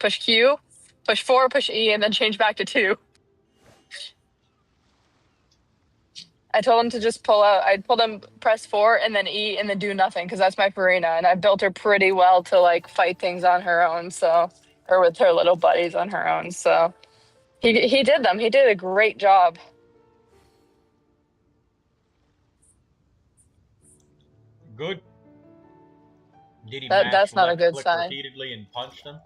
push Q, push 4, push E, and then change back to 2. I told him to just pull out. I told him press 4 and then E and then do nothing because that's my Farina, and I built her pretty well to like fight things on her own. So, or with her little buddies on her own. So he did them. He did a great job. Good. Did he That's mash not a left good click sign. repeatedly and punch them?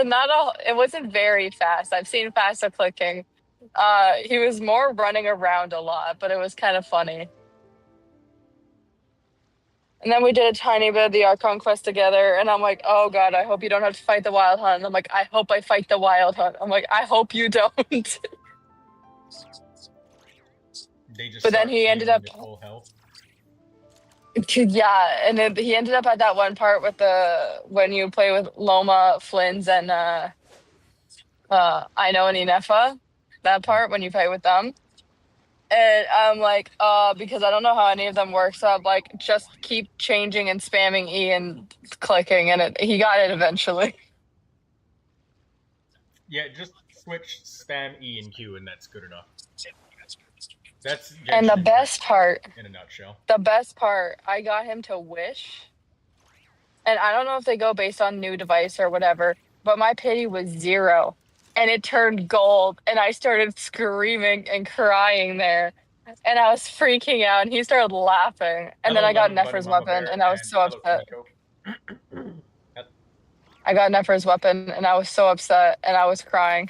Not all. It wasn't very fast. I've seen faster clicking. He was more running around a lot, but it was kind of funny. And then we did a tiny bit of the Archon quest together, and I'm like, oh God, I hope you don't have to fight the Wild Hunt. And I'm like, I hope I fight the Wild Hunt. I'm like, I hope you don't. They just But then start he ended healing up, to full health. yeah, and he ended up at that one part with the when you play with Loma, Flynn's, and I know and Inefa, that part when you fight with them. And I'm like, because I don't know how any of them work, so I'm like, just keep changing and spamming E and clicking, and he got it eventually. Yeah, just switch spam E and Q, and that's good enough. That's And Genshin Impact in a nutshell. the best part, I got him to wish, and I don't know if they go based on new device or whatever, but my pity was 0, and it turned gold, and I started screaming and crying there. And I was freaking out, and he started laughing. And then Hello, I got Lemon Bunny Nefer's Mama weapon, Bear, and I was and so hello, upset. Kimiko. I got Nefer's weapon, and I was so upset, and I was crying.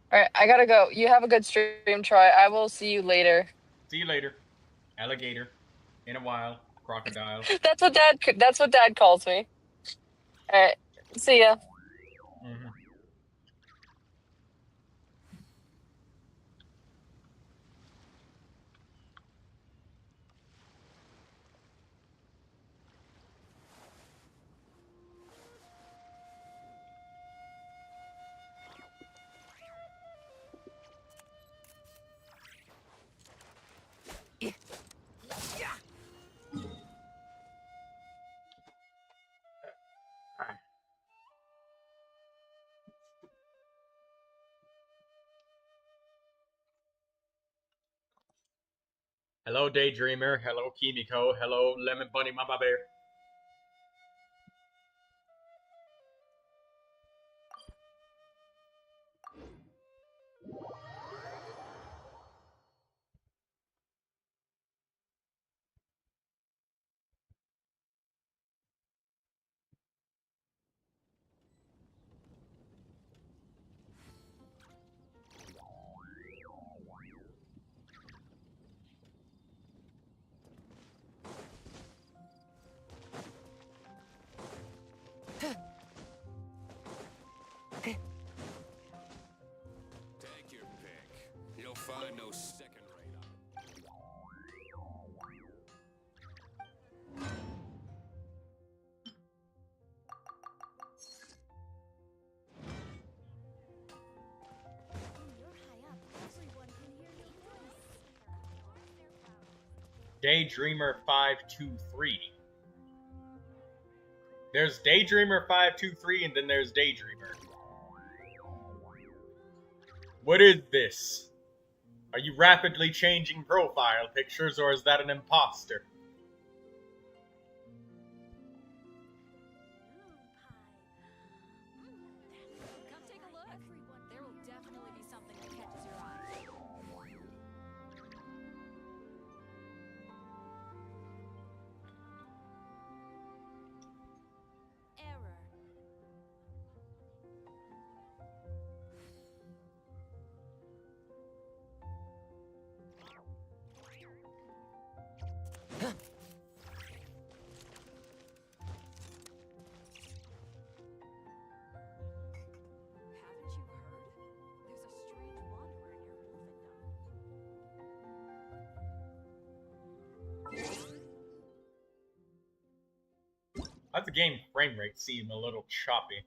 All right, I gotta go. You have a good stream, Troy. I will see you later. See you later. Alligator. In a while. Crocodile. That's what Dad calls me. All right, see ya. Mm-hmm. Hello, Daydreamer. Hello, Kimiko. Hello, Lemon Bunny Mama Bear. Take your pick. You'll find no second-rate Daydreamer523. There's Daydreamer523, and then there's Daydreamer. What is this? Are you rapidly changing profile pictures, or is that an imposter? Come take a look. There will definitely be something that catches your eye. Error. Haven't you heard? There's a strange wanderer near Wolfendom. How's the game frame rate seem a little choppy?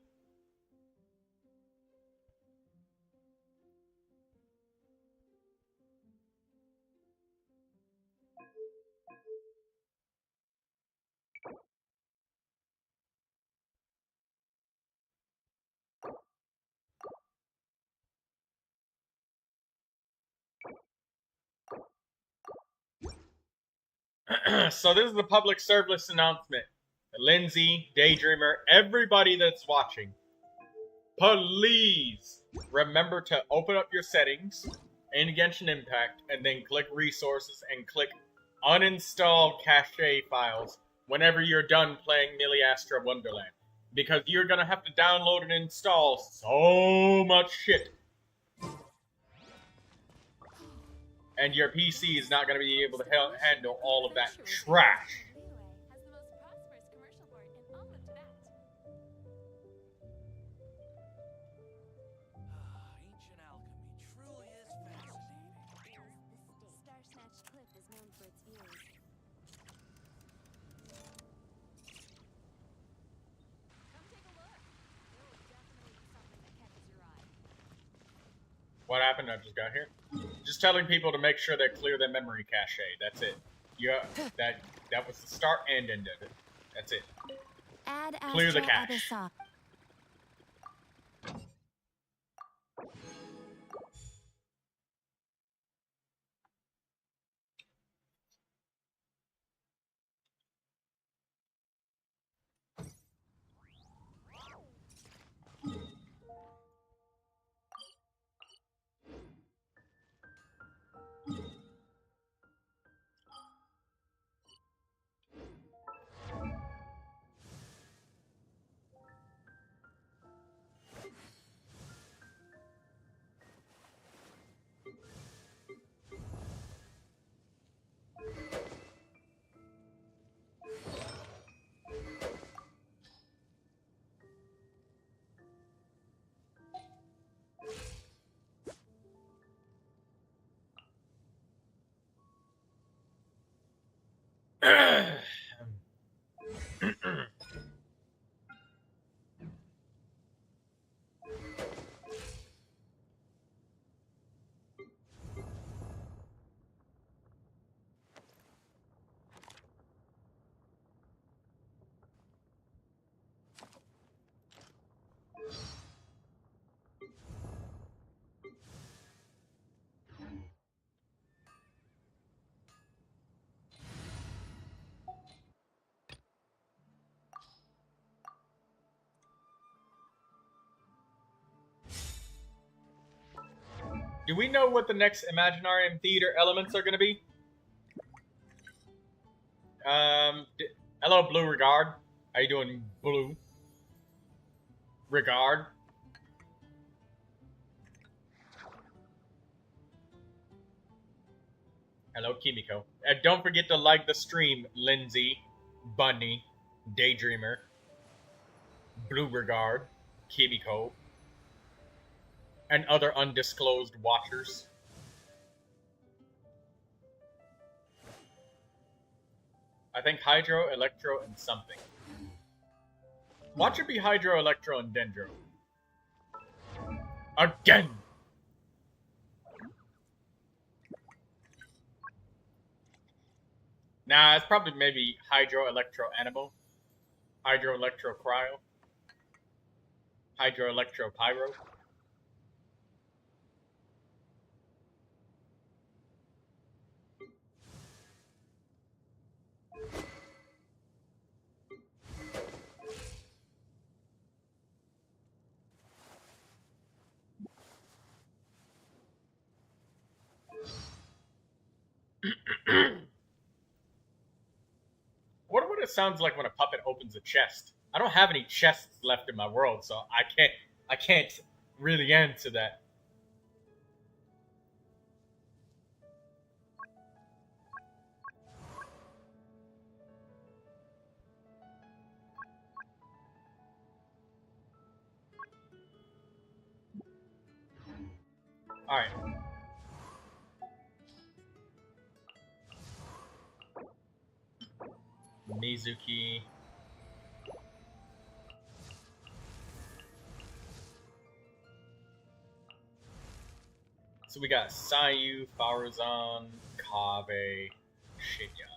So this is a public service announcement. Lindsay, Daydreamer, everybody that's watching, please remember to open up your settings in Genshin Impact and then click resources and click uninstall cache files whenever you're done playing Miliastra Wonderland. Because you're gonna have to download and install so much shit. And your PC is not gonna be able to handle all of that trash. Has the most prosperous commercial port in all of Tibet. Ancient alchemy truly is fascinating. Star Snatched Cliff is known for its views. Come take a look. There will definitely be something that catches your eye. What happened? I just got here. Just telling people to make sure they clear their memory cache. That's it. Yeah, that was the start and end of it. That's it. Add Clear the Astra cache. Abyssa. Do we know what the next Imaginarium Theater elements are going to be? Hello, Blue Regard. How you doing, Blue? Regard. Hello, Kimiko. And don't forget to like the stream, Lindsay, Bunny, Daydreamer, Blue Regard, Kimiko, and other undisclosed watchers. I think Hydro, Electro, and something. Watch it be Hydro, Electro, and Dendro. Again! Nah, it's probably maybe Hydro, Electro, Animo. Hydro, Electro, Cryo. Hydro, Electro, Pyro. What it sounds like when a puppet opens a chest. I don't have any chests left in my world, so I can't really answer that. Alright. Mizuki. So we got Sayu, Faruzan, Kave, Shinya.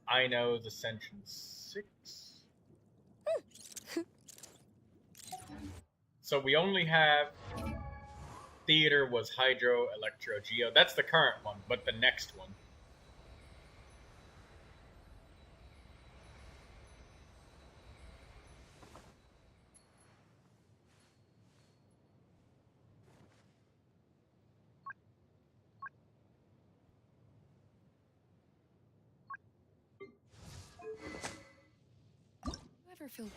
Aino's Ascension 6. So we only have theater was Hydro, Electro, Geo. That's the current one, but the next one. Ever feel down?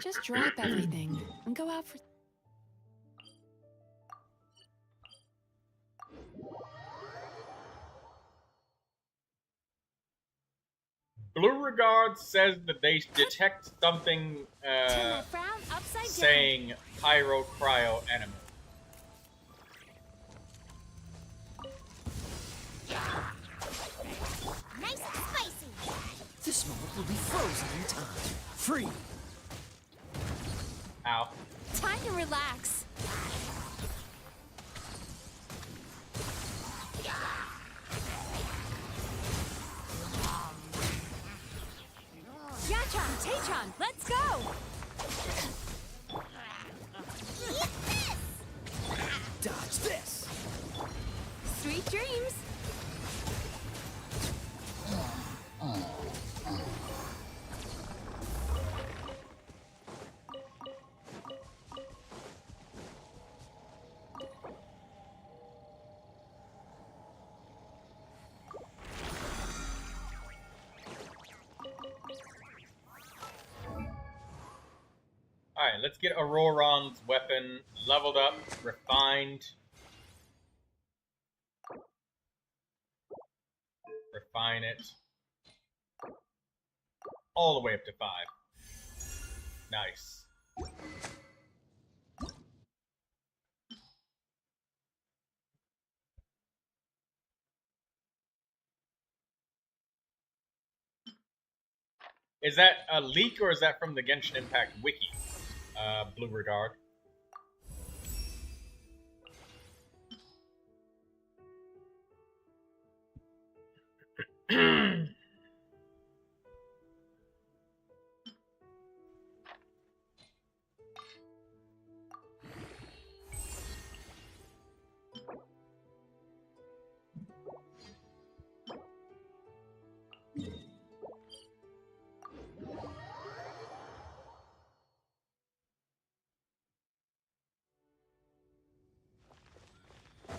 Just drop everything and go out for. Blue Regard says that they detect something Turn that frown upside saying Pyro Cryo Enemy. down. Nice and spicy. This moment will be frozen in time. Free. Ow. Time to relax. Yatron, Tatron, let's go! Dodge this. Sweet dreams. Alright, let's get Auroron's weapon leveled up, refined. Refine it. All the way up to 5. Nice. Is that a leak or is that from the Genshin Impact wiki? Blue Regard.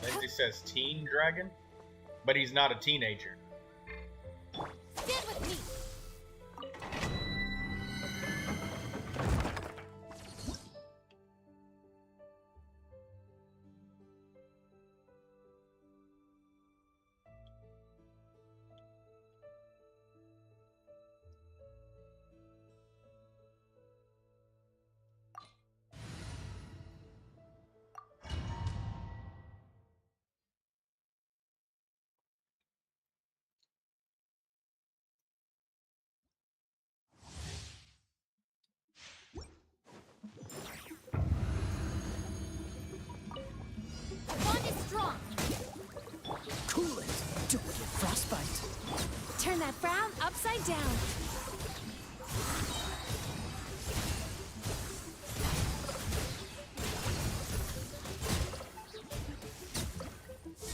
Lindsay says teen dragon, but he's not a teenager. Stand with me. The bond is strong. Cool it. Don't get frostbite. Turn that frown upside down.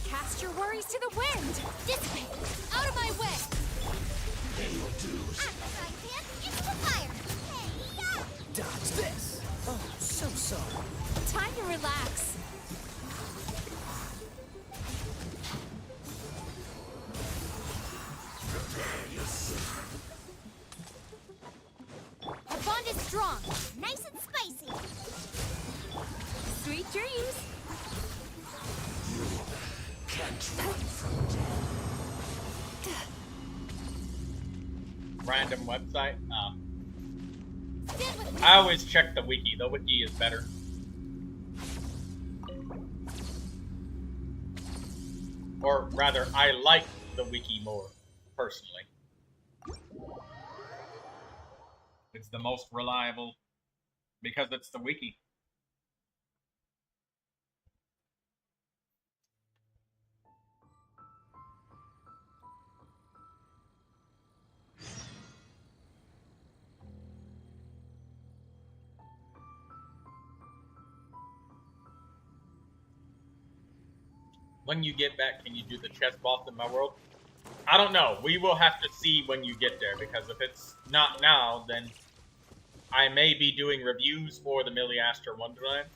Cast your worries to the wind. Dissipate. Out of my way. Outside pants into the fire. Hey, Dodge this. Oh, so sorry. time to relax. Our bond is strong. Nice and spicy. Sweet dreams. Random website? Stand with me. I always check the wiki. The wiki is better. Or rather, I like the wiki more, personally. It's the most reliable because it's the wiki. when you get back, can you do the chest boss in my world? I don't know. We will have to see when you get there, because if it's not now, then I may be doing reviews for the Miliastra Wonderland.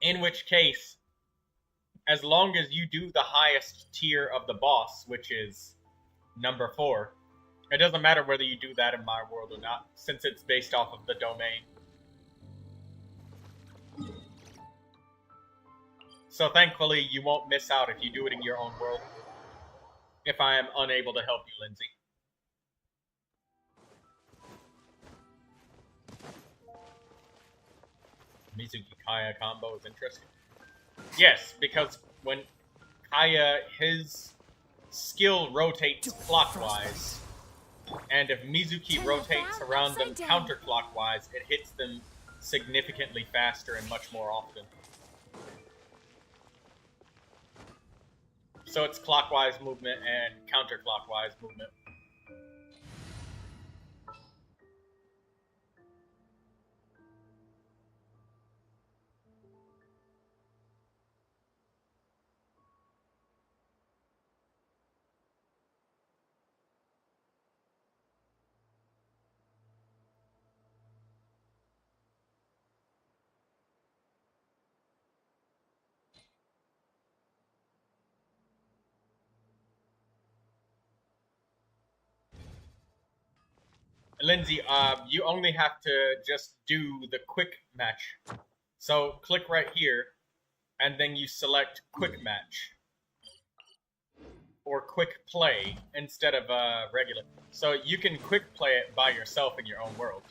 In which case, as long as you do the highest tier of the boss, which is number 4, it doesn't matter whether you do that in my world or not, since it's based off of the domain. So thankfully, you won't miss out if you do it in your own world. If I am unable to help you, Lindsay. Mizuki Kaya combo is interesting. Yes, because when Kaya, his skill rotates clockwise, and if Mizuki rotates around them counterclockwise, it hits them significantly faster and much more often. So it's clockwise movement and counterclockwise movement. Lindsay, you only have to just do the quick match. So click right here, and then you select quick match. Or quick play instead of regular. So you can quick play it by yourself in your own world.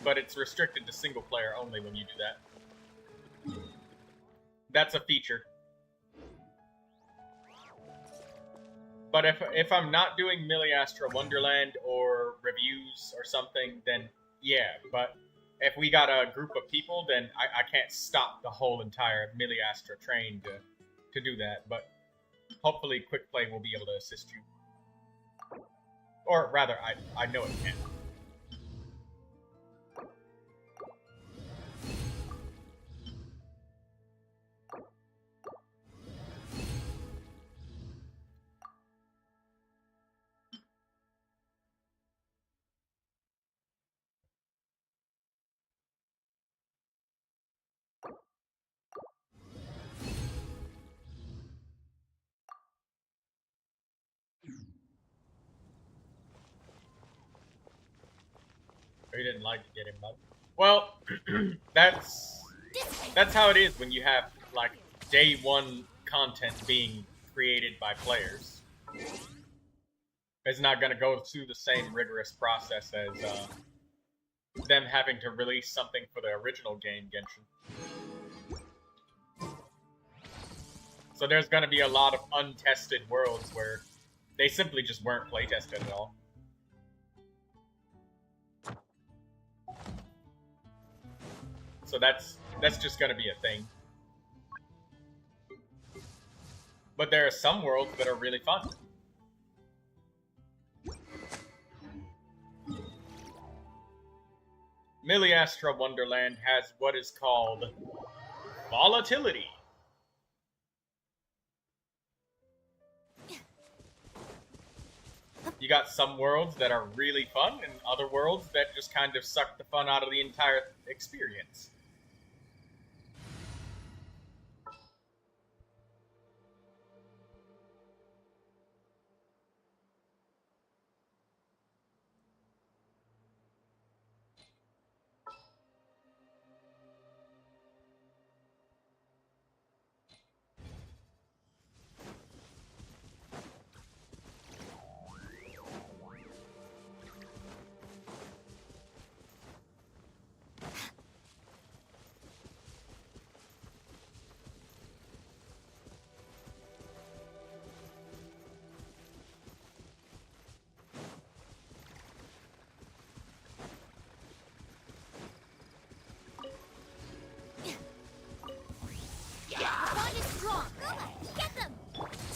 But it's restricted to single player only when you do that. That's a feature. But if I'm not doing Miliastra Wonderland or reviews or something, then yeah. But if we got a group of people, then I can't stop the whole entire Miliastra train to do that. But hopefully Quick Play will be able to assist you. Or rather, I know it can. He didn't like to get him up. Well, that's how it is when you have like day one content being created by players. It's not going to go through the same rigorous process as them having to release something for the original game, Genshin. So there's going to be a lot of untested worlds where they simply just weren't playtested at all. So that's just gonna be a thing. But there are some worlds that are really fun. Miliastra Wonderland has what is called volatility. You got some worlds that are really fun and other worlds that just kind of suck the fun out of the entire experience.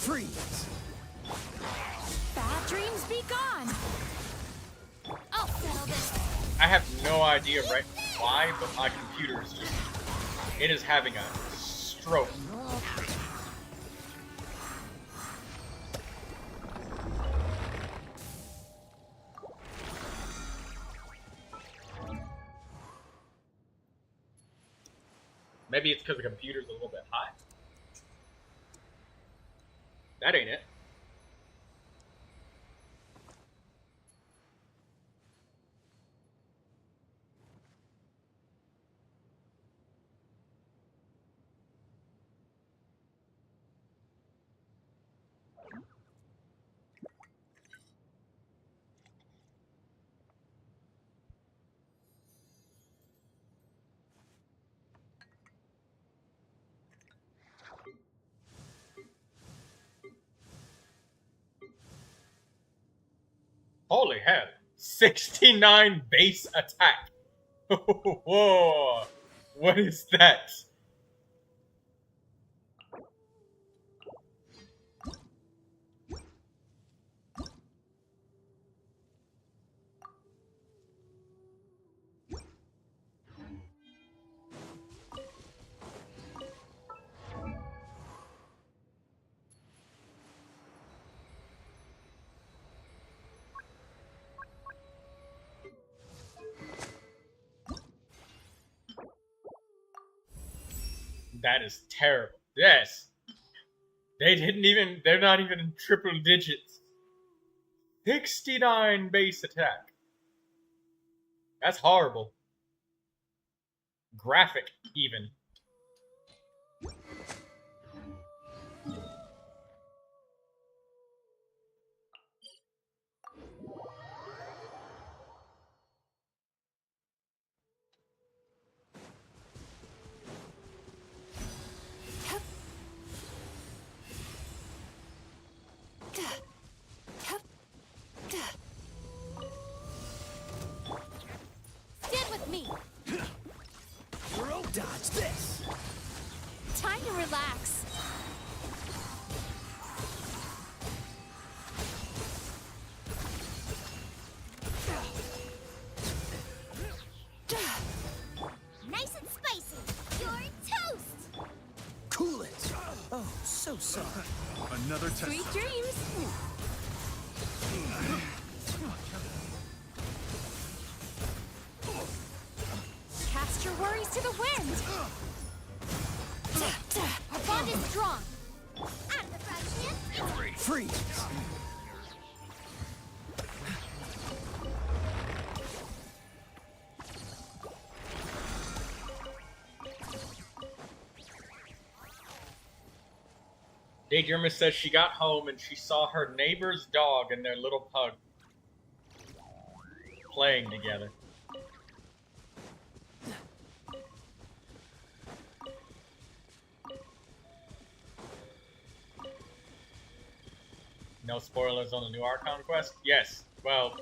Freeze! Bad dreams be gone. I'll settle this. I have no idea right why, but my computer is just... It is having a stroke. Maybe it's because the computer's a little bit hot. That ain't it. Holy hell. 69 base attack. Whoa. What is that? That is terrible. Yes. They're not even in triple digits. 69 base attack. That's horrible. Graphic, even. Stand with me. Dodge this. Time to relax. Nice and spicy. You're toast. Cool it. Oh, so soft. Another test. Sweet dreams. Cast your worries to the wind. Our bond is strong. Out of the front, Freeze. Daydreamer says she got home and she saw her neighbor's dog and their little pug playing together. No spoilers on the new Archon quest? Yes. Well,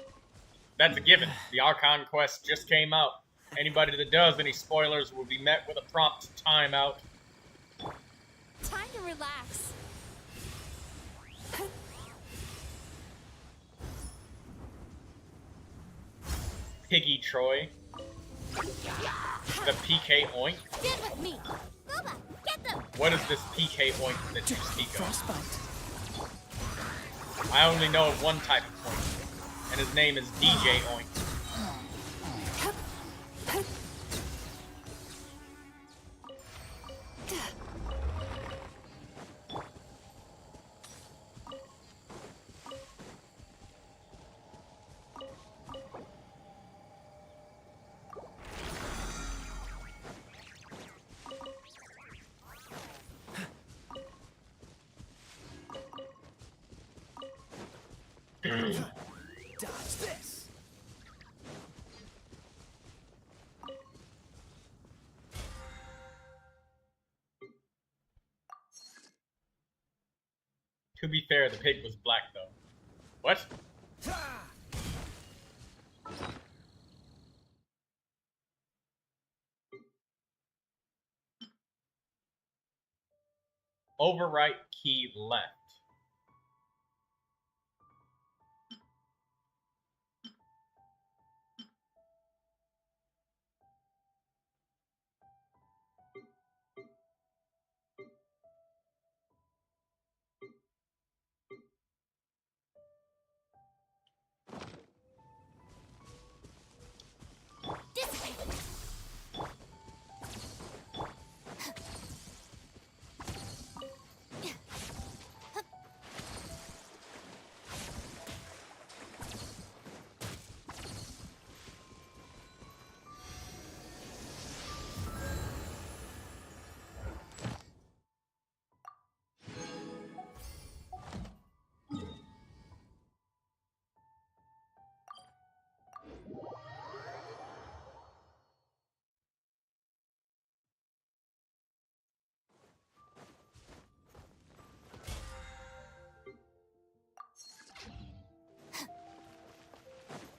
that's a given. The Archon quest just came out. Anybody that does any spoilers will be met with a prompt timeout. time to relax. Piggy Troy. The PK Oink. Stand with me. Boba, get them. What is this PK Oink that you speak of? Frostbite. I only know of one type of Oink, and his name is DJ Oink. Dodge this. To be fair, the pig was black though. What? Overwrite key left.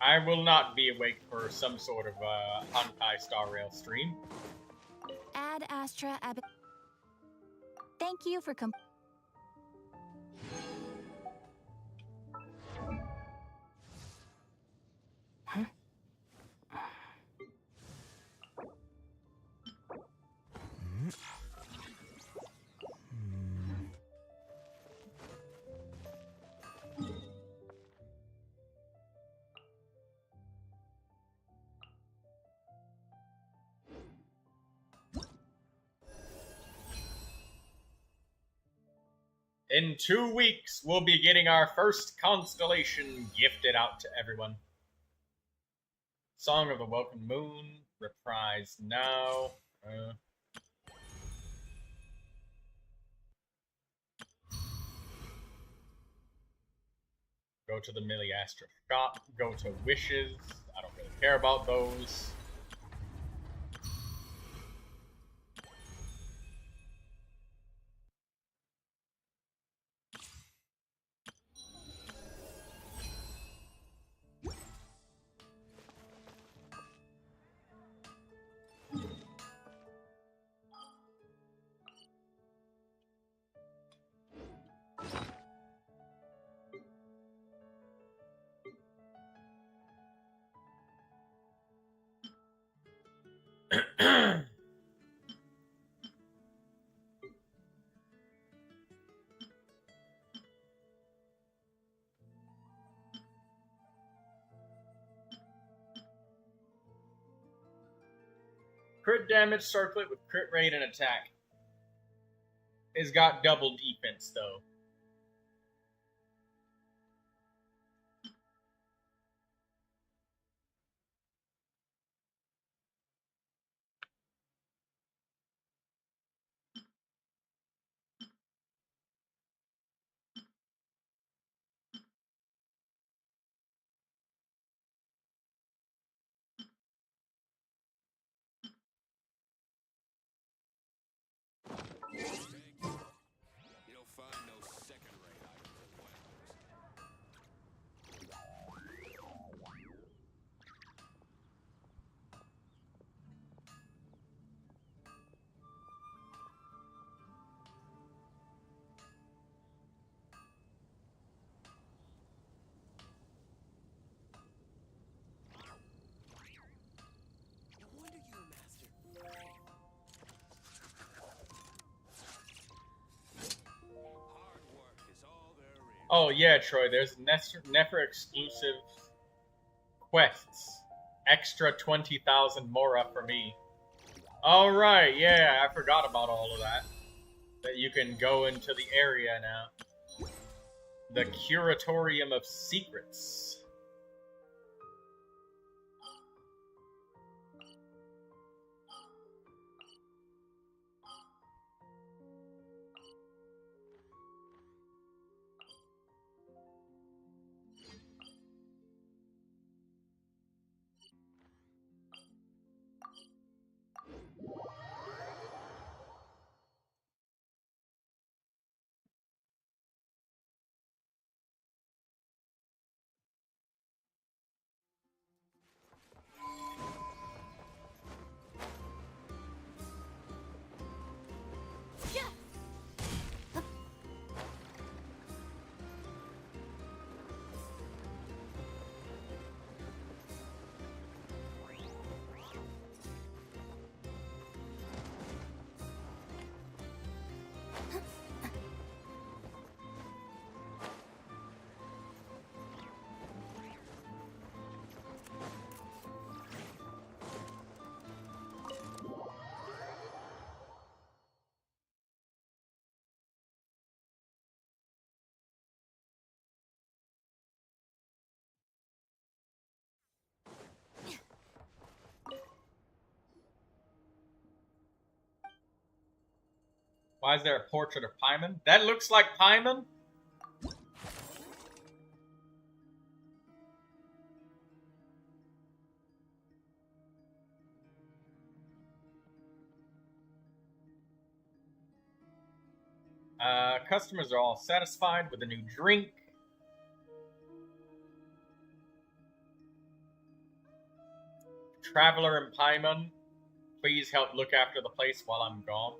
I will not be awake for some sort of Honkai Star Rail stream. Ad Astra Ab. Thank you for In 2 weeks, we'll be getting our first constellation gifted out to everyone. Song of the Welcome Moon, reprise now. Go to the Miliastra shop, go to Wishes. I don't really care about those. Crit damage, circlet with crit rate and attack. It's got double defense though. You'll find no second-rate items at Wana's. No wonder you're a master. Hard work is all there is. Oh yeah, Troy, there's Nefer exclusive quests. Extra 20,000 Mora for me. Alright, yeah, I forgot about all of that. That you can go into the area now. The Curatorium of Secrets. Why is there a portrait of Paimon? That looks like Paimon? Customers are all satisfied with a new drink. Traveler and Paimon, please help look after the place while I'm gone.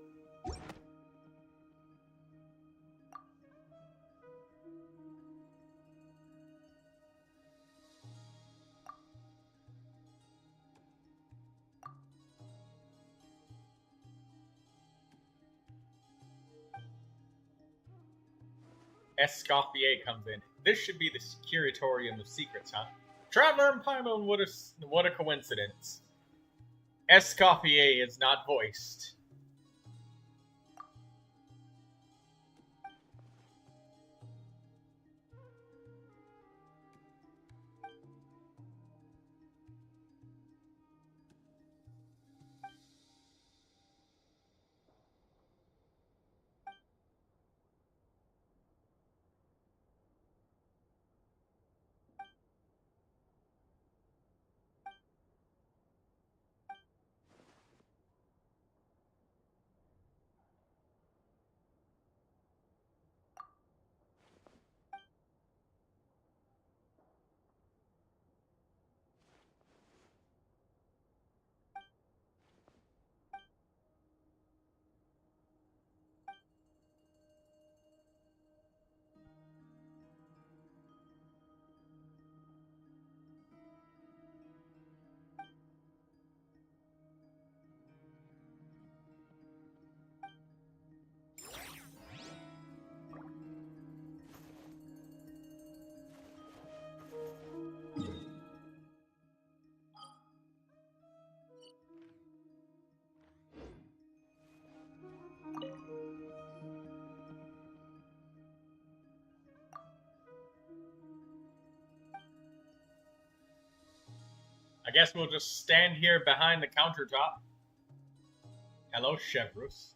Escoffier comes in. This should be the Curatorium of Secrets, huh? Traveler and Paimon, what a coincidence. Escoffier is not voiced. I guess we'll just stand here behind the countertop. Hello, Chevrus.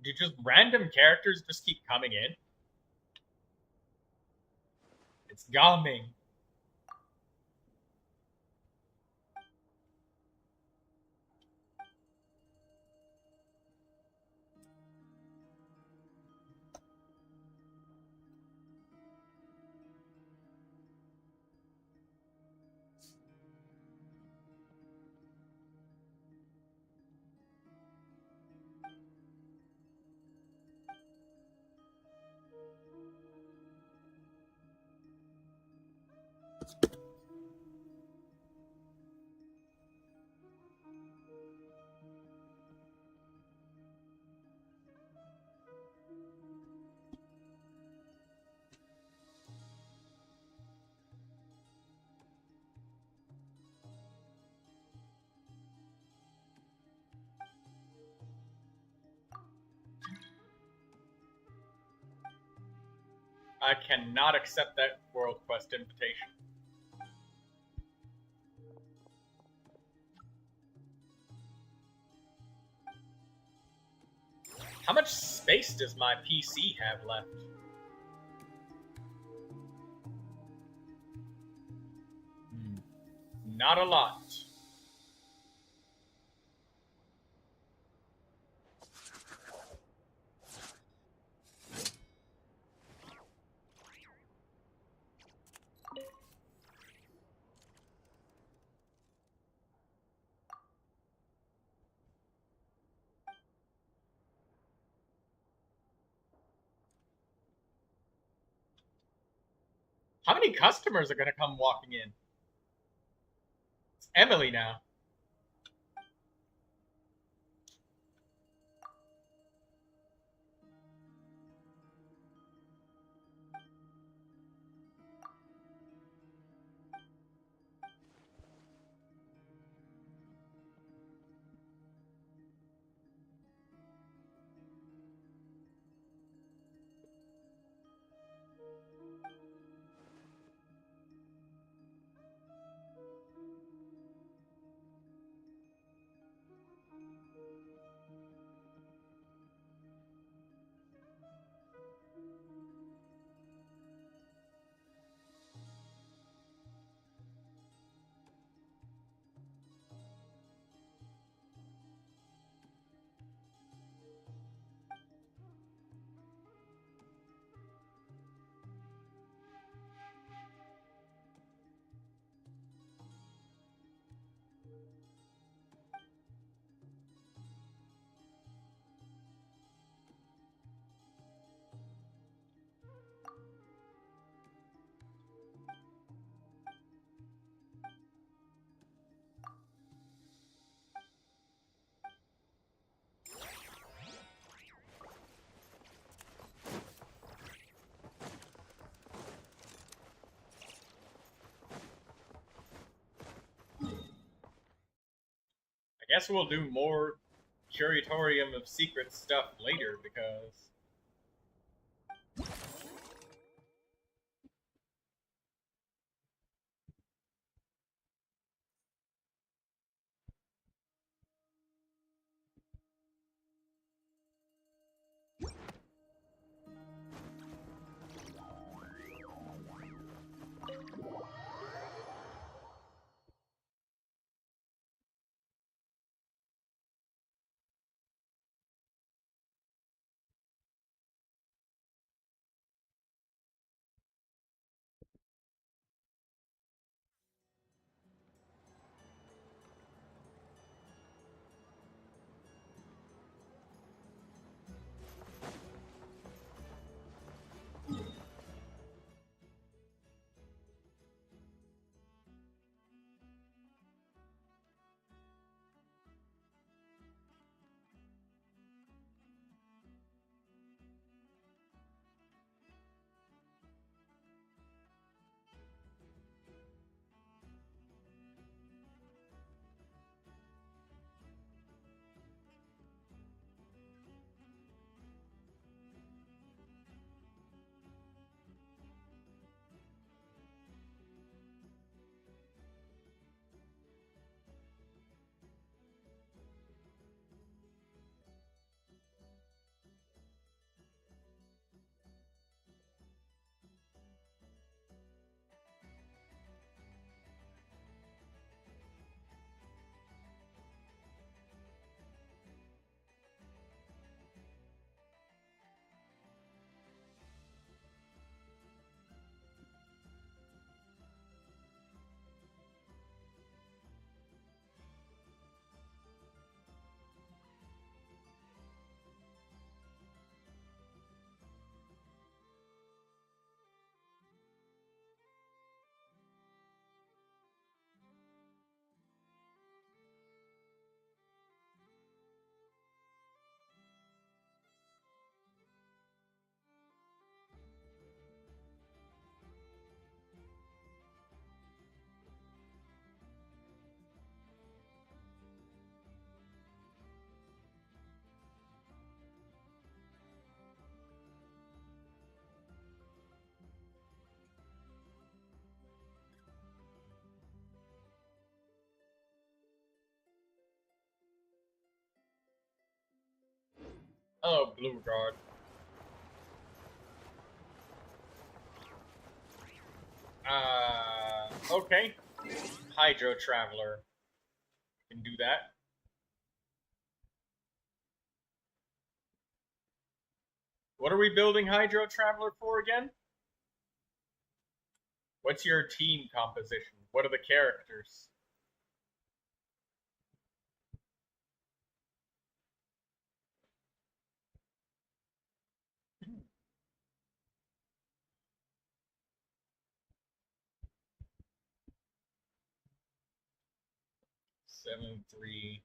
Do just random characters just keep coming in? It's Gaming. I cannot accept that World Quest invitation. How much space does my PC have left? Not a lot. How many customers are going to come walking in? It's Emily now. guess we'll do more Curatorium of Secrets stuff later, because... Hello, Blue Guard. Okay. Hydro Traveler. Can do that. What are we building Hydro Traveler for again? What's your team composition? What are the characters? Seven three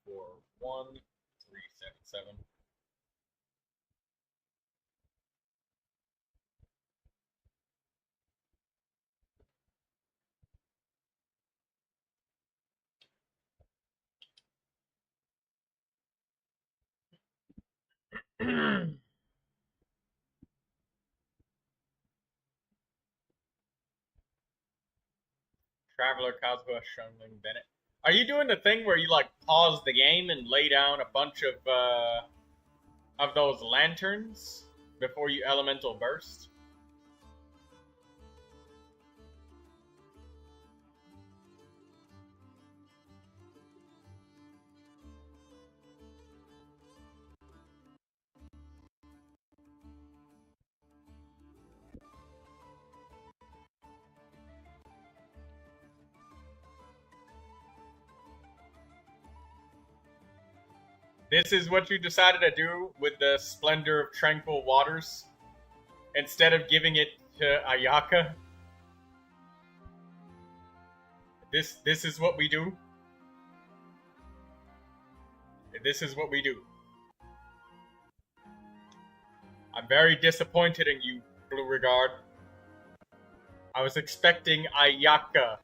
941 377. Traveler, Kazuha, Shunling, Bennett. Are you doing the thing where you like pause the game and lay down a bunch of those lanterns before you elemental burst? This is what you decided to do with the Splendor of Tranquil Waters? Instead of giving it to Ayaka? This is what we do? This is what we do. I'm very disappointed in you, Blue Regard. I was expecting Ayaka.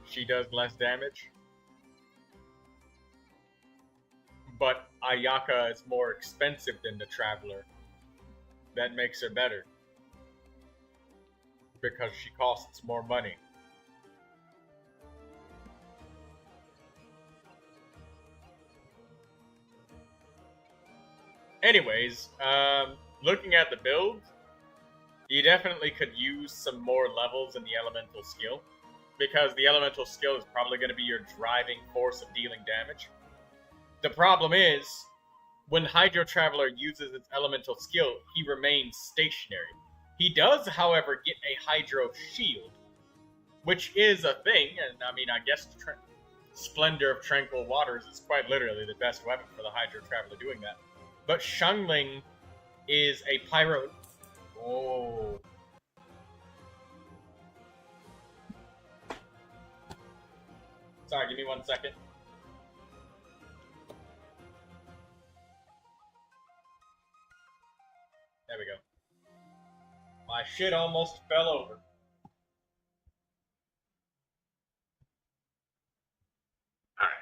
She does less damage. but Ayaka is more expensive than the Traveler. That makes her better. Because she costs more money. Anyways, looking at the build, you definitely could use some more levels in the elemental skill, because the elemental skill is probably going to be your driving force of dealing damage. The problem is, when Hydro Traveler uses its elemental skill, he remains stationary. He does, however, get a Hydro Shield, which is a thing, and I mean, I guess Splendor of Tranquil Waters is quite literally the best weapon for the Hydro Traveler doing that. But Xiangling is a pyro... Oh. Sorry, give me 1 second. There we go. My shit almost fell over. Alright.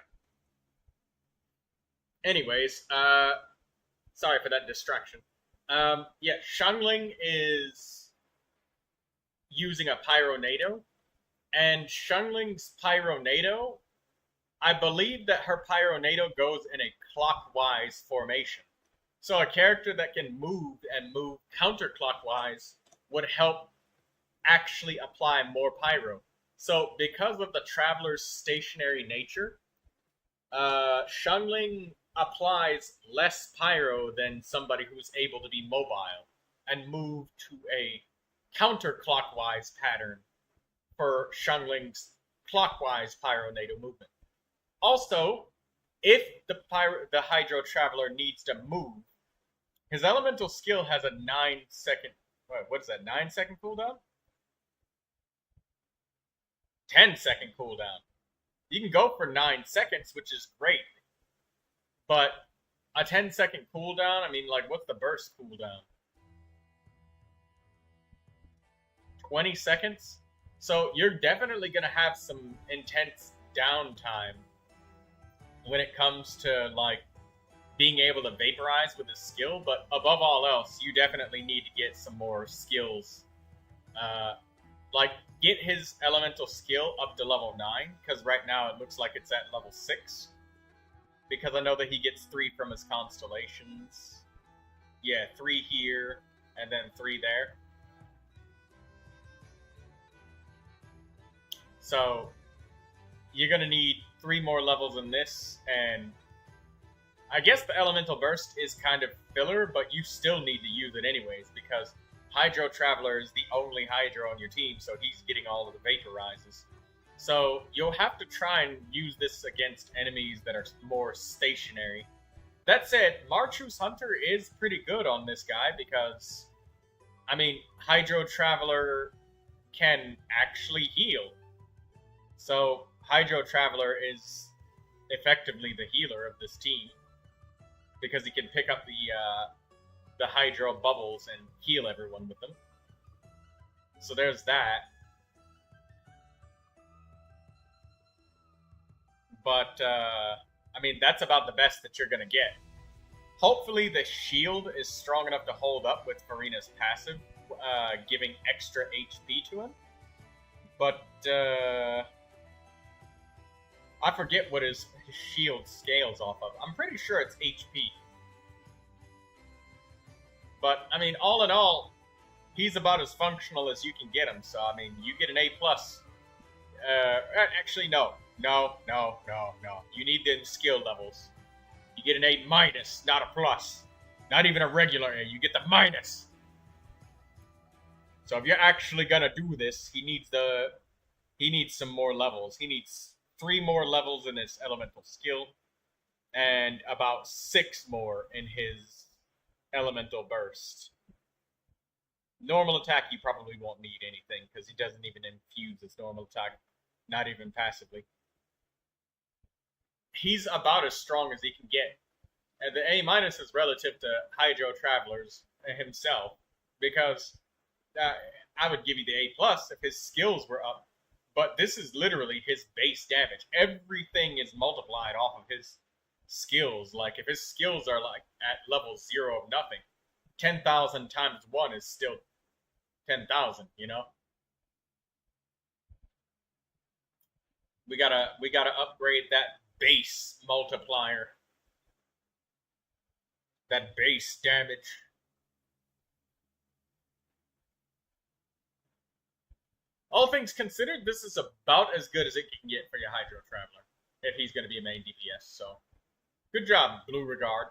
Anyways, sorry for that distraction. Yeah, Xiangling is using a Pyronado, and Xiangling's Pyronado, I believe that her Pyronado goes in a clockwise formation. So a character that can move and move counterclockwise would help actually apply more Pyro. So because of the Traveler's stationary nature, Xiangling applies less Pyro than somebody who's able to be mobile and move to a counterclockwise pattern for Xiangling's clockwise Pyronado movement. Also, if the Hydro Traveler needs to move, his elemental skill has a 9-second... What is that, 9-second cooldown? 10-second cooldown. You can go for 9 seconds, which is great. But a 10-second cooldown, I mean, like, what's the burst cooldown? 20 seconds? So you're definitely going to have some intense downtime when it comes to, like, being able to vaporize with his skill. But above all else, you definitely need to get some more skills. Like, get his elemental skill up to level 9, because right now it looks like it's at level 6. Because I know that he gets 3 from his constellations. Yeah, 3 here, and then 3 there. So, you're going to need 3 more levels in this, and I guess the Elemental Burst is kind of filler, but you still need to use it anyways, because Hydro Traveler is the only Hydro on your team, so he's getting all of the Vaporizes. So you'll have to try and use this against enemies that are more stationary. That said, Marchu's Hunter is pretty good on this guy because, I mean, Hydro Traveler can actually heal. So Hydro Traveler is effectively the healer of this team because he can pick up the Hydro bubbles and heal everyone with them. So there's that. But, I mean, that's about the best that you're going to get. Hopefully the shield is strong enough to hold up with Farina's passive, giving extra HP to him. But, I forget what his shield scales off of. I'm pretty sure it's HP. But, I mean, all in all, he's about as functional as you can get him. So, I mean, you get an A+. Actually, no. No. You need them skill levels. You get an A-, not a plus. Not even a regular A. You get the minus. So if you're actually gonna do this, he needs some more levels. He needs 3 more levels in his elemental skill, and about 6 more in his elemental burst. Normal attack, he probably won't need anything because he doesn't even infuse his normal attack, not even passively. He's about as strong as he can get. And the A- is relative to Hydro Travelers himself, because I would give you the A+ if his skills were up. But this is literally his base damage. Everything is multiplied off of his skills. Like, if his skills are like at level 0 of nothing, 10,000 times 1 is still 10,000, you know? We gotta upgrade that base multiplier. That base damage. All things considered, this is about as good as it can get for your Hydro Traveler, if he's going to be a main DPS, so good job, Blue Regard.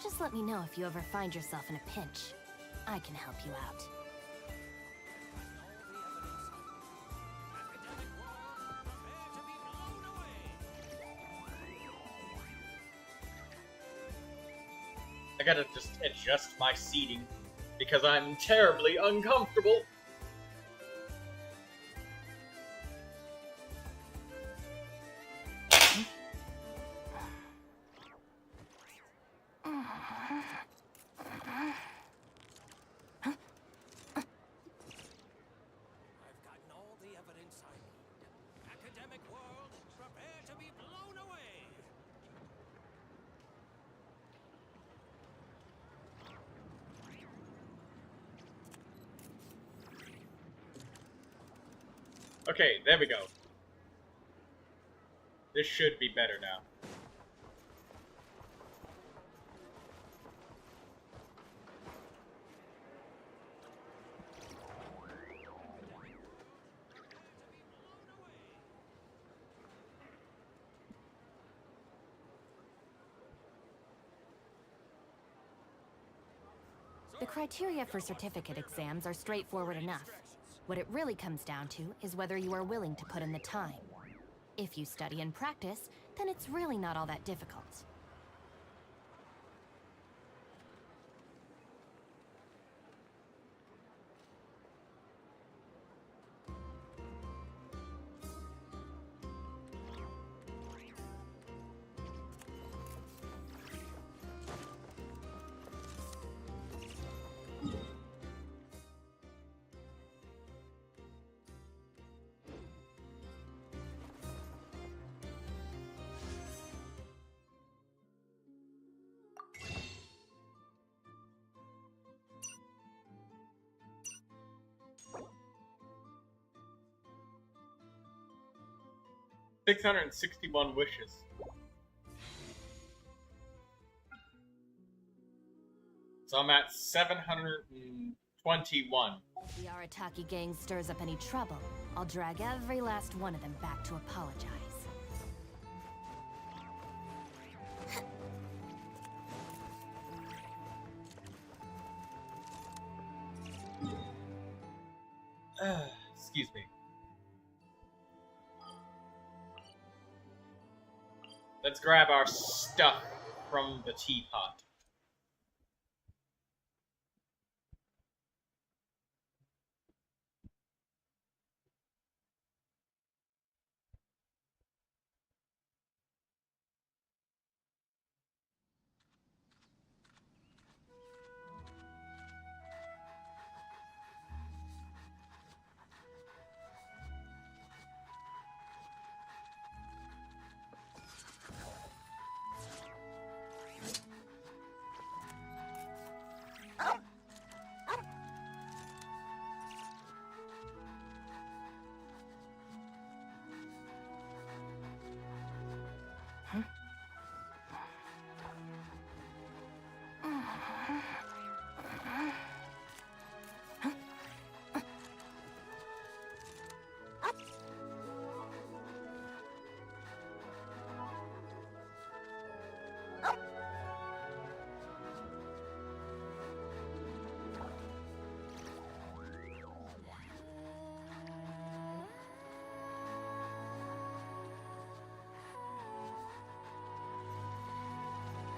Just let me know if you ever find yourself in a pinch. I can help you out. I gotta just adjust my seating because I'm terribly uncomfortable. Okay, there we go. This should be better now. The criteria for certificate exams are straightforward enough. What it really comes down to is whether you are willing to put in the time. If you study and practice, then it's really not all that difficult. $661 wishes. So I'm at 721. If the Arataki gang stirs up any trouble, I'll drag every last one of them back to apologize. Excuse me. Let's grab our stuff from the teapot.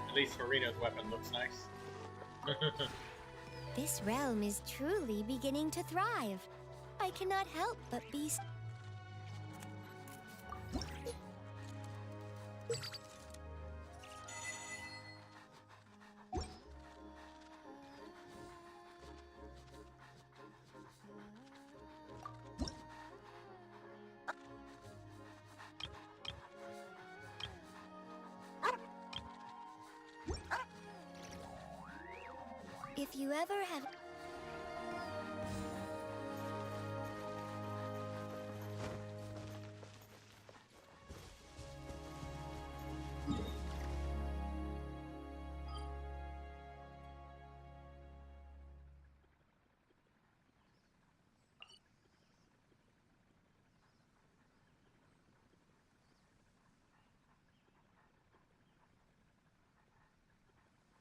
At least Marino's weapon looks nice. This realm is truly beginning to thrive. I cannot help but be. If you ever have.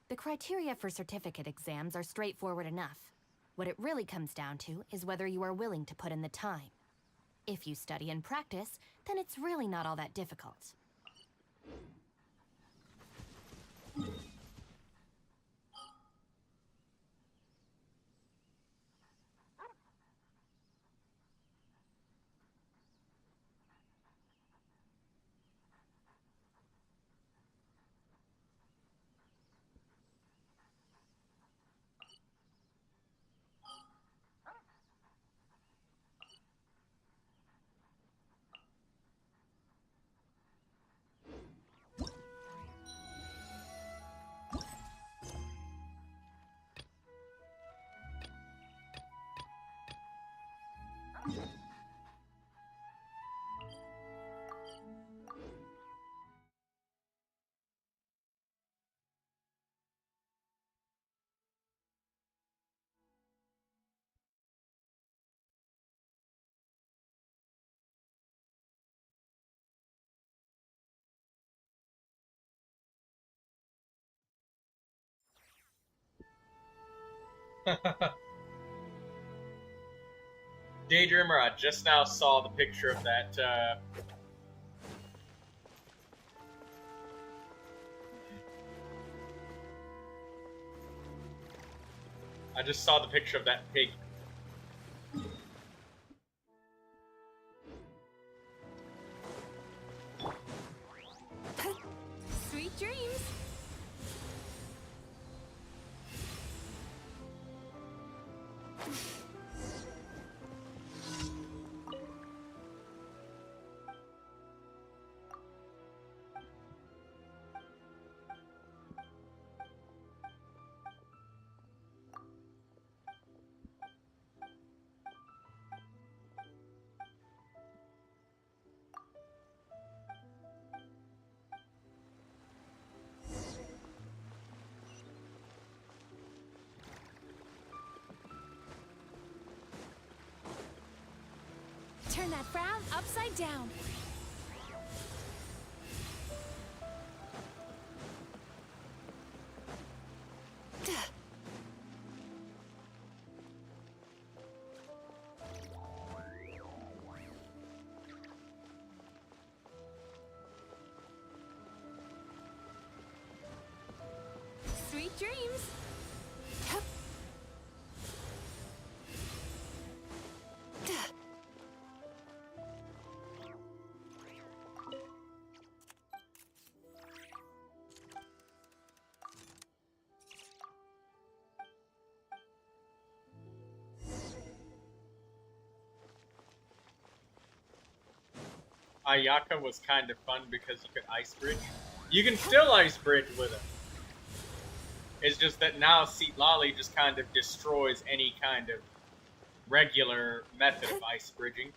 The criteria for certificate exams are straightforward enough. What it really comes down to is whether you are willing to put in the time. If you study and practice, then it's really not all that difficult. Daydreamer, I just now saw the picture of that, I just saw the picture of that pig. Sweet dreams. Turn that frown upside down. Sweet dreams. Ayaka was kind of fun because you could ice bridge. You can still ice bridge with him. It's just that now Seat Lolly just kind of destroys any kind of regular method of ice bridging.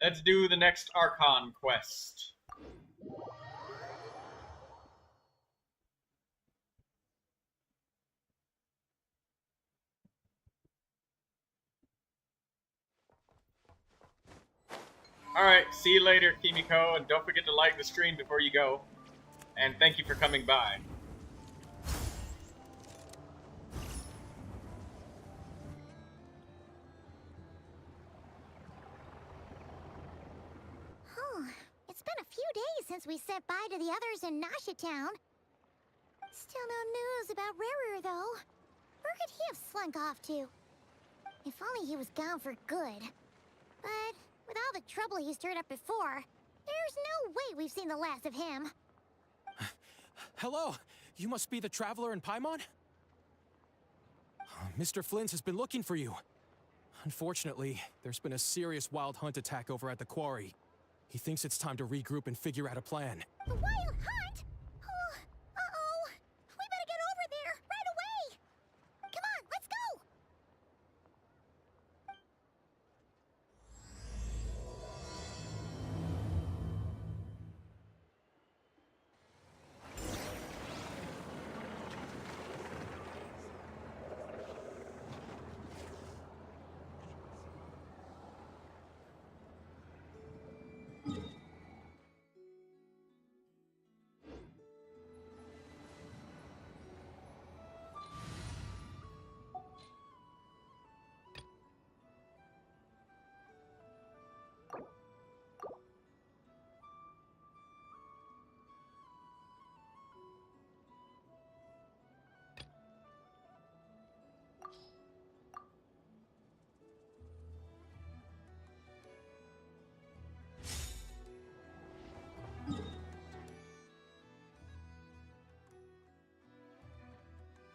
Let's do the next Archon quest. Alright, see you later, Kimiko, and don't forget to like the stream before you go. And thank you for coming by. It's been a few days since we said bye to the others in Nasha Town. Still no news about Rarer, though. Where could he have slunk off to? If only he was gone for good. But with all the trouble he stirred up before, there's no way we've seen the last of him. Hello, you must be the traveler in Paimon? Mr. Flynn has been looking for you. Unfortunately, there's been a serious wild hunt attack over at the quarry. He thinks it's time to regroup and figure out a plan. The wild hunt? Oh, uh-oh. We better get over there, right away! Come on, let's go!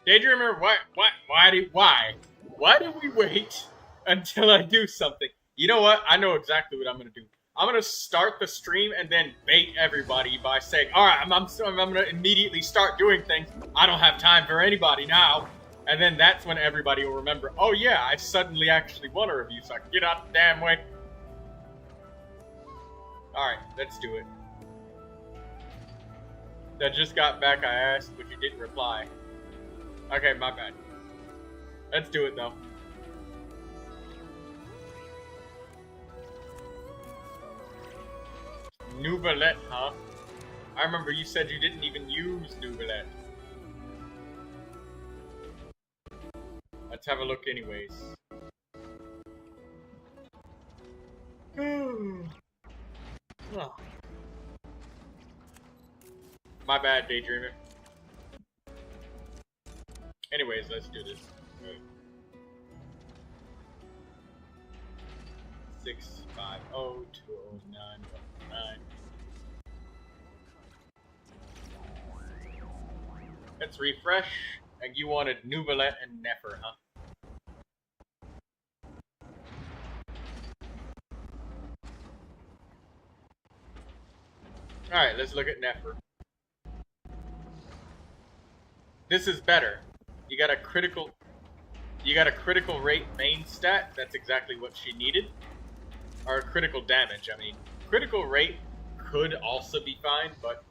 Daydreamer, why do we wait until I do something? You know what? I know exactly what I'm gonna do. I'm gonna start the stream and then bait everybody by saying, "All right, I'm gonna immediately start doing things. I don't have time for anybody now." And then that's when everybody will remember, "Oh yeah, I suddenly actually want a review, so I can get out the damn way." All right, let's do it. I just got back. I asked, but you didn't reply. Okay, my bad. Let's do it, though. Neuvilette, huh? I remember you said you didn't even use Neuvilette. Let's have a look anyways. Oh. My bad, Daydreamer. Anyways, let's do this. 650-209-9. Let's refresh. And you wanted Neuvilette and Nefer, huh? Alright, let's look at Nefer. This is better. You got a critical rate main stat. That's exactly what she needed. Or critical damage, I mean. Critical rate could also be fine, but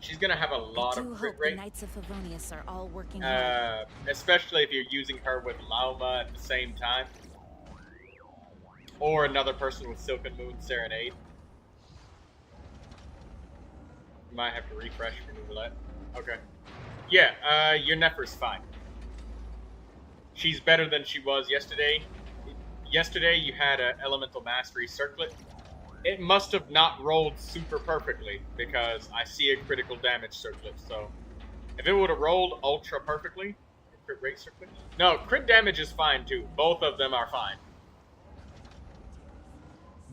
she's gonna have a lot of crit rate. The Knights of Favonius are all working hard. Especially if you're using her with Lauma at the same time. Or another person with Silken Moon Serenade. You might have to refresh for Neuvilette. Okay. Yeah, your Nefer's fine. She's better than she was yesterday. Yesterday you had an Elemental Mastery Circlet. It must have not rolled super perfectly, because I see a critical damage circlet, so If it would have rolled ultra perfectly, crit rate circlet. No, crit damage is fine too. Both of them are fine.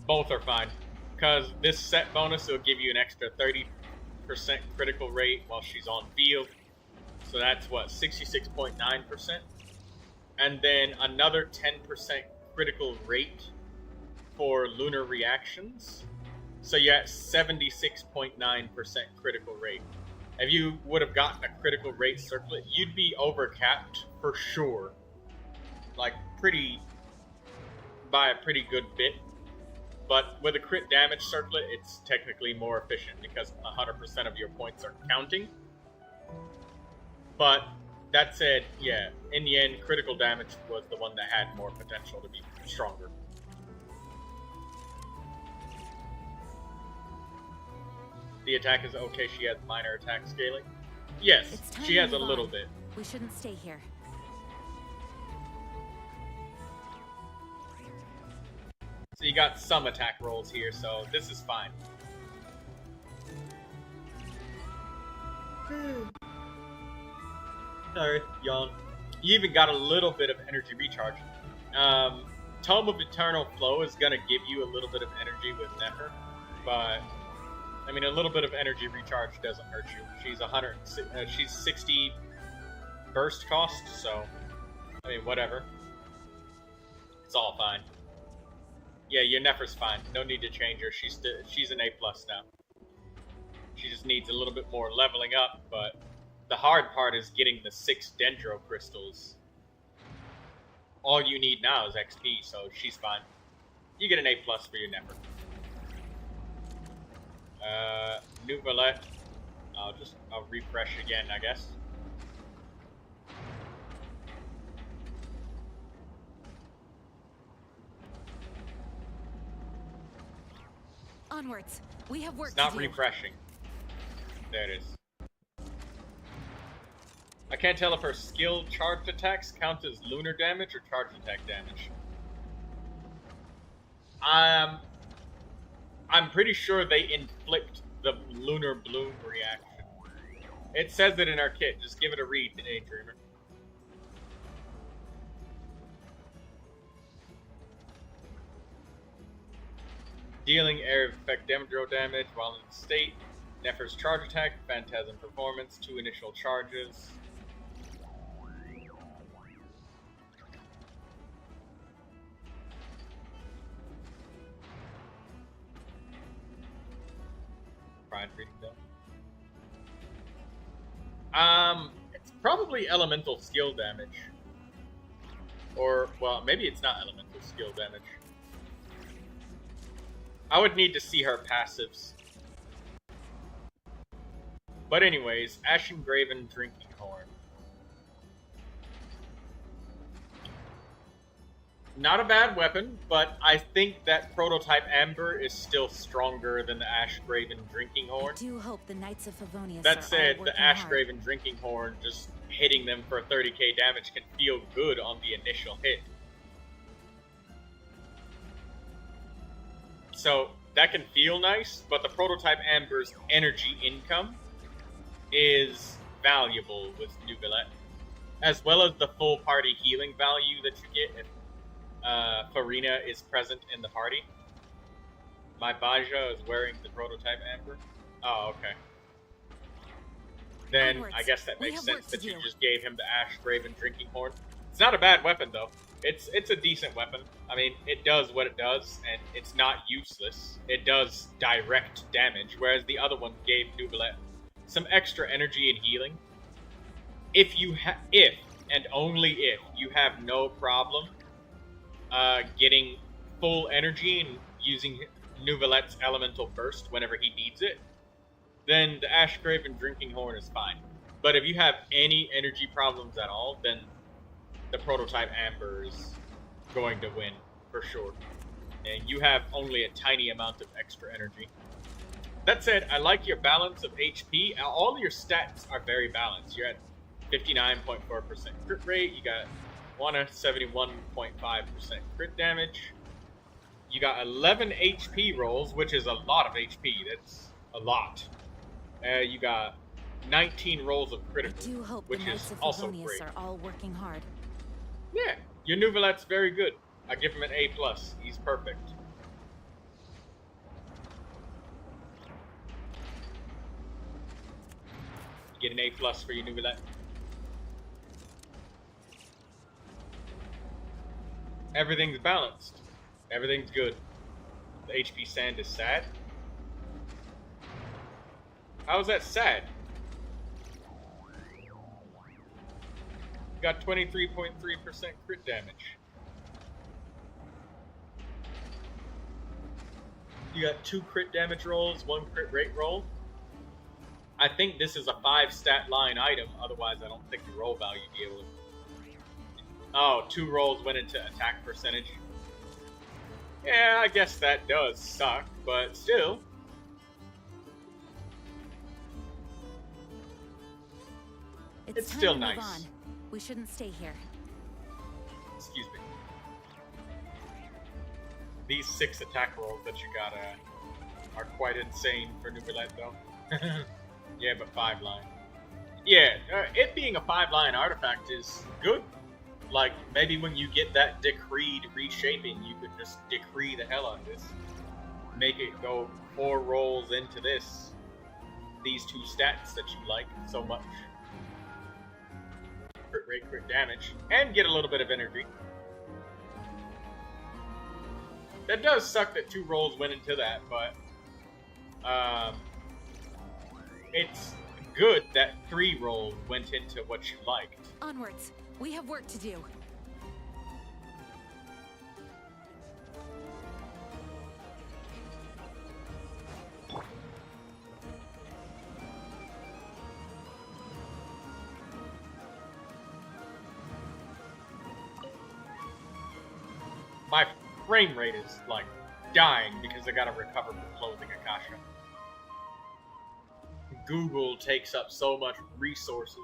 Both are fine. Because this set bonus will give you an extra 30% critical rate while she's on field. So that's what, 66.9%? And then another 10% critical rate for lunar reactions. So you're at 76.9% critical rate. If you would have gotten a critical rate circlet, you'd be overcapped for sure. Like, by a pretty good bit. But with a crit damage circlet, it's technically more efficient because 100% of your points are counting. But that said, yeah, in the end, critical damage was the one that had more potential to be stronger. The attack is okay, she has minor attack scaling. Yes, she has a little bit. We shouldn't stay here. So you got some attack rolls here, so this is fine. Sorry, yawn. You even got a little bit of energy recharge. Tome of Eternal Flow is gonna give you a little bit of energy with Nefer, but I mean, a little bit of energy recharge doesn't hurt you. She's 60 burst cost, so I mean, whatever. It's all fine. Yeah, your Nefer's fine. No need to change her. She's an A+ now. She just needs a little bit more leveling up, but the hard part is getting the 6 Dendro crystals. All you need now is XP, so she's fine. You get an A+ for your Nefer. Neuvilette. I'll refresh again, I guess. Onwards. We have work It's not to do. refreshing. There it is. I can't tell if her skill charged attacks count as lunar damage or charged attack damage. I'm pretty sure they inflict the lunar bloom reaction. It says it in our kit. Just give it a read, Daydreamer. Dealing area effect Dendro damage while in state. Nefer's charge attack, Phantasm performance, 2 initial charges. Pride reading though. It's probably elemental skill damage. Or, well, maybe it's not elemental skill damage. I would need to see her passives. But anyways, Ashen Graven Drinking Horn. Not a bad weapon, but I think that Prototype Amber is still stronger than the Ash Graven Drinking Horn. I do hope the Knights of Favonius That are said, all the working Ash hard. Graven Drinking Horn, just hitting them for 30k damage can feel good on the initial hit. So, that can feel nice, but the Prototype Amber's energy income is valuable with Neuvilette, as well as the full party healing value that you get if Farina is present in the party. My Baja is wearing the Prototype Amber. Oh, okay. Then Onwards. I guess that We makes have sense work to that you do. just gave him the Ash Graven Drinking Horn. It's not a bad weapon though. It's a decent weapon. I mean, it does what it does, and it's not useless. It does direct damage, whereas the other one gave Neuvilette some extra energy and healing. If and only if you have no problem getting full energy and using Neuvilette's elemental burst whenever he needs it, then the Ash Graven Drinking Horn is fine. But if you have any energy problems at all, then the Prototype Amber is going to win for sure. And you have only a tiny amount of extra energy. That said, I like your balance of HP. All your stats are very balanced. You're at 59.4% crit rate. You got Wana 71.5% crit damage. You got 11 HP rolls, which is a lot of HP. That's a lot. You got 19 rolls of I critical, do hope the which Knights is of also Favonius great. are all working hard. Yeah, your Neuvillette's very good. I give him an A+. He's perfect. You get an A+ for your Neuvilette. Everything's balanced. Everything's good. The HP sand is sad. How is that sad? Got 23.3% crit damage. You got 2 crit damage rolls, 1 crit rate roll. I think this is a 5 stat line item, otherwise I don't think the roll value would be able to. Oh, 2 rolls went into attack percentage. Yeah, I guess that does suck, but still. It's time still to nice. move on. We shouldn't stay here. Excuse me. These 6 attack rolls that you got are quite insane for Neuvilette, though. Yeah, but 5 line. Yeah, it being a 5-line artifact is good. Like, maybe when you get that decreed reshaping, you could just decree the hell out of this. Make it go 4 rolls into this. These 2 stats that you like so much. Crit rate, crit damage, and get a little bit of energy. That does suck that 2 rolls went into that, but it's good that 3 rolls went into what you liked. Onwards. We have work to do. My frame rate is like dying because I gotta recover from closing Akasha. Google takes up so much resources.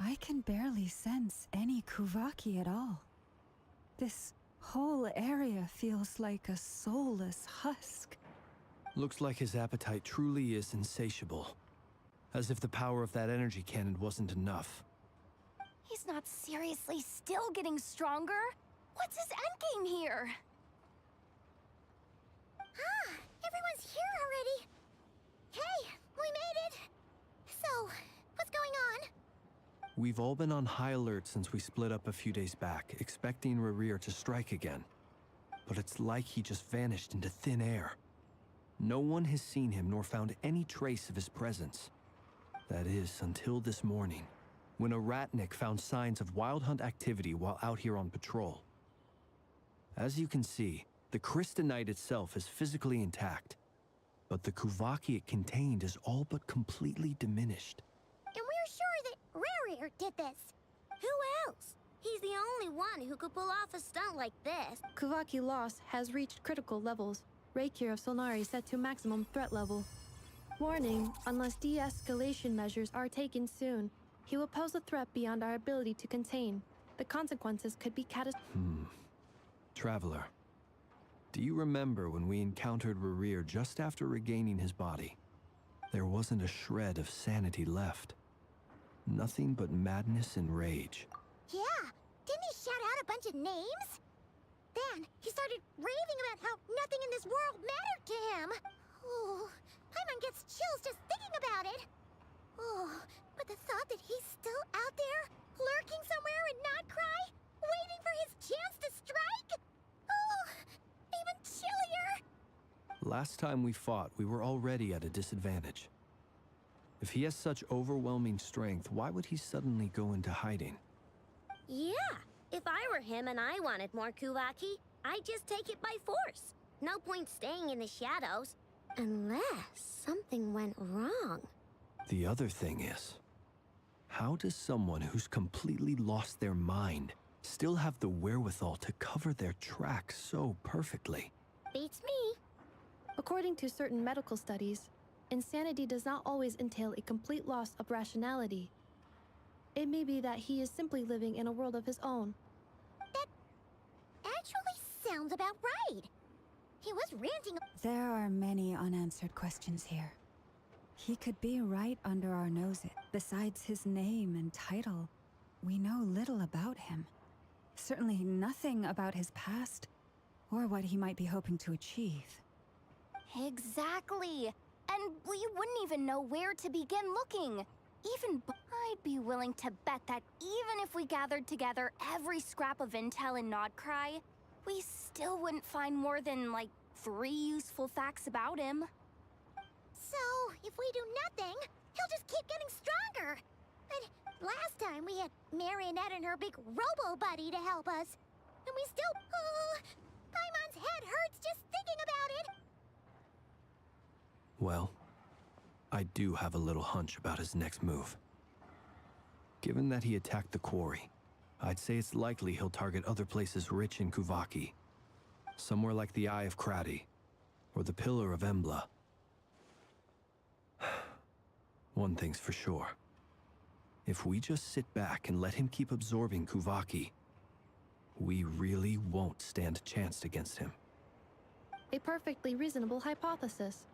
I can barely sense any Kuvaki at all. This whole area feels like a soulless husk. Looks like his appetite truly is insatiable. As if the power of that energy cannon wasn't enough. He's not seriously still getting stronger? What's his endgame here? Ah, everyone's here already. Hey, we made it. So, what's going on? We've all been on high alert since we split up a few days back, expecting Rerir to strike again. But it's like he just vanished into thin air. No one has seen him nor found any trace of his presence. That is, until this morning, when a ratnik found signs of wild hunt activity while out here on patrol. As you can see, the Crystonite itself is physically intact, but the Kuvaki it contained is all but completely diminished. And we're sure that Rerir did this. Who else? He's the only one who could pull off a stunt like this. Kuvaki loss has reached critical levels. Raikir of Solnari set to maximum threat level. Warning, unless de-escalation measures are taken soon, he will pose a threat beyond our ability to contain. The consequences could be Traveler, do you remember when we encountered Rerir just after regaining his body? There wasn't a shred of sanity left. Nothing but madness and rage. Yeah, didn't he shout out a bunch of names? Then he started raving about how nothing in this world mattered to him. Oh, Paimon gets chills just thinking about it. Oh, but the thought that he's still out there, lurking somewhere and not cry, waiting for his chance to strike? Oh, even chillier. Last time we fought, we were already at a disadvantage. If he has such overwhelming strength, why would he suddenly go into hiding? Yeah, if I were him and I wanted more Kuvaki, I'd just take it by force. No point staying in the shadows. Unless something went wrong. The other thing is, how does someone who's completely lost their mind still have the wherewithal to cover their tracks so perfectly? Beats me. According to certain medical studies, insanity does not always entail a complete loss of rationality. It may be that he is simply living in a world of his own. Actually sounds about right. He was ranting. There are many unanswered questions here. He could be right under our noses. Besides his name and title, we know little about him. Certainly nothing about his past, or what he might be hoping to achieve. Exactly. And we wouldn't even know where to begin looking. I'd be willing to bet that even if we gathered together every scrap of intel in Nodcry, we still wouldn't find more than, like, 3 useful facts about him. So, if we do nothing, he'll just keep getting stronger. And last time we had Marionette and her big robo-buddy to help us. And we still... Paimon's head hurts just thinking about it. Well, I do have a little hunch about his next move. Given that he attacked the quarry, I'd say it's likely he'll target other places rich in Kuvaki. Somewhere like the Eye of Krati, or the Pillar of Embla. One thing's for sure. If we just sit back and let him keep absorbing Kuvaki, we really won't stand a chance against him. A perfectly reasonable hypothesis.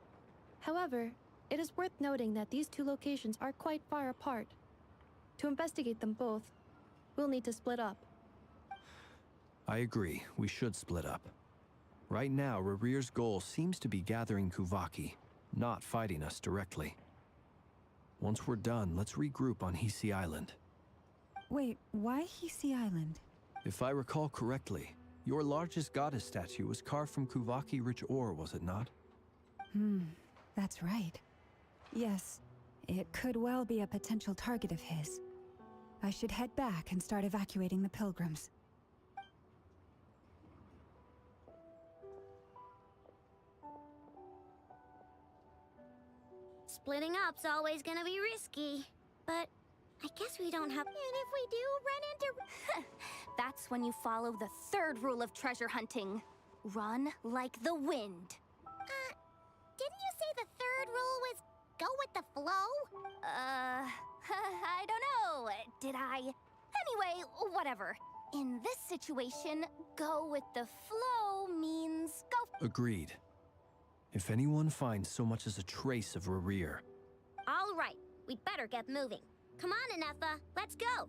However, it is worth noting that these 2 locations are quite far apart. To investigate them both, we'll need to split up. I agree, we should split up. Right now, Rarir's goal seems to be gathering Kuvaki, not fighting us directly. Once we're done, let's regroup on Hisi Island. Wait, why Hisi Island? If I recall correctly, your largest goddess statue was carved from Kuvaki-rich ore, was it not? That's right. Yes, it could well be a potential target of his. I should head back and start evacuating the pilgrims. Splitting up's always gonna be risky. But I guess we don't have... And if we do run into... That's when you follow the 3rd rule of treasure hunting. Run like the wind. Didn't you say the 3rd rule was go with the flow? I don't know. Did I? Anyway, whatever. In this situation, go with the flow means go. Agreed. If anyone finds so much as a trace of Rarir... All right, we'd better get moving. Come on, Ineffa, let's go.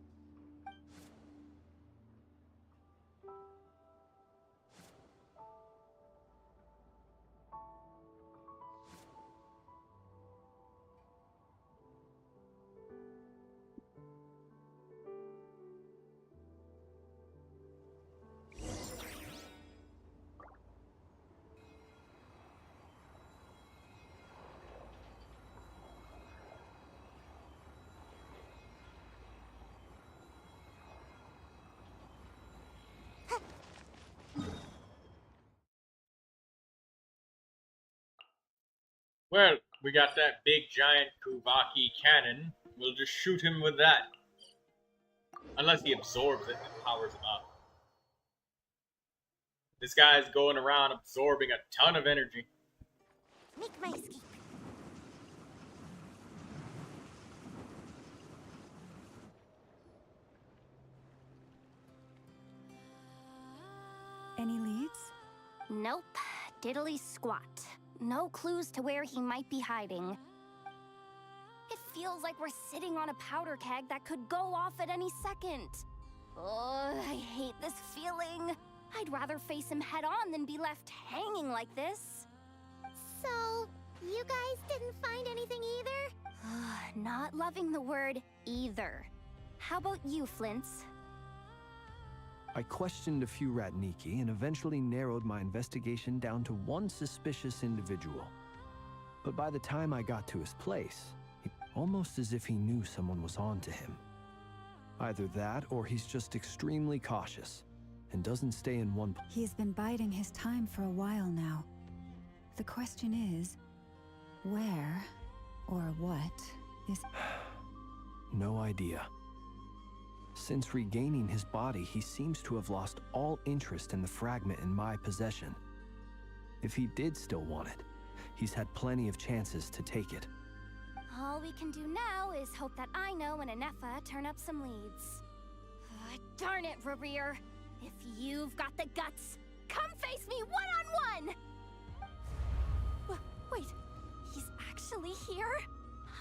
Well, we got that big giant Kuvaki cannon. We'll just shoot him with that. Unless he absorbs it and powers him up. This guy's going around absorbing a ton of energy. Make my escape. Any leads? Nope. Diddly squat. No clues to where he might be hiding. It feels like we're sitting on a powder keg that could go off at any second. Oh, I hate this feeling. I'd rather face him head on than be left hanging like this. So, you guys didn't find anything either? Not loving the word either. How about you, Flint's? I questioned a few Ratniki and eventually narrowed my investigation down to one suspicious individual. But by the time I got to his place, almost as if he knew someone was on to him. Either that, or he's just extremely cautious and doesn't stay in one place. He's been biding his time for a while now. The question is, where or what is... No idea. Since regaining his body, he seems to have lost all interest in the fragment in my possession. If he did still want it, he's had plenty of chances to take it. All we can do now is hope that Ino and Anefa turn up some leads. Darn it, Rarir! If you've got the guts, come face me one-on-one! Wait, he's actually here?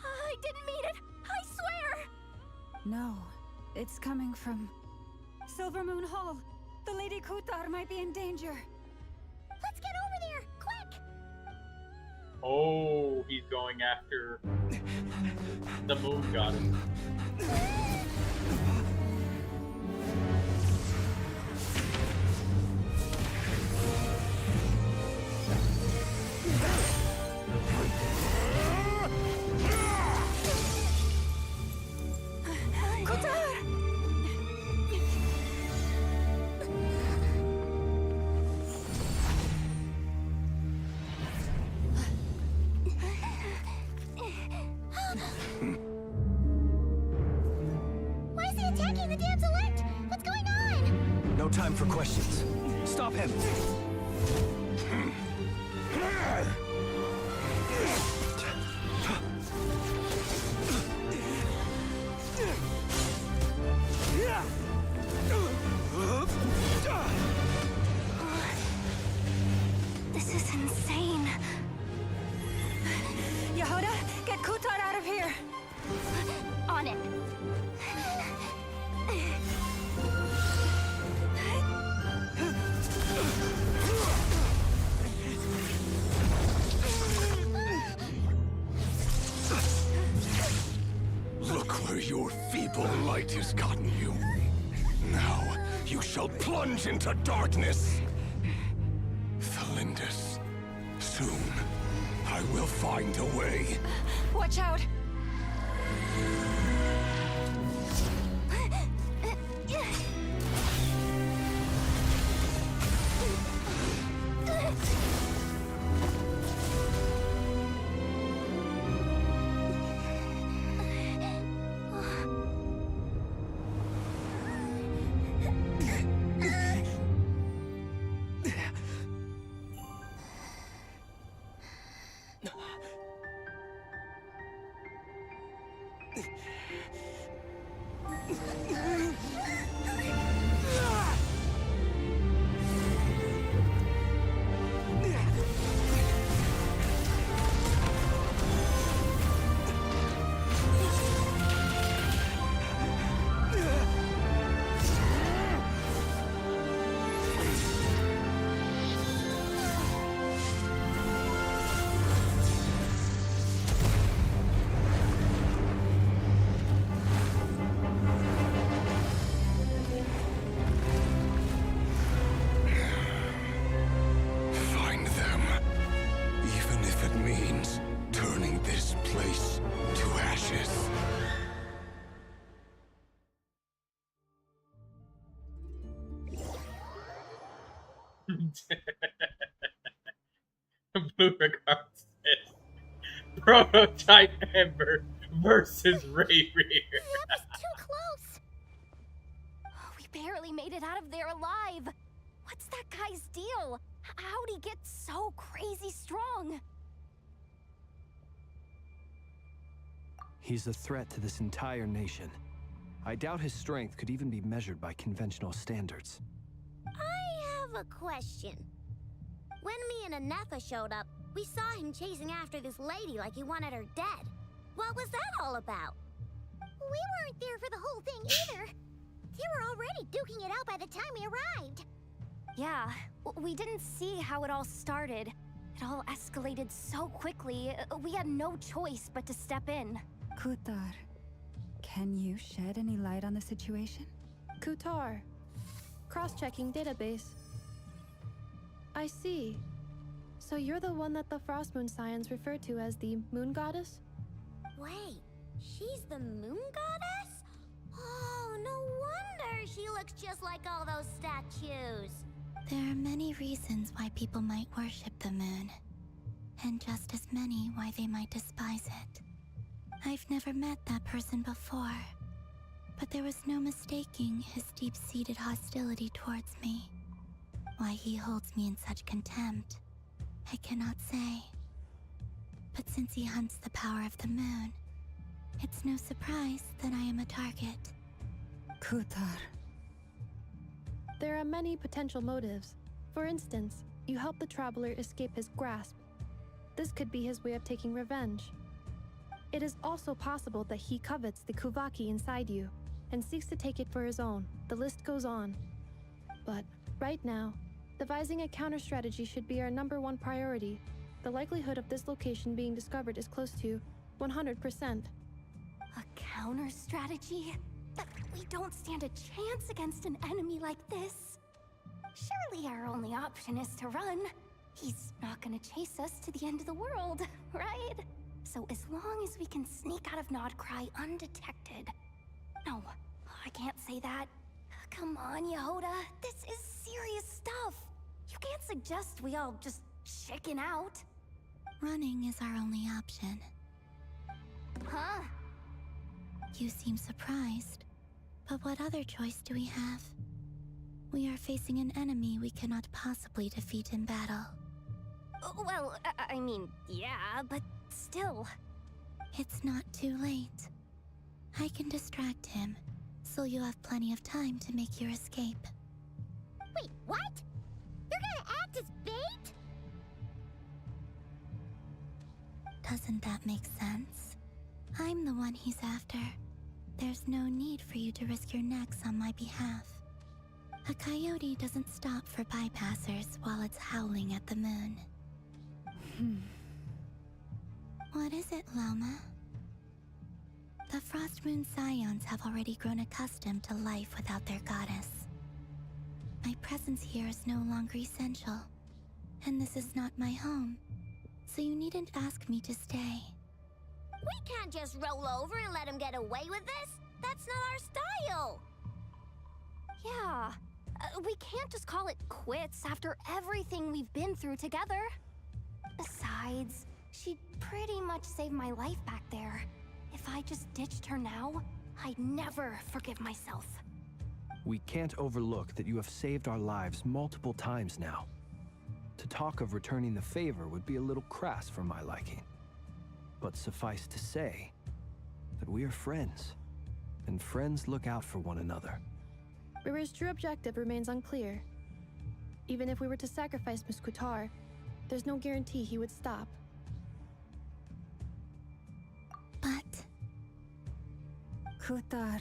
I didn't mean it! I swear! No, it's coming from Silver Moon Hall. The Lady Kutar might be in danger. Let's get over there, quick! Oh, he's going after the moon goddess. Why is he attacking the damsel elect? What's going on? No time for questions. Stop him! This is insane. Yehoda, get Kutar out of here! On it. Look where your feeble light has gotten you. Now you shall plunge into darkness. Thalindus, soon I will find a way. Watch out! Find them. Even if it means turning this place to ashes. Blue Regard says Prototype Ember versus Ray Rear. That was too close. We barely made it out of there alive. What's that guy's deal? How'd he get so crazy strong? He's a threat to this entire nation. I doubt his strength could even be measured by conventional standards. I have a question. When me and Anefa showed up, we saw him chasing after this lady like he wanted her dead. What was that all about? We weren't there for the whole thing either. They were already duking it out by the time we arrived. Yeah, we didn't see how it all started. It all escalated so quickly, we had no choice but to step in. Kutar, can you shed any light on the situation? Kutar. Cross-checking database. I see. So you're the one that the Frost Moon Scions refer to as the Moon Goddess? Wait, she's the moon goddess? Oh, no wonder she looks just like all those statues. There are many reasons why people might worship the moon, and just as many why they might despise it. I've never met that person before, but there was no mistaking his deep-seated hostility towards me. Why he holds me in such contempt, I cannot say. But since he hunts the power of the moon, It's no surprise that I am a target. Kutar. There are many potential motives. For instance, you help the traveler escape his grasp. This could be his way of taking revenge. It is also possible that he covets the Kuvaki inside you and seeks to take it for his own. The list goes on. But right now, devising a counter strategy should be our #1 priority. The likelihood of this location being discovered is close to 100%. A counter strategy? But we don't stand a chance against an enemy like this. Surely our only option is to run. He's not gonna chase us to the end of the world, right? So as long as we can sneak out of Nodcry undetected. No, I can't say that. Come on, Yehoda. This is serious stuff. You can't suggest we all just chicken out. Running is our only option. Huh? You seem surprised. But what other choice do we have? We are facing an enemy we cannot possibly defeat in battle. Well, I mean, yeah, but still. It's not too late. I can distract him, so you'll have plenty of time to make your escape. Wait, what? You're gonna act as bait? Doesn't that make sense? I'm the one he's after. There's no need for you to risk your necks on my behalf. A coyote doesn't stop for bypassers while it's howling at the moon. What is it, Lama? The Frost Moon Scions have already grown accustomed to life without their goddess. My presence here is no longer essential, and this is not my home, so you needn't ask me to stay. We can't just roll over and let him get away with this. That's not our style. Yeah, we can't just call it quits after everything we've been through together. Besides, she pretty much saved my life back there. If I just ditched her now, I'd never forgive myself. We can't overlook that you have saved our lives multiple times now. To talk of returning the favor would be a little crass for my liking. But suffice to say that we are friends, and friends look out for one another. Rira's true objective remains unclear. Even if we were to sacrifice Miss Kutar, there's no guarantee he would stop. But... Kutar,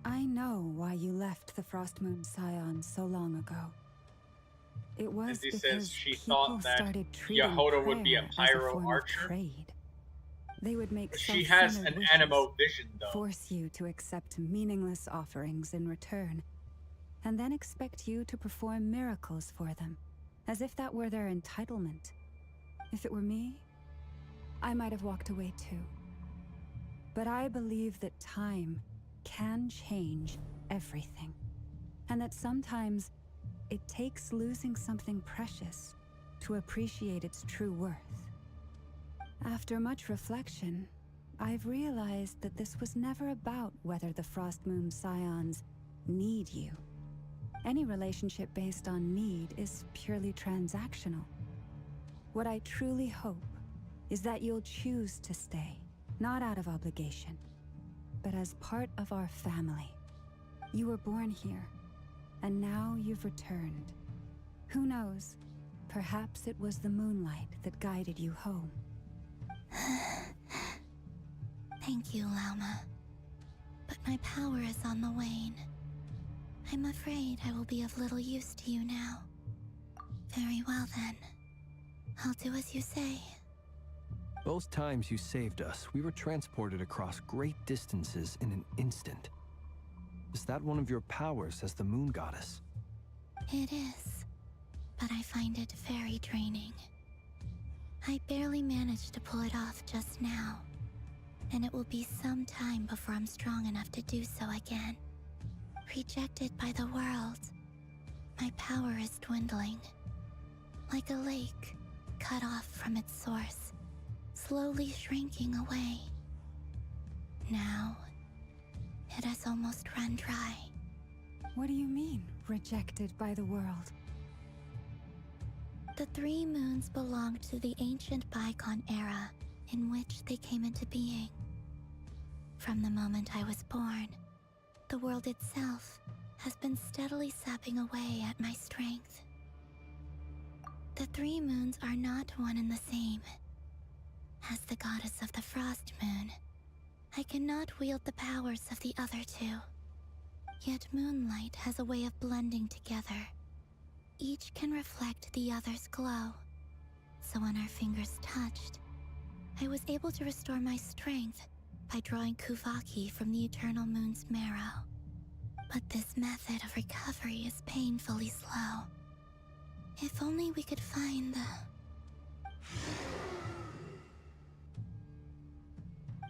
I know why you left the Frost Moon Scions so long ago. It was Izzy because says she people thought that started treating Yehoda would be a prayer as pyro form of archer. trade. They would make She has self-centered an wishes, animo vision, though. force you to accept meaningless offerings in return, and then expect you to perform miracles for them, as if that were their entitlement. If it were me, I might have walked away too. But I believe that time can change everything, and that sometimes it takes losing something precious to appreciate its true worth. After much reflection, I've realized that this was never about whether the Frost Moon Scions need you. Any relationship based on need is purely transactional. What I truly hope is that you'll choose to stay, not out of obligation, but as part of our family. You were born here, and now you've returned. Who knows? Perhaps it was the moonlight that guided you home. Thank you, Lama. But my power is on the wane. I'm afraid I will be of little use to you now. Very well then. I'll do as you say. Both times you saved us, we were transported across great distances in an instant. Is that one of your powers as the moon goddess? It is, but I find it very draining. I barely managed to pull it off just now, and it will be some time before I'm strong enough to do so again. Rejected by the world, my power is dwindling. Like a lake cut off from its source, slowly shrinking away. Now, it has almost run dry. What do you mean, rejected by the world? The 3 moons belonged to the ancient bygone era in which they came into being. From the moment I was born, the world itself has been steadily sapping away at my strength. The 3 moons are not one and the same. As the goddess of the Frost Moon, I cannot wield the powers of the other 2. Yet moonlight has a way of blending together. Each can reflect the other's glow. So when our fingers touched, I was able to restore my strength by drawing Kuvaki from the Eternal Moon's marrow. But this method of recovery is painfully slow. If only we could find the...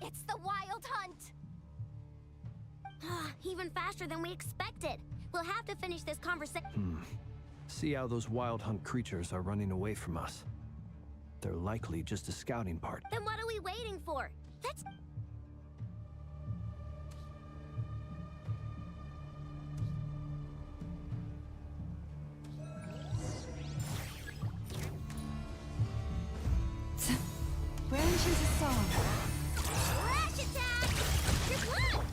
It's the Wild Hunt! Even faster than we expected. We'll have to finish this conversation. See how those wild hunt creatures are running away from us. They're likely just a scouting party. Then what are we waiting for? Let's... Branches a song. Flash attack! Just one!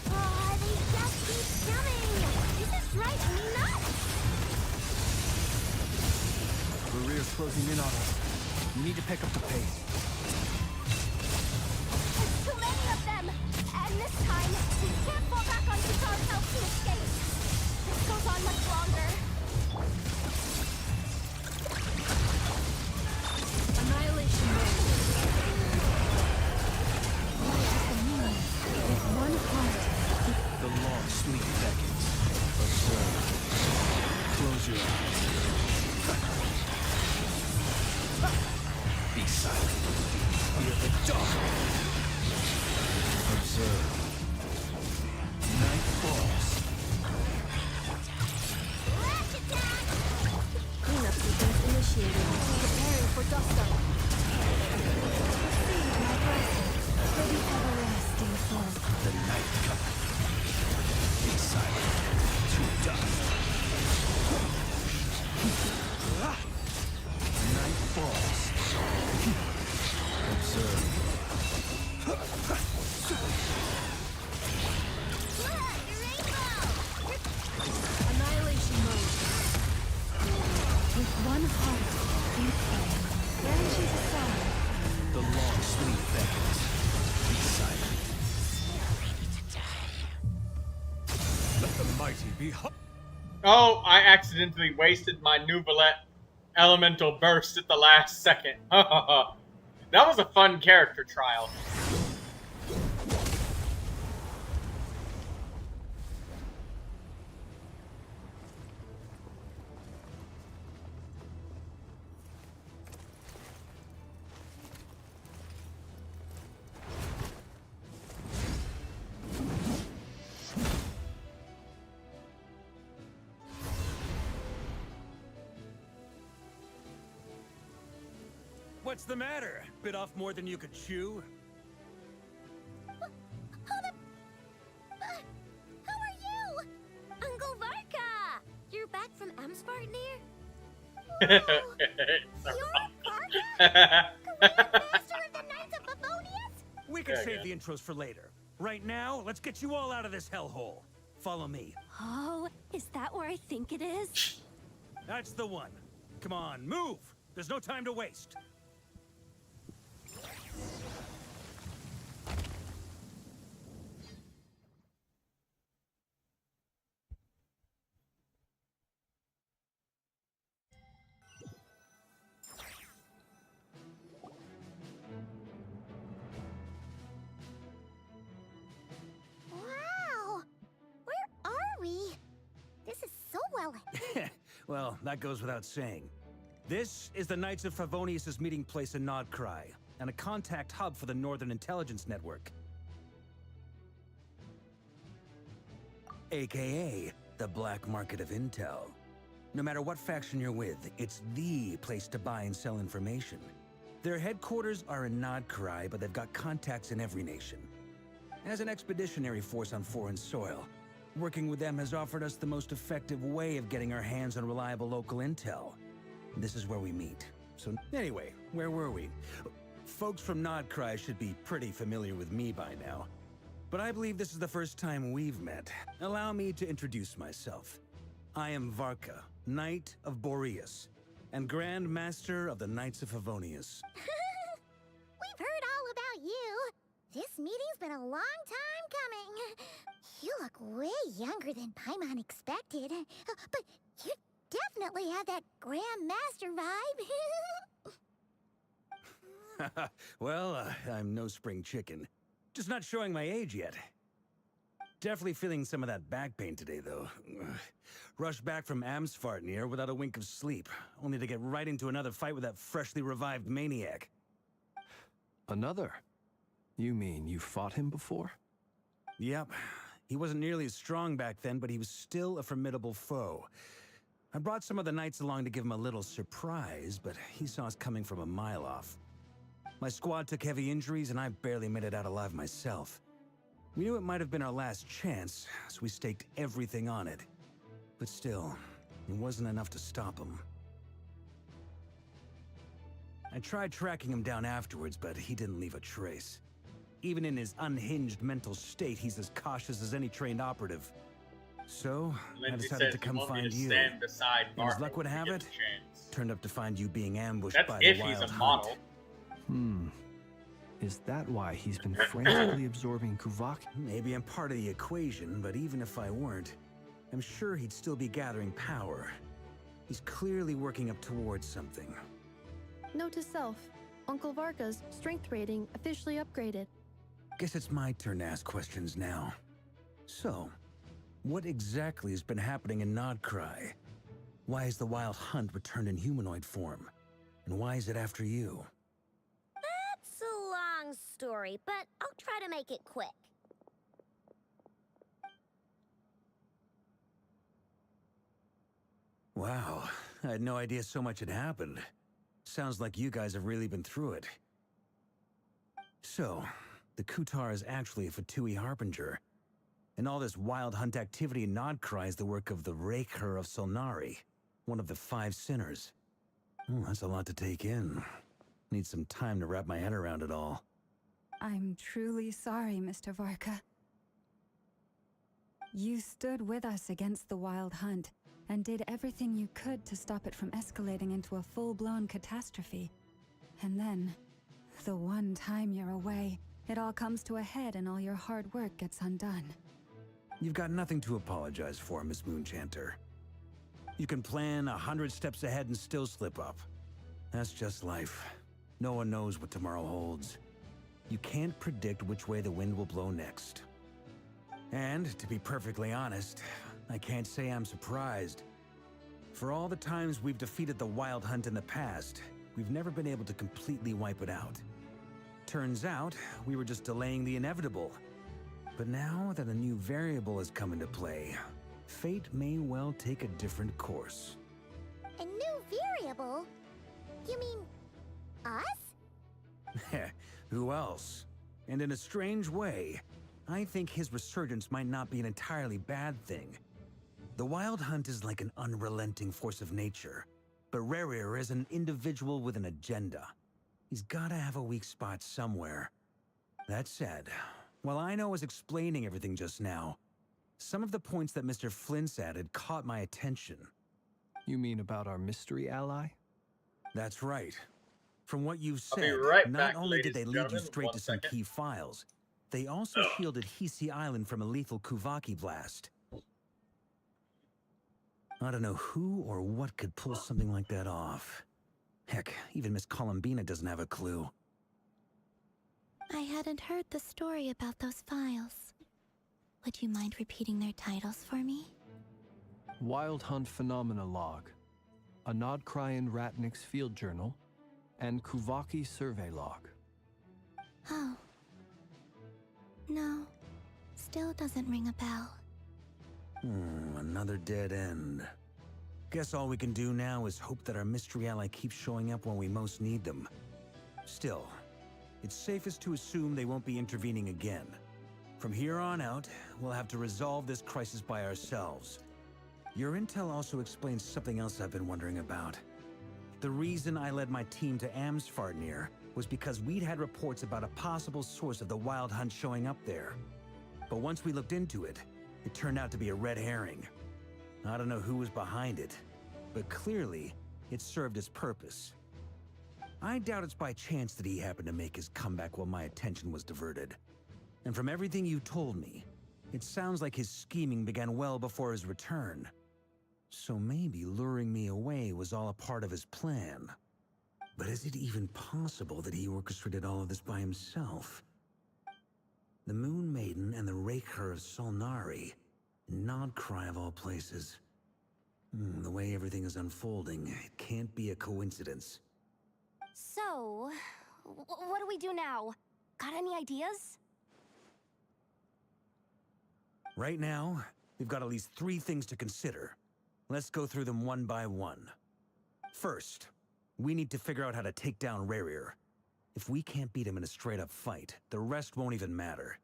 Oh, they just keep coming! This is driving me nuts! Career's closing in on us. We need to pick up the pace. There's too many of them! And this time, we can't fall back on Kitar's help to escape! This goes on much longer. Annihilation mode. With one heart, The long sleep beckons. Observe. Close your eyes. Be silent. Fear the dark. Observe. Night falls. Flash attack! Cleanup sequence initiated. Preparing for dust up. receive my blessing for the everlasting flow. The night cometh. Be silent. To dust. Night falls. Observe. Look, rainbow! Annihilation mode. With one heart, we pray. Branches aside. The long sleep beckons. Be silent. Let the mighty be Oh, I accidentally wasted my Neuvilette elemental burst at the last second. That was a fun character trial. What's the matter? Bit off more than you could chew? Hold up! How are you? Uncle Varka! You're back from Amspartnir? You're Varka? Master of the Knights of Favonius? We can save the intros for later. Right now, let's get you all out of this hellhole. Follow me. Oh, is that where I think it is? That's the one. Come on, move! There's no time to waste. Wow! Where are we? This is so well... Well, that goes without saying. This is the Knights of Favonius' meeting place in Nodcry, and a contact hub for the Northern Intelligence Network. AKA, the black market of intel. No matter what faction you're with, it's the place to buy and sell information. Their headquarters are in Nodcry, but they've got contacts in every nation. As an expeditionary force on foreign soil, working with them has offered us the most effective way of getting our hands on reliable local intel. This is where we meet. So anyway, where were we? Folks from Nodcry should be pretty familiar with me by now. But I believe this is the first time we've met. Allow me to introduce myself. I am Varka, Knight of Boreas, and Grand Master of the Knights of Favonius. We've heard all about you. This meeting's been a long time coming. You look way younger than Paimon expected. But you definitely have that Grand Master vibe. Well, I'm no spring chicken. Just not showing my age yet. Definitely feeling some of that back pain today, though. Rushed back from Amsfartnir without a wink of sleep, only to get right into another fight with that freshly revived maniac. Another? You mean you fought him before? Yep. He wasn't nearly as strong back then, but he was still a formidable foe. I brought some of the knights along to give him a little surprise, but he saw us coming from a mile off. My squad took heavy injuries, and I barely made it out alive myself. We knew it might have been our last chance, so we staked everything on it. But still, it wasn't enough to stop him. I tried tracking him down afterwards, but he didn't leave a trace. Even in his unhinged mental state, he's as cautious as any trained operative. So, I decided to come find you. Stand beside And as Barco luck would when have you it, get the chance. turned up to find you being ambushed That's by if the he's wild a hunt. model. Is that why he's been frantically absorbing Kuvaki? Maybe I'm part of the equation, but even if I weren't, I'm sure he'd still be gathering power. He's clearly working up towards something. Note to self, Uncle Varka's strength rating officially upgraded. Guess it's my turn to ask questions now. So, what exactly has been happening in Nodcry? Why is the wild hunt returned in humanoid form? And why is it after you? That's a long story, but I'll try to make it quick. Wow, I had no idea so much had happened. Sounds like you guys have really been through it. So, the Kutar is actually a Fatui Harbinger. And all this wild hunt activity in Nodcry is the work of the Raker of Solnari, one of the 5 sinners. Oh, that's a lot to take in. Need some time to wrap my head around it all. I'm truly sorry, Mr. Varka. You stood with us against the wild hunt and did everything you could to stop it from escalating into a full-blown catastrophe. And then, the one time you're away, it all comes to a head and all your hard work gets undone. You've got nothing to apologize for, Miss Moonchanter. You can plan 100 steps ahead and still slip up. That's just life. No one knows what tomorrow holds. You can't predict which way the wind will blow next. And, to be perfectly honest, I can't say I'm surprised. For all the times we've defeated the Wild Hunt in the past, we've never been able to completely wipe it out. Turns out, we were just delaying the inevitable. But now that a new variable has come into play, fate may well take a different course. A new variable? You mean us? Who else? And in a strange way, I think his resurgence might not be an entirely bad thing. The Wild Hunt is like an unrelenting force of nature, but Rerir is an individual with an agenda. He's gotta have a weak spot somewhere. That said, while I was explaining everything just now, some of the points that Mr. Flint's added caught my attention. You mean about our mystery ally? That's right. From what you've I'll be said, right not back, only did ladies they and lead you gentlemen. straight One to some second. key files, they also shielded Hisi Island from a lethal Kuvaki blast. I don't know who or what could pull something like that off. Heck, even Miss Columbina doesn't have a clue. I hadn't heard the story about those files. Would you mind repeating their titles for me? Wild Hunt Phenomena Log, a Nodcryan Ratnik's Field Journal, and Kuvaki Survey Log. Oh. No, still doesn't ring a bell. Another dead end. Guess all we can do now is hope that our mystery ally keeps showing up when we most need them. Still, it's safest to assume they won't be intervening again. From here on out, we'll have to resolve this crisis by ourselves. Your intel also explains something else I've been wondering about. The reason I led my team to Amsfartnir was because we'd had reports about a possible source of the Wild Hunt showing up there. But once we looked into it, it turned out to be a red herring. I don't know who was behind it, but clearly, it served its purpose. I doubt it's by chance that he happened to make his comeback while my attention was diverted. And from everything you told me, it sounds like his scheming began well before his return. So maybe luring me away was all a part of his plan. But is it even possible that he orchestrated all of this by himself? The Moon Maiden and the Raker of Solnari. Nodcry of all places. The way everything is unfolding, it can't be a coincidence. So, what do we do now? Got any ideas? Right now, we've got at least 3 things to consider. Let's go through them one by one. First, we need to figure out how to take down Rarier. If we can't beat him in a straight-up fight, the rest won't even matter.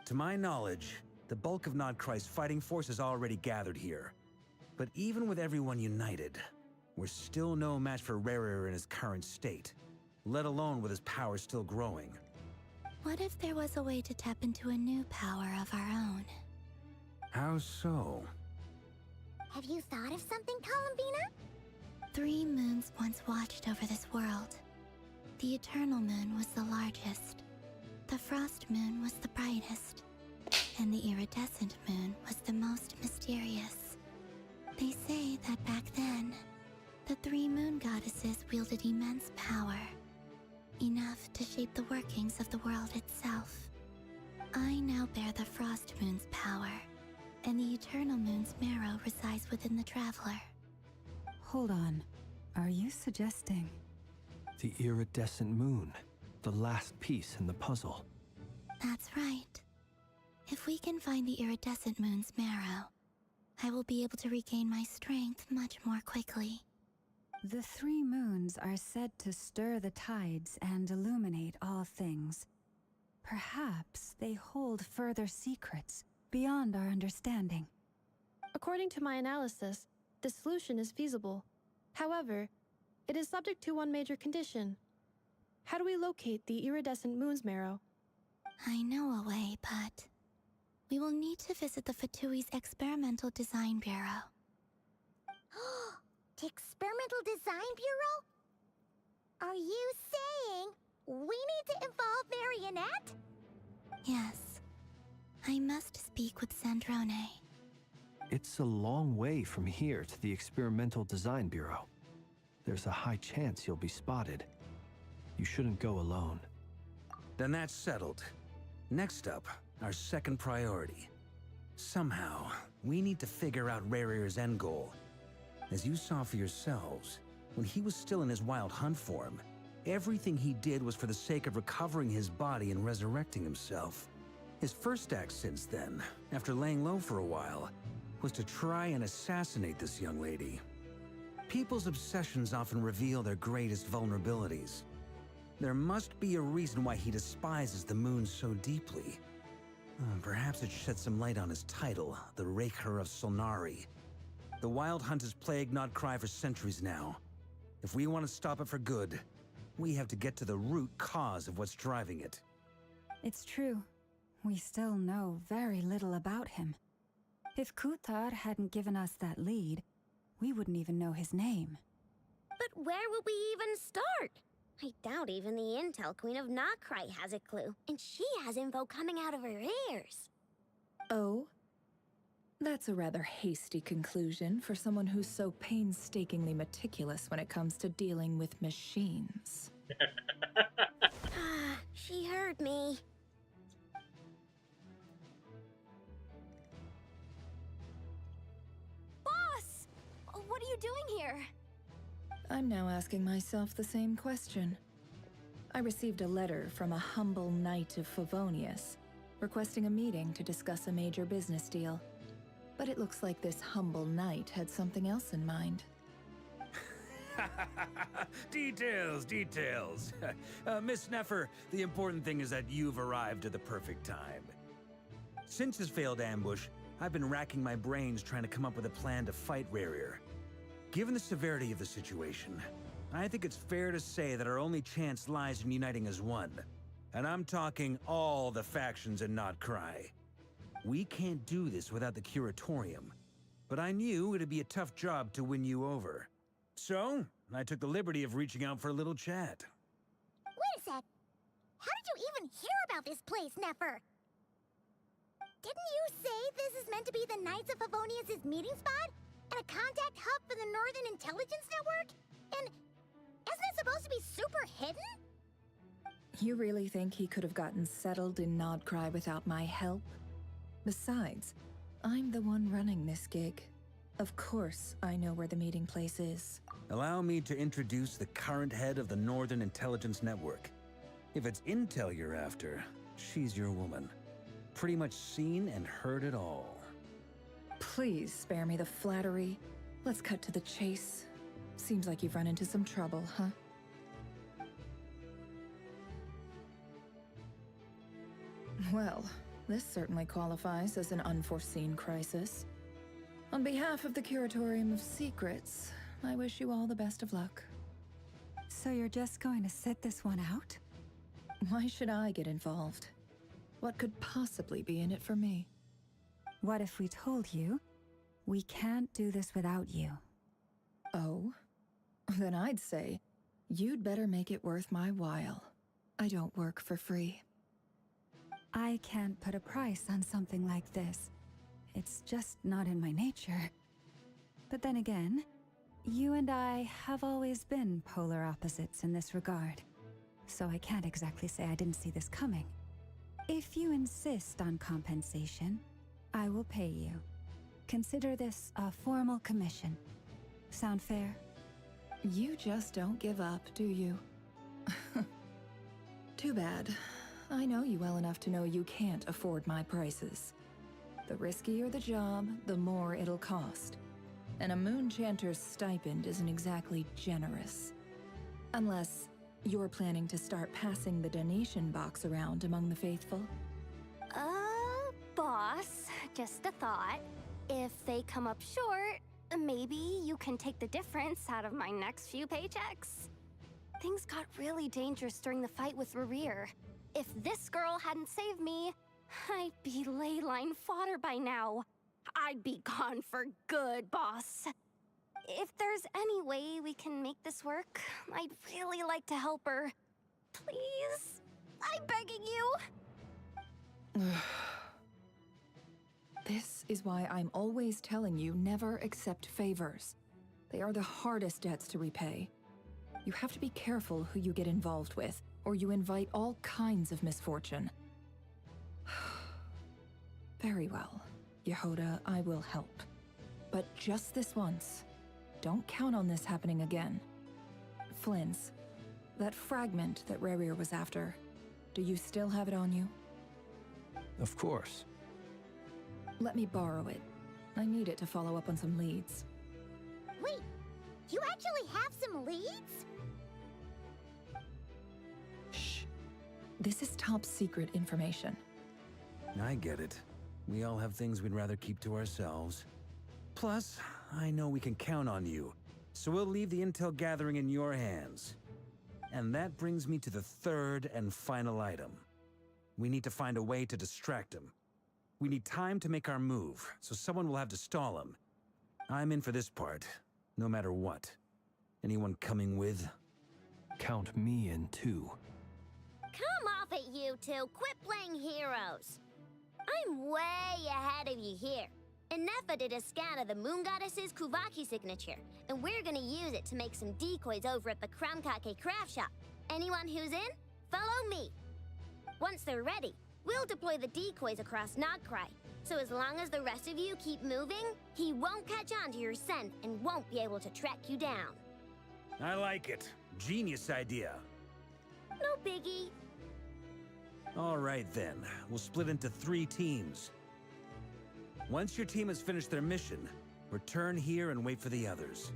To my knowledge, the bulk of Nodcry's fighting force is already gathered here. But even with everyone united, we're still no match for Rarier in his current state, let alone with his power still growing. What if there was a way to tap into a new power of our own? How so? Have you thought of something, Columbina? 3 moons once watched over this world. The Eternal Moon was the largest. The Frost Moon was the brightest. And the Iridescent Moon was the most mysterious. They say that back then, the 3 moon goddesses wielded immense power. Enough to shape the workings of the world itself. I now bear the Frost Moon's power, and the Eternal Moon's marrow resides within the Traveler. Hold on. Are you suggesting? The iridescent moon, the last piece in the puzzle. That's right. If we can find the Iridescent Moon's marrow, I will be able to regain my strength much more quickly. The 3 moons are said to stir the tides and illuminate all things. Perhaps they hold further secrets beyond our understanding. According to my analysis, the solution is feasible. However, it is subject to one major condition. How do we locate the iridescent moon's marrow? I know a way, but we will need to visit the Fatui's Experimental Design Bureau. The Experimental Design Bureau? Are you saying we need to involve Marionette? Yes. I must speak with Sandrone. It's a long way from here to the Experimental Design Bureau. There's a high chance you'll be spotted. You shouldn't go alone. Then that's settled. Next up, our second priority. Somehow, we need to figure out Rarier's end goal. As you saw for yourselves, when he was still in his Wild Hunt form, everything he did was for the sake of recovering his body and resurrecting himself. His first act since then, after laying low for a while, was to try and assassinate this young lady. People's obsessions often reveal their greatest vulnerabilities. There must be a reason why he despises the moon so deeply. Perhaps it sheds some light on his title, the Raker of Solnari. The Wild Hunt has plagued Nodcry for centuries now. If we want to stop it for good, we have to get to the root cause of what's driving it. It's true. We still know very little about him. If Kuthar hadn't given us that lead, we wouldn't even know his name. But where would we even start? I doubt even the Intel Queen of Nodcry has a clue, and she has info coming out of her ears. Oh? That's a rather hasty conclusion for someone who's so painstakingly meticulous when it comes to dealing with machines. She heard me. Boss! What are you doing here? I'm now asking myself the same question. I received a letter from a humble knight of Favonius, requesting a meeting to discuss a major business deal. But it looks like this humble knight had something else in mind. Details, details. Miss Neffer, the important thing is that you've arrived at the perfect time. Since his failed ambush, I've been racking my brains trying to come up with a plan to fight Rarier. Given the severity of the situation, I think it's fair to say that our only chance lies in uniting as one. And I'm talking all the factions in Nodcry. We can't do this without the Curatorium. But I knew it'd be a tough job to win you over. So, I took the liberty of reaching out for a little chat. Wait a sec. How did you even hear about this place, Nefer? Didn't you say this is meant to be the Knights of Favonius' meeting spot? And a contact hub for the Northern Intelligence Network? And isn't it supposed to be super hidden? You really think he could have gotten settled in Nodcry without my help? Besides, I'm the one running this gig. Of course I know where the meeting place is. Allow me to introduce the current head of the Northern Intelligence Network. If it's intel you're after, she's your woman. Pretty much seen and heard it all. Please spare me the flattery. Let's cut to the chase. Seems like you've run into some trouble, huh? Well, this certainly qualifies as an unforeseen crisis. On behalf of the Curatorium of Secrets, I wish you all the best of luck. So you're just going to sit this one out? Why should I get involved? What could possibly be in it for me? What if we told you we can't do this without you? Oh? Then I'd say, you'd better make it worth my while. I don't work for free. I can't put a price on something like this. It's just not in my nature. But then again, you and I have always been polar opposites in this regard. So I can't exactly say I didn't see this coming. If you insist on compensation, I will pay you. Consider this a formal commission. Sound fair? You just don't give up, do you? Too bad. I know you well enough to know you can't afford my prices. The riskier the job, the more it'll cost. And a Moonchanter's stipend isn't exactly generous. Unless you're planning to start passing the donation box around among the faithful. Boss, just a thought. If they come up short, maybe you can take the difference out of my next few paychecks. Things got really dangerous during the fight with Rerir. If this girl hadn't saved me, I'd be ley line fodder by now. I'd be gone for good, boss. If there's any way we can make this work, I'd really like to help her. Please? I'm begging you. This is why I'm always telling you never accept favors. They are the hardest debts to repay. You have to be careful who you get involved with, or you invite all kinds of misfortune. Very well, Yehoda, I will help. But just this once. Don't count on this happening again. Flynn's, that fragment that Rerir was after, do you still have it on you? Of course. Let me borrow it. I need it to follow up on some leads. Wait, you actually have some leads? Shh. This is top secret information. I get it. We all have things we'd rather keep to ourselves. Plus, I know we can count on you, so we'll leave the intel gathering in your hands. And that brings me to the third and final item. We need to find a way to distract him. We need time to make our move, so someone will have to stall him. I'm in for this part, no matter what. Anyone coming with? Count me in too. Come off it, you two. Quit playing heroes. I'm way ahead of you here. And Nefa did a scan of the Moon Goddess's Kuvaki signature, and we're gonna use it to make some decoys over at the Kramkake craft shop. Anyone who's in, follow me. Once they're ready, we'll deploy the decoys across Nodcry. So as long as the rest of you keep moving, he won't catch on to your scent and won't be able to track you down. I like it. Genius idea. No biggie. All right then, we'll split into 3 teams. Once your team has finished their mission, return here and wait for the others.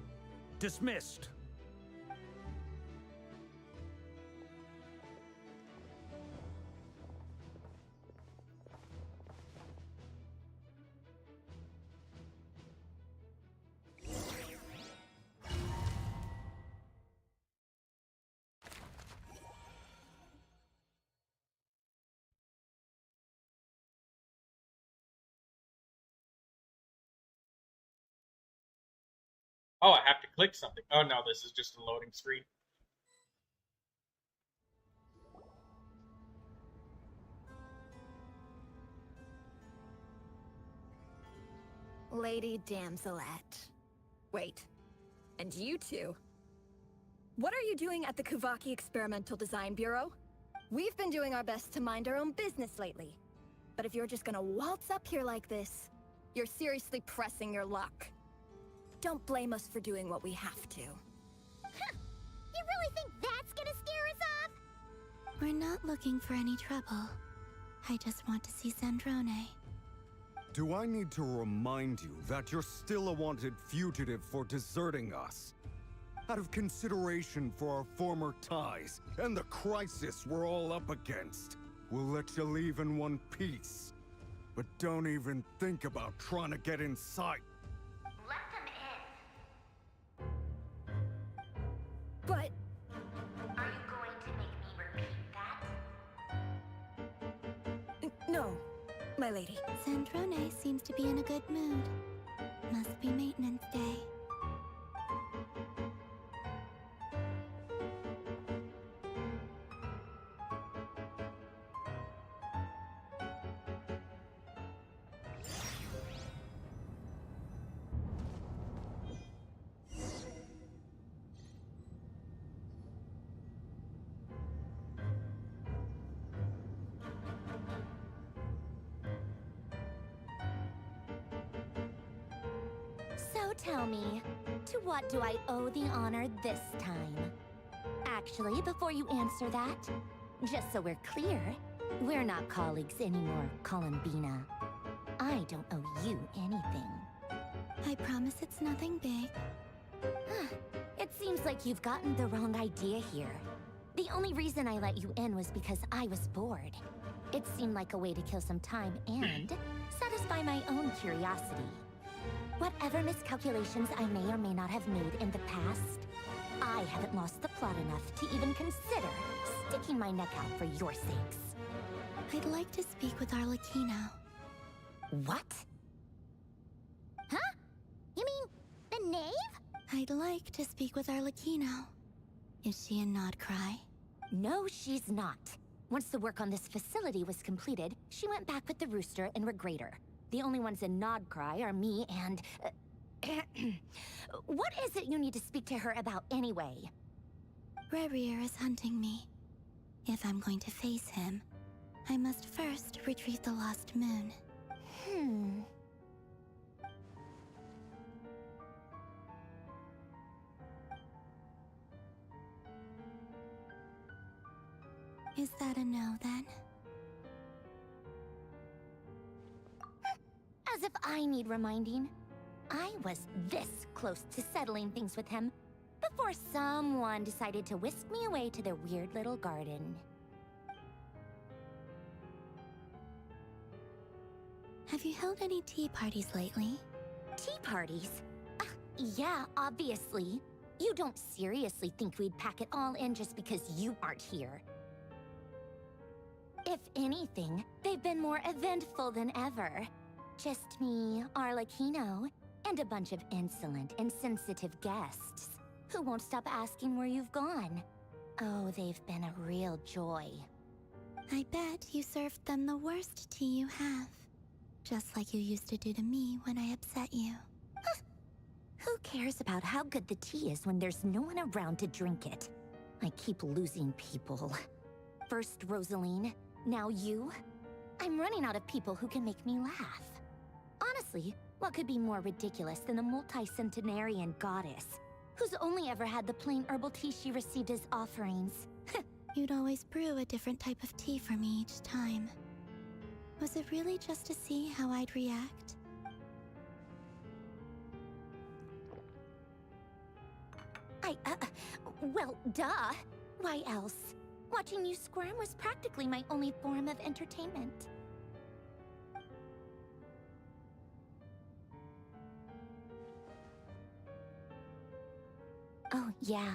Dismissed! Oh, I have to click something. Oh no, this is just a loading screen. Lady Damselette. Wait, and you two? What are you doing at the Kuvaki Experimental Design Bureau? We've been doing our best to mind our own business lately. But if you're just gonna waltz up here like this, you're seriously pressing your luck. Don't blame us for doing what we have to. You really think that's gonna scare us off? We're not looking for any trouble. I just want to see Zandrone. Do I need to remind you that you're still a wanted fugitive for deserting us? Out of consideration for our former ties and the crisis we're all up against, we'll let you leave in one piece. But don't even think about trying to get inside. Let them in. But... Are you going to make me repeat that? No, my lady. Zandrone seems to be in a good mood. Must be maintenance day. So tell me, to what do I owe the honor this time? Actually, before you answer that, just so we're clear, we're not colleagues anymore, Columbina. I don't owe you anything. I promise it's nothing big. It seems like you've gotten the wrong idea here. The only reason I let you in was because I was bored. It seemed like a way to kill some time and satisfy my own curiosity. Whatever miscalculations I may or may not have made in the past, I haven't lost the plot enough to even consider sticking my neck out for your sakes. I'd like to speak with Arlecchino. What? Huh? You mean the knave? I'd like to speak with Arlecchino. Is she in Nodcry? No, she's not. Once the work on this facility was completed, she went back with the Rooster and Regrator. The only ones in Nodcry are me and... What is it you need to speak to her about anyway? Rerir is hunting me. If I'm going to face him, I must first retrieve the lost moon. Is that a no, then? As if I need reminding. I was this close to settling things with him before someone decided to whisk me away to their weird little garden. Have you held any tea parties lately? Tea parties? Yeah, obviously. You don't seriously think we'd pack it all in just because you aren't here. If anything, they've been more eventful than ever. Just me, Arlecchino, and a bunch of insolent and sensitive guests who won't stop asking where you've gone. Oh, they've been a real joy. I bet you served them the worst tea you have. Just like you used to do to me when I upset you. Who cares about how good the tea is when there's no one around to drink it? I keep losing people. First Rosaline, now you. I'm running out of people who can make me laugh. Honestly, what could be more ridiculous than a multi-centenarian goddess who's only ever had the plain herbal tea she received as offerings? You'd always brew a different type of tea for me each time. Was it really just to see how I'd react? Well, duh. Why else? Watching you squirm was practically my only form of entertainment. Oh, yeah.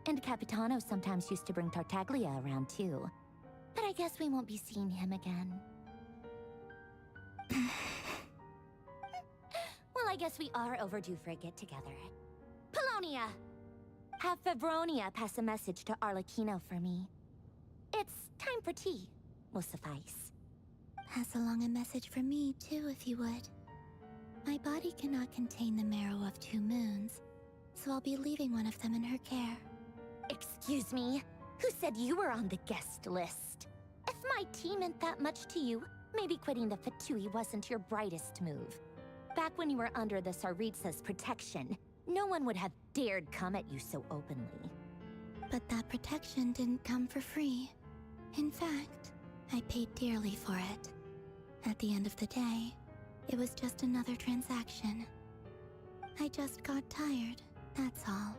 And Capitano sometimes used to bring Tartaglia around, too. But I guess we won't be seeing him again. Well, I guess we are overdue for a get-together. Fevronia! Have Fevronia pass a message to Arlecchino for me. It's time for tea. Will suffice. Pass along a message from me, too, if you would. My body cannot contain the marrow of 2 moons, so I'll be leaving one of them in her care. Excuse me? Who said you were on the guest list? If my tea meant that much to you, maybe quitting the Fatui wasn't your brightest move. Back when you were under the Tsaritsa's protection, no one would have dared come at you so openly. But that protection didn't come for free. In fact, I paid dearly for it. At the end of the day, it was just another transaction. I just got tired, that's all.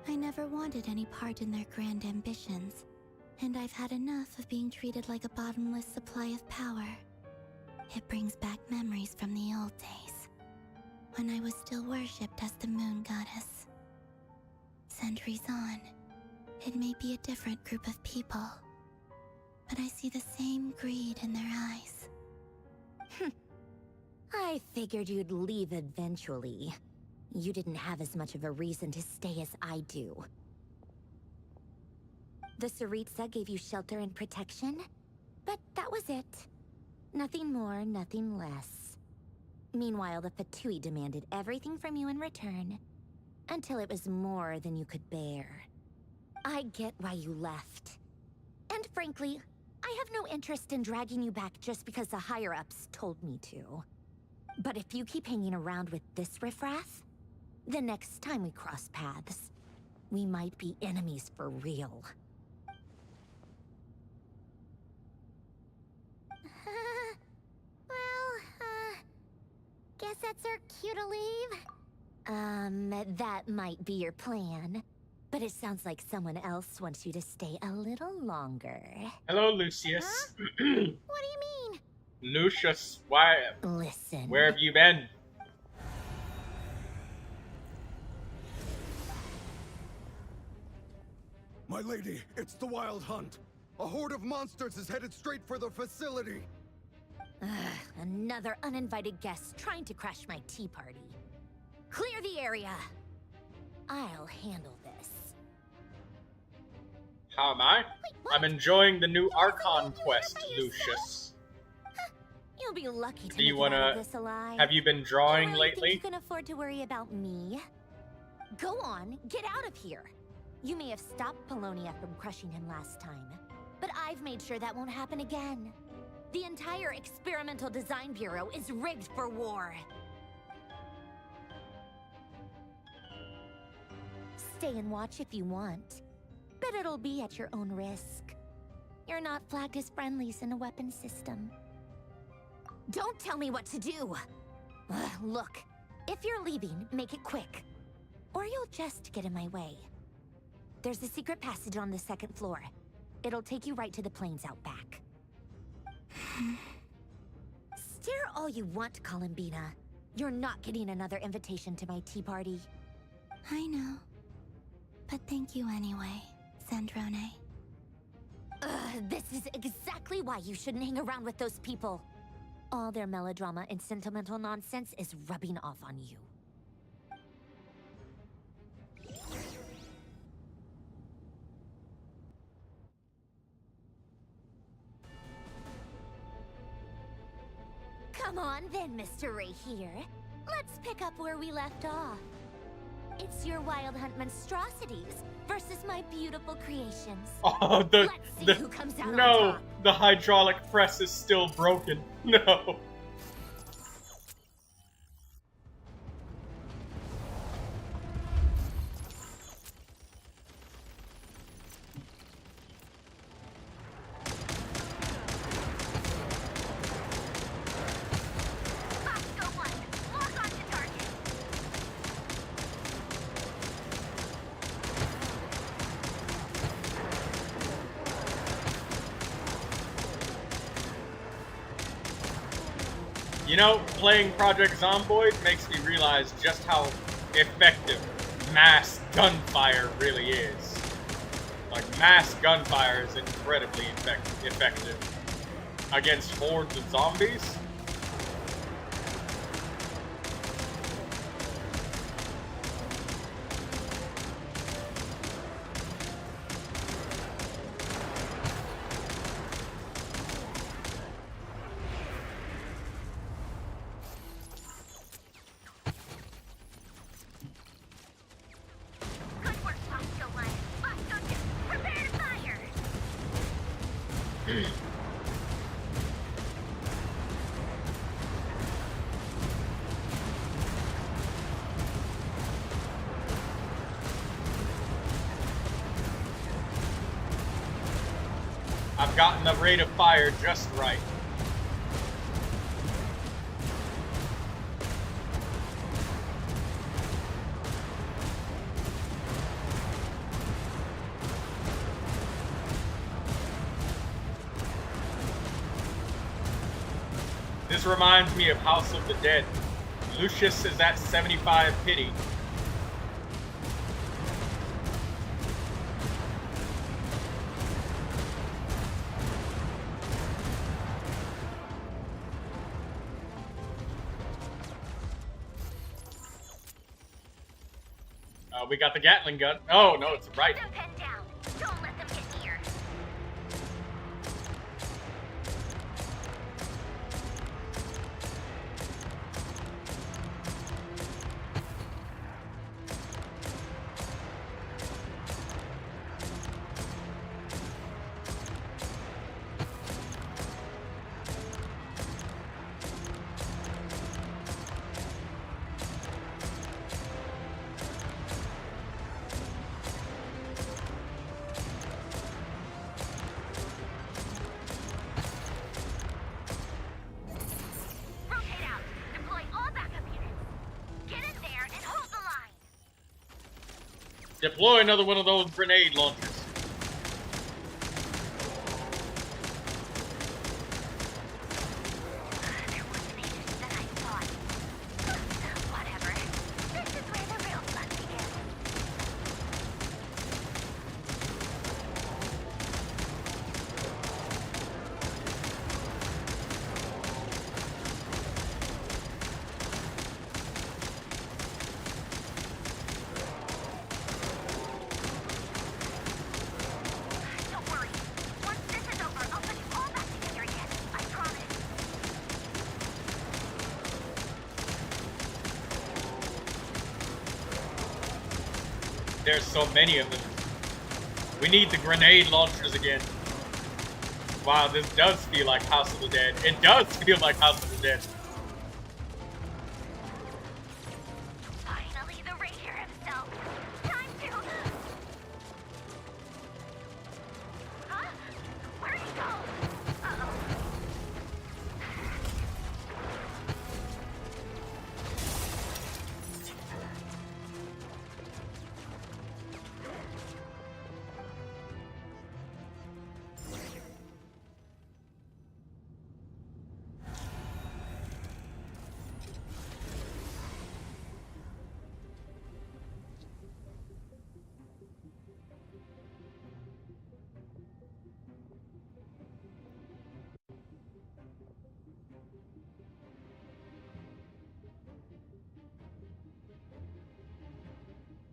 I never wanted any part in their grand ambitions, and I've had enough of being treated like a bottomless supply of power. It brings back memories from the old days, when I was still worshipped as the moon goddess. Centuries on, it may be a different group of people, but I see the same greed in their eyes. I figured you'd leave eventually. You didn't have as much of a reason to stay as I do. The Tsaritsa gave you shelter and protection, but that was it. Nothing more, nothing less. Meanwhile, the Fatui demanded everything from you in return, until it was more than you could bear. I get why you left. And frankly, I have no interest in dragging you back just because the higher-ups told me to. But if you keep hanging around with this riffraff, the next time we cross paths, we might be enemies for real. Guess that's our cue to leave. That might be your plan. But it sounds like someone else wants you to stay a little longer. Hello, Lucius. What do you mean? Lucius, why? Listen. Where have you been? My lady, it's the Wild Hunt. A horde of monsters is headed straight for the facility. Another uninvited guest trying to crash my tea party. Clear the area. I'll handle this. How am I? I'm enjoying the new Archon quest, Lucius. You'll be lucky to Do you make it out wanna? of this alive. Have you been drawing You really lately? think you can afford to worry about me? Go on, get out of here. You may have stopped Polonia from crushing him last time, but I've made sure that won't happen again. The entire Experimental Design Bureau is rigged for war. Stay and watch if you want, but it'll be at your own risk. You're not flagged as friendlies in a weapons system. Don't tell me what to do! Look, if you're leaving, make it quick. Or you'll just get in my way. There's a secret passage on the 2nd floor. It'll take you right to the plains out back. Stare all you want, Columbina. You're not getting another invitation to my tea party. I know. But thank you anyway, Sandrone. This is exactly why you shouldn't hang around with those people. All their melodrama and sentimental nonsense is rubbing off on you. Come on then, Mr. Ray here. Let's pick up where we left off. It's your Wild Hunt monstrosities versus my beautiful creations. Oh, Let's see who comes out on top. The hydraulic press is still broken. No. You know, playing Project Zomboid makes me realize just how effective mass gunfire really is. Like, mass gunfire is incredibly effective against hordes of zombies. I've gotten the rate of fire just right. This reminds me of House of the Dead. Lucius is at 75 pity. We got the Gatling gun. Oh, no, it's right. Don't let them get near. Deploy another one of those grenade launchers. There's so many of them. We need the grenade launchers again. Wow, this does feel like House of the Dead. It does feel like House of the Dead. Finally, the Ranger himself. Time to... Huh? Where'd he go? Uh-oh.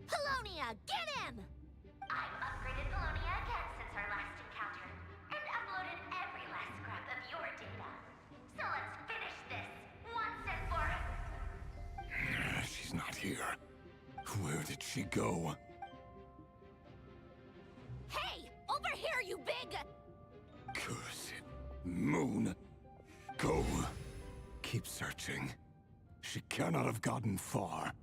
Polonia, get him! I've upgraded Polonia again since our last encounter, and uploaded every last scrap of your data. So let's finish this, once and for... She's not here. Where did she go? Hey! Over here, you big... Curse it. Moon. Go. Keep searching. She cannot have gotten far.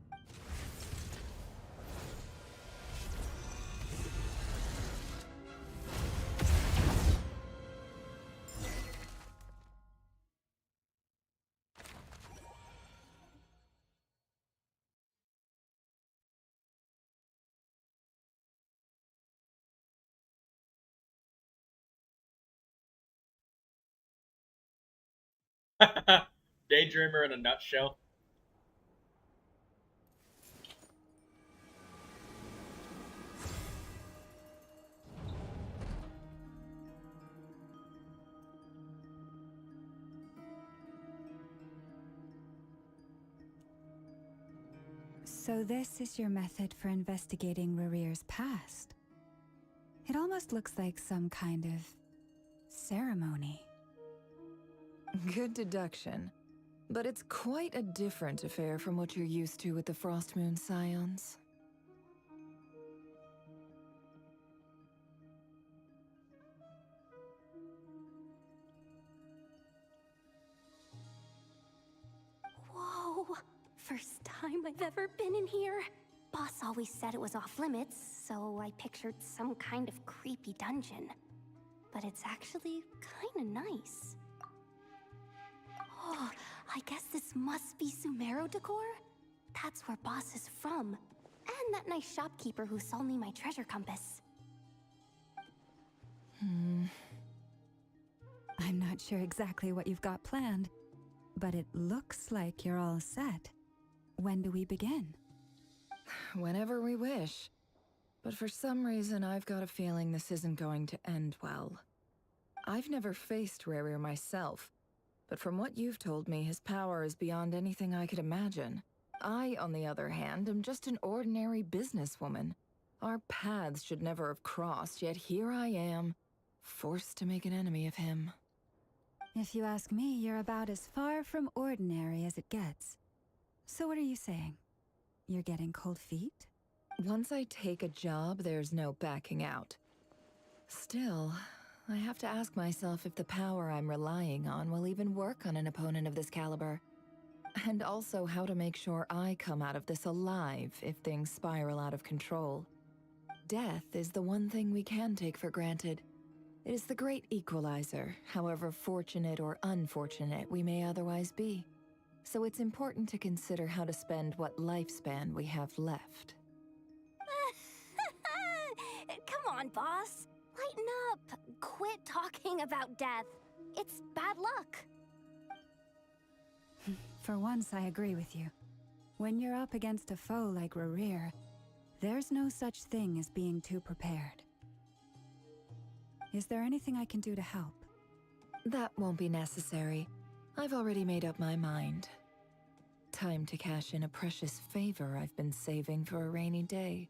Daydreamer in a nutshell. So this is your method for investigating Rarir's past. It almost looks like some kind of ceremony. Good deduction. But it's quite a different affair from what you're used to with the Frost Moon Scions. Whoa! First time I've ever been in here. Boss always said it was off limits, so I pictured some kind of creepy dungeon. but it's actually kind of nice. Oh, I guess this must be Sumero decor? That's where Boss is from. And that nice shopkeeper who sold me my treasure compass. I'm not sure exactly what you've got planned, but it looks like you're all set. When do we begin? Whenever we wish. But for some reason, I've got a feeling this isn't going to end well. I've never faced Rerir myself, but from what you've told me, his power is beyond anything I could imagine. I, on the other hand, am just an ordinary businesswoman. Our paths should never have crossed, yet here I am, forced to make an enemy of him. If you ask me, you're about as far from ordinary as it gets. So what are you saying? You're getting cold feet? Once I take a job, there's no backing out. Still, I have to ask myself if the power I'm relying on will even work on an opponent of this caliber. And also how to make sure I come out of this alive if things spiral out of control. Death is the one thing we can take for granted. It is the great equalizer, however fortunate or unfortunate we may otherwise be. So it's important to consider how to spend what lifespan we have left. Come on, boss. Lighten up. Quit talking about death. It's bad luck. For once, I agree with you. When you're up against a foe like Rerir, there's no such thing as being too prepared. Is there anything I can do to help? That won't be necessary. I've already made up my mind. Time to cash in a precious favor I've been saving for a rainy day.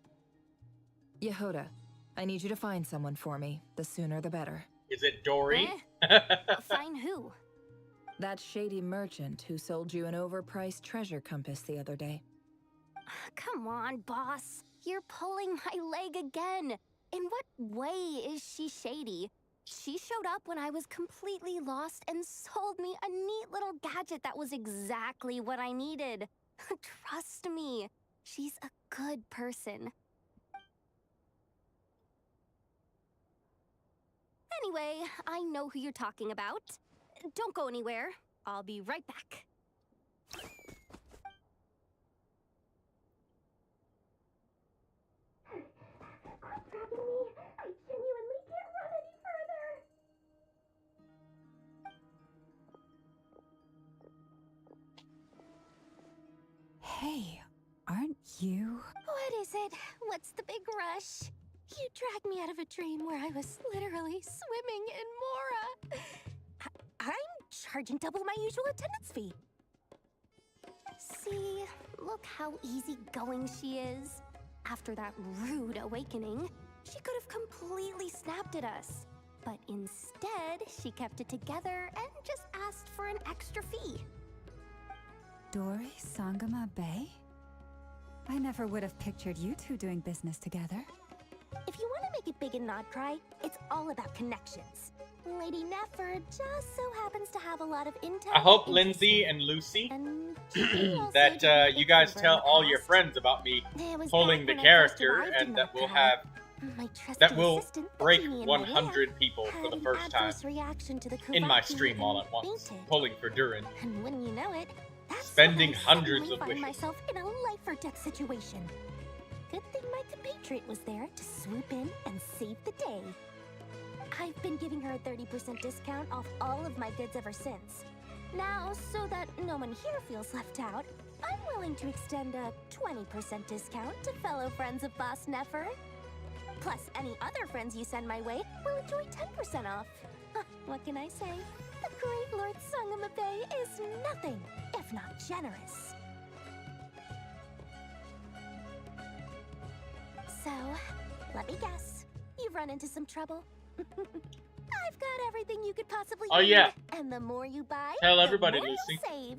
Yehoda, I need you to find someone for me. The sooner the better. Is it Dory? Find who? That shady merchant who sold you an overpriced treasure compass the other day. Come on, boss. You're pulling my leg again. In what way is she shady? She showed up when I was completely lost and sold me a neat little gadget that was exactly what I needed. Trust me, she's a good person. Anyway, I know who you're talking about. Don't go anywhere. I'll be right back. Quit grabbing me. I genuinely can't run any further. Hey, aren't you? What is it? What's the big rush? You dragged me out of a dream where I was literally swimming in Mora. I'm charging double my usual attendance fee. See, look how easygoing she is. After that rude awakening, she could have completely snapped at us. But instead, she kept it together and just asked for an extra fee. Dory Sangama Bay? I never would have pictured you two doing business together. If you want to make it big and not cry, it's all about connections. Lady Nefer just so happens to have a lot of intel. I hope Lindsay and Lucy that you guys tell all your friends about me pulling the character, and that will break 100 people for the first time in my stream all at once, pulling for Durin, and when you know it, that's spending hundreds of find wishes. myself in a life or death situation. Good thing my compatriot was there to swoop in and save the day. I've been giving her a 30% discount off all of my goods ever since. Now, so that no one here feels left out, I'm willing to extend a 20% discount to fellow friends of Boss Nefer. Plus, any other friends you send my way will enjoy 10% off. What can I say? The great Lord Sangama Bay is nothing if not generous. So, let me guess. You've run into some trouble? I've got everything you could possibly need. Yeah. And the more you buy, Tell everybody, the more Lucy. you'll save.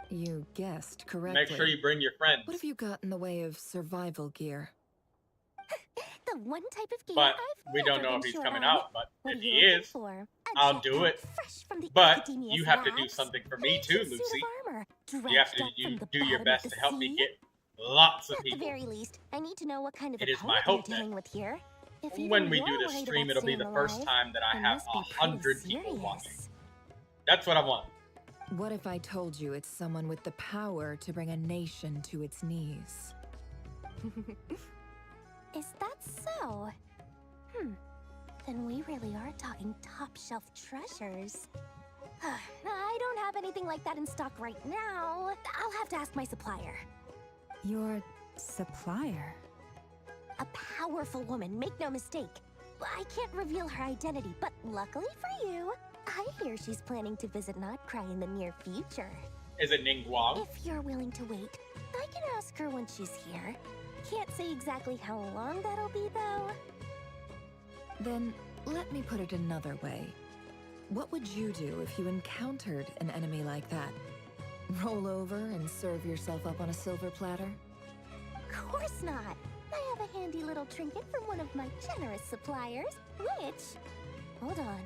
You guessed correctly. Make sure you bring your friends. What have you got in the way of survival gear? The one type of gear But I've we don't never know if been he's short coming on. out, but What if are he you looking is, for? A I'll do jetpack it. fresh from the But Academia's you have to do labs, something for an me too, ancient suit Lucy. of armor, You have dredged to up from the do your bottom best of to the help me sea. get lots of At the people. very least, I need to know what kind of It is my opponent you're hope that dealing with here. If even When we you're do this worried stream, about it'll be the staying first alive, time that I it have must be pretty 100 people serious. watching. That's what I want. What if I told you it's someone with the power to bring a nation to its knees? Is that so? Then we really are talking top-shelf treasures. I don't have anything like that in stock right now. I'll have to ask my supplier. Your supplier? A powerful woman, make no mistake. I can't reveal her identity, but luckily for you, I hear she's planning to visit Notcry in the near future. Is it Ningguang? If you're willing to wait, I can ask her when she's here. Can't say exactly how long that'll be, though. Then, let me put it another way. What would you do if you encountered an enemy like that? Roll over and serve yourself up on a silver platter? Of course not. I have a handy little trinket from one of my generous suppliers, which... Hold on.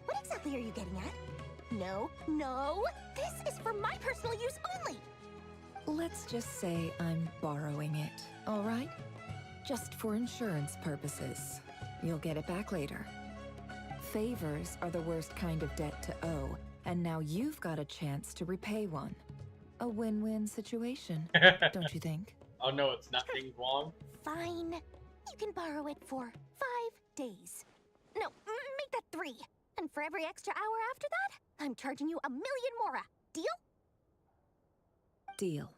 What exactly are you getting at? No, no! This is for my personal use only! Let's just say I'm borrowing it, all right? Just for insurance purposes. You'll get it back later. Favors are the worst kind of debt to owe, and now you've got a chance to repay one. A win-win situation, don't you think? Oh no, it's not Ningguang. Fine. You can borrow it for 5 days. No, make that 3. And for every extra hour after that, I'm charging you 1,000,000 mora. Deal? Deal.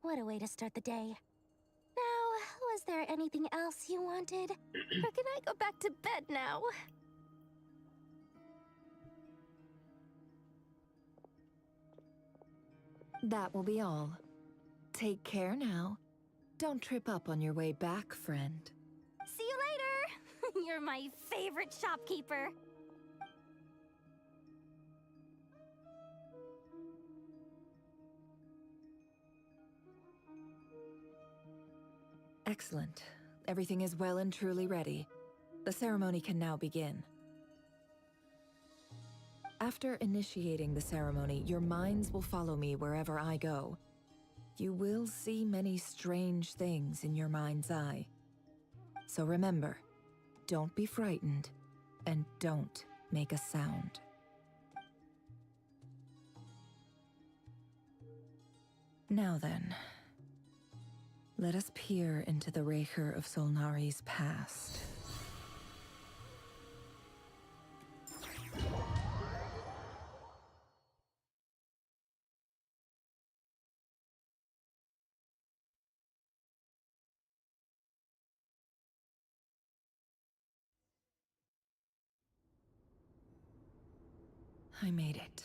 What a way to start the day. Now, was there anything else you wanted? Or can I go back to bed now? That will be all. Take care now. Don't trip up on your way back, friend. See you later! You're my favorite shopkeeper. Excellent. Everything is well and truly ready. The ceremony can now begin. After initiating the ceremony, your minds will follow me wherever I go. You will see many strange things in your mind's eye. So remember, don't be frightened, and don't make a sound. Now then, let us peer into the Raker of Solnari's past. I made it.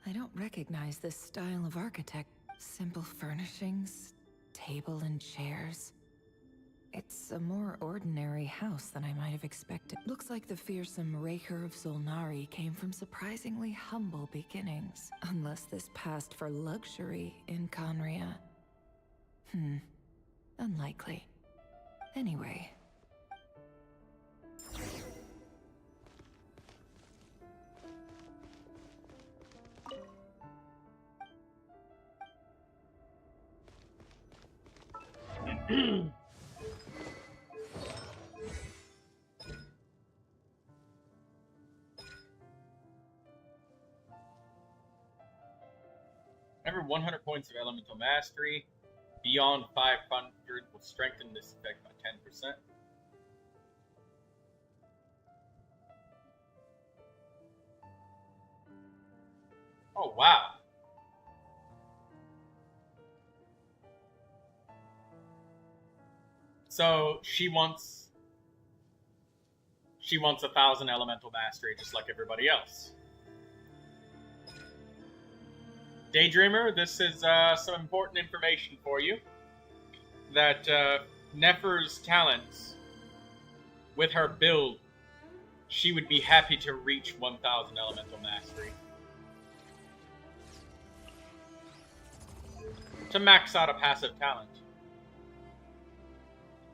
I don't recognize this style of architect. Simple furnishings, table and chairs. It's a more ordinary house than I might have expected. Looks like the fearsome Raker of Solnari came from surprisingly humble beginnings. Unless this passed for luxury in Conria. Unlikely. Anyway. Every 100 points of elemental mastery beyond 500 will strengthen this effect by 10%. Oh wow. So she wants 1,000 elemental mastery just like everybody else. Daydreamer, this is some important information for you. That Nefer's talents, with her build, she would be happy to reach 1,000 elemental mastery. To max out a passive talent.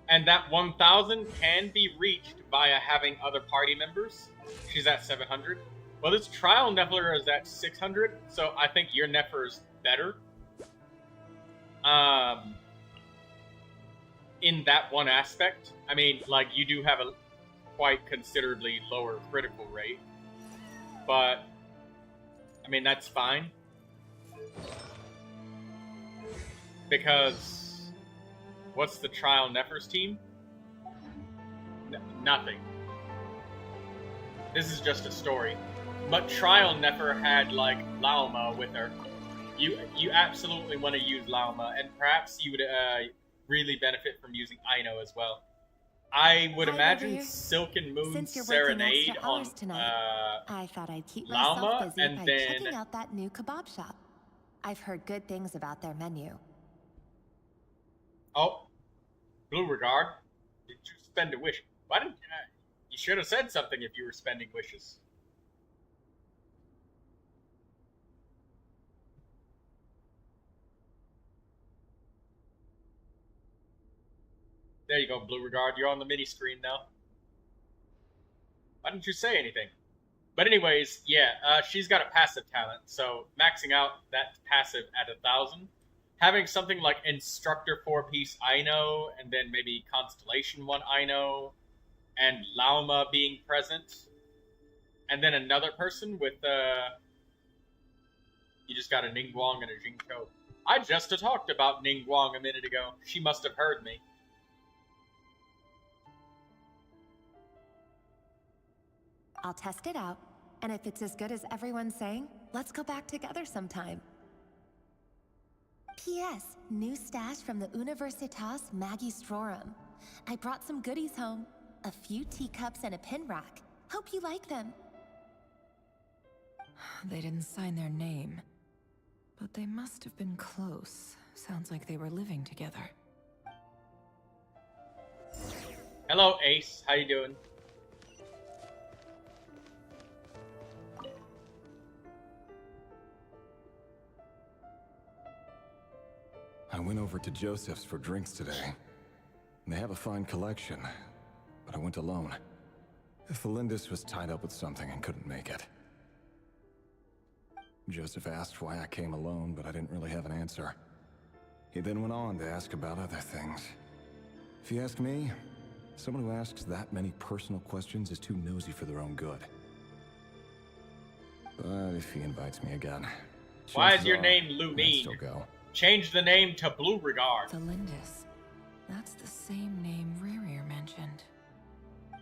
And that 1,000 can be reached via having other party members. She's at 700. Well, this trial Nefer is at 600, so I think your Nefer's better. In that one aspect. I mean, like, you do have a quite considerably lower critical rate. But, I mean, that's fine. Because, what's the Trial Nephers team? Nothing. This is just a story. But Trial Nefer had, like, Lauma with her. You absolutely want to use Lauma, and perhaps you would really benefit from using Aino as well. I would imagine Silken Moon Serenade on I thought I'd keep Lauma, myself busy and by then checking out that new kebab shop. I've heard good things about their menu. oh, Blue Regard, did you spend a wish? Why didn't you should have said something if you were spending wishes. There you go, Blue Regard. You're on the mini screen now. Why didn't you say anything? But anyways, yeah, she's got a passive talent, so maxing out that passive at 1,000, having something like Instructor 4-piece Aino, and then maybe Constellation 1 Aino, and Lauma being present, and then another person with, you just got a Ningguang and a Jingqiu. I just talked about Ningguang a minute ago. She must have heard me. I'll test it out, and if it's as good as everyone's saying, let's go back together sometime. P.S. New stash from the Universitas Magistrorum. I brought some goodies home. A few teacups and a pin rack. Hope you like them. They didn't sign their name, but they must have been close. Sounds like they were living together. Hello, Ace. How you doing? I went over to Joseph's for drinks today. They have a fine collection, but I went alone. Felindis was tied up with something and couldn't make it. Joseph asked why I came alone, but I didn't really have an answer. He then went on to ask about other things. If you ask me, someone who asks that many personal questions is too nosy for their own good. But if he invites me again... Why is your name I'd Lunine? still go. Change the name to Blue Regard. Felindis. That's the same name Rerir mentioned.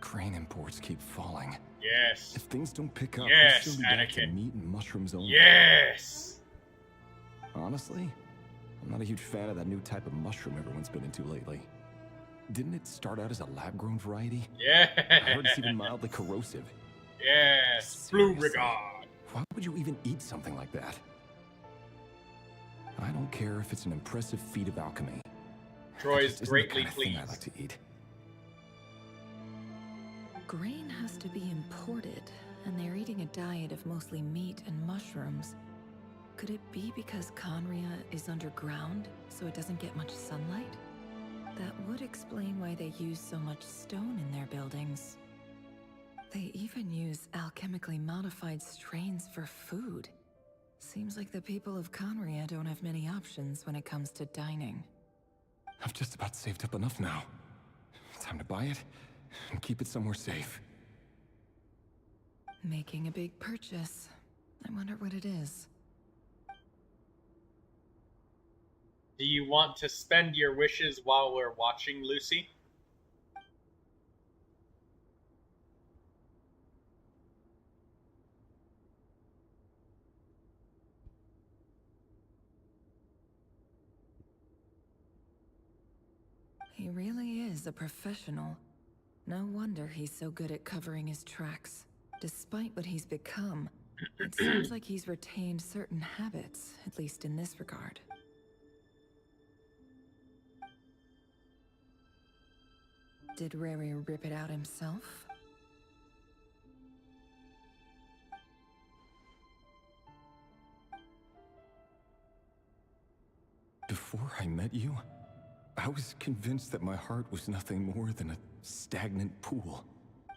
Crane imports keep falling. Yes. If things don't pick up, Yes, we'll still be back to Anakin. meat and mushrooms only. Yes. Honestly, I'm not a huge fan of that new type of mushroom everyone's been into lately. Didn't it start out as a lab-grown variety? Yeah. I heard it's even mildly corrosive. Yes. Blue Seriously, Regard. Why would you even eat something like that? I don't care if it's an impressive feat of alchemy. Troy That is just isn't the greatly kind of thing I pleased. like to eat. Grain has to be imported, and they're eating a diet of mostly meat and mushrooms. Could it be because Conria is underground, so it doesn't get much sunlight? That would explain why they use so much stone in their buildings. They even use alchemically modified strains for food. Seems like the people of Conria don't have many options when it comes to dining. I've just about saved up enough now. Time to buy it and keep it somewhere safe. Making a big purchase. I wonder what it is. Do you want to spend your wishes while we're watching, Lucy? He really is a professional. No wonder he's so good at covering his tracks. Despite what he's become, it seems like he's retained certain habits, at least in this regard. Did Rary rip it out himself? Before I met you, I was convinced that my heart was nothing more than a stagnant pool.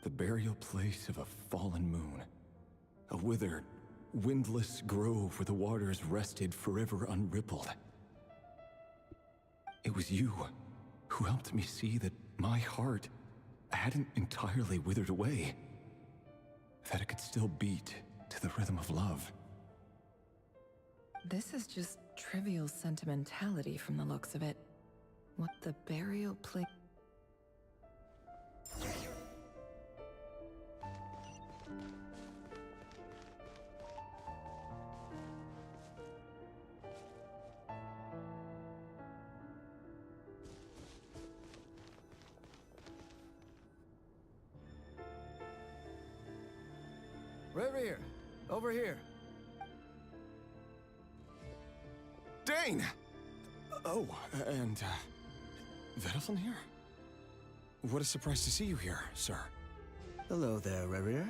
The burial place of a fallen moon. A withered, windless grove where the waters rested forever unrippled. It was you who helped me see that my heart hadn't entirely withered away, that it could still beat to the rhythm of love. This is just trivial sentimentality from the looks of it. What the burial place... Reverie, over here. Dane! Oh, and, Vedafon here? What a surprise to see you here, sir. Hello there, Reverie.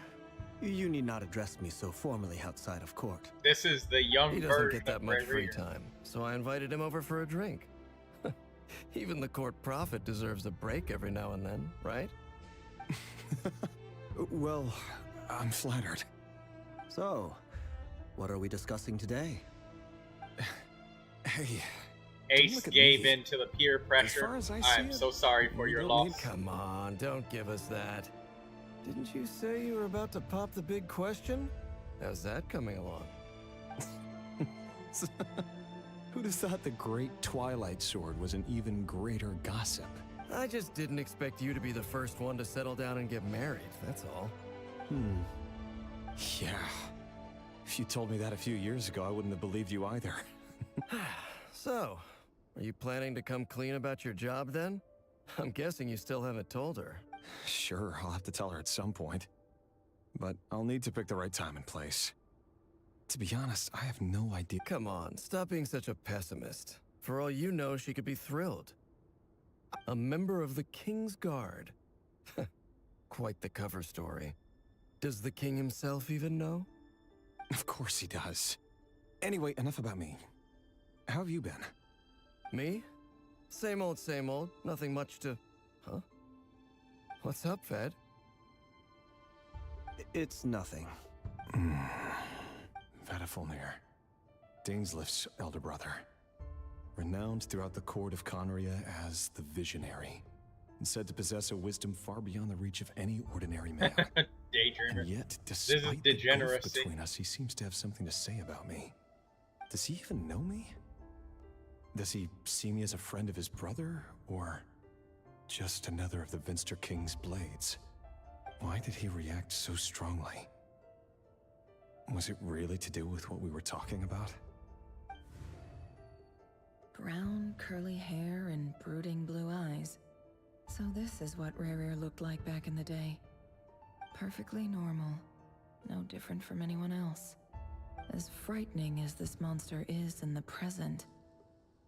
You need not address me so formally outside of court. This is the young He doesn't version get that of much Red free Reader. time, so I invited him over for a drink. Even the court prophet deserves a break every now and then, right? Well, I'm flattered. So, what are we discussing today? Hey, Ace gave in to the peer pressure. far as I I am see it, so sorry for your loss. Come on, don't give us that. Didn't you say you were about to pop the big question? How's that coming along? Who'd have thought the great Twilight Sword was an even greater gossip? I just didn't expect you to be the first one to settle down and get married, that's all. Yeah. If you told me that a few years ago, I wouldn't have believed you either. So, are you planning to come clean about your job then? I'm guessing you still haven't told her. Sure, I'll have to tell her at some point. But I'll need to pick the right time and place. To be honest, I have no idea. Come on, stop being such a pessimist. For all you know, she could be thrilled. A member of the King's Guard. Quite the cover story. Does the king himself even know? Of course he does. Anyway, enough about me. How have you been? Me? Same old, same old. Nothing much to... Huh? What's up, Ved? It's nothing. Vedafulnir, Dainslift's elder brother. Renowned throughout the court of Conria as the Visionary, and said to possess a wisdom far beyond the reach of any ordinary man. Daydreamer. And yet, This is despite the gulf degeneracy. between us, he seems to have something to say about me. Does he even know me? Does he see me as a friend of his brother, or just another of the Vinster King's blades? Why did he react so strongly? Was it really to do with what we were talking about? Brown, curly hair and brooding blue eyes. So this is what Rerir looked like back in the day. Perfectly normal. No different from anyone else. As frightening as this monster is in the present,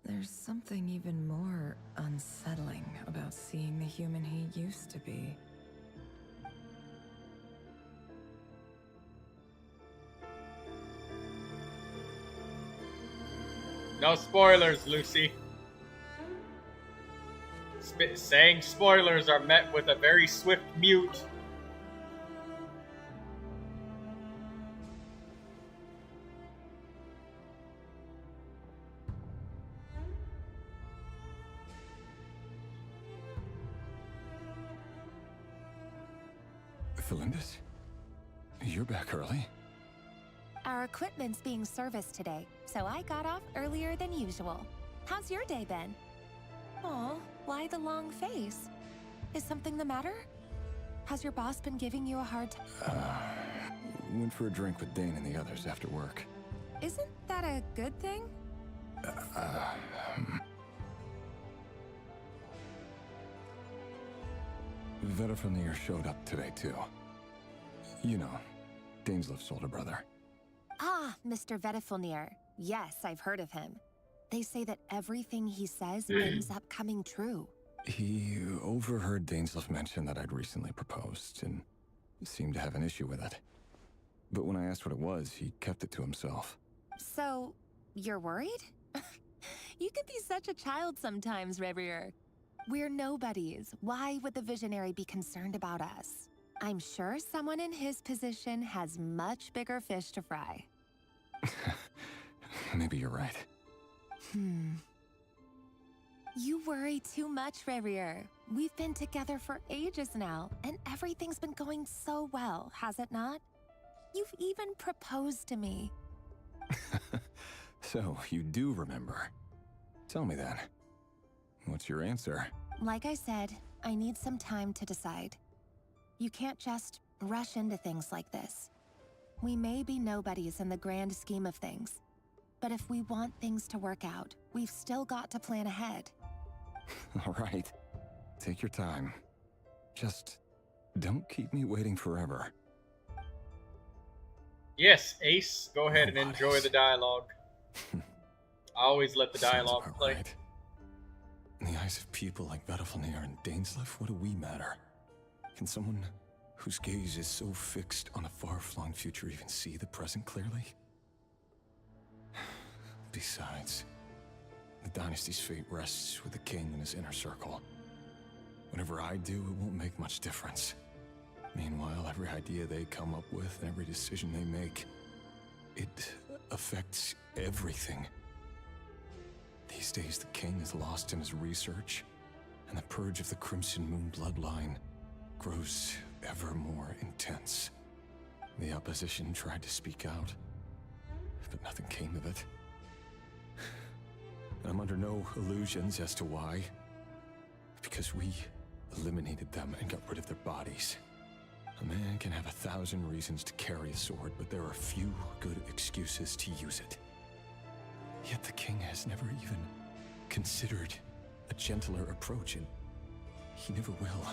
there's something even more unsettling about seeing the human he used to be. No spoilers, Lucy. Saying spoilers are met with a very swift mute. Felindus? You're back early? Our equipment's being serviced today, so I got off earlier than usual. How's your day been? Aw, why the long face? Is something the matter? Has your boss been giving you a hard time? Went for a drink with Dane and the others after work. Isn't that a good thing? Vedafulnir showed up today, too. You know, Dainslift's older brother. Ah, Mr. Vedafulnir. Yes, I've heard of him. They say that everything he says ends up coming true. He overheard Dainslift mention that I'd recently proposed, and seemed to have an issue with it. But when I asked what it was, he kept it to himself. So, you're worried? You can be such a child sometimes, Reverie. We're nobodies. Why would the Visionary be concerned about us? I'm sure someone in his position has much bigger fish to fry. Maybe you're right. You worry too much, Rarier. We've been together for ages now, and everything's been going so well, has it not? You've even proposed to me. So, you do remember. Tell me then. What's your answer? Like I said, I need some time to decide. You can't just rush into things like this. We may be nobodies in the grand scheme of things, but if we want things to work out, we've still got to plan ahead. All right. Take your time. Just don't keep me waiting forever. Yes, Ace, go ahead and enjoy the dialogue. I always let the dialogue play. Right. In the eyes of people like Battlefielnir and Dainsleif, what do we matter? Can someone whose gaze is so fixed on a far-flung future even see the present clearly? Besides, the dynasty's fate rests with the king and his inner circle. Whatever I do, it won't make much difference. Meanwhile, every idea they come up with, every decision they make, it affects everything. These days, the king is lost in his research, and the purge of the Crimson Moon bloodline grows ever more intense. The opposition tried to speak out, but nothing came of it. I'm under no illusions as to why. Because we eliminated them and got rid of their bodies. A man can have 1,000 reasons to carry a sword, but there are few good excuses to use it. Yet the king has never even considered a gentler approach, and he never will.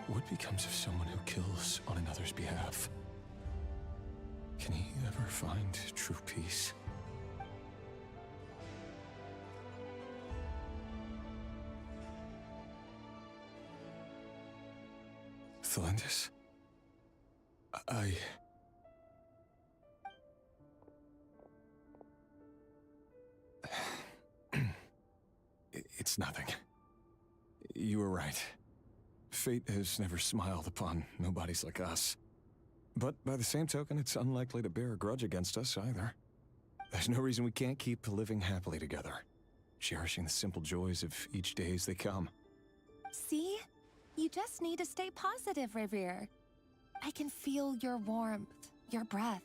What becomes of someone who kills on another's behalf? Can he ever find true peace? Thelindis? It's nothing. You were right. Fate has never smiled upon nobodies like us. But by the same token, it's unlikely to bear a grudge against us either. There's no reason we can't keep living happily together, cherishing the simple joys of each day as they come. See? You just need to stay positive, Revere. I can feel your warmth, your breath.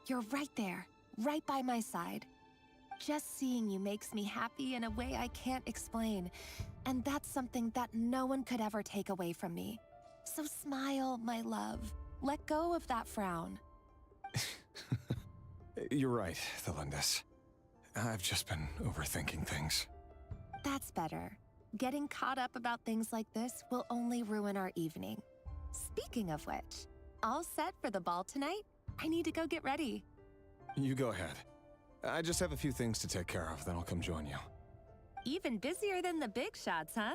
You're right there, right by my side. Just seeing you makes me happy in a way I can't explain. And that's something that no one could ever take away from me. So smile, my love. Let go of that frown. You're right, Thelindis. I've just been overthinking things. That's better. Getting caught up about things like this will only ruin our evening. Speaking of which, all set for the ball tonight? I need to go get ready. You go ahead. I just have a few things to take care of, then I'll come join you. Even busier than the big shots, huh?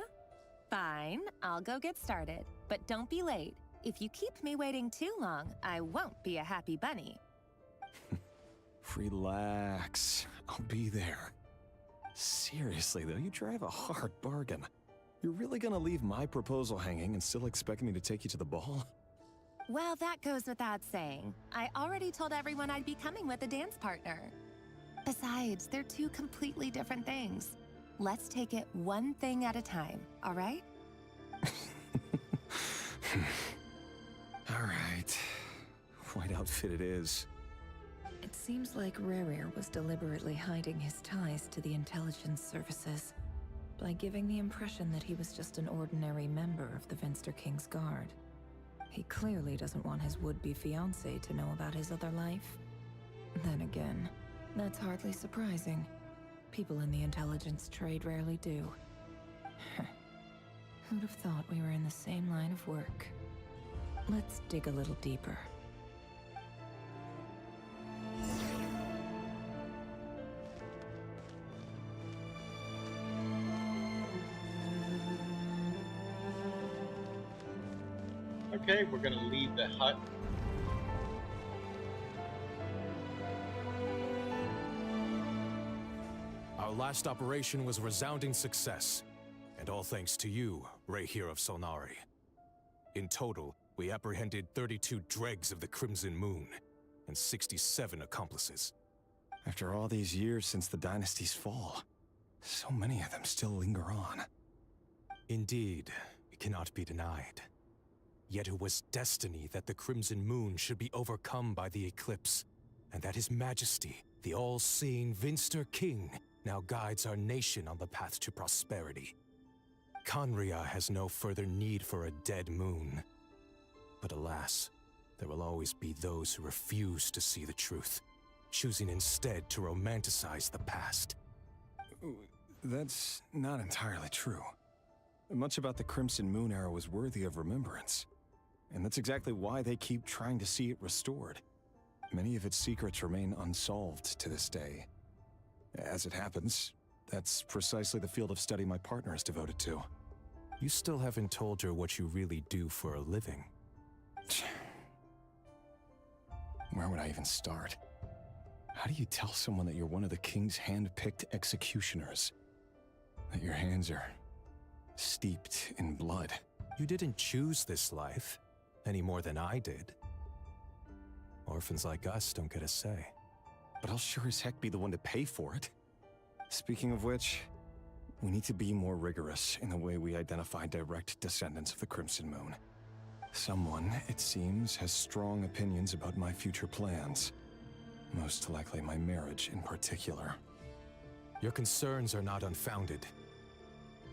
Fine, I'll go get started. But don't be late. If you keep me waiting too long, I won't be a happy bunny. Relax. I'll be there. Seriously, though, you drive a hard bargain. You're really gonna leave my proposal hanging and still expect me to take you to the ball? Well, that goes without saying. I already told everyone I'd be coming with a dance partner. Besides, they're two completely different things. Let's take it one thing at a time, all right? All right. White outfit it is. It seems like Rerir was deliberately hiding his ties to the intelligence services by giving the impression that he was just an ordinary member of the Venster King's Guard. He clearly doesn't want his would-be fiancée to know about his other life. Then again, that's hardly surprising. People in the intelligence trade rarely do. Who'd have thought we were in the same line of work? Let's dig a little deeper. Okay, we're gonna leave the hut. Our last operation was a resounding success, and all thanks to you, Rayhir of Solnari. In total, we apprehended 32 dregs of the Crimson Moon, and 67 accomplices. After all these years since the dynasty's fall, so many of them still linger on. Indeed, it cannot be denied. Yet it was destiny that the Crimson Moon should be overcome by the eclipse, and that His Majesty, the all-seeing Vinster King, now guides our nation on the path to prosperity. Conria has no further need for a dead moon. But alas, there will always be those who refuse to see the truth, choosing instead to romanticize the past. That's not entirely true. Much about the Crimson Moon era was worthy of remembrance. And that's exactly why they keep trying to see it restored. Many of its secrets remain unsolved to this day. As it happens, that's precisely the field of study my partner is devoted to. You still haven't told her what you really do for a living. Where would I even start? How do you tell someone that you're one of the king's hand-picked executioners? That your hands are steeped in blood? You didn't choose this life, any more than I did. Orphans like us don't get a say. But I'll sure as heck be the one to pay for it. Speaking of which, we need to be more rigorous in the way we identify direct descendants of the Crimson Moon. Someone, it seems, has strong opinions about my future plans. Most likely my marriage in particular. Your concerns are not unfounded.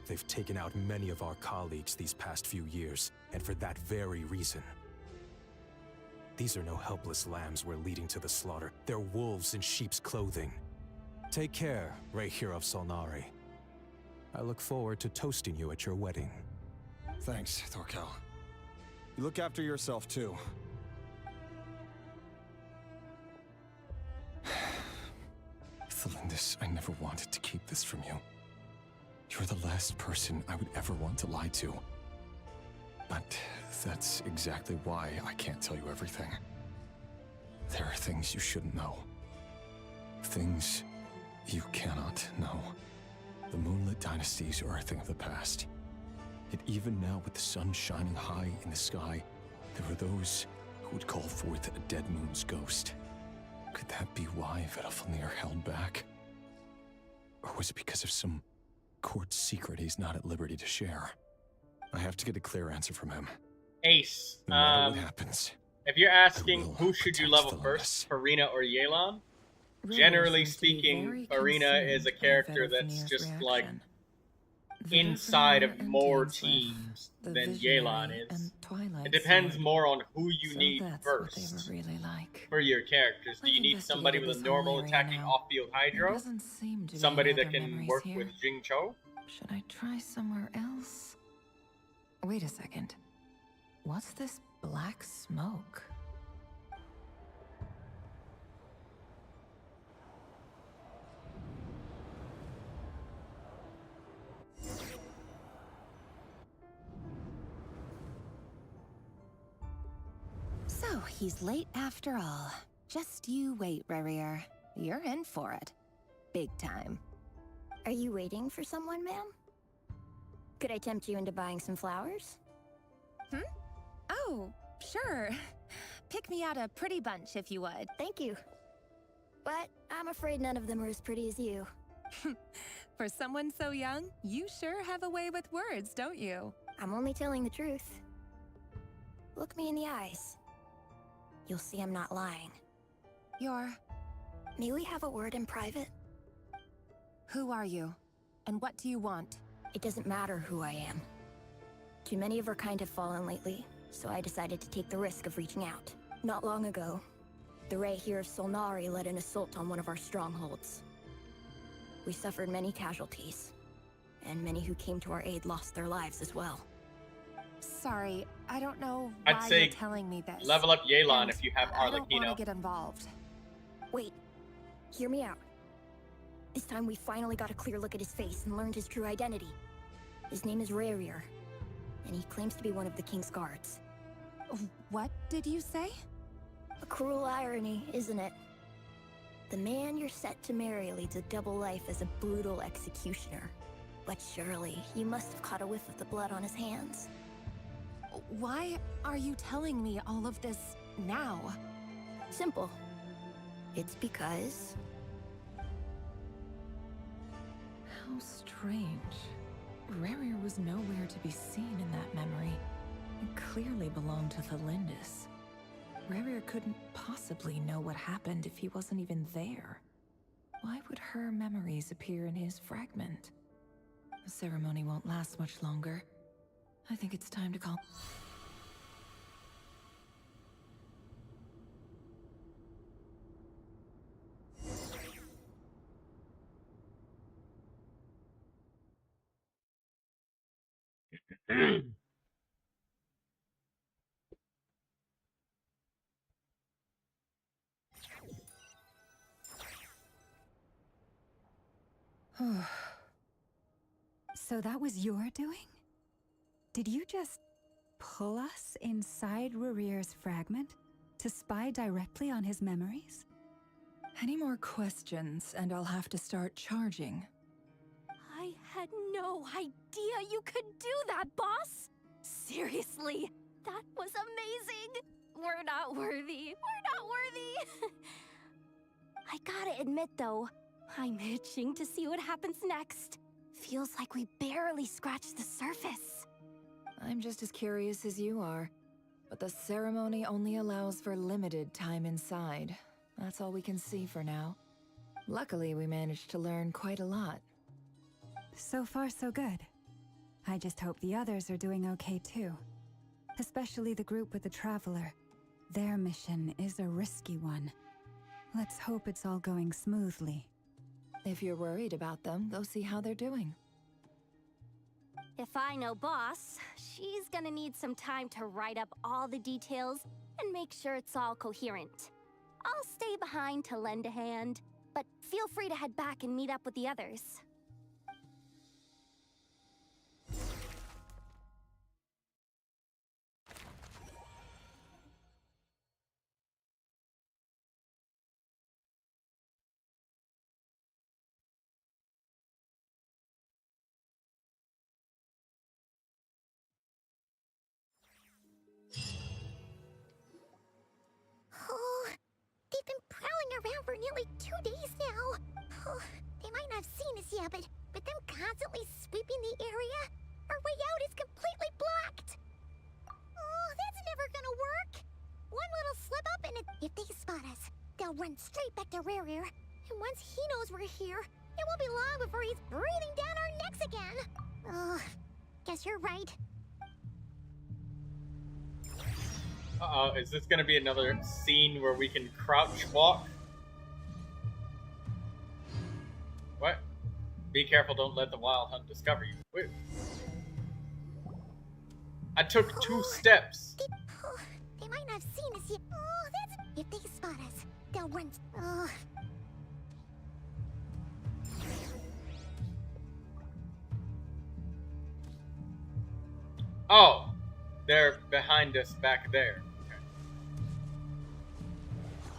They've taken out many of our colleagues these past few years, and for that very reason. These are no helpless lambs we're leading to the slaughter. They're wolves in sheep's clothing. Take care, Rey Hero of Solnari. I look forward to toasting you at your wedding. Thanks, Thorkel. You look after yourself, too. Thelindis, I never wanted to keep this from you. You're the last person I would ever want to lie to. But that's exactly why I can't tell you everything. There are things you shouldn't know. Things you cannot know. The moonlit dynasties are a thing of the past. Yet even now, with the sun shining high in the sky, there are those who would call forth a dead moon's ghost. Could that be why Vedalfnir held back? Or was it because of some court secret he's not at liberty to share? I have to get a clear answer from him. Ace, No matter what happens, if you're asking who should you level first, Farina or Yelan, generally speaking, Farina is a character that's just like inside of more teams than Yelan is. It depends more on who you need first for your characters. Do you need somebody with a normal attacking off-field hydro? Somebody that can work with Jingcho? Should I try somewhere else? Wait a second. What's this black smoke? So, he's late after all. Just you wait, Rarier. You're in for it. Big time. Are you waiting for someone, ma'am? Could I tempt you into buying some flowers? Oh, sure. Pick me out a pretty bunch if you would. Thank you. But I'm afraid none of them are as pretty as you. For someone so young, you sure have a way with words, don't you? I'm only telling the truth. Look me in the eyes. You'll see I'm not lying. May we have a word in private? Who are you? And what do you want? It doesn't matter who I am. Too many of our kind have fallen lately, so I decided to take the risk of reaching out. Not long ago, the Rey here of Solnari led an assault on one of our strongholds. We suffered many casualties, and many who came to our aid lost their lives as well. Sorry, I don't know why I'd say you're telling me this. level up Yelan And if you have I don't want Arlecchino. to get involved. Wait, hear me out. This time we finally got a clear look at his face and learned his true identity. His name is Rarier, and he claims to be one of the King's guards. What did you say? A cruel irony, isn't it? The man you're set to marry leads a double life as a brutal executioner. But surely, you must have caught a whiff of the blood on his hands. Why are you telling me all of this now? Simple. It's because How strange. Rarier was nowhere to be seen in that memory. It clearly belonged to Thelindis. Rarier couldn't possibly know what happened if he wasn't even there. Why would her memories appear in his fragment? The ceremony won't last much longer. I think it's time to call... So that was your doing? Did you just pull us inside Rarier's fragment to spy directly on his memories? Any more questions, and I'll have to start charging. I had no idea you could do that, boss! Seriously, that was amazing! We're not worthy. We're not worthy! I gotta admit, though, I'm itching to see what happens next. Feels like we barely scratched the surface. I'm just as curious as you are, but the ceremony only allows for limited time inside. That's all we can see for now. Luckily, we managed to learn quite a lot. So far, so good. I just hope the others are doing okay too. Especially the group with the Traveler. Their mission is a risky one. Let's hope it's all going smoothly. If you're worried about them, go see how they're doing. If I know Boss, she's gonna need some time to write up all the details and make sure it's all coherent. I'll stay behind to lend a hand, but feel free to head back and meet up with the others. Oh, they've been prowling around for nearly 2 days now. Oh, they might not have seen us yet, but them constantly sweeping the area, our way out is completely blocked. Oh, that's never gonna work. One little slip up and if they spot us, they'll run straight back to Rarier. And once he knows we're here, it won't be long before he's breathing down our necks again. Oh, guess you're right. Uh-oh, is this gonna be another scene where we can crouch walk? What? Be careful, don't let the Wild Hunt discover you. Wait. I took 2 steps. They might not have seen us yet. Oh, that's... If they spot us, they'll run... Oh. Oh, they're behind us back there. Okay.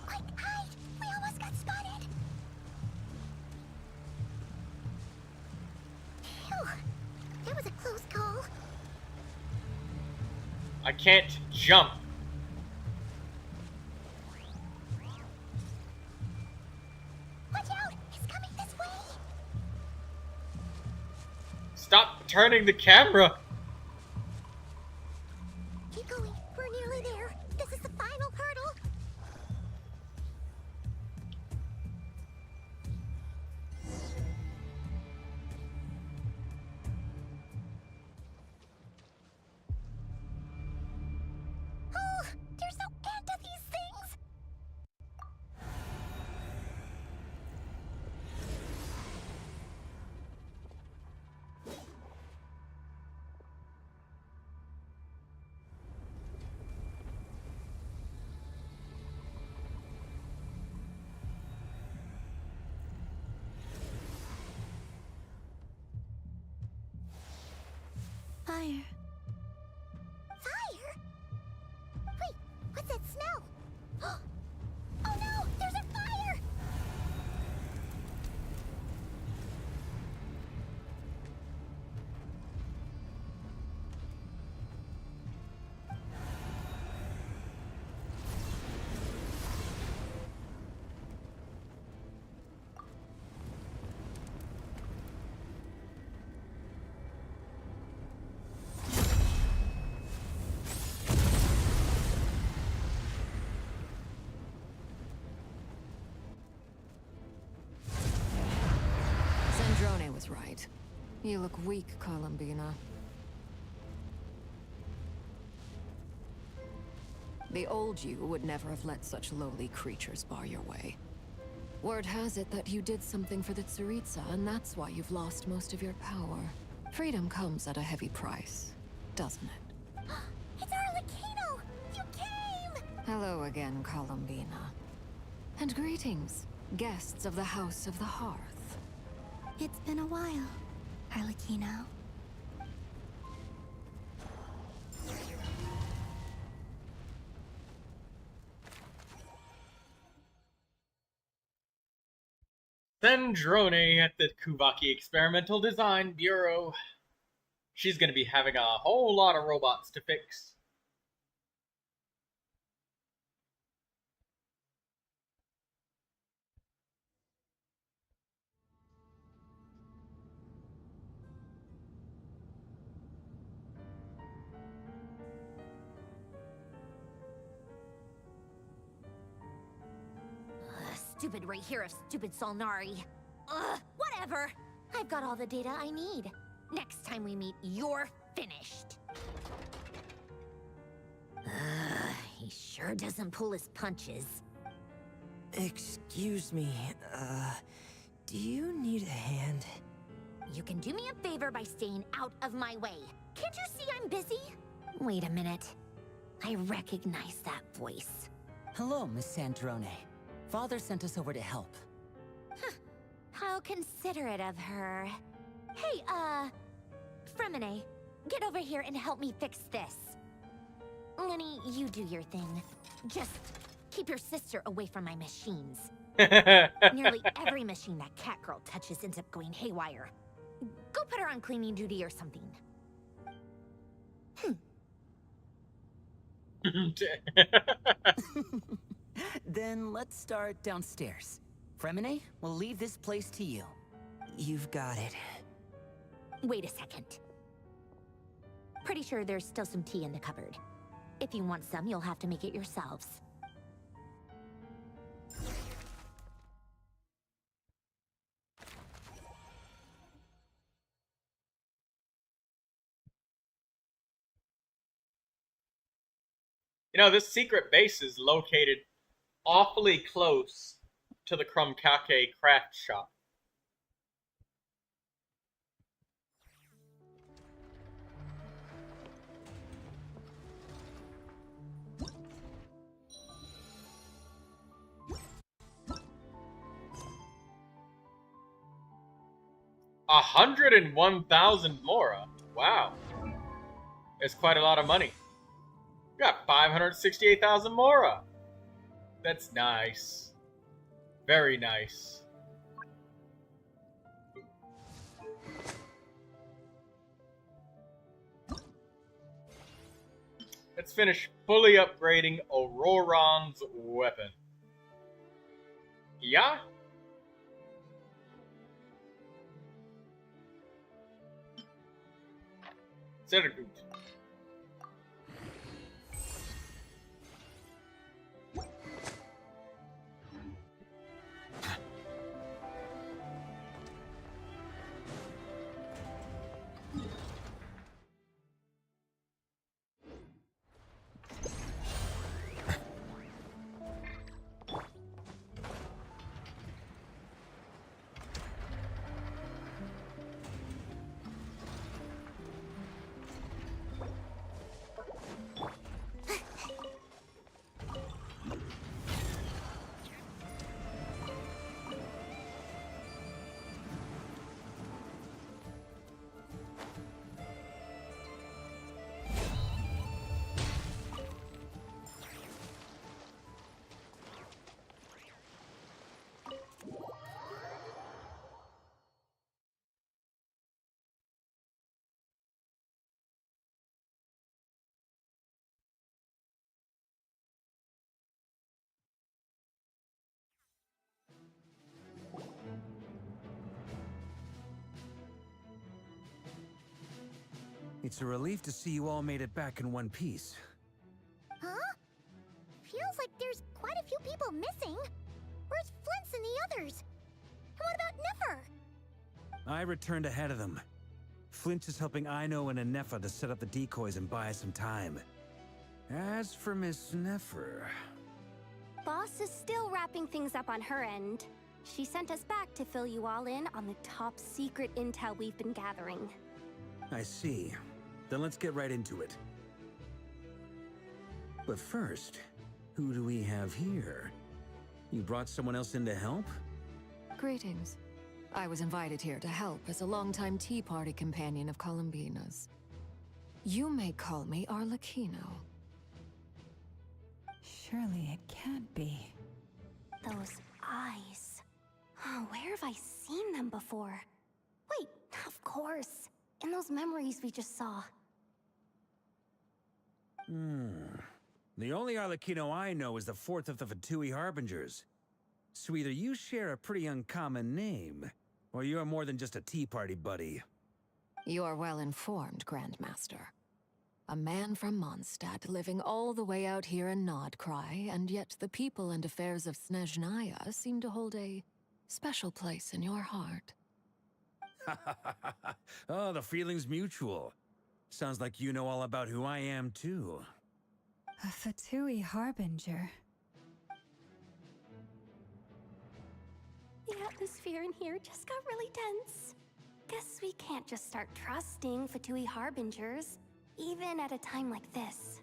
Quick, hide! We almost got spotted! Phew. That was a close call. I can't jump. Watch out! It's coming this way! Stop turning the camera. Keep going. We're nearly there. This is the final hurdle. Oh, there's no end to these things. was right. You look weak, Columbina. The old you would never have let such lowly creatures bar your way. Word has it that you did something for the Tsaritsa, and that's why you've lost most of your power. Freedom comes at a heavy price, doesn't it? It's Arlecchino! You came! Hello again, Columbina. And greetings, guests of the House of the Hearth. It's been a while, Arlecchino. Sandrone at the Kuvaki Experimental Design Bureau. She's gonna be having a whole lot of robots to fix. Stupid right here of stupid Solnari. Ugh, whatever. I've got all the data I need. Next time we meet, you're finished. He sure doesn't pull his punches. Excuse me, do you need a hand? You can do me a favor by staying out of my way. Can't you see I'm busy? Wait a minute. I recognize that voice. Hello, Miss Sandrone. Father sent us over to help. How considerate of her. Hey, Fremine, get over here and help me fix this. Lenny, you do your thing. Just keep your sister away from my machines. Nearly every machine that Catgirl touches ends up going haywire. Go put her on cleaning duty or something. Then let's start downstairs. Fremine, we'll leave this place to you. You've got it. Wait a second. Pretty sure there's still some tea in the cupboard. If you want some, you'll have to make it yourselves. You know, this secret base is located awfully close to the Krumkake craft shop. $101,000 Mora. Wow. It's quite a lot of money. We got 568,000 Mora. That's nice. Very nice. Let's finish fully upgrading Auroron's weapon. Yeah? Sehr gut. It's a relief to see you all made it back in one piece. Huh? Feels like there's quite a few people missing. Where's Flint's and the others? And what about Niffer? I returned ahead of them. Flinch is helping Ino and Anefa to set up the decoys and buy us some time. As for Miss Nefer... Boss is still wrapping things up on her end. She sent us back to fill you all in on the top secret intel we've been gathering. I see. Then let's get right into it. But first, who do we have here? You brought someone else in to help? Greetings. I was invited here to help as a longtime Tea Party companion of Columbina's. You may call me Arlecchino. Surely it can't be. Those eyes. Oh, where have I seen them before? Wait, of course. In those memories we just saw. The only Arlecchino I know is the fourth of the Fatui Harbingers. So either you share a pretty uncommon name, or you're more than just a Tea Party buddy. You're well informed, Grandmaster. A man from Mondstadt living all the way out here in Nodcry, and yet the people and affairs of Snezhnaya seem to hold a special place in your heart. Oh, the feeling's mutual. Sounds like you know all about who I am, too. A Fatui Harbinger. The atmosphere in here just got really tense. Guess we can't just start trusting Fatui Harbingers, even at a time like this.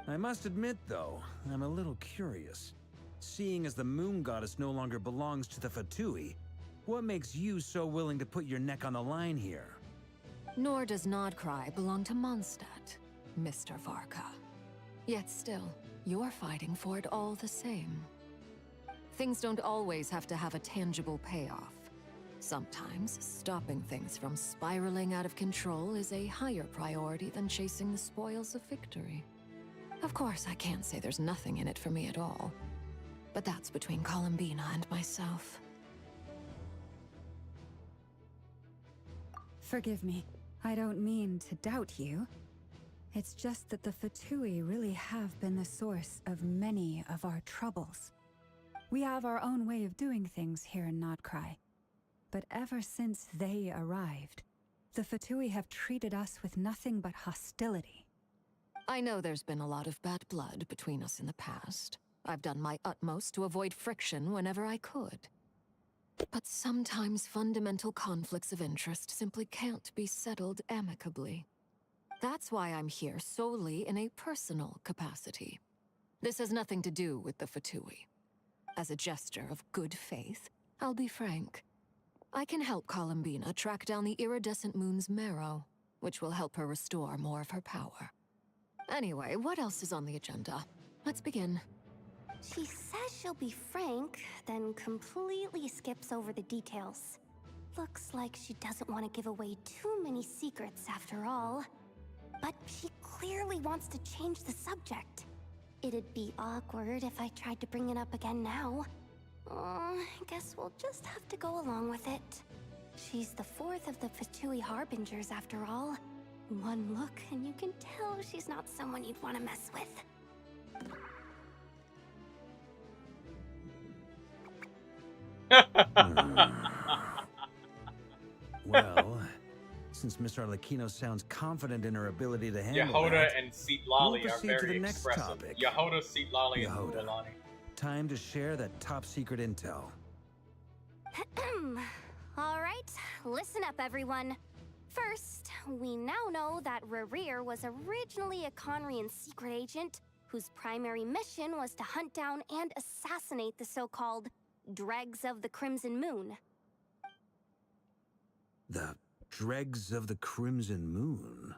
I must admit, though, I'm a little curious. Seeing as the Moon Goddess no longer belongs to the Fatui, what makes you so willing to put your neck on the line here? Nor does Nodcry belong to Mondstadt, Mr. Varka. Yet still, you're fighting for it all the same. Things don't always have to have a tangible payoff. Sometimes, stopping things from spiraling out of control is a higher priority than chasing the spoils of victory. Of course, I can't say there's nothing in it for me at all. But that's between Columbina and myself. Forgive me. I don't mean to doubt you. It's just that the Fatui really have been the source of many of our troubles. We have our own way of doing things here in Nodcry. But ever since they arrived, the Fatui have treated us with nothing but hostility. I know there's been a lot of bad blood between us in the past. I've done my utmost to avoid friction whenever I could. But sometimes fundamental conflicts of interest simply can't be settled amicably. That's why I'm here solely in a personal capacity. This has nothing to do with the Fatui. As a gesture of good faith, I'll be frank. I can help Columbina track down the iridescent moon's marrow, which will help her restore more of her power. Anyway, what else is on the agenda? Let's begin. She says she'll be frank, then completely skips over the details. Looks like she doesn't want to give away too many secrets after all. But she clearly wants to change the subject. It'd be awkward if I tried to bring it up again now. I guess we'll just have to go along with it. She's the fourth of the Fatui Harbingers after all. One look and you can tell she's not someone you'd want to mess with. Well, since Miss Arlecchino sounds confident in her ability to handle Yehoda that, and Seat Lolly we'll are proceed to very the next expressive. topic. Yehoda, Seat Lolly, and Yehoda. Mulani. Time to share that top secret intel. All right, listen up, everyone. First, we now know that Rerir was originally a Conrian secret agent whose primary mission was to hunt down and assassinate the so-called Dregs of the Crimson Moon. The Dregs of the Crimson Moon?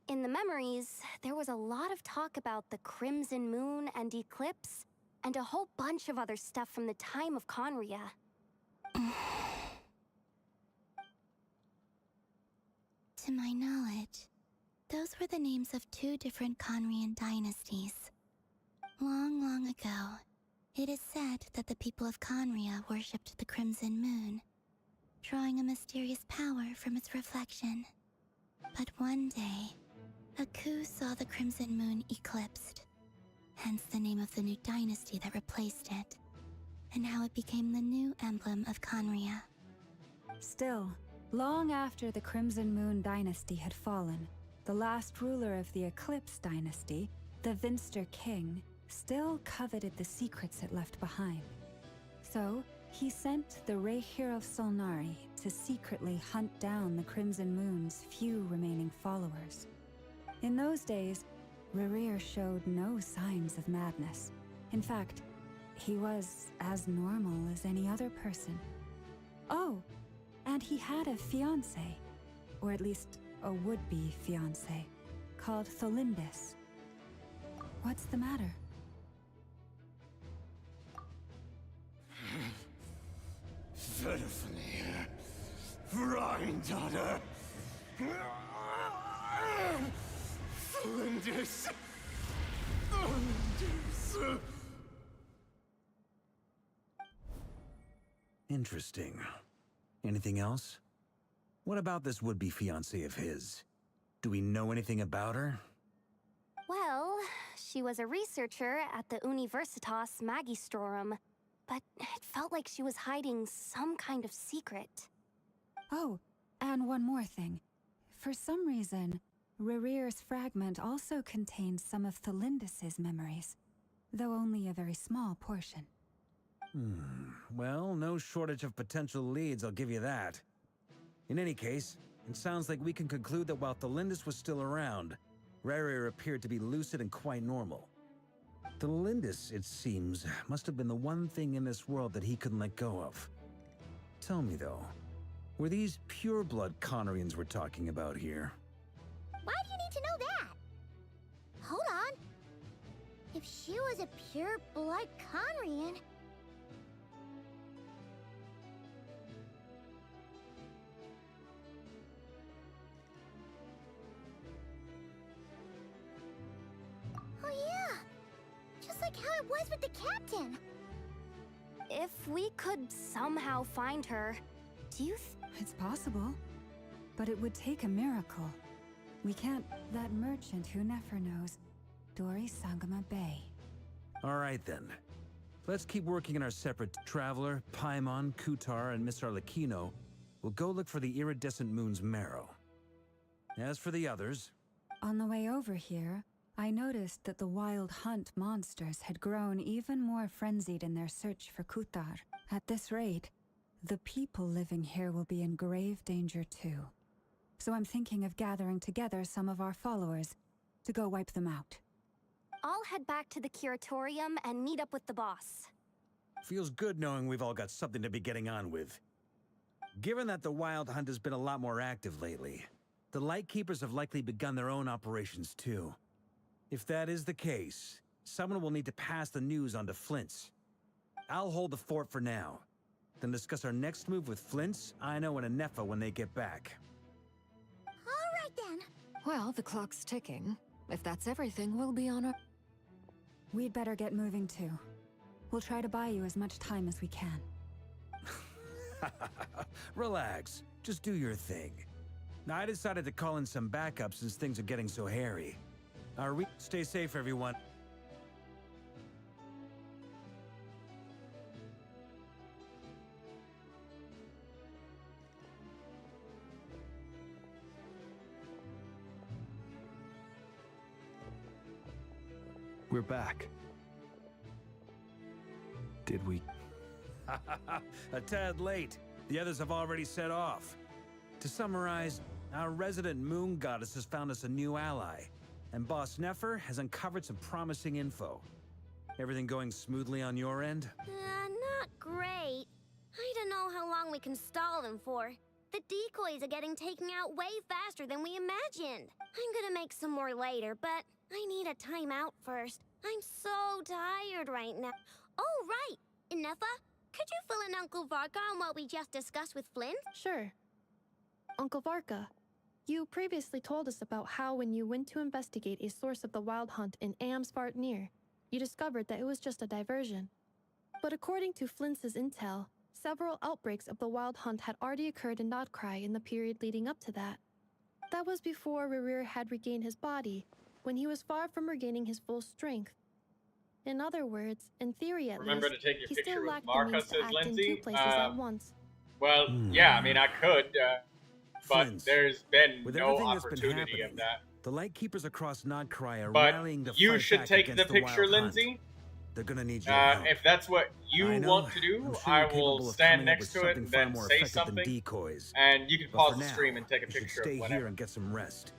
In the memories, there was a lot of talk about the Crimson Moon and Eclipse, and a whole bunch of other stuff from the time of Conria. To my knowledge, those were the names of two different Conrian dynasties. Long, long ago, it is said that the people of Conria worshipped the Crimson Moon, drawing a mysterious power from its reflection. But one day, a coup saw the Crimson Moon eclipsed, hence the name of the new dynasty that replaced it, and how it became the new emblem of Conria. Still, long after the Crimson Moon dynasty had fallen, the last ruler of the Eclipse dynasty, the Vinster King, still coveted the secrets it left behind. So, he sent the Rayhir of Solnari to secretly hunt down the Crimson Moon's few remaining followers. In those days, Rerir showed no signs of madness. In fact, he was as normal as any other person. Oh, and he had a fiancé, or at least a would-be fiancé, called Tholindis. What's the matter? Verfnir, Rheindaughter, Flinders. Interesting. Anything else? What about this would-be fiancé of his? Do we know anything about her? Well, she was a researcher at the Universitas Magistrorum, but it felt like she was hiding some kind of secret. Oh, and one more thing. For some reason, Rerir's fragment also contains some of Tholindis' memories, though only a very small portion. Well, no shortage of potential leads, I'll give you that. In any case, it sounds like we can conclude that while Tholindis was still around, Rerir appeared to be lucid and quite normal. Tholindis, it seems, must have been the one thing in this world that he couldn't let go of. Tell me, though, were these pure-blood Conorians we're talking about here? Why do you need to know that? Hold on. If she was a pure-blood Conrian... Oh yeah! Just like how it was with the captain! If we could somehow find her, do you It's possible, but it would take a miracle. We can't... That merchant who Nefer knows, Dori Sangama Bay. All right, then. Let's keep working in our separate Traveler, Paimon, Kutar, and Miss Arlecchino. We'll go look for the iridescent moon's marrow. As for the others... On the way over here, I noticed that the Wild Hunt monsters had grown even more frenzied in their search for Kutar. At this rate, the people living here will be in grave danger too. So I'm thinking of gathering together some of our followers to go wipe them out. I'll head back to the curatorium and meet up with the boss. Feels good knowing we've all got something to be getting on with. Given that the Wild Hunt has been a lot more active lately, the Lightkeepers have likely begun their own operations too. If that is the case, someone will need to pass the news on to Flint's. I'll hold the fort for now, then discuss our next move with Flint's, Ino, and Anefa when they get back. All right then. Well, the clock's ticking. If that's everything, we'll be on our... We'd better get moving too. We'll try to buy you as much time as we can. Relax. Just do your thing. Now, I decided to call in some backup since things are getting so hairy. Stay safe, everyone. We're back. Did we... A tad late. The others have already set off. To summarize, our resident moon goddess has found us a new ally, and Boss Nefer has uncovered some promising info. Everything going smoothly on your end? Not great. I don't know how long we can stall them for. The decoys are getting taken out way faster than we imagined. I'm gonna make some more later, but I need a timeout first. I'm so tired right now. Oh, right! Inefa, could you fill in Uncle Varka on what we just discussed with Flint? Sure. Uncle Varka, you previously told us about how when you went to investigate a source of the Wild Hunt in Amsvartnir, you discovered that it was just a diversion. But according to Flint's intel, several outbreaks of the Wild Hunt had already occurred in Nodcry in the period leading up to that. That was before Rerir had regained his body, when he was far from regaining his full strength. In other words, in theory at Remember least, to take your he picture still with lacked the Mark, means says to act in Lindsay. two places at once. Well, yeah, I mean, I could, but Friends, there's been with no everything that's been opportunity happening, of that. the Lightkeepers across Nodcry are But rallying to you fight should back take against the the picture, Wild Hunt. Lindsay. They're gonna need your help. If that's what you I know, want to do, I'm sure I you're will capable of stand coming up next with to it something and far then more say effective than something, decoys. and you can But pause for the now, stream and take a you should picture stay of whatever. here and get some rest.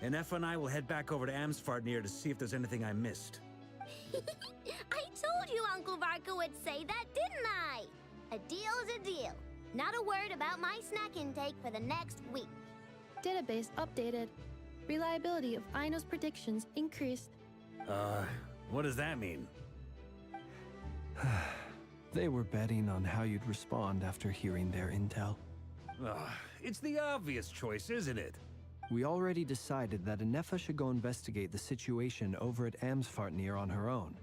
And Effa and I will head back over to Amsfartnir to see if there's anything I missed. I told you Uncle Varka would say that, didn't I? A deal's a deal. Not a word about my snack intake for the next week. Database updated. Reliability of Ino's predictions increased. What does that mean? They were betting on how you'd respond after hearing their intel. It's the obvious choice, isn't it? We already decided that Anefa should go investigate the situation over at Amsfartnir on her own.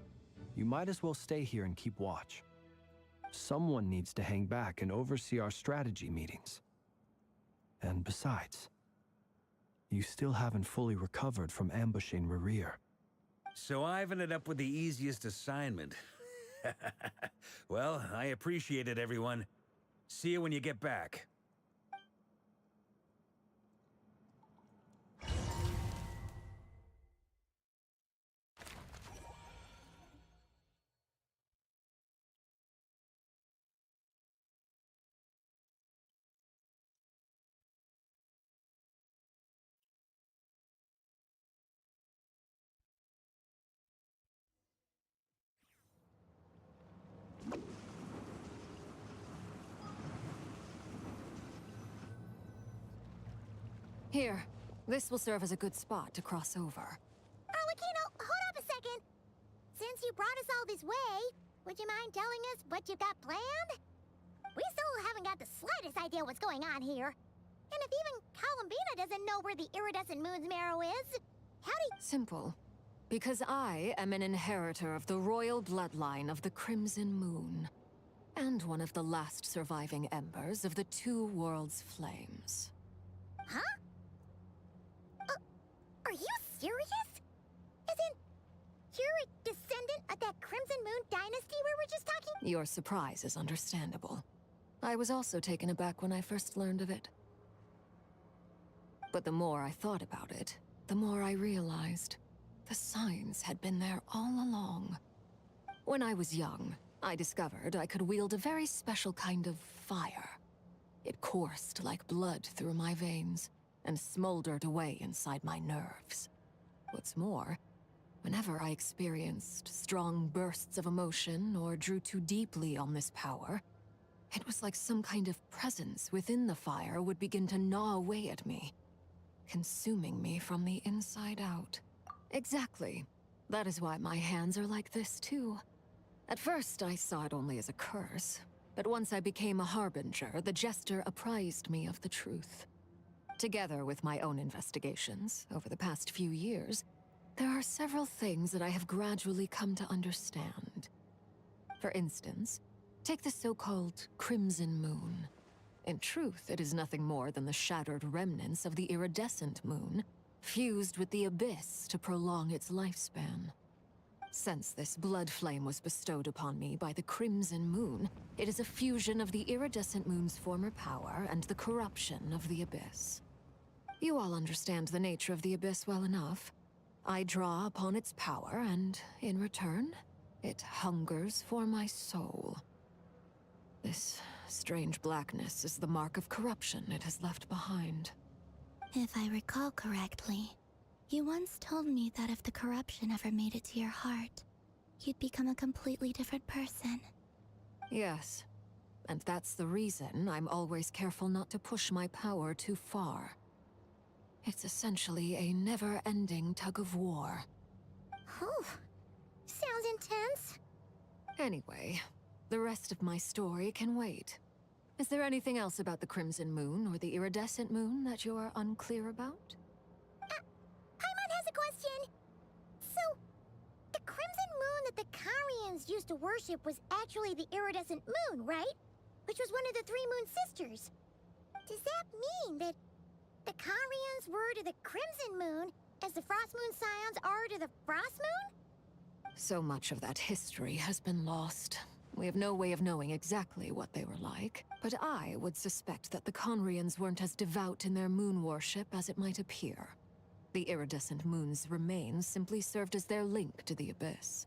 You might as well stay here and keep watch. Someone needs to hang back and oversee our strategy meetings. And besides, you still haven't fully recovered from ambushing Rerir. So I've ended up with the easiest assignment. Well, I appreciate it, everyone. See you when you get back. Here, this will serve as a good spot to cross over. Arlecchino, hold up a second. Since you brought us all this way, would you mind telling us what you got planned? We still haven't got the slightest idea what's going on here. And if even Columbina doesn't know where the iridescent moon's marrow is, how do you— Simple. Because I am an inheritor of the royal bloodline of the Crimson Moon. And one of the last surviving embers of the Two Worlds Flames. Huh? Are you serious? As in, you're a descendant of that Crimson Moon dynasty we were just talking— Your surprise is understandable. I was also taken aback when I first learned of it. But the more I thought about it, the more I realized the signs had been there all along. When I was young, I discovered I could wield a very special kind of fire. It coursed like blood through my veins and smoldered away inside my nerves. What's more, whenever I experienced strong bursts of emotion or drew too deeply on this power, it was like some kind of presence within the fire would begin to gnaw away at me, consuming me from the inside out. Exactly. That is why my hands are like this too. At first, I saw it only as a curse, but once I became a harbinger, the Jester apprised me of the truth. Together with my own investigations, over the past few years, there are several things that I have gradually come to understand. For instance, take the so-called Crimson Moon. In truth, it is nothing more than the shattered remnants of the iridescent moon, fused with the abyss to prolong its lifespan. Since this blood flame was bestowed upon me by the Crimson Moon, it is a fusion of the iridescent moon's former power and the corruption of the abyss. You all understand the nature of the abyss well enough. I draw upon its power, and in return, it hungers for my soul. This strange blackness is the mark of corruption it has left behind. If I recall correctly, you once told me that if the corruption ever made it to your heart, you'd become a completely different person. Yes, and that's the reason I'm always careful not to push my power too far. It's essentially a never-ending tug-of-war. Oh, sounds intense. Anyway, the rest of my story can wait. Is there anything else about the Crimson Moon or the Iridescent Moon that you're unclear about? Paimon has a question. So, the Crimson Moon that the Carians used to worship was actually the Iridescent Moon, right? Which was one of the three Moon Sisters. Does that mean that the Carians were to the Crimson Moon as the Frost Moon Scions are to the Frost Moon? So much of that history has been lost. We have no way of knowing exactly what they were like, but I would suspect that the Conrians weren't as devout in their moon worship as it might appear. The iridescent moon's remains simply served as their link to the Abyss.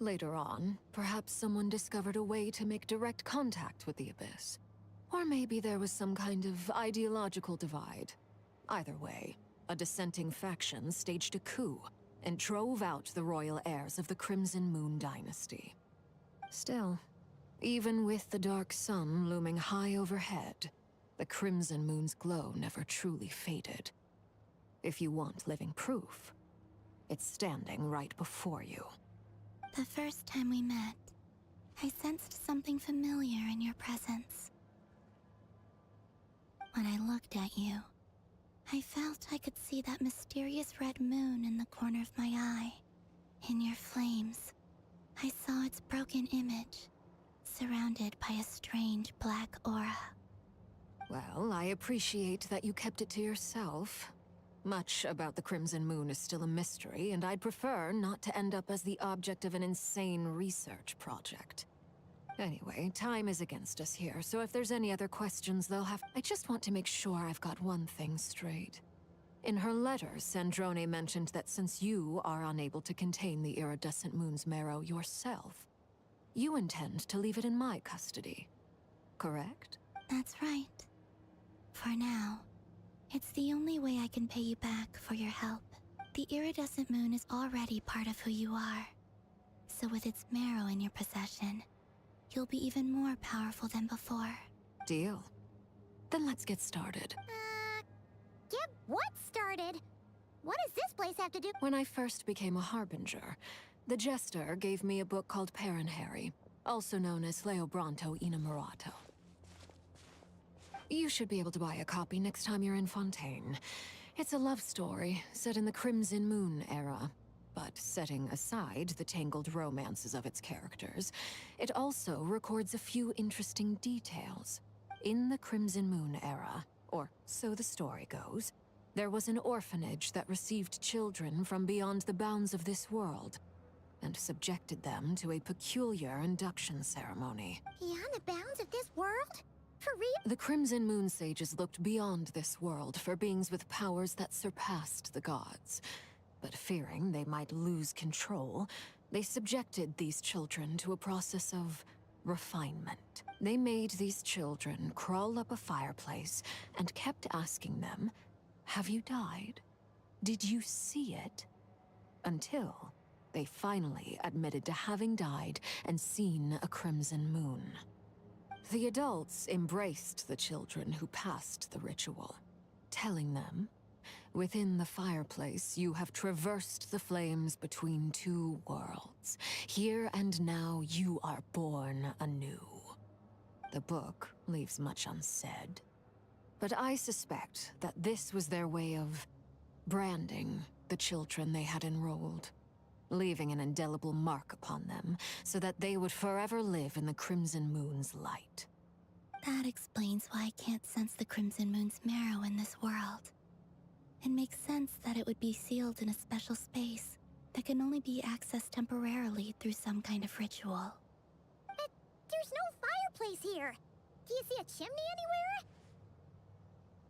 Later on, perhaps someone discovered a way to make direct contact with the Abyss. Or maybe there was some kind of ideological divide. Either way, a dissenting faction staged a coup and drove out the royal heirs of the Crimson Moon dynasty. Still, even with the dark sun looming high overhead, the Crimson Moon's glow never truly faded. If you want living proof, it's standing right before you. The first time we met, I sensed something familiar in your presence. When I looked at you, I felt I could see that mysterious red moon in the corner of my eye. In your flames, I saw its broken image, surrounded by a strange black aura. Well, I appreciate that you kept it to yourself. Much about the Crimson Moon is still a mystery, and I'd prefer not to end up as the object of an insane research project. Anyway, time is against us here, so if there's any other questions, they'll have— I just want to make sure I've got one thing straight. In her letter, Sandrone mentioned that since you are unable to contain the iridescent moon's marrow yourself, you intend to leave it in my custody. Correct? That's right. For now, it's the only way I can pay you back for your help. The iridescent moon is already part of who you are. So with its marrow in your possession, you'll be even more powerful than before. Deal. Then let's get started. Get what started? What does this place have to do? When I first became a Harbinger, the Jester gave me a book called Harry, also known as Leobranto Inamorato. You should be able to buy a copy next time you're in Fontaine. It's a love story set in the Crimson Moon era. But setting aside the tangled romances of its characters, it also records a few interesting details. In the Crimson Moon era, or so the story goes, there was an orphanage that received children from beyond the bounds of this world, and subjected them to a peculiar induction ceremony. Beyond the bounds of this world? For real? The Crimson Moon sages looked beyond this world for beings with powers that surpassed the gods. But fearing they might lose control, they subjected these children to a process of refinement. They made these children crawl up a fireplace and kept asking them, "Have you died? Did you see it?" Until they finally admitted to having died and seen a crimson moon. The adults embraced the children who passed the ritual, telling them, "Within the fireplace, you have traversed the flames between two worlds. Here and now, you are born anew." The book leaves much unsaid, but I suspect that this was their way of branding the children they had enrolled, leaving an indelible mark upon them so that they would forever live in the Crimson Moon's light. That explains why I can't sense the Crimson Moon's marrow in this world. It makes sense that it would be sealed in a special space that can only be accessed temporarily through some kind of ritual. But there's no fireplace here. Do you see a chimney anywhere?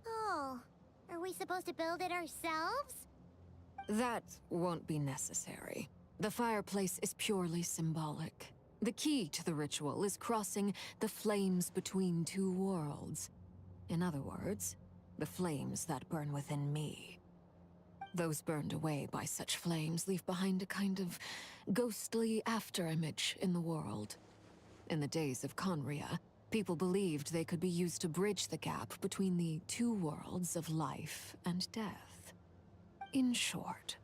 Oh, are we supposed to build it ourselves? That won't be necessary. The fireplace is purely symbolic. The key to the ritual is crossing the flames between two worlds. In other words, the flames that burn within me. Those burned away by such flames leave behind a kind of ghostly afterimage in the world. In the days of Conria, people believed they could be used to bridge the gap between the two worlds of life and death. In short,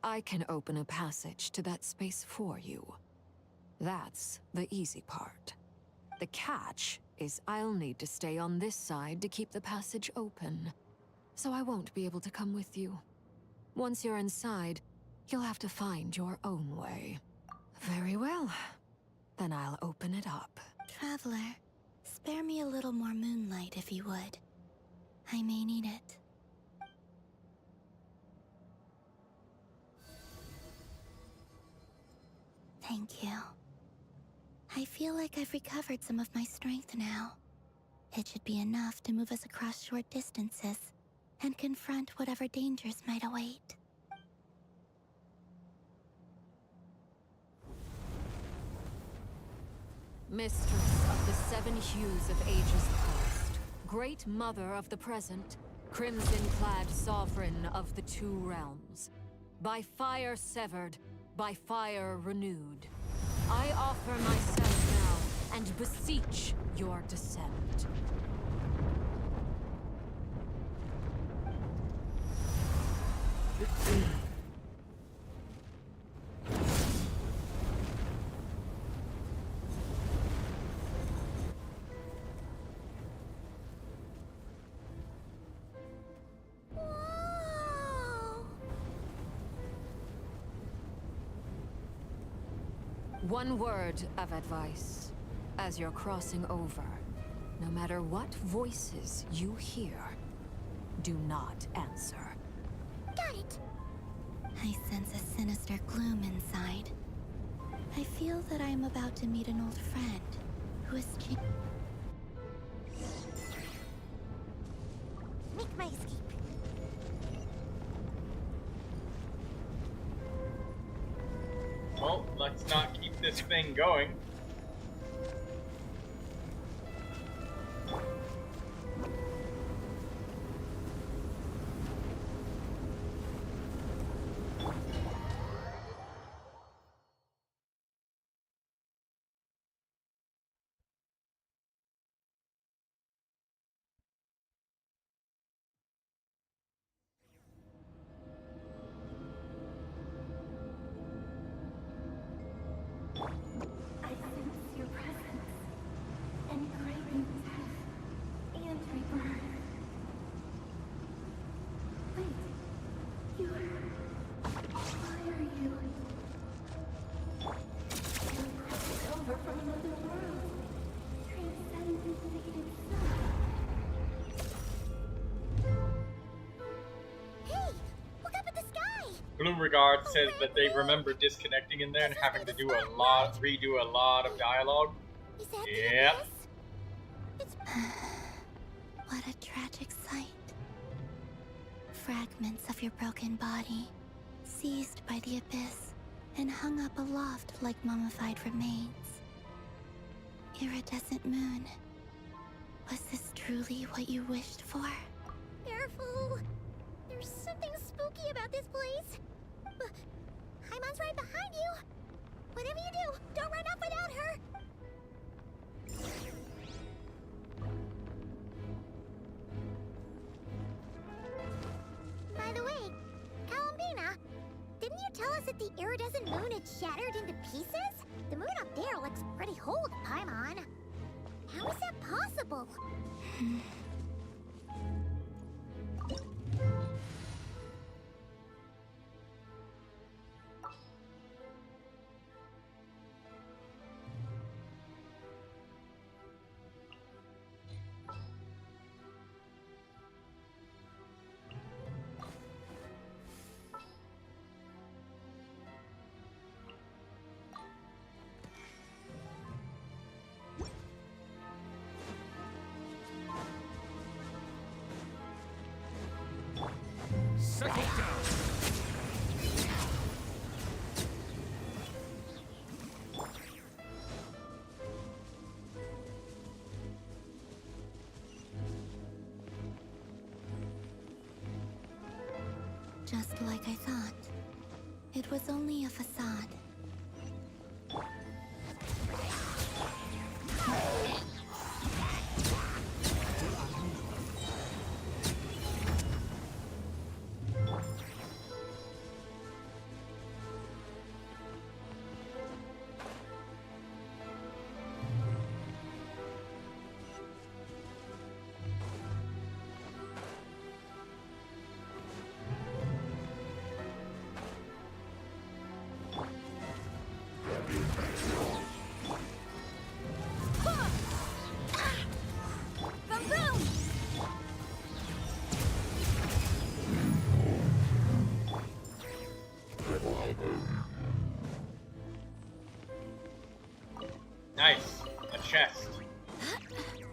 I can open a passage to that space for you. That's the easy part. The catch is I'll need to stay on this side to keep the passage open, so I won't be able to come with you. Once you're inside, you'll have to find your own way. Very well. Then I'll open it up. Traveler, spare me a little more moonlight if you would. I may need it. Thank you. I feel like I've recovered some of my strength now. It should be enough to move us across short distances and confront whatever dangers might await. Mistress of the seven hues of ages past, great mother of the present, crimson-clad sovereign of the two realms, by fire severed, by fire renewed, I offer myself now and beseech your descent. One word of advice. As you're crossing over, no matter what voices you hear, do not answer. Got it! I sense a sinister gloom inside. I feel that I am about to meet an old friend who is Make my escape. Well, let's not keep this thing going. I sense your presence and craving death and rebirth. Wait, you're... Why are you? You're crossed over from another world, transcendent fate itself. Hey, look up at the sky! Blue Regard says that they remember disconnecting in there and having to do redo a lot of dialogue. Is that Yep. What a tragic sight. Fragments of your broken body, seized by the abyss, and hung up aloft like mummified remains. Iridescent moon, was this truly what you wished for? Careful! There's something spooky about this place. Haimon's right behind you. Whatever you do, don't run off without her. By the way, Kalambina, didn't you tell us that the iridescent moon had shattered into pieces? The moon up there looks pretty whole to Paimon. How is that possible? Settle down! Just like I thought. It was only a facade.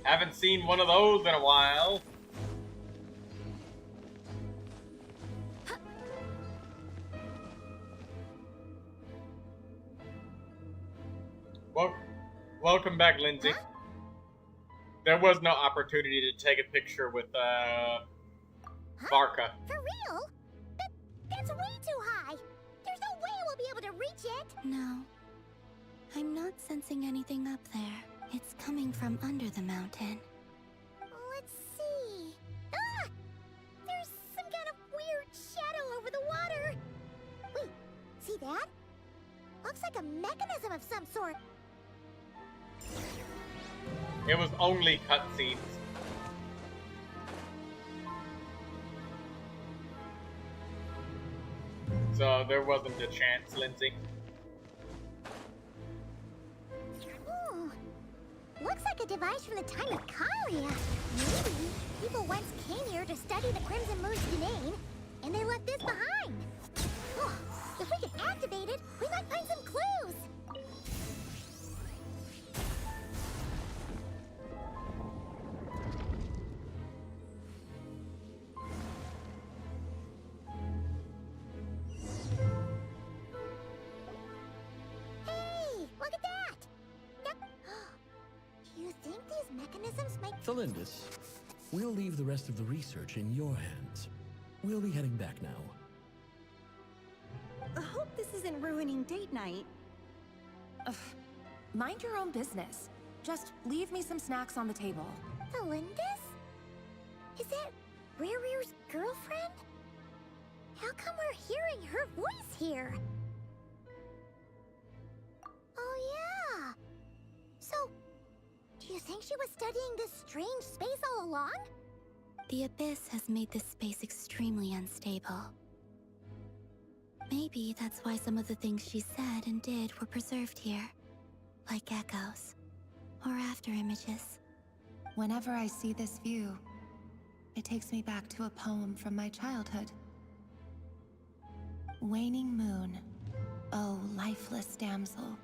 Haven't seen one of those in a while. Well, welcome back, Lindsay. Huh? There was no opportunity to take a picture with, Barca. For real? That's way too high. There's no way we'll be able to reach it. No. I'm not sensing anything up there. It's coming from under the mountain. Let's see. Ah! There's some kind of weird shadow over the water. Wait, see that? Looks like a mechanism of some sort. It was only cutscenes. So there wasn't a chance, Lindsay. Ooh. Looks like a device from the time of Kalia. Maybe people once came here to study the Crimson Moon's domain, and they left this behind. Oh, if we can activate it, we might find some clues. Hey, look at that! Yep. Do you think these mechanisms might... Thalindis, we'll leave the rest of the research in your hands. We'll be heading back now. I hope this isn't ruining date night. Ugh. Mind your own business. Just leave me some snacks on the table. Thalindis? Is that Rere's girlfriend? How come we're hearing her voice here? Oh yeah! So, do you think she was studying this strange space all along? The Abyss has made this space extremely unstable. Maybe that's why some of the things she said and did were preserved here. Like echoes. Or after images. Whenever I see this view, it takes me back to a poem from my childhood. Waning moon, oh lifeless damsel,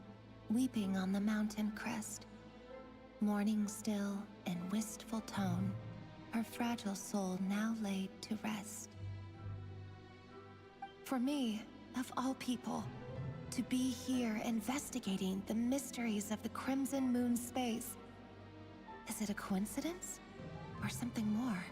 weeping on the mountain crest. Mourning still in wistful tone, her fragile soul now laid to rest. For me, of all people, to be here investigating the mysteries of the Crimson Moon space. Is it a coincidence or something more?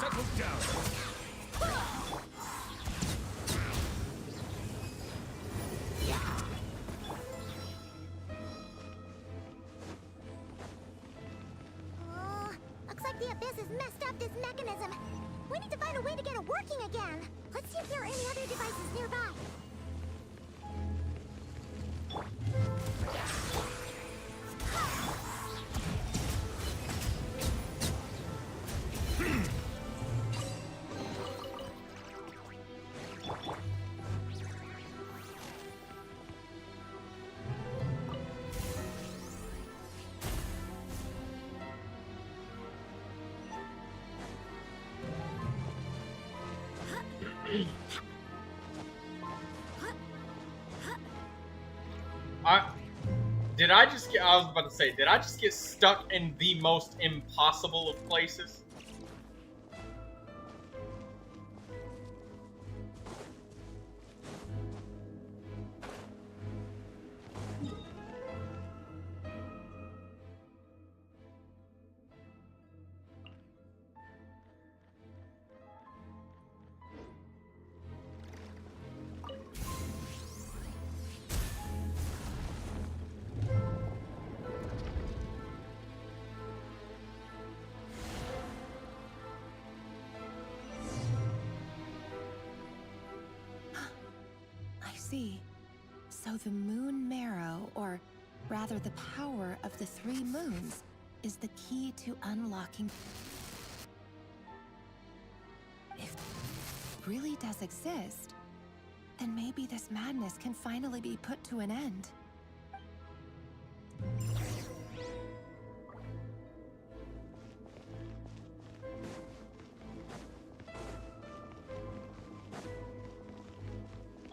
Settle down. Looks like the Abyss has messed up this mechanism. We need to find a way to get it working again. Let's see if there are any other devices nearby. I was about to say, did I just get stuck in the most impossible of places? So the moon marrow, or rather the power of the 3 moons, is the key to unlocking... If it really does exist, then maybe this madness can finally be put to an end.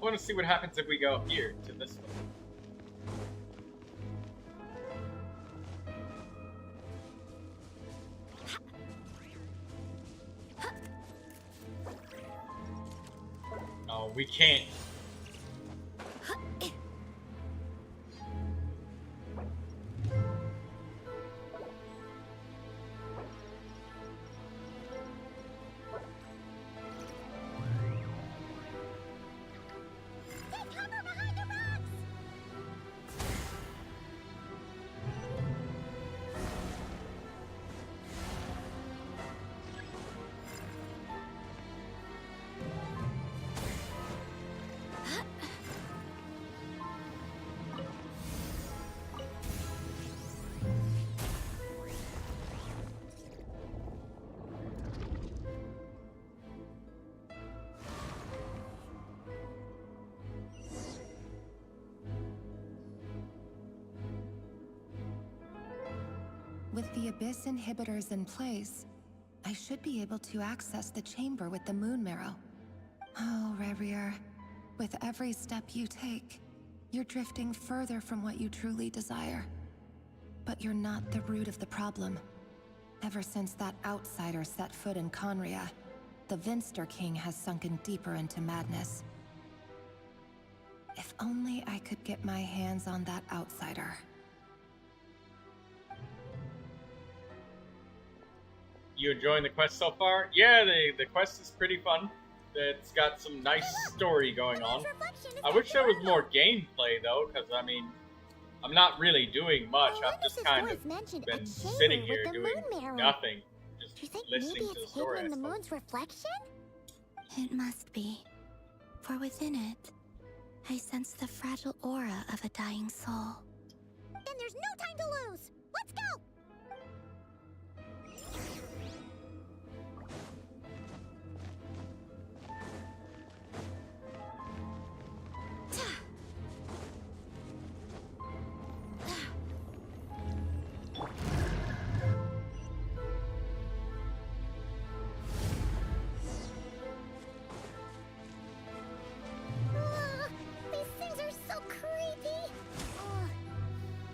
I want to see what happens if we go up here to this one. Oh, we can't. With the Abyss inhibitors in place, I should be able to access the chamber with the Moon Marrow. Oh, Rerir, with every step you take, you're drifting further from what you truly desire. But you're not the root of the problem. Ever since that outsider set foot in Conria, the Vinster King has sunken deeper into madness. If only I could get my hands on that outsider. You enjoying the quest so far? Yeah, the quest is pretty fun. It's got some nice story going on. I wish there was more gameplay though, because I mean, I'm not really doing much. I've just kind of been sitting here doing nothing, just listening to the story. Hidden in the moon's reflection? It must be. For within it, I sense the fragile aura of a dying soul. Then there's no time to lose! Let's go! These things are so creepy!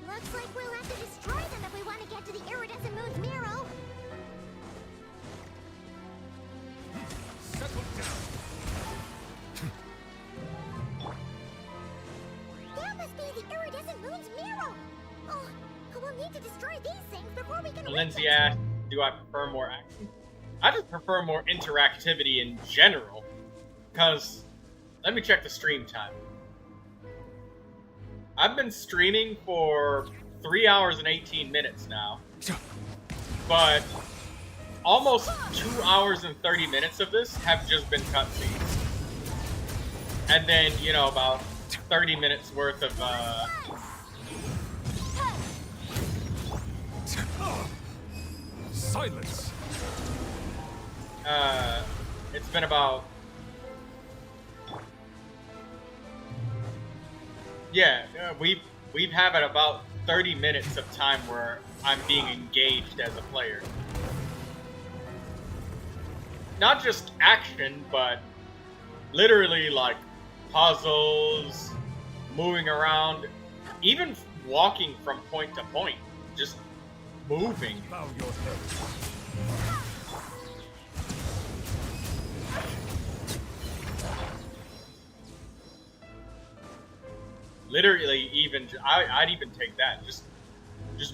Looks like we'll have to destroy them if we want to get to the iridescent moon's marrow. Settle down. That must be the iridescent moon's marrow! Oh, we'll need to destroy these things before we can reach Lindsay it. asked, do I prefer more action? I just prefer more interactivity in general. Because, let me check the stream time. I've been streaming for 3 hours and 18 minutes now. But almost 2 hours and 30 minutes of this have just been cutscenes. And then, you know, about 30 minutes worth of, Silence! it's been about... Yeah, we've had about 30 minutes of time where I'm being engaged as a player. Not just action, but literally like puzzles, moving around, even walking from point to point, just moving. Bow your head. Literally, even I'd even take that, just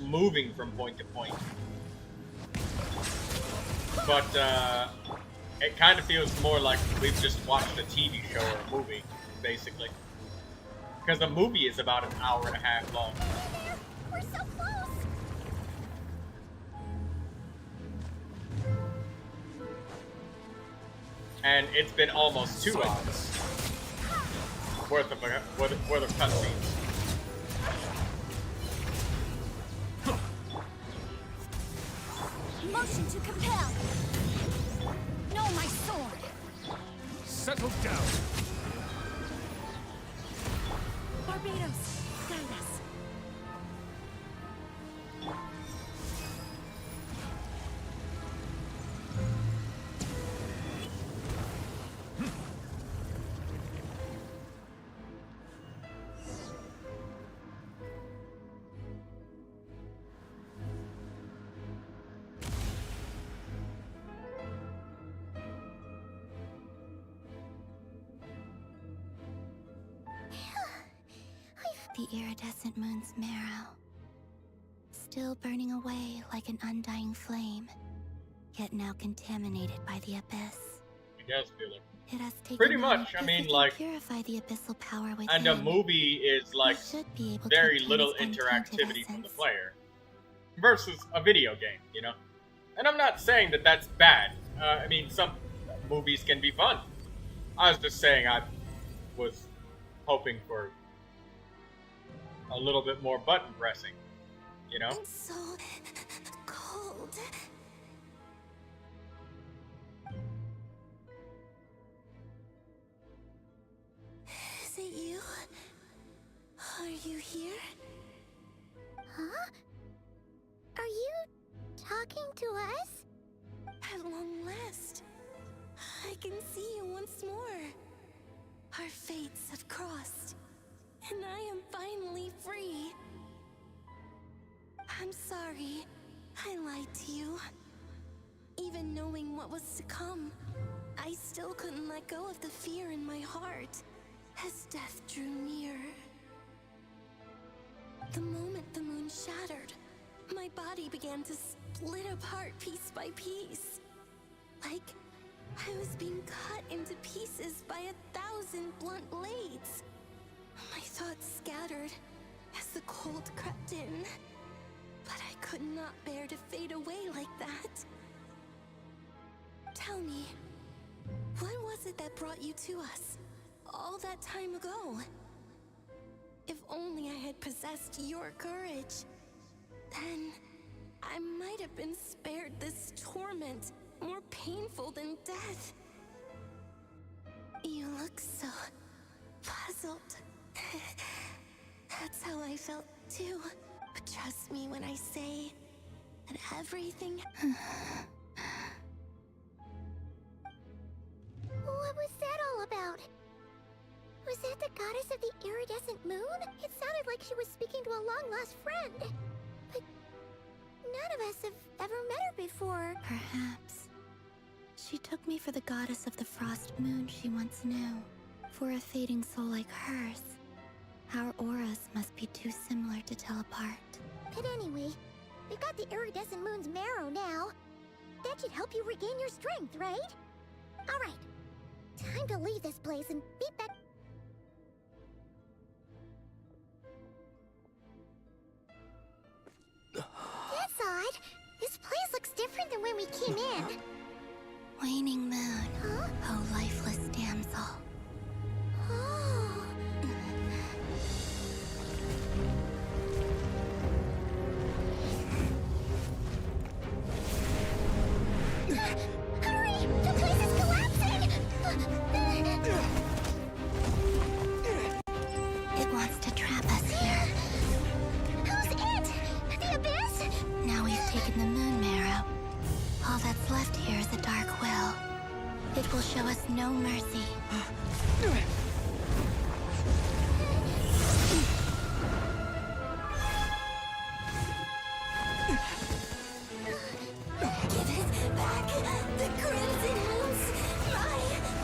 moving from point to point. But it kind of feels more like we've just watched a TV show or a movie, basically. Because the movie is about an hour and a half long. We're so close! And it's been almost 2 hours worth of cutscenes. Motion to compel. No, my sword. Settle down. Barbados, guide us. the iridescent moon's marrow, still burning away like an undying flame, yet now contaminated by the abyss. It does feel like. It has taken Pretty much. I if mean, we can like, purify the abyssal power within. and a movie is like should be able very to little obtain its interactivity untainted from the essence. player versus a video game, you know. And I'm not saying that that's bad. I mean, some movies can be fun. I was just saying I was hoping for a little bit more button pressing, you know. It's so cold. Is it you? Are you here? Huh? Are you talking to us? At long last, I can see you once more. Our fates have crossed, and I am finally free. I'm sorry, I lied to you. Even knowing what was to come, I still couldn't let go of the fear in my heart as death drew near. The moment the moon shattered, my body began to split apart piece by piece. Like I was being cut into pieces by 1,000 blunt blades. My thoughts scattered as the cold crept in. But I could not bear to fade away like that. Tell me, what was it that brought you to us all that time ago? If only I had possessed your courage, then I might have been spared this torment more painful than death. You look so puzzled. That's how I felt too. But trust me when I say that everything... What was that all about? Was that the goddess of the iridescent moon? It sounded like she was speaking to a long-lost friend. But none of us have ever met her before. Perhaps. She took me for the goddess of the frost moon she once knew. For a fading soul like hers, our auras must be too similar to tell apart. But anyway, we've got the iridescent moon's marrow now. That should help you regain your strength, right? Alright, time to leave this place and be back. That's odd. This place looks different than when we came in. Waning moon, oh lifeless damsel. Oh. Hurry! The place is collapsing! It wants to trap us here. Who's it? The abyss? Now we've taken the moon marrow. All that's left here is a dark will. It will show us no mercy. Give it back! The crimson moons!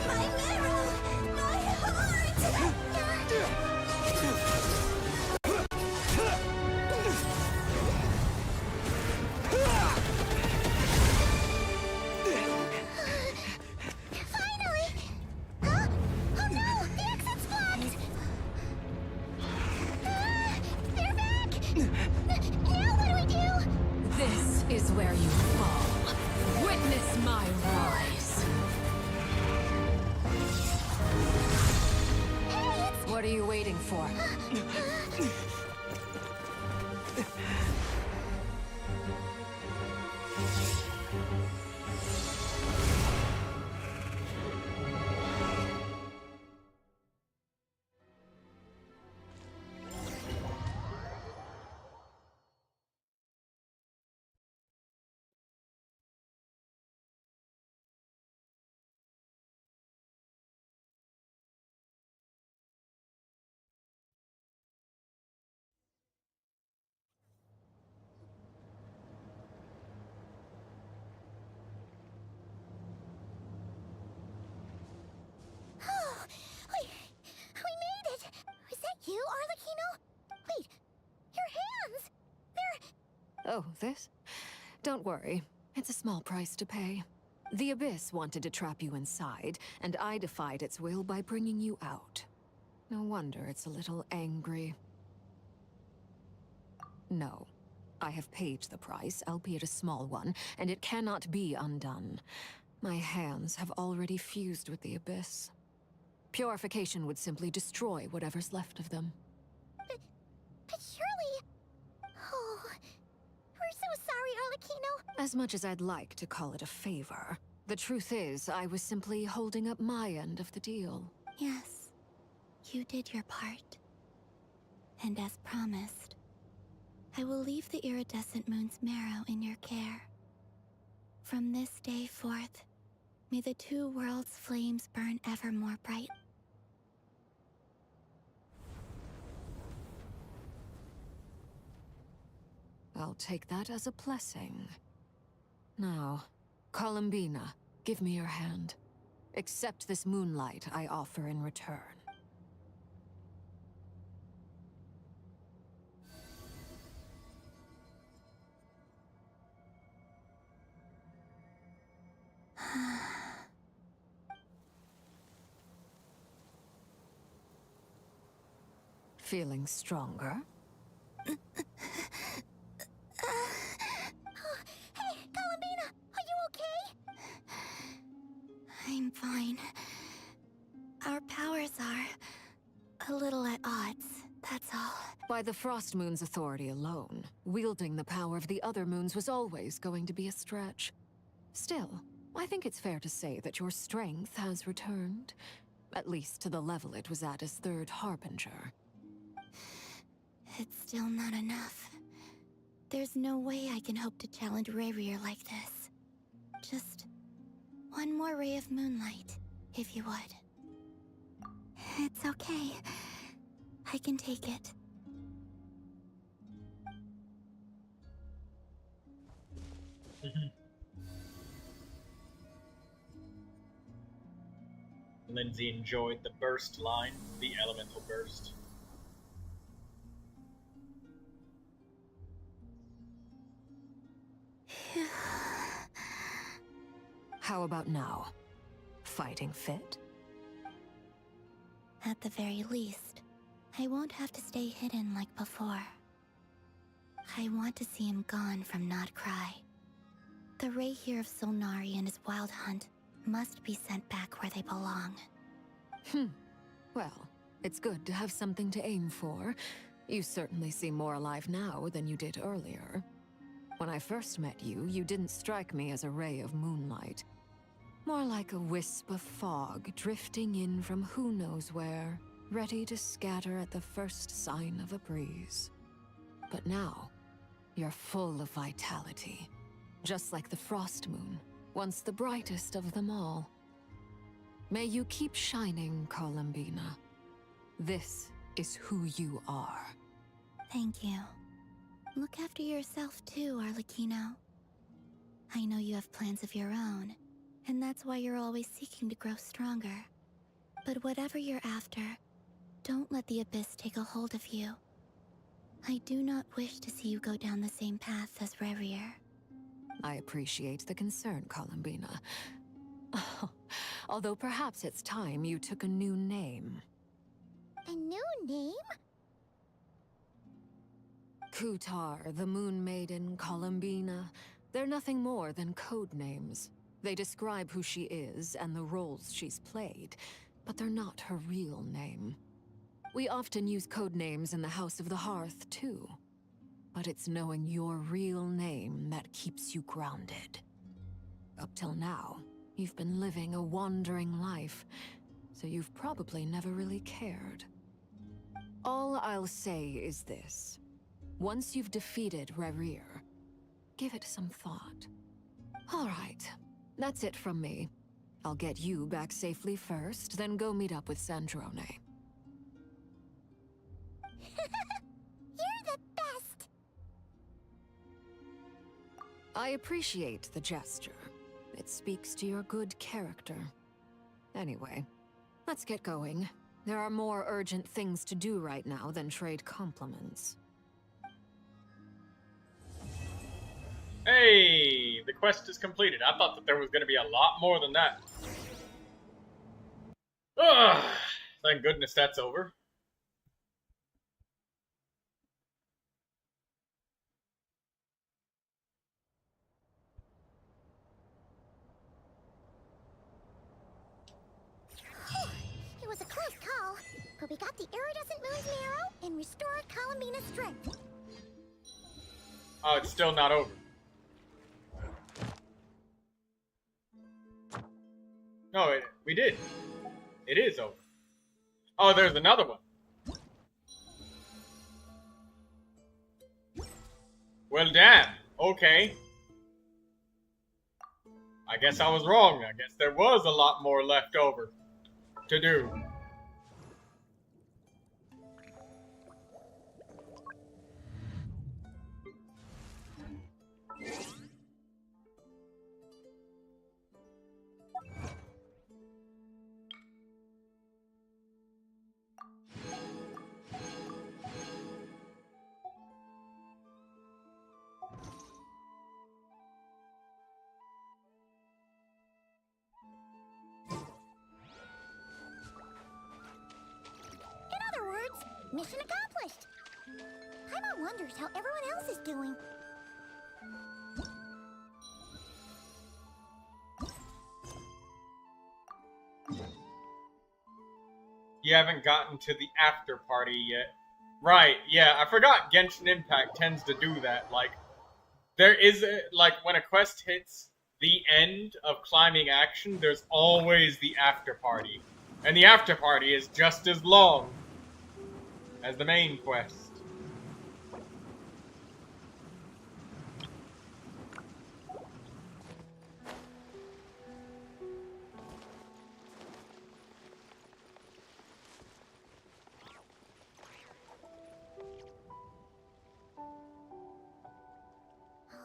My marrow! My heart! Finally! Huh? Oh no! The exit's blocked! They're back! Now what do we do? This is where you fall. Witness my rise. What are you waiting for? Oh, this? Don't worry. It's a small price to pay. The Abyss wanted to trap you inside, and I defied its will by bringing you out. No wonder it's a little angry. No. I have paid the price, albeit a small one, and it cannot be undone. My hands have already fused with the Abyss. Purification would simply destroy whatever's left of them. But surely... Oh... We're so sorry, Arlecchino. As much as I'd like to call it a favor, the truth is, I was simply holding up my end of the deal. Yes, you did your part. And as promised, I will leave the iridescent moon's marrow in your care. From this day forth, may the two worlds' flames burn ever more bright. I'll take that as a blessing. Now, Columbina, give me your hand. Accept this moonlight I offer in return. Feeling stronger? Hey, Columbina! Are you okay? I'm fine. Our powers are a little at odds, that's all. By the Frost Moon's authority alone, wielding the power of the other moons was always going to be a stretch. Still, I think it's fair to say that your strength has returned. At least to the level it was at as Third Harbinger. It's still not enough. There's no way I can hope to challenge Rayrear like this. Just one more ray of moonlight, if you would. It's okay. I can take it. Lindsay enjoyed the burst line, the elemental burst. How about now? Fighting fit? At the very least, I won't have to stay hidden like before. I want to see him gone from Not Cry. The Ray here of Solnari and his wild hunt must be sent back where they belong. Well, it's good to have something to aim for. You certainly seem more alive now than you did earlier. When I first met you, you didn't strike me as a ray of moonlight. More like a wisp of fog drifting in from who knows where, ready to scatter at the first sign of a breeze. But now, you're full of vitality. Just like the Frost Moon, once the brightest of them all. May you keep shining, Columbina. This is who you are. Thank you. Look after yourself too, Arlecchino. I know you have plans of your own, and that's why you're always seeking to grow stronger. But whatever you're after, don't let the Abyss take a hold of you. I do not wish to see you go down the same path as Rayrear. I appreciate the concern, Columbina. Although perhaps it's time you took a new name. A new name? Kutar, the Moon Maiden, Columbina. They're nothing more than code names. They describe who she is and the roles she's played, but they're not her real name. We often use code names in the House of the Hearth, too. But it's knowing your real name that keeps you grounded. Up till now, you've been living a wandering life, so you've probably never really cared. All I'll say is this. Once you've defeated Rayrear, give it some thought. All right, that's it from me. I'll get you back safely first, then go meet up with Sandrone. You're the best! I appreciate the gesture. It speaks to your good character. Anyway, let's get going. There are more urgent things to do right now than trade compliments. Hey, the quest is completed. I thought that there was going to be a lot more than that. Ugh, thank goodness that's over. It was a close call, but we got the iridescent moon's marrow and restored Columbina's strength. Oh, it's still not over. No, we did. It is over. Oh, there's another one. Well, damn. Okay. I guess I was wrong. I guess there was a lot more left over to do. In other words, mission accomplished. Paimon wonders how everyone else is doing. You haven't gotten to the after party yet. Right, yeah, I forgot Genshin Impact tends to do that. Like, there is, like, when a quest hits the end of climbing action, there's always the after party. And the after party is just as long as the main quest.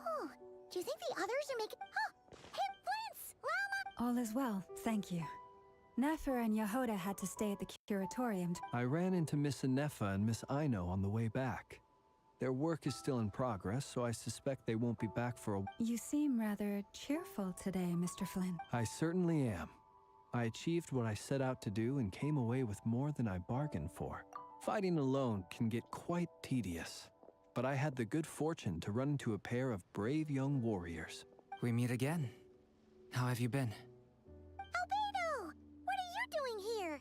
Oh, do you think the others are making... Oh, hey, Flint's! Llama! All is well, thank you. Nefer and Yehoda had to stay at the curatorium. I ran into Miss Anefa and Miss Aino on the way back. Their work is still in progress, so I suspect they won't be back for a... You seem rather cheerful today, Mr. Flynn. I certainly am. I achieved what I set out to do and came away with more than I bargained for. Fighting alone can get quite tedious, but I had the good fortune to run into a pair of brave young warriors. We meet again. How have you been? Albedo! What are you doing here?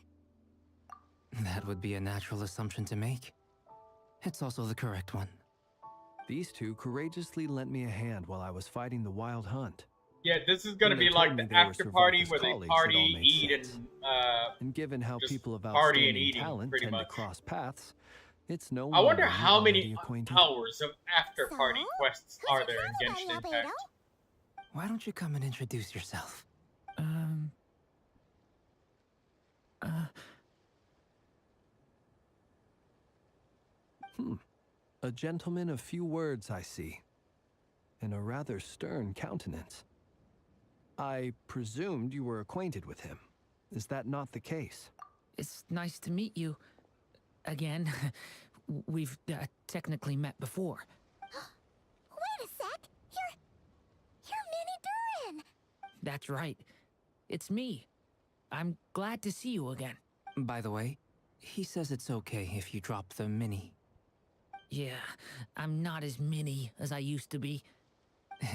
That would be a natural assumption to make. It's also the correct one. These two courageously lent me a hand while I was fighting the wild hunt. Yeah, this is gonna be like the after party where they party, eat, and given how just people of party and outstanding eating, talent pretty tend much. to cross paths, it's no I wonder wonder how we're many already acquainted. hours of after party quests are there in Genshin Impact? Why don't you come and introduce yourself? A gentleman of few words, I see, and a rather stern countenance. I presumed you were acquainted with him. Is that not the case? It's nice to meet you. Again, we've technically met before. Wait a sec! You're Minnie Durin! That's right. It's me. I'm glad to see you again. By the way, he says it's okay if you drop the mini. Yeah, I'm not as mini as I used to be.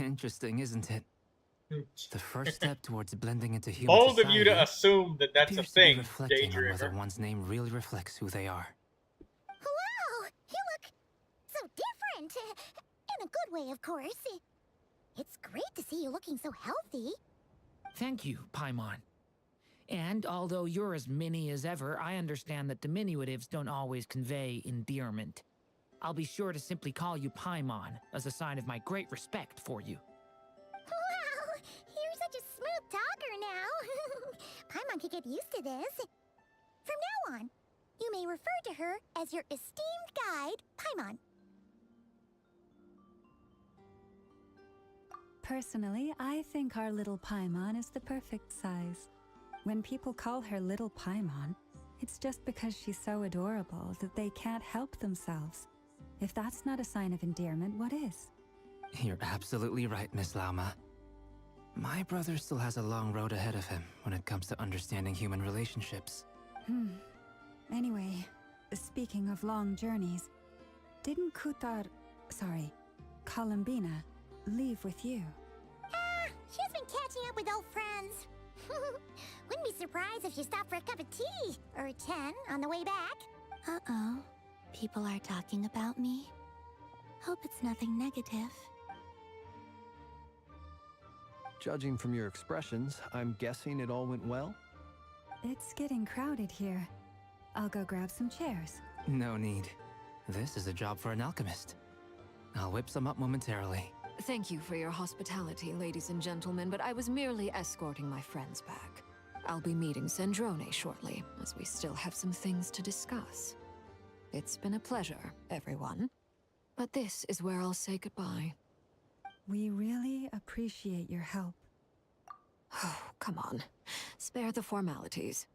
Interesting, isn't it? The first step towards blending into human Bold society of you to assume that that's a appears to be thing, reflecting on whether Daydreamer. one's name really reflects who they are. Wow! You look so different! In a good way, of course. It's great to see you looking so healthy. Thank you, Paimon. And although you're as mini as ever, I understand that diminutives don't always convey endearment. I'll be sure to simply call you Paimon as a sign of my great respect for you. Wow! You're such a smooth talker now. Paimon could get used to this. From now on, you may refer to her as your esteemed guide, Paimon. Personally, I think our little Paimon is the perfect size. When people call her Little Paimon, it's just because she's so adorable that they can't help themselves. If that's not a sign of endearment, what is? You're absolutely right, Miss Lauma. My brother still has a long road ahead of him when it comes to understanding human relationships. Anyway, speaking of long journeys, didn't Columbina, leave with you? She's been catching up with old friends. Wouldn't be surprised if she stopped for a cup of tea or 10 on the way back. Uh-oh. People are talking about me. Hope it's nothing negative. Judging from your expressions, I'm guessing it all went well? It's getting crowded here. I'll go grab some chairs. No need. This is a job for an alchemist. I'll whip some up momentarily. Thank you for your hospitality, ladies and gentlemen, but I was merely escorting my friends back. I'll be meeting Sandrone shortly, as we still have some things to discuss. It's been a pleasure, everyone. But this is where I'll say goodbye. We really appreciate your help. Oh, come on. Spare the formalities.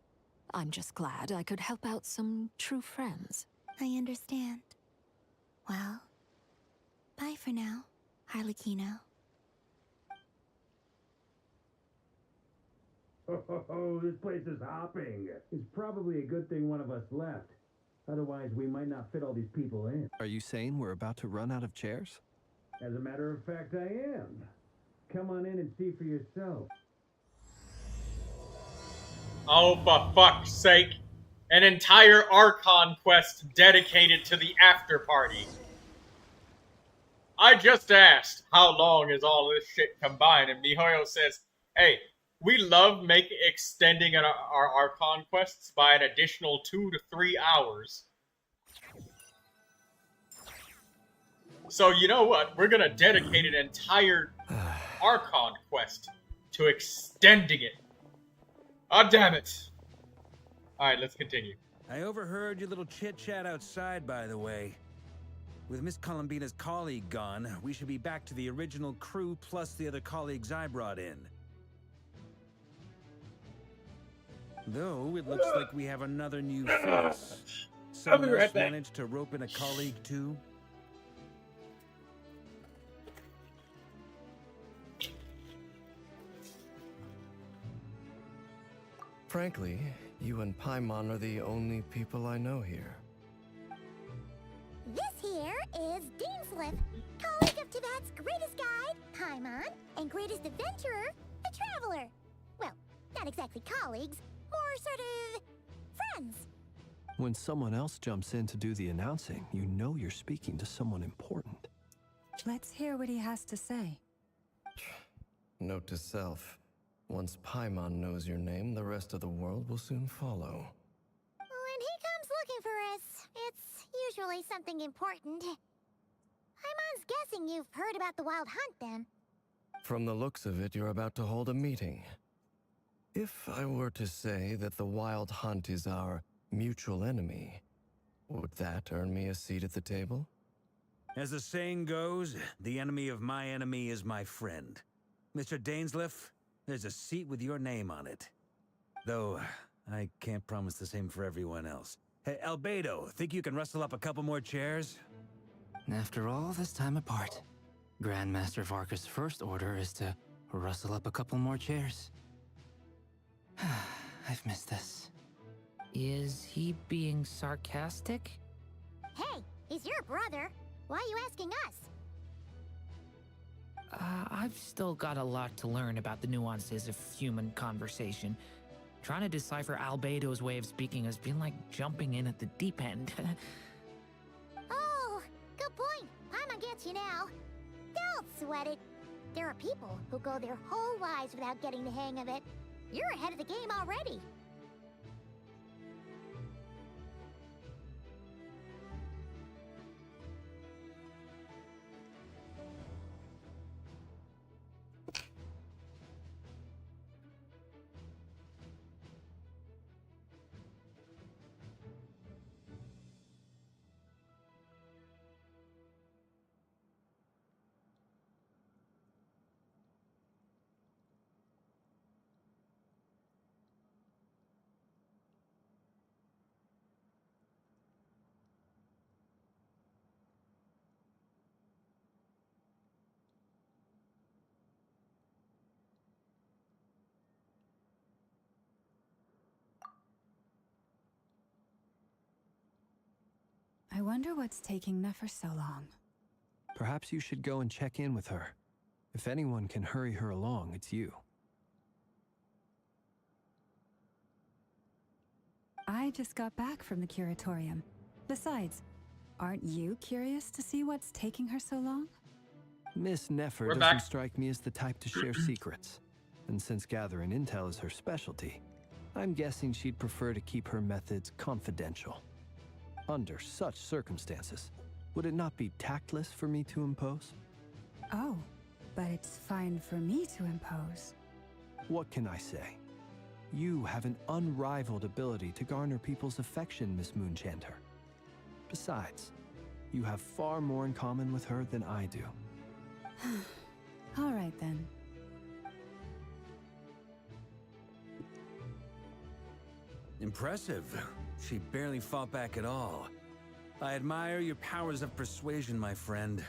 I'm just glad I could help out some true friends. I understand. Well, bye for now, Harlequino. Oh, this place is hopping. It's probably a good thing one of us left. Otherwise, we might not fit all these people in. Are you saying we're about to run out of chairs? As a matter of fact, I am. Come on in and see for yourself. Oh, for fuck's sake. An entire Archon quest dedicated to the after party. I just asked, how long is all this shit combined? And Mihoyo says, hey, we love extending our Archon quests by an additional 2 to 3 hours. So you know what? We're gonna dedicate an entire Archon quest to extending it. Ah, damn it. Alright, let's continue. I overheard your little chit-chat outside, by the way. With Miss Columbina's colleague gone, we should be back to the original crew plus the other colleagues I brought in. Though, it looks like we have another new face. Someone else managed to rope in a colleague, too? Frankly, you and Paimon are the only people I know here. This here is Dainsleif, colleague of Teyvat's greatest guide, Paimon, and greatest adventurer, the Traveler. Well, not exactly colleagues, more sort of friends. When someone else jumps in to do the announcing, you know you're speaking to someone important. Let's hear what he has to say. Note to self. Once Paimon knows your name, the rest of the world will soon follow. When he comes looking for us, it's usually something important. Paimon's guessing you've heard about the Wild Hunt, then. From the looks of it, you're about to hold a meeting. If I were to say that the Wild Hunt is our mutual enemy, would that earn me a seat at the table? As the saying goes, the enemy of my enemy is my friend. Mr. Dainsleif, there's a seat with your name on it. Though, I can't promise the same for everyone else. Hey, Albedo, think you can rustle up a couple more chairs? After all this time apart, Grandmaster Varka's first order is to rustle up a couple more chairs. I've missed this. Is he being sarcastic? Hey, he's your brother. Why are you asking us? I've still got a lot to learn about the nuances of human conversation. Trying to decipher Albedo's way of speaking has been like jumping in at the deep end. Oh, good point. Paimon gets you now. Don't sweat it. There are people who go their whole lives without getting the hang of it. You're ahead of the game already. I wonder what's taking Nefer so long. Perhaps you should go and check in with her. If anyone can hurry her along, it's you. I just got back from the curatorium. Besides, aren't you curious to see what's taking her so long? Miss Nefer We're doesn't back. strike me as the type to share secrets. And since gathering intel is her specialty, I'm guessing she'd prefer to keep her methods confidential. Under such circumstances, would it not be tactless for me to impose? Oh, but it's fine for me to impose. What can I say? You have an unrivaled ability to garner people's affection, Miss Moonchanter. Besides, you have far more in common with her than I do. All right then. Impressive. She barely fought back at all. I admire your powers of persuasion, my friend.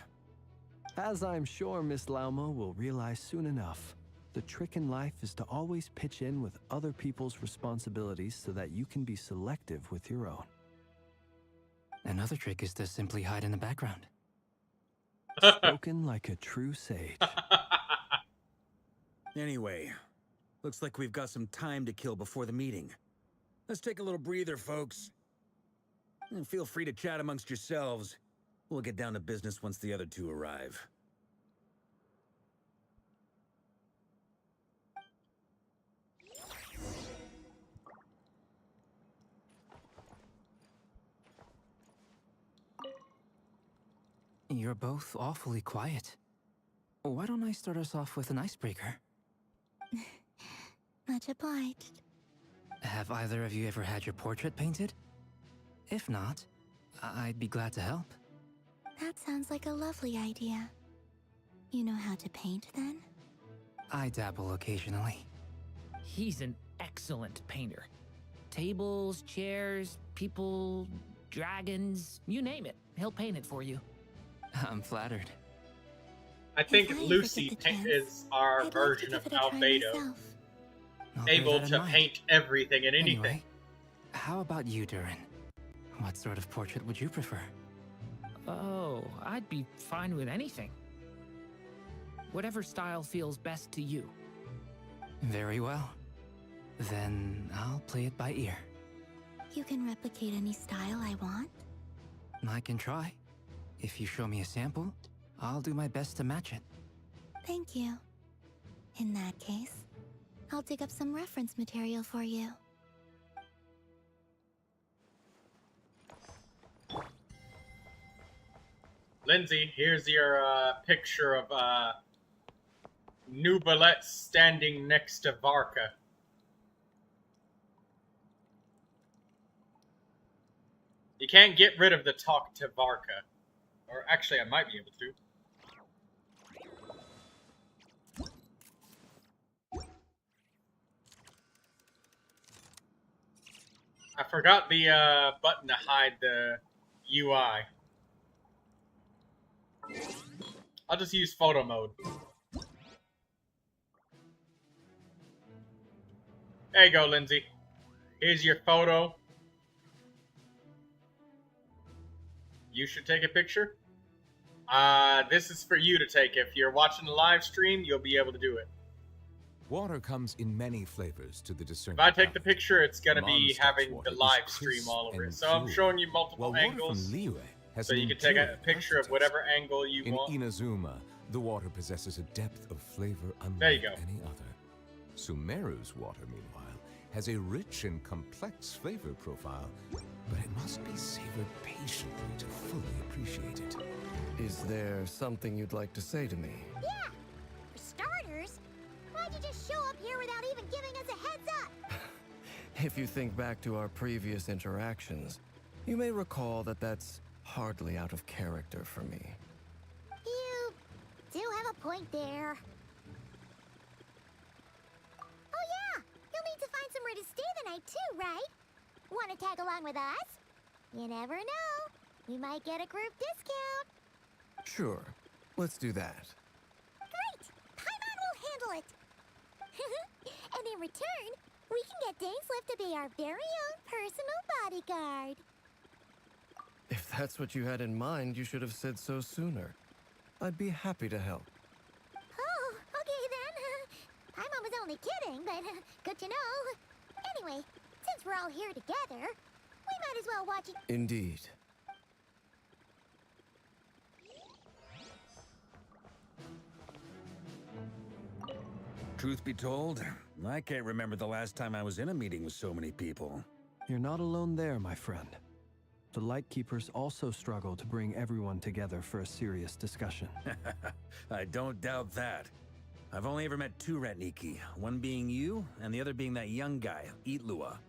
As I'm sure Miss Lauma will realize soon enough, the trick in life is to always pitch in with other people's responsibilities so that you can be selective with your own. Another trick is to simply hide in the background. Spoken like a true sage. Anyway, looks like we've got some time to kill before the meeting. Let's take a little breather, folks. And feel free to chat amongst yourselves. We'll get down to business once the other two arrive. You're both awfully quiet. Why don't I start us off with an icebreaker? Much obliged. Have either of you ever had your portrait painted? If not, I'd be glad to help. That sounds like a lovely idea. You know how to paint, then? I dabble occasionally. He's an excellent painter. Tables, chairs, people, dragons, you name it. He'll paint it for you. I'm flattered. I think Lucy is our version of Albedo, able to paint everything and anything. Anyway, how about you, Durin? What sort of portrait would you prefer? Oh, I'd be fine with anything. Whatever style feels best to you. Very well. Then I'll play it by ear. You can replicate any style I want? I can try. If you show me a sample, I'll do my best to match it. Thank you. In that case, I'll dig up some reference material for you. Lindsay, here's your picture of Neuvilette standing next to Varka. You can't get rid of the talk to Varka. Or actually, I might be able to. I forgot the button to hide the UI. I'll just use photo mode. There you go, Lindsay. Here's your photo. You should take a picture. This is for you to take. If you're watching the live stream, you'll be able to do it. Water comes in many flavors to the discerning. If I take the picture, it's going to be Mondstadt having water the is live crisp stream all over and it. So I'm pure, showing you multiple while angles. Water from Liyue has So an you can take a enduring picture of whatever angle you In want. Inazuma, the water possesses a depth of flavor unlike There you go. any other. Sumeru's water, meanwhile, has a rich and complex flavor profile, but it must be savored patiently to fully appreciate it. Is there something you'd like to say to me? Yeah! For starters, why'd you just show up here without even giving us a heads up? If you think back to our previous interactions, you may recall that that's hardly out of character for me. You do have a point there. Oh yeah! You'll need to find somewhere to stay the night too, right? Want to tag along with us? You never know. We might get a group discount. Sure, let's do that. Great! Paimon will handle it! And in return, we can get Dainslift to be our very own personal bodyguard. If that's what you had in mind, you should have said so sooner. I'd be happy to help. Oh, okay then. Paimon was only kidding, but good to know. Anyway, since we're all here together, we might as well watch it. Indeed. Truth be told, I can't remember the last time I was in a meeting with so many people. You're not alone there, my friend. The Lightkeepers also struggle to bring everyone together for a serious discussion. I don't doubt that. I've only ever met two Ratniki, one being you, and the other being that young guy, Itlua.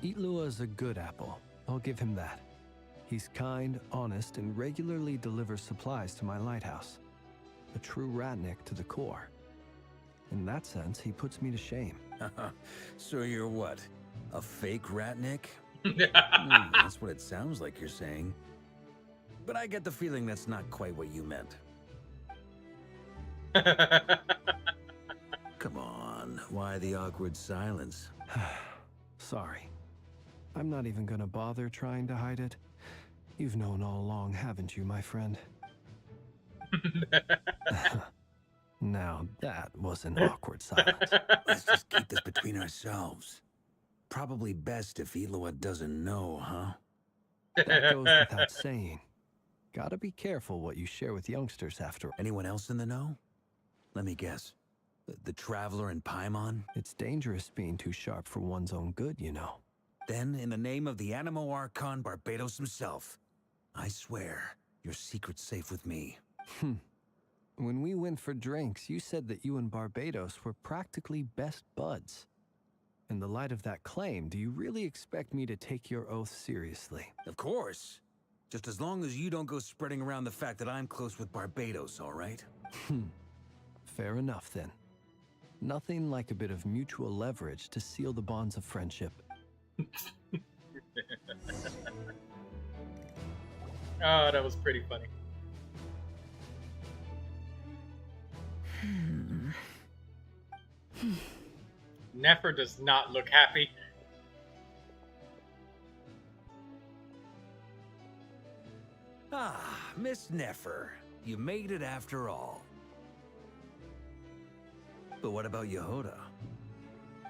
Itlua is a good apple. I'll give him that. He's kind, honest, and regularly delivers supplies to my lighthouse. A true Ratnik to the core. In that sense, he puts me to shame. So you're what? A fake Ratnik? That's what it sounds like you're saying. But I get the feeling that's not quite what you meant. Come on, why the awkward silence? Sorry. I'm not even gonna bother trying to hide it. You've known all along, haven't you, my friend? Now that was an awkward silence. Let's just keep this between ourselves. Probably best if Itlua doesn't know, huh? That goes without saying. Gotta be careful what you share with youngsters after. Anyone else in the know? Let me guess. The Traveler and Paimon? It's dangerous being too sharp for one's own good, you know. Then, in the name of the Animo Archon Barbados himself, I swear, your secret's safe with me. When we went for drinks, you said that you and Barbados were practically best buds. In the light of that claim, do you really expect me to take your oath seriously? Of course. Just as long as you don't go spreading around the fact that I'm close with Barbados, all right? Fair enough, then. Nothing like a bit of mutual leverage to seal the bonds of friendship. Oh, that was pretty funny. Nefer does not look happy. Ah, Miss Nefer. You made it after all. But what about Yehoda?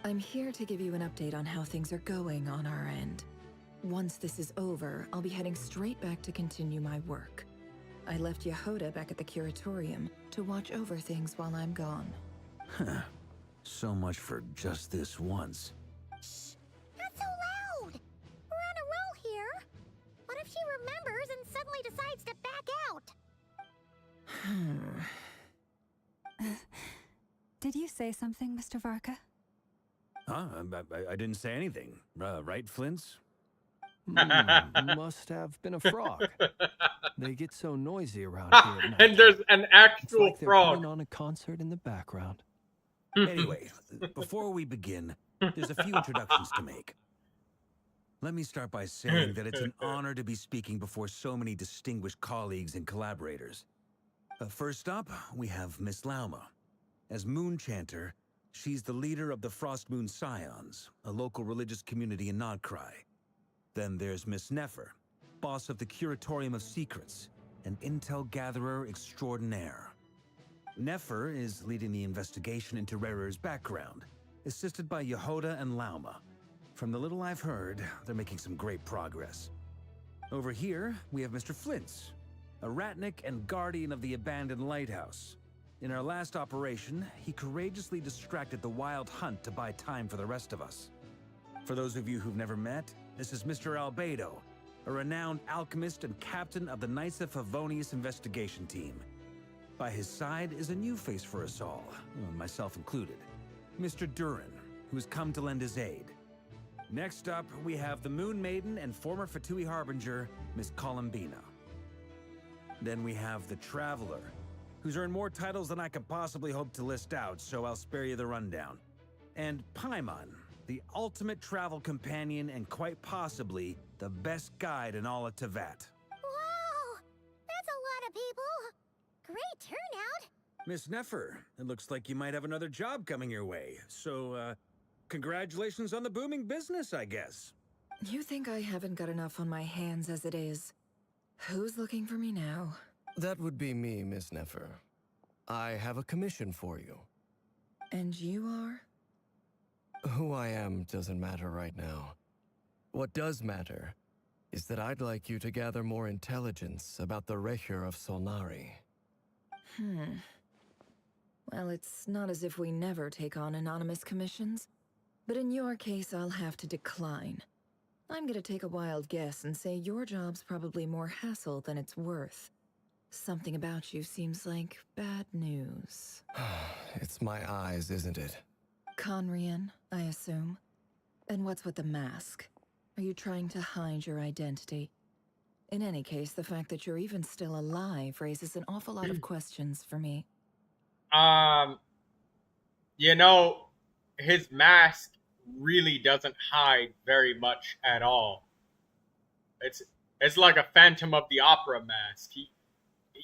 I'm here to give you an update on how things are going on our end. Once this is over, I'll be heading straight back to continue my work. I left Yehoda back at the Curatorium to watch over things while I'm gone. Huh. So much for just this once. Shh! Not so loud! We're on a roll here. What if she remembers and suddenly decides to back out? Did you say something, Mr. Varka? Huh? I didn't say anything. Right, Flints? Must have been a frog. They get so noisy around here at night. And there's an actual it's like frog. they're putting on a concert in the background. Anyway, before we begin, there's a few introductions to make. Let me start by saying that it's an honor to be speaking before so many distinguished colleagues and collaborators. First up, we have Miss Lauma. As Moon Chanter, she's the leader of the Frost Moon Scions, a local religious community in Nodcry. Then there's Miss Nefer, boss of the Curatorium of Secrets, an intel gatherer extraordinaire. Nefer is leading the investigation into Rerer's background, assisted by Yehoda and Lauma. From the little I've heard, they're making some great progress. Over here, we have Mr. Flints, a Ratnik and guardian of the abandoned lighthouse. In our last operation, he courageously distracted the Wild Hunt to buy time for the rest of us. For those of you who've never met, this is Mr. Albedo, a renowned alchemist and captain of the Knights of Favonius investigation team. By his side is a new face for us all, myself included, Mr. Durin, who has come to lend his aid. Next up, we have the Moon Maiden and former Fatui Harbinger, Miss Columbina. Then we have the Traveler, who's earned more titles than I could possibly hope to list out, so I'll spare you the rundown. And Paimon, the ultimate travel companion and quite possibly the best guide in all of Tevat. Wow! That's a lot of people! Great turnout! Miss Nefer, it looks like you might have another job coming your way, so, congratulations on the booming business, I guess. You think I haven't got enough on my hands as it is? Who's looking for me now? That would be me, Miss Nefer. I have a commission for you. And you are? Who I am doesn't matter right now. What does matter is that I'd like you to gather more intelligence about the Recher of Solnari. Well, it's not as if we never take on anonymous commissions. But in your case, I'll have to decline. I'm gonna take a wild guess and say your job's probably more hassle than it's worth. Something about you seems like bad news. It's my eyes, isn't it? Conrian, I assume. And what's with the mask? Are you trying to hide your identity? In any case, the fact that you're even still alive raises an awful lot of questions for me. You know, his mask really doesn't hide very much at all. It's like a Phantom of the Opera mask.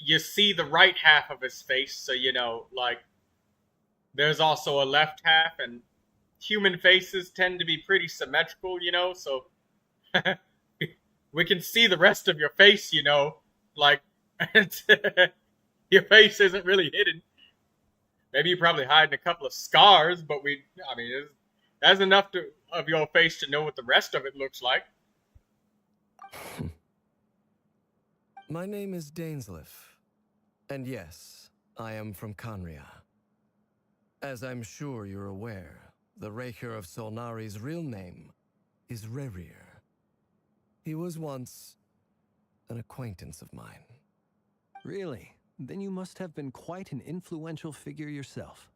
You see the right half of his face, so you know, like, there's also a left half, and human faces tend to be pretty symmetrical, you know, so we can see the rest of your face, you know, like, your face isn't really hidden. Maybe you're probably hiding a couple of scars, but that's enough of your face to know what the rest of it looks like. My name is Dainsleif, and yes, I am from Conria. As I'm sure you're aware, the Recher of Solnari's real name is Rerir. He was once an acquaintance of mine. Really? Then you must have been quite an influential figure yourself.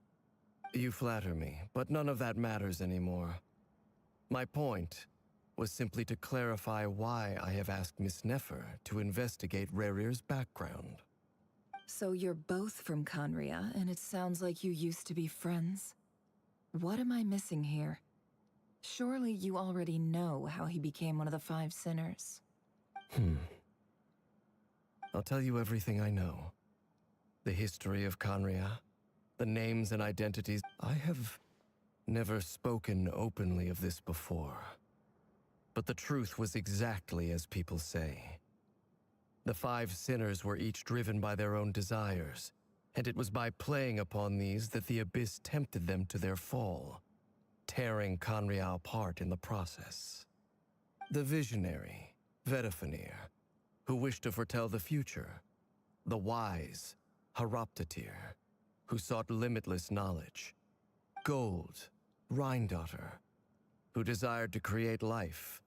You flatter me, but none of that matters anymore. My point was simply to clarify why I have asked Miss Nefer to investigate Rerir's background. So you're both from Conria, and it sounds like you used to be friends? What am I missing here? Surely you already know how he became one of the 5 sinners. I'll tell you everything I know. The history of Conria, the names and identities. I have never spoken openly of this before. But the truth was exactly as people say. The 5 sinners were each driven by their own desires, and it was by playing upon these that the Abyss tempted them to their fall, tearing Conria apart in the process. The visionary, Vedifenir, who wished to foretell the future. The wise, Haroptatir, who sought limitless knowledge. Gold, Rhindaughter, who desired to create life.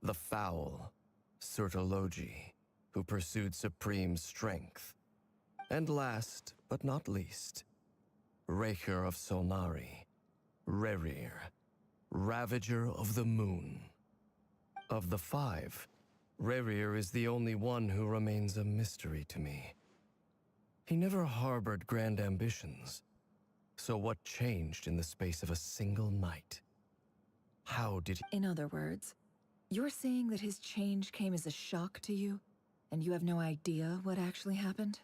The foul, Sertologi, who pursued supreme strength. And last, but not least, Recher of Solnari, Rerir, Ravager of the Moon. Of the 5, Rerir is the only one who remains a mystery to me. He never harbored grand ambitions. So what changed in the space of a single night? How did he— In other words, you're saying that his change came as a shock to you, and you have no idea what actually happened?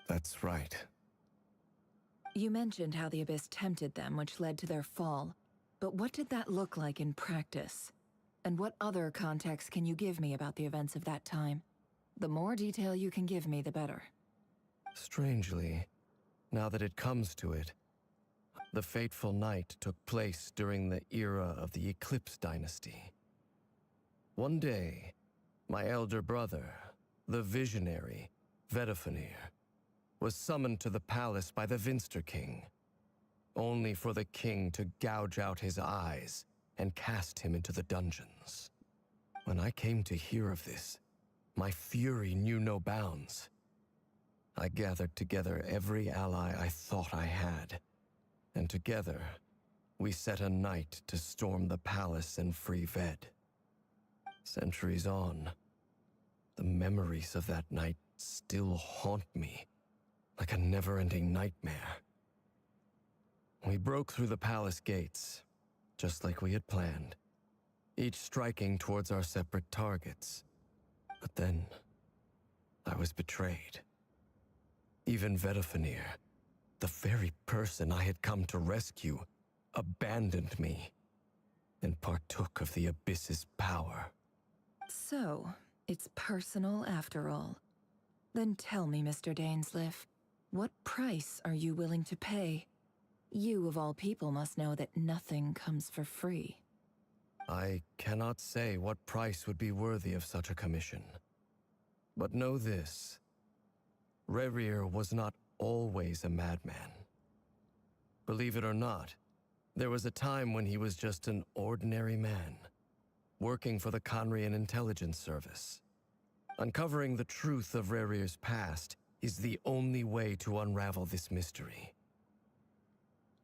That's right. You mentioned how the Abyss tempted them, which led to their fall. But what did that look like in practice? And what other context can you give me about the events of that time? The more detail you can give me, the better. Strangely, now that it comes to it, the fateful night took place during the era of the Eclipse Dynasty. One day, my elder brother, the visionary, Vedifenir, was summoned to the palace by the Vinster King, only for the king to gouge out his eyes and cast him into the dungeons. When I came to hear of this, my fury knew no bounds. I gathered together every ally I thought I had, and together, we set a night to storm the palace and free Ved. Centuries on, the memories of that night still haunt me like a never-ending nightmare. We broke through the palace gates, just like we had planned, each striking towards our separate targets. But then, I was betrayed. Even Vedifenir, the very person I had come to rescue, abandoned me and partook of the Abyss's power. So, It's personal after all. Then tell me, Mr. Dainsleif, what price are you willing to pay? You, of all people, must know that nothing comes for free. I cannot say what price would be worthy of such a commission. But know this. Rerir was not always a madman. Believe it or not, there was a time when he was just an ordinary man, working for the Conrian Intelligence Service. Uncovering the truth of Rerir's past is the only way to unravel this mystery.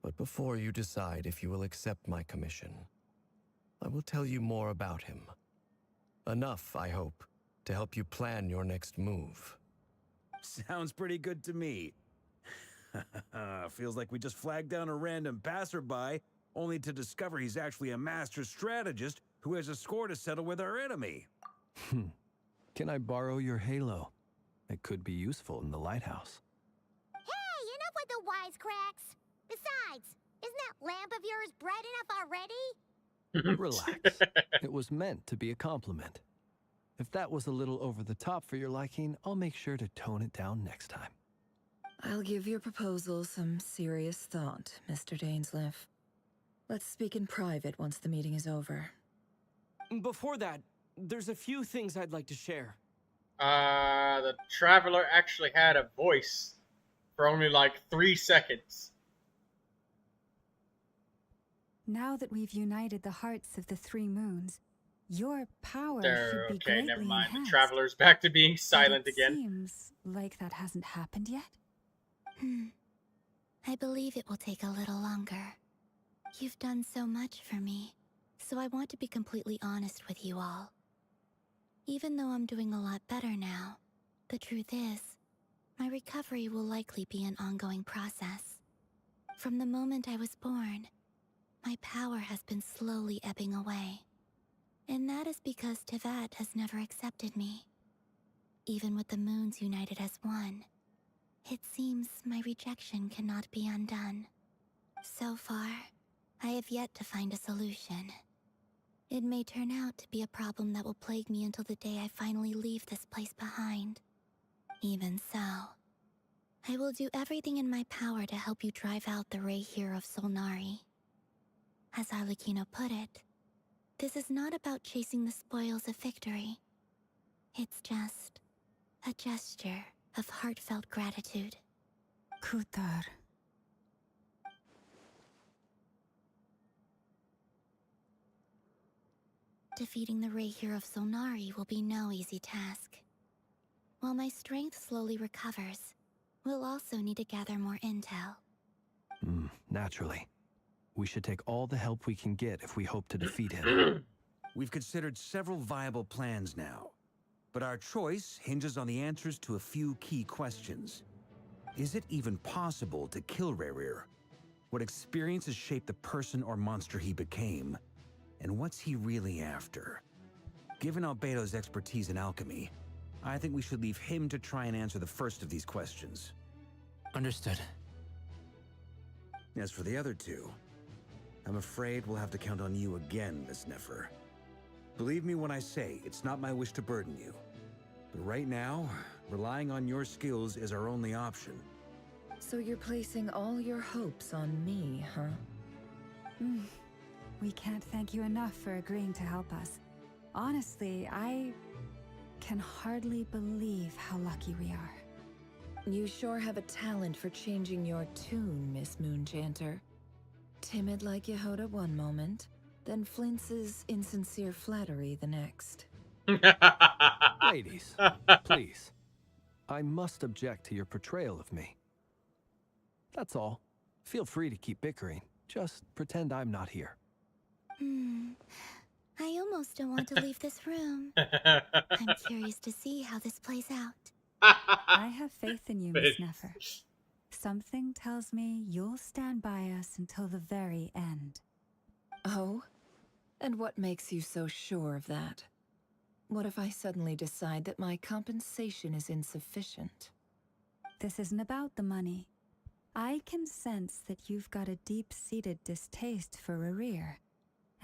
But before you decide if you will accept my commission, I will tell you more about him. Enough, I hope, to help you plan your next move. Sounds pretty good to me. Feels like we just flagged down a random passerby, only to discover he's actually a master strategist who has a score to settle with our enemy. Can I borrow your halo? It could be useful in the lighthouse. Hey, enough with the wisecracks! Besides, isn't that lamp of yours bright enough already? Relax. It was meant to be a compliment. If that was a little over the top for your liking, I'll make sure to tone it down next time. I'll give your proposal some serious thought, Mr. Dainsleif. Let's speak in private once the meeting is over. Before that, there's a few things I'd like to share. The Traveler actually had a voice for only like 3 seconds. Now that we've united the hearts of the three moons, your power There, should be okay, greatly never mind. enhanced. The Traveler's back to being But silent it again. seems like that hasn't happened yet. I believe it will take a little longer. You've done so much for me, so I want to be completely honest with you all. Even though I'm doing a lot better now, the truth is, my recovery will likely be an ongoing process. From the moment I was born, my power has been slowly ebbing away. And that is because Tevat has never accepted me. Even with the moons united as one, it seems my rejection cannot be undone. So far, I have yet to find a solution. It may turn out to be a problem that will plague me until the day I finally leave this place behind. Even so, I will do everything in my power to help you drive out the Reir of Solnari. As Arlecchino put it, this is not about chasing the spoils of victory. It's just a gesture of heartfelt gratitude. Kutar. Defeating the Reir of Solnari will be no easy task. While my strength slowly recovers, we'll also need to gather more intel. Naturally. We should take all the help we can get if we hope to defeat him. We've considered several viable plans now, but our choice hinges on the answers to a few key questions. Is it even possible to kill Rerir? What experiences shaped the person or monster he became? And what's he really after? Given Albedo's expertise in alchemy, I think we should leave him to try and answer the first of these questions. Understood. As for the other two, I'm afraid we'll have to count on you again, Miss Nefer. Believe me when I say it's not my wish to burden you. But right now, relying on your skills is our only option. So you're placing all your hopes on me, huh? We can't thank you enough for agreeing to help us. Honestly, I can hardly believe how lucky we are. You sure have a talent for changing your tune, Miss Moonchanter. Timid like Yehoda one moment, then flinches insincere flattery the next. Ladies, please. I must object to your portrayal of me. That's all. Feel free to keep bickering. Just pretend I'm not here. I almost don't want to leave this room. I'm curious to see how this plays out. I have faith in you, Miss Nefer. Something tells me you'll stand by us until the very end. Oh? And what makes you so sure of that? What if I suddenly decide that my compensation is insufficient? This isn't about the money. I can sense that you've got a deep-seated distaste for Rerir.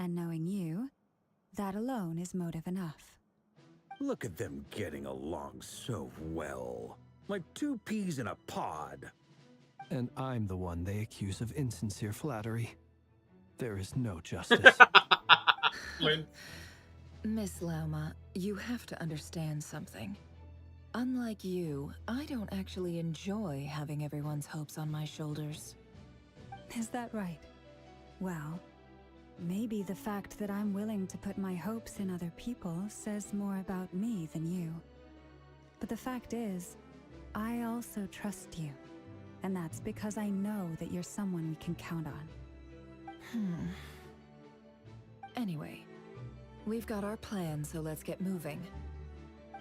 And knowing you, that alone is motive enough. Look at them getting along so well. Like two peas in a pod. And I'm the one they accuse of insincere flattery. There is no justice. Miss Lauma, you have to understand something. Unlike you, I don't actually enjoy having everyone's hopes on my shoulders. Is that right? Well, maybe the fact that I'm willing to put my hopes in other people says more about me than you. But the fact is, I also trust you. And that's because I know that you're someone we can count on. Anyway, we've got our plan, so let's get moving.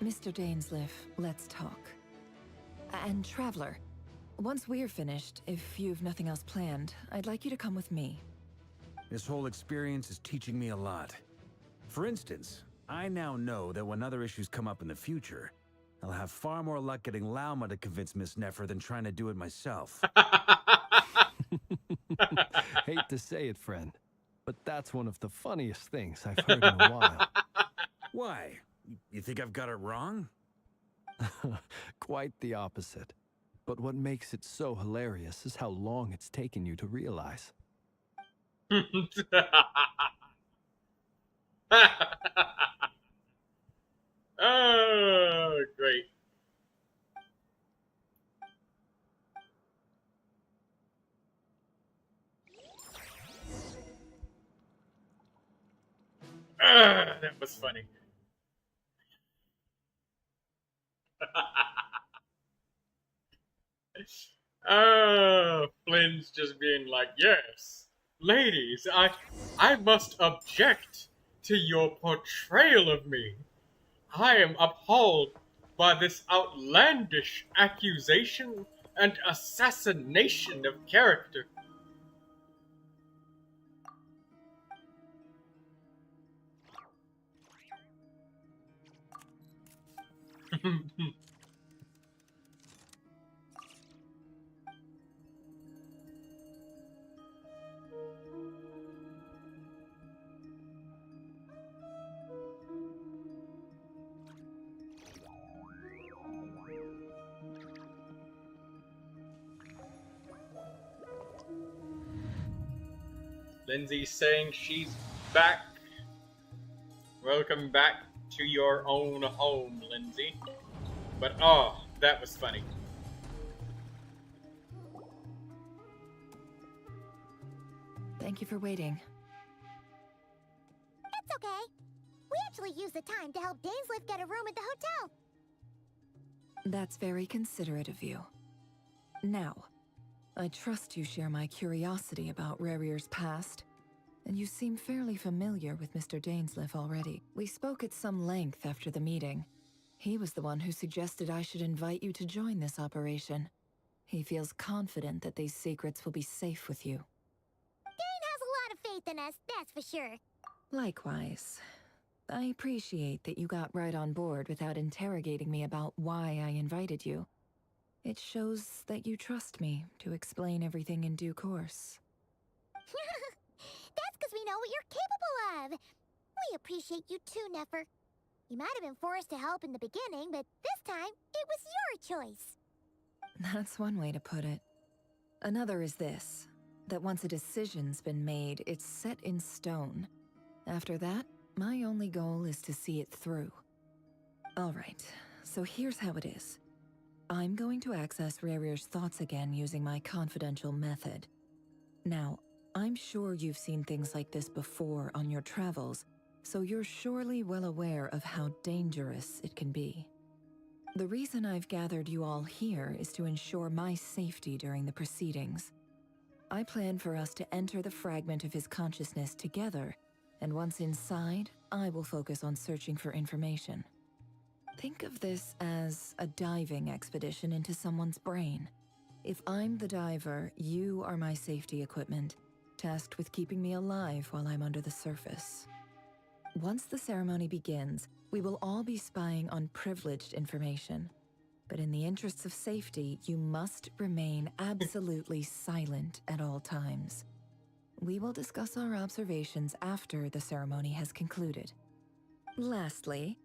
Mr. Dainsleif, let's talk. And Traveler, once we're finished, if you've nothing else planned, I'd like you to come with me. This whole experience is teaching me a lot. For instance, I now know that when other issues come up in the future, I'll have far more luck getting Lauma to convince Miss Nefer than trying to do it myself. Hate to say it, friend, but that's one of the funniest things I've heard in a while. Why? You think I've got it wrong? Quite the opposite. But what makes it so hilarious is how long it's taken you to realize. Oh, great. That was funny. Flynn's just being like, yes, ladies, I must object to your portrayal of me. I am appalled by this outlandish accusation and assassination of character. Lindsay's saying she's back. Welcome back to your own home, Lindsay. But oh, that was funny. Thank you for waiting. It's okay. We actually used the time to help Dainsleif get a room at the hotel. That's very considerate of you. Now, I trust you share my curiosity about Rarier's past, and you seem fairly familiar with Mr. Dainsleif already. We spoke at some length after the meeting. He was the one who suggested I should invite you to join this operation. He feels confident that these secrets will be safe with you. Dane has a lot of faith in us, that's for sure. Likewise. I appreciate that you got right on board without interrogating me about why I invited you. It shows that you trust me to explain everything in due course. That's because we know what you're capable of. We appreciate you too, Nefer. You might have been forced to help in the beginning, but this time, it was your choice. That's one way to put it. Another is this, that once a decision's been made, it's set in stone. After that, my only goal is to see it through. Alright, so here's how it is. I'm going to access Rarier's thoughts again using my confidential method. Now, I'm sure you've seen things like this before on your travels, so you're surely well aware of how dangerous it can be. The reason I've gathered you all here is to ensure my safety during the proceedings. I plan for us to enter the fragment of his consciousness together, and once inside, I will focus on searching for information. Think of this as a diving expedition into someone's brain. If I'm the diver, you are my safety equipment, tasked with keeping me alive while I'm under the surface. Once the ceremony begins, we will all be spying on privileged information. But in the interests of safety, you must remain absolutely silent at all times. We will discuss our observations after the ceremony has concluded. Lastly,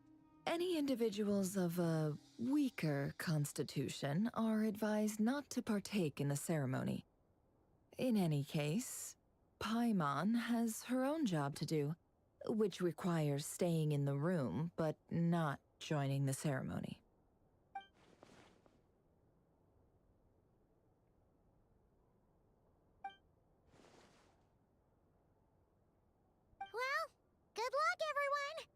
Any individuals of a weaker constitution are advised not to partake in the ceremony. In any case, Paimon has her own job to do, which requires staying in the room but not joining the ceremony. Well, good luck, everyone!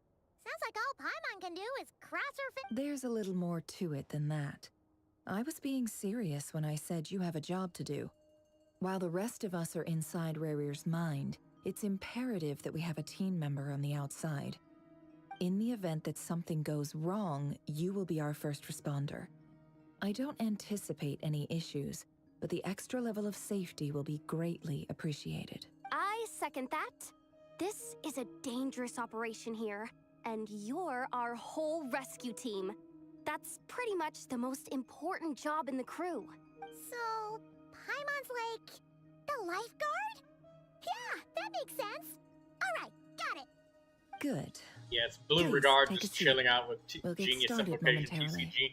Sounds like all Paimon can do is cross her There's a little more to it than that. I was being serious when I said you have a job to do. While the rest of us are inside Rarir's mind, it's imperative that we have a team member on the outside. In the event that something goes wrong, you will be our first responder. I don't anticipate any issues, but the extra level of safety will be greatly appreciated. I second that. This is a dangerous operation here, and you're our whole rescue team. That's pretty much the most important job in the crew. So, Paimon's like the lifeguard? Yeah, that makes sense. Alright, got it. Good. Yeah, it's Blue Please, Regard take just a seat. chilling out with We'll get Genius started Simplification momentarily. TCG.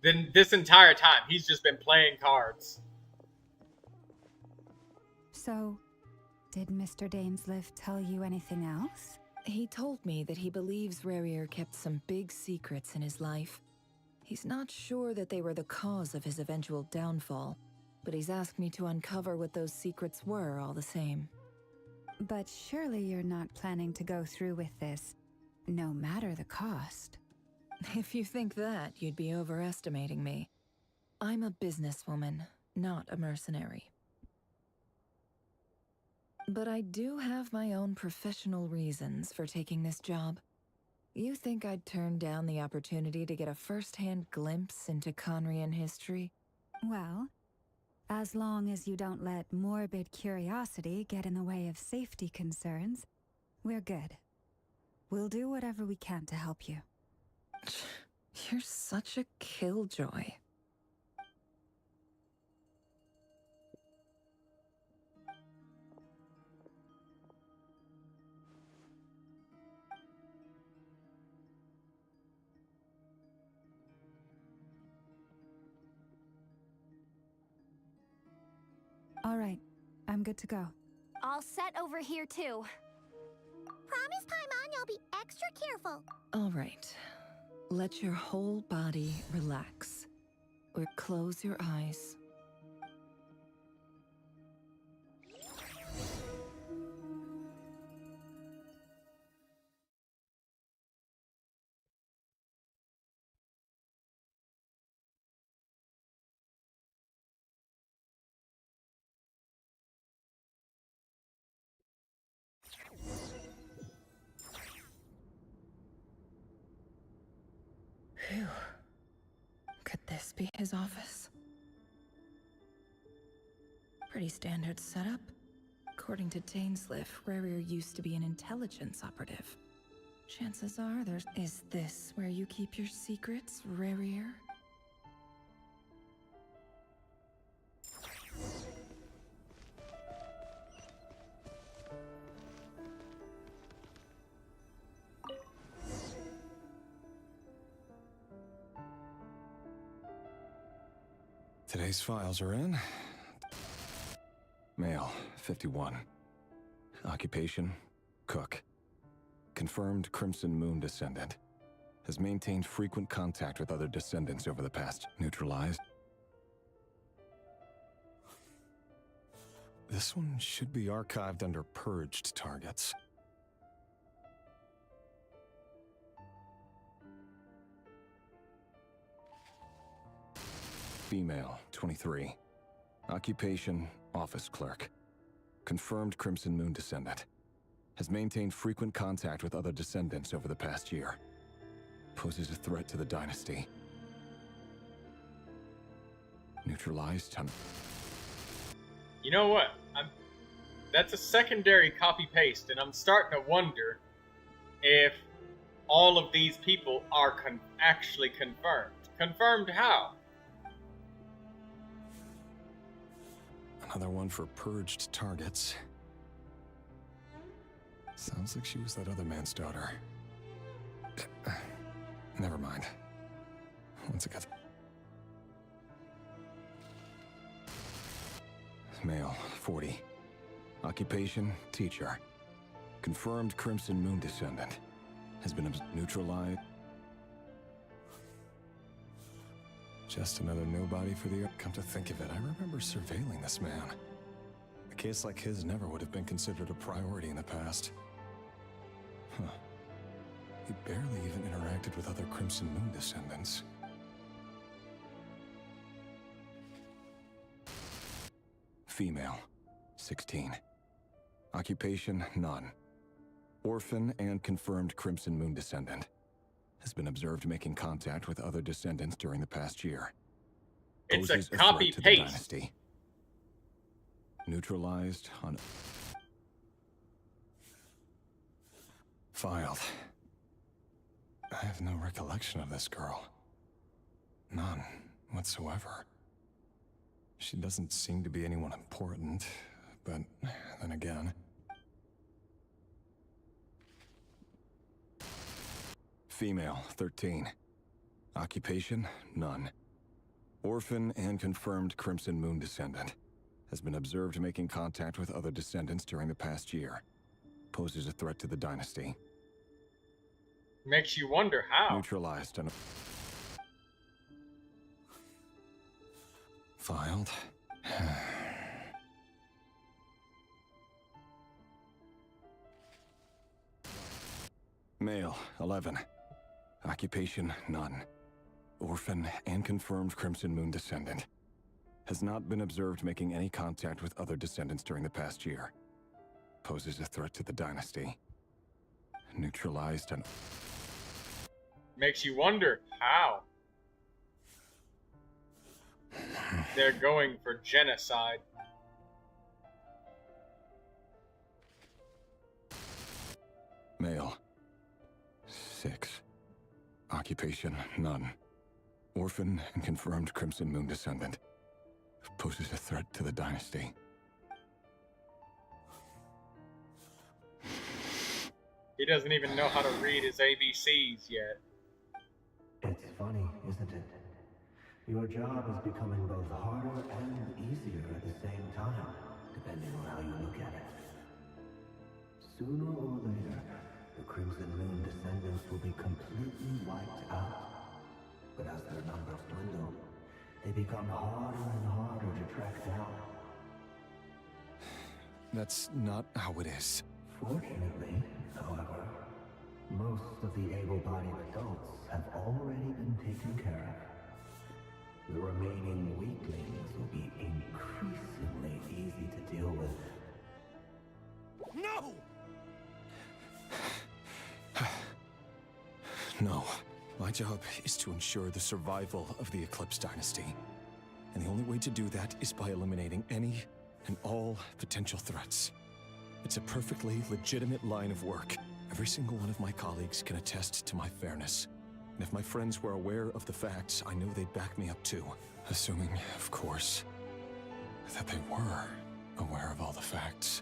Then this entire time, he's just been playing cards. So, did Mr. Dainsliff tell you anything else? He told me that he believes Rarir kept some big secrets in his life. He's not sure that they were the cause of his eventual downfall, but he's asked me to uncover what those secrets were all the same. But surely you're not planning to go through with this, no matter the cost. If you think that, you'd be overestimating me. I'm a businesswoman, not a mercenary. But I do have my own professional reasons for taking this job. You think I'd turn down the opportunity to get a first-hand glimpse into Conrian history? Well, as long as you don't let morbid curiosity get in the way of safety concerns, we're good. We'll do whatever we can to help you. You're such a killjoy. All right, I'm good to go. All set over here, too. Promise, Paimon, you'll be extra careful. All right. Let your whole body relax. Or close your eyes. Phew. Could this be his office? Pretty standard setup. According to Dainsliff, Rarir used to be an intelligence operative. Chances are there's... Is this where you keep your secrets, Rarir? Today's files are in. Male, 51. Occupation, cook. Confirmed Crimson Moon descendant. Has maintained frequent contact with other descendants over the past. Neutralized. This one should be archived under purged targets. Female, 23. Occupation, office clerk. Confirmed Crimson Moon descendant. Has maintained frequent contact with other descendants over the past year. Poses a threat to the dynasty. Neutralized. You know what? That's a secondary copy-paste, and I'm starting to wonder if all of these people are actually confirmed. Confirmed how? Another one for purged targets. Sounds like she was that other man's daughter. Never mind. Once again. Male, 40. Occupation, teacher. Confirmed Crimson Moon descendant. Has been neutralized. Just another nobody for the... Come to think of it, I remember surveilling this man. A case like his never would have been considered a priority in the past. Huh. He barely even interacted with other Crimson Moon descendants. Female, 16. Occupation, none. Orphan and confirmed Crimson Moon descendant. Has been observed making contact with other descendants during the past year. It's Poses a copy threat to the paste. dynasty. Neutralized on... Filed. I have no recollection of this girl. None whatsoever. She doesn't seem to be anyone important, but then again... Female, 13. Occupation, none. Orphan and confirmed Crimson Moon descendant. Has been observed making contact with other descendants during the past year. Poses a threat to the dynasty. Makes you wonder how. Neutralized and... Filed. Male, 11. Occupation, none. Orphan and confirmed Crimson Moon descendant. Has not been observed making any contact with other descendants during the past year. Poses a threat to the dynasty. Neutralized and... Makes you wonder how. They're going for genocide. Male, 6. Occupation, none. Orphan and confirmed Crimson Moon descendant. Poses a threat to the dynasty. He doesn't even know how to read his ABCs yet. It's funny, isn't it? Your job is becoming both harder and easier at the same time, depending on how you look at it. Sooner or later, the Crimson Moon descendants will be completely wiped out. But as their numbers dwindle, they become harder and harder to track down. That's not how it is. Fortunately, however, most of the able-bodied adults have already been taken care of. The remaining weaklings will be increasingly easy to deal with. No! No. My job is to ensure the survival of the Eclipse Dynasty. And the only way to do that is by eliminating any and all potential threats. It's a perfectly legitimate line of work. Every single one of my colleagues can attest to my fairness. And if my friends were aware of the facts, I know they'd back me up too. Assuming, of course, that they were aware of all the facts.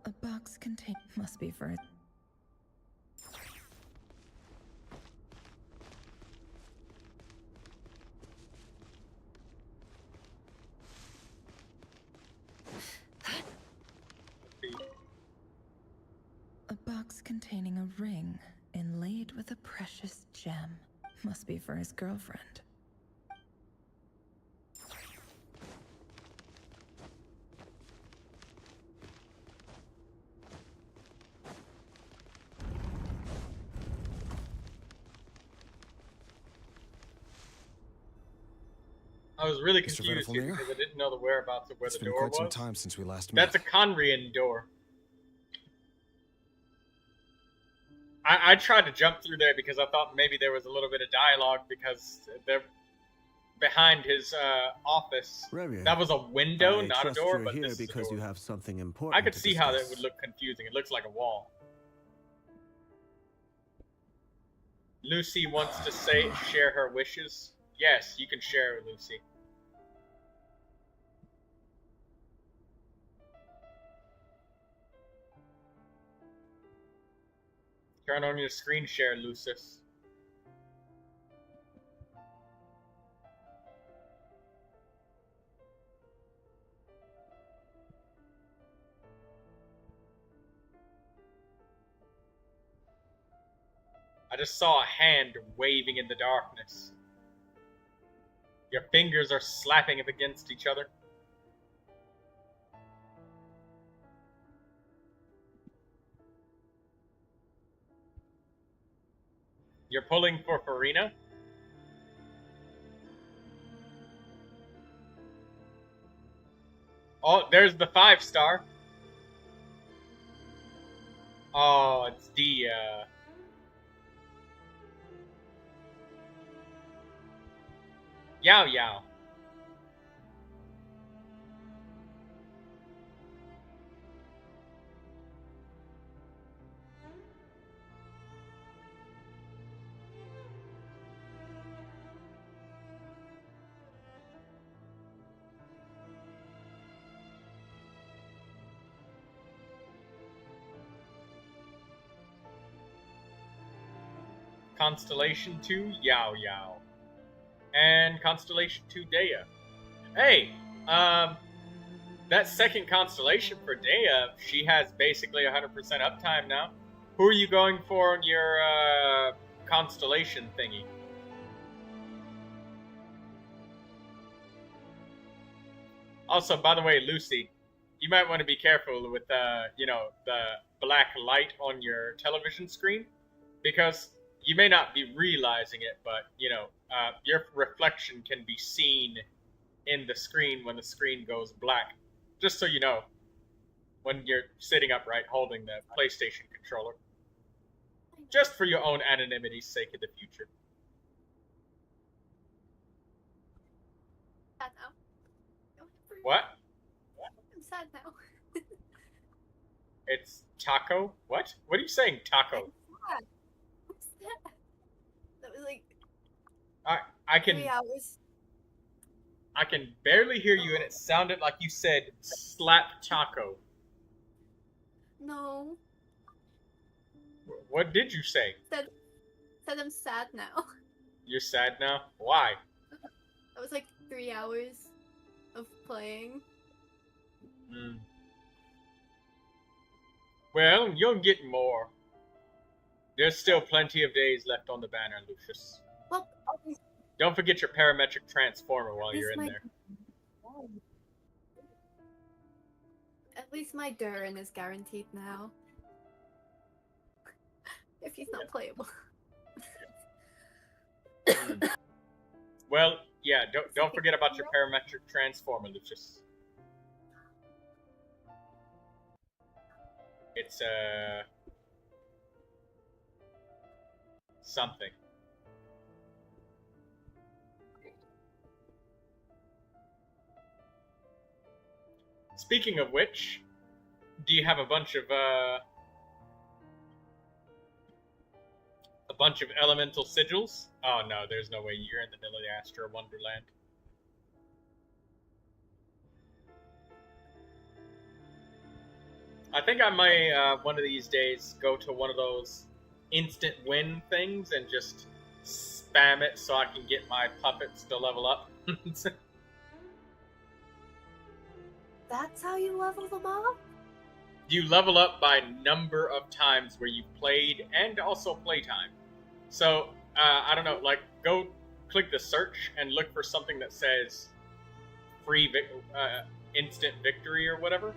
A box contain must be for it. A box containing a ring inlaid with a precious gem. Must be for his girlfriend. I was really Mr. confused here Vertical because I didn't know the whereabouts of where It's the been door quite was. some time since we last met. That's a Conrian door. I tried to jump through there because I thought maybe there was a little bit of dialogue because they're behind his office. Revier, That was a window, I not a trust door, you're but here this is a because door. you have something important I could to see how that discuss. would look confusing. It looks like a wall. Lucy wants to share her wishes. Yes, you can share with Lucy. Turn on your screen share, Lucius. I just saw a hand waving in the darkness. Your fingers are slapping up against each other. You're pulling for Farina? Oh, there's the 5-star. Oh, it's Dia. Yao Yao. Constellation 2, Yao Yao. And Constellation 2, Dea. Hey, that second constellation for Dea, she has basically 100% uptime now. Who are you going for on your constellation thingy? Also, by the way, Lucy, you might want to be careful with the black light on your television screen, because you may not be realizing it, but your reflection can be seen in the screen when the screen goes black. Just so you know, when you're sitting upright holding the PlayStation controller. Just for your own anonymity's sake in the future. Sad now. What? I'm sad now. It's taco? What? What are you saying, taco? That was like I can 3 hours. I can barely hear you, and it sounded like you said slap taco. No. What did you say? Said I'm sad now. You're sad now? Why? That was like 3 hours of playing. Well, you'll get more. There's still plenty of days left on the banner, Lucius. Well, don't forget your parametric transformer while you're in there. At least my Durin is guaranteed now. If he's not playable. Well, yeah, don't forget about your parametric transformer, Lucius. It's something. Speaking of which, do you have a bunch of elemental sigils? Oh no, there's no way you're in the Miliastra Wonderland. I think I might one of these days go to one of those instant win things and just spam it so I can get my puppets to level up. That's how you level them up? You level up by number of times where you've played and also playtime. So, I don't know, like, go click the search and look for something that says free instant victory or whatever.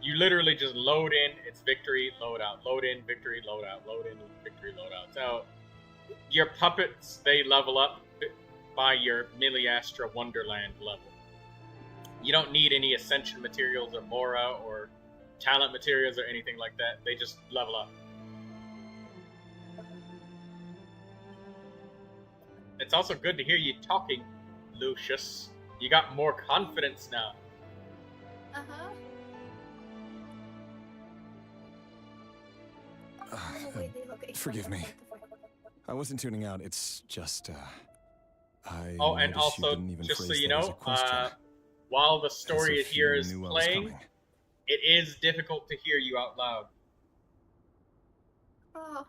You literally just load in, it's victory, load out, load in, victory, load out, load in, victory, load out. So, your puppets, they level up by your Miliastra Wonderland level. You don't need any Ascension materials or Mora or talent materials or anything like that. They just level up. It's also good to hear you talking, Lucius. You got more confidence now. Uh-huh. Forgive me. I wasn't tuning out. It's just, Oh, and noticed you also, didn't even just so phrase you that as a know, question. while the story As if here you is knew I was playing, coming. it is difficult to hear you out loud. Oh,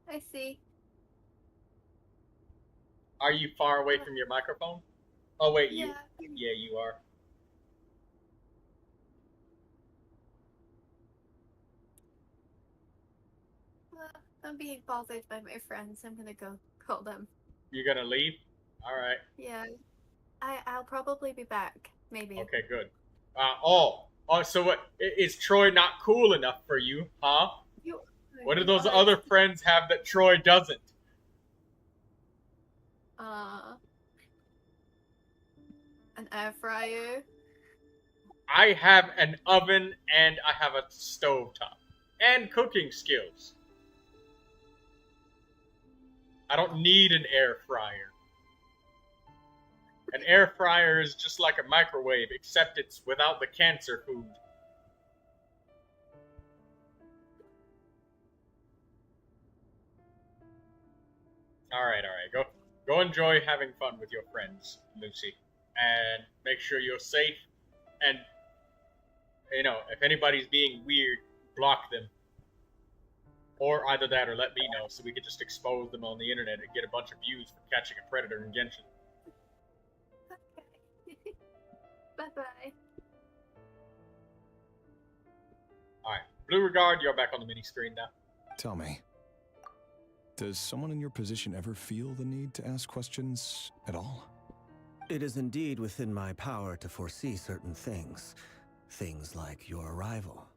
I see. Are you far away from your microphone? Oh wait, Yeah. Yeah, you are. I'm being bothered by my friends. I'm gonna go call them. You're gonna leave? Alright. Yeah. I'll probably be back. Maybe. Okay, good. So what? Is Troy not cool enough for you, huh? What do those other friends have that Troy doesn't? An air fryer. I have an oven and I have a stovetop. And cooking skills. I don't need an air fryer. An air fryer is just like a microwave, except it's without the cancer food. Alright. Go enjoy having fun with your friends, Lucy. And make sure you're safe. And, you know, if anybody's being weird, block them. Or either that or let me know so we could just expose them on the internet and get a bunch of views for catching a predator in Genshin. Okay. Bye-bye. Alright. Blue Regard, you're back on the mini screen now. Tell me, does someone in your position ever feel the need to ask questions at all? It is indeed within my power to foresee certain things. Things like your arrival.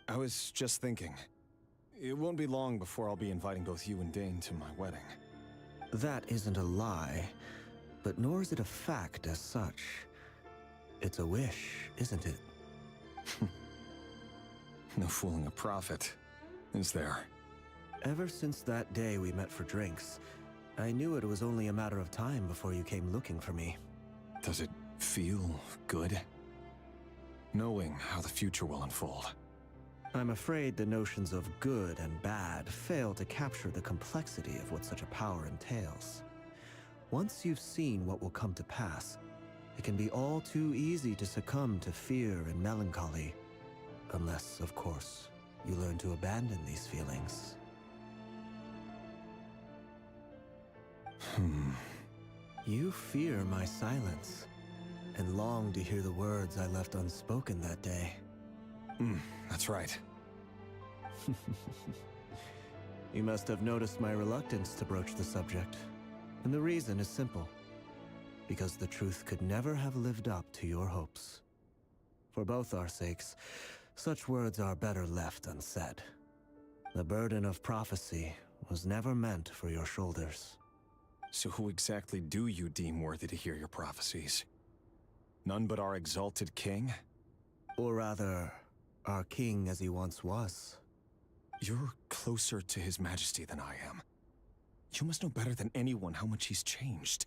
I was just thinking. It won't be long before I'll be inviting both you and Dane to my wedding. That isn't a lie, but nor is it a fact as such. It's a wish, isn't it? No fooling a prophet, is there? Ever since that day we met for drinks, I knew it was only a matter of time before you came looking for me. Does it feel good? Knowing how the future will unfold. I'm afraid the notions of good and bad fail to capture the complexity of what such a power entails. Once you've seen what will come to pass, it can be all too easy to succumb to fear and melancholy. Unless, of course, you learn to abandon these feelings. You fear my silence, and long to hear the words I left unspoken that day. That's right. You must have noticed my reluctance to broach the subject. And the reason is simple. Because the truth could never have lived up to your hopes. For both our sakes, such words are better left unsaid. The burden of prophecy was never meant for your shoulders. So who exactly do you deem worthy to hear your prophecies? None but our exalted king? Or rather, our king as he once was. You're closer to his majesty than I am. You must know better than anyone how much he's changed.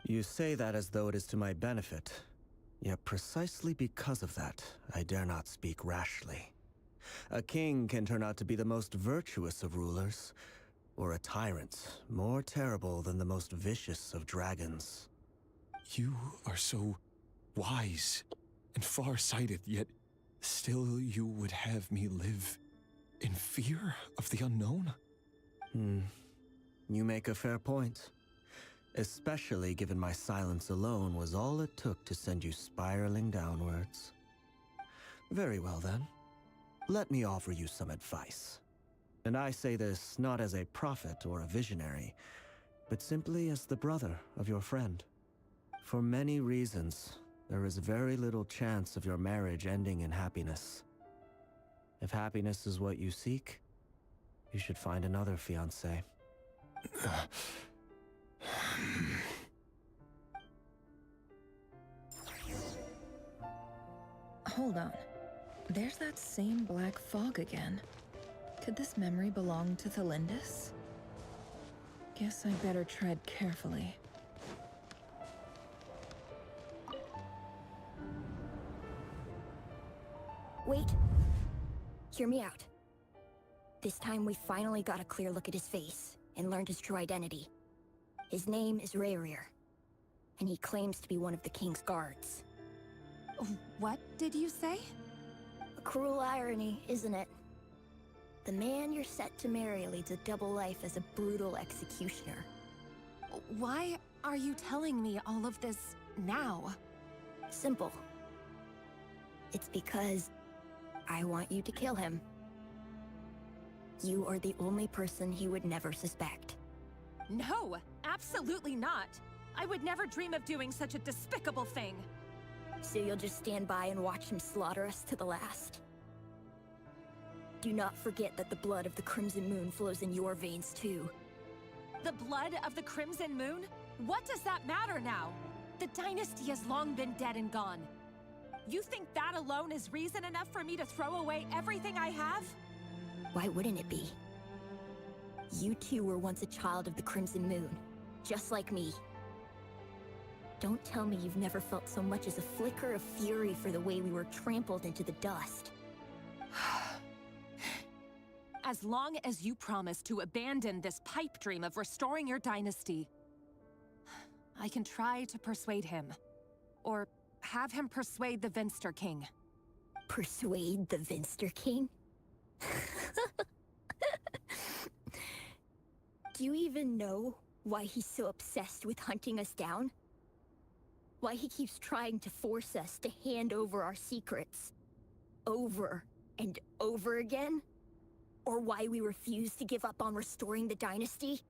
You say that as though it is to my benefit. Yet precisely because of that, I dare not speak rashly. A king can turn out to be the most virtuous of rulers, or a tyrant more terrible than the most vicious of dragons. You are so wise and far-sighted, yet still you would have me live in fear of the unknown? You make a fair point. Especially given my silence alone was all it took to send you spiraling downwards. Very well then. Let me offer you some advice. And I say this not as a prophet or a visionary, but simply as the brother of your friend. For many reasons, there is very little chance of your marriage ending in happiness. If happiness is what you seek, you should find another fiancé. Hold on. There's that same black fog again. Could this memory belong to Thelindis? Guess I better tread carefully. Wait. Hear me out. This time we finally got a clear look at his face and learned his true identity. His name is Rayrir, and he claims to be one of the king's guards. What did you say? A cruel irony, isn't it? The man you're set to marry leads a double life as a brutal executioner. Why are you telling me all of this now? Simple. It's because I want you to kill him. You are the only person he would never suspect. No, absolutely not. I would never dream of doing such a despicable thing. So you'll just stand by and watch him slaughter us to the last? Do not forget that the blood of the Crimson Moon flows in your veins too. The blood of the Crimson Moon? What does that matter now? The dynasty has long been dead and gone. You think that alone is reason enough for me to throw away everything I have? Why wouldn't it be? You two were once a child of the Crimson Moon, just like me. Don't tell me you've never felt so much as a flicker of fury for the way we were trampled into the dust. As long as you promise to abandon this pipe dream of restoring your dynasty, I can try to persuade him. Or have him persuade the Vinster King. Persuade the Vinster King? Do you even know why he's so obsessed with hunting us down? Why he keeps trying to force us to hand over our secrets over and over again? Or why we refuse to give up on restoring the dynasty?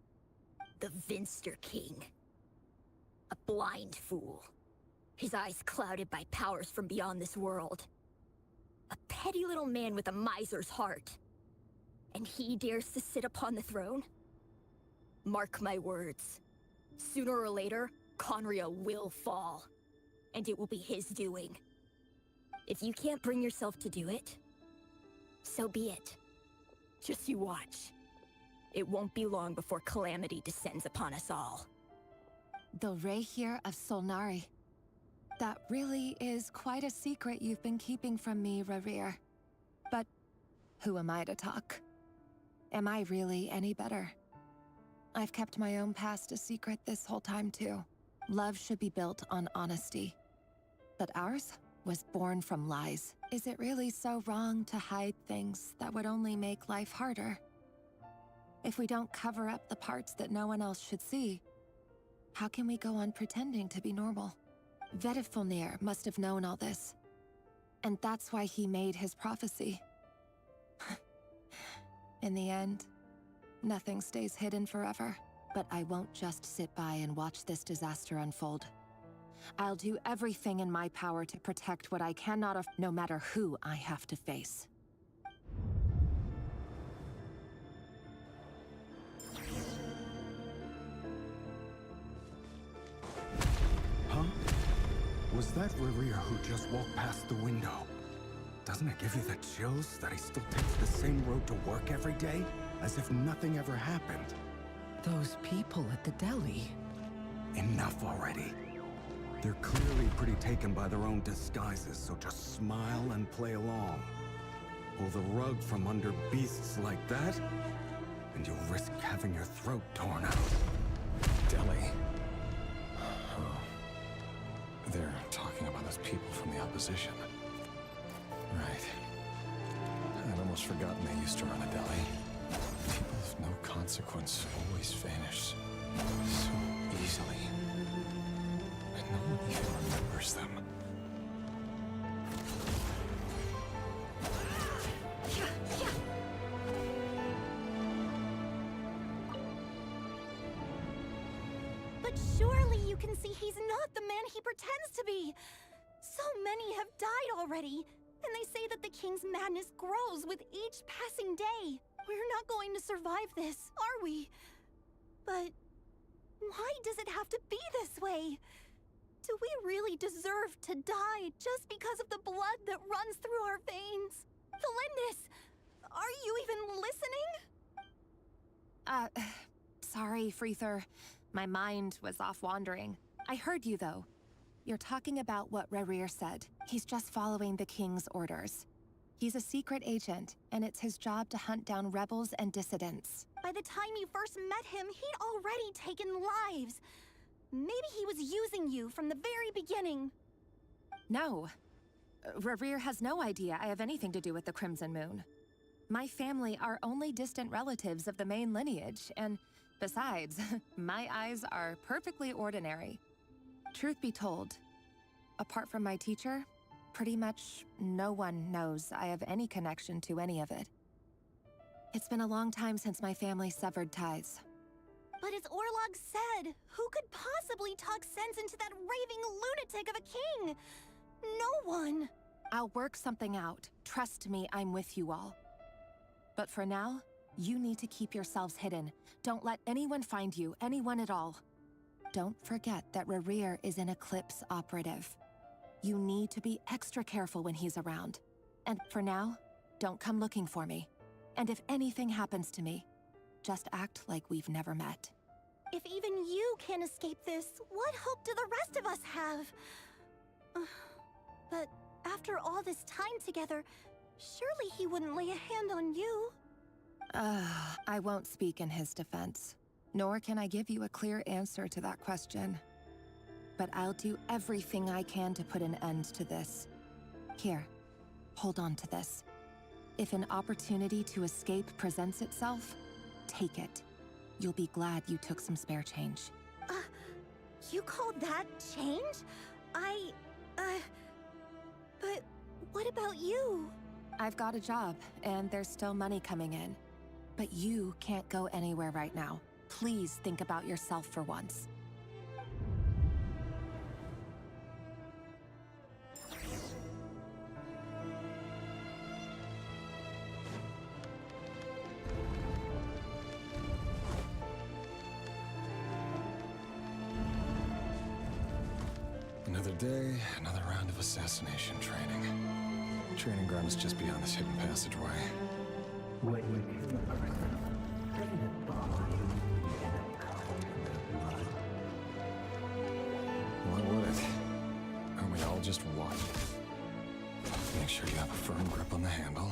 The Vinster King. A blind fool. His eyes clouded by powers from beyond this world. A petty little man with a miser's heart. And he dares to sit upon the throne? Mark my words. Sooner or later, Conria will fall. And it will be his doing. If you can't bring yourself to do it, so be it. Just you watch. It won't be long before calamity descends upon us all. The Rehir of Solnari. That really is quite a secret you've been keeping from me, Rerir. But who am I to talk? Am I really any better? I've kept my own past a secret this whole time too. Love should be built on honesty. But ours was born from lies. Is it really so wrong to hide things that would only make life harder? If we don't cover up the parts that no one else should see, how can we go on pretending to be normal? Vedifulnir must have known all this. And that's why he made his prophecy. In the end, nothing stays hidden forever. But I won't just sit by and watch this disaster unfold. I'll do everything in my power to protect what I cannot, no matter who I have to face. Huh? Was that Rerir who just walked past the window? Doesn't it give you the chills that he still takes the same road to work every day? As if nothing ever happened. Those people at the deli. Enough already. They're clearly pretty taken by their own disguises, so just smile and play along. Pull the rug from under beasts like that, and you'll risk having your throat torn out. Deli. Oh. They're talking about those people from the opposition. Right. I'd almost forgotten they used to run a deli. People of no consequence always vanish so easily. And no one even remembers them. But surely you can see he's not the man he pretends to be. So many have died already, and they say that the king's madness grows with each passing day. We're not going to survive this, are we? But why does it have to be this way? Do we really deserve to die just because of the blood that runs through our veins? Felindis, are you even listening? Sorry, Freether. My mind was off wandering. I heard you, though. You're talking about what Rerir said. He's just following the king's orders. He's a secret agent, and it's his job to hunt down rebels and dissidents. By the time you first met him, he'd already taken lives. Maybe he was using you from the very beginning. No. Rerir has no idea I have anything to do with the Crimson Moon. My family are only distant relatives of the main lineage, and besides, my eyes are perfectly ordinary. Truth be told, apart from my teacher, pretty much no one knows I have any connection to any of it. It's been a long time since my family severed ties. But as Orlog said, who could possibly talk sense into that raving lunatic of a king? No one. I'll work something out. Trust me, I'm with you all. But for now, you need to keep yourselves hidden. Don't let anyone find you, anyone at all. Don't forget that Rerir is an Eclipse operative. You need to be extra careful when he's around. And for now, don't come looking for me. And if anything happens to me, just act like we've never met. If even you can't escape this, what hope do the rest of us have? But after all this time together, surely he wouldn't lay a hand on you. I won't speak in his defense, nor can I give you a clear answer to that question. But I'll do everything I can to put an end to this. Here, hold on to this. If an opportunity to escape presents itself, take it. You'll be glad you took some spare change. You call that change? But what about you? I've got a job, and there's still money coming in. But you can't go anywhere right now. Please think about yourself for once. Another day, another round of assassination training. Training ground is just beyond this hidden passageway. When you kill a person, doesn't it bother you when you end up covered in their blood? Why would it? Aren't we all just one? Make sure you have a firm grip on the handle,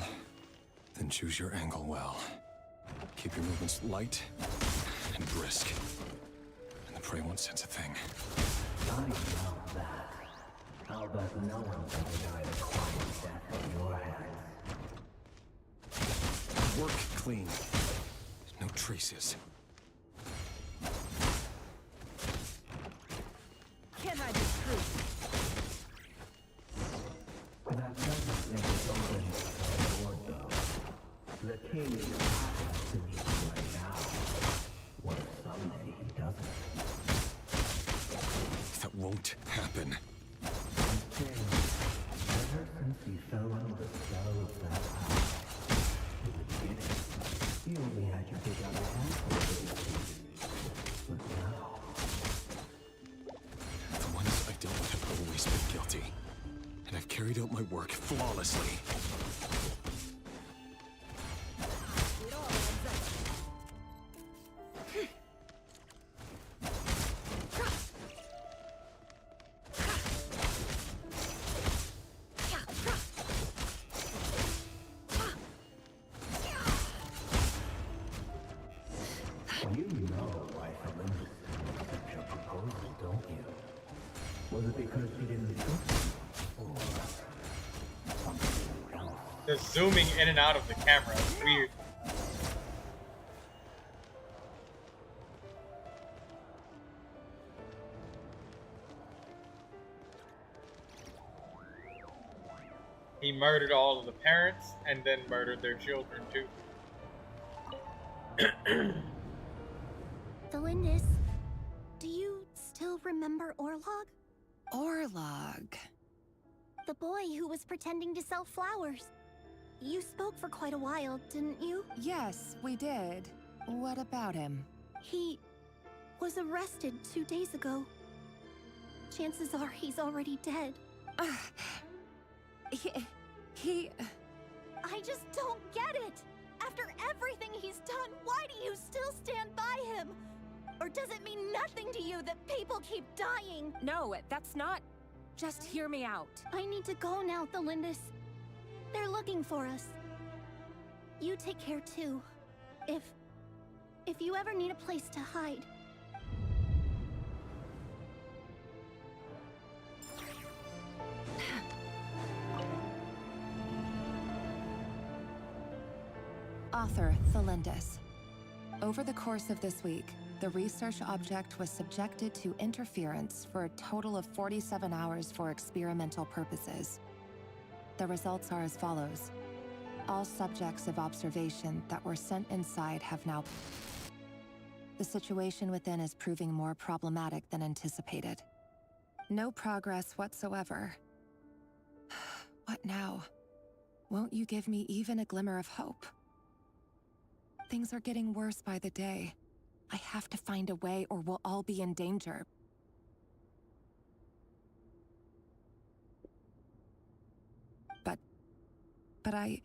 then choose your angle well. Keep your movements light and brisk. And the prey won't sense a thing. I know that. I'll bet no one's gonna die a quiet death at your hands. Work clean. No traces. Can I be true? That doesn't make it open to the though. The king is happy to meet you right now. What if someday he doesn't? That won't happen. Ever since he fell under the spell of that house, in the beginning, he only had you take out a handful of these things. But now... The ones I dealt with have always been guilty. And I've carried out my work flawlessly. You know why Felinda accepted your proposal, don't you? Was it because she didn't trust you? Or something else? The zooming in and out of the camera is weird. He murdered all of the parents and then murdered their children too. Felindis, do you still remember Orlog? Orlog. The boy who was pretending to sell flowers. You spoke for quite a while, didn't you? Yes, we did. What about him? He was arrested 2 days ago. Chances are he's already dead. He... I just don't get it! After everything he's done, why do you still stand by him? Or does it mean nothing to you that people keep dying? No, that's not... Just hear me out. I need to go now, Felindis. They're looking for us. You take care too. If you ever need a place to hide. Author, Thelindis. Over the course of this week, the research object was subjected to interference for a total of 47 hours for experimental purposes. The results are as follows. All subjects of observation that were sent inside have now... The situation within is proving more problematic than anticipated. No progress whatsoever. What now? Won't you give me even a glimmer of hope? Things are getting worse by the day. I have to find a way or we'll all be in danger. But I...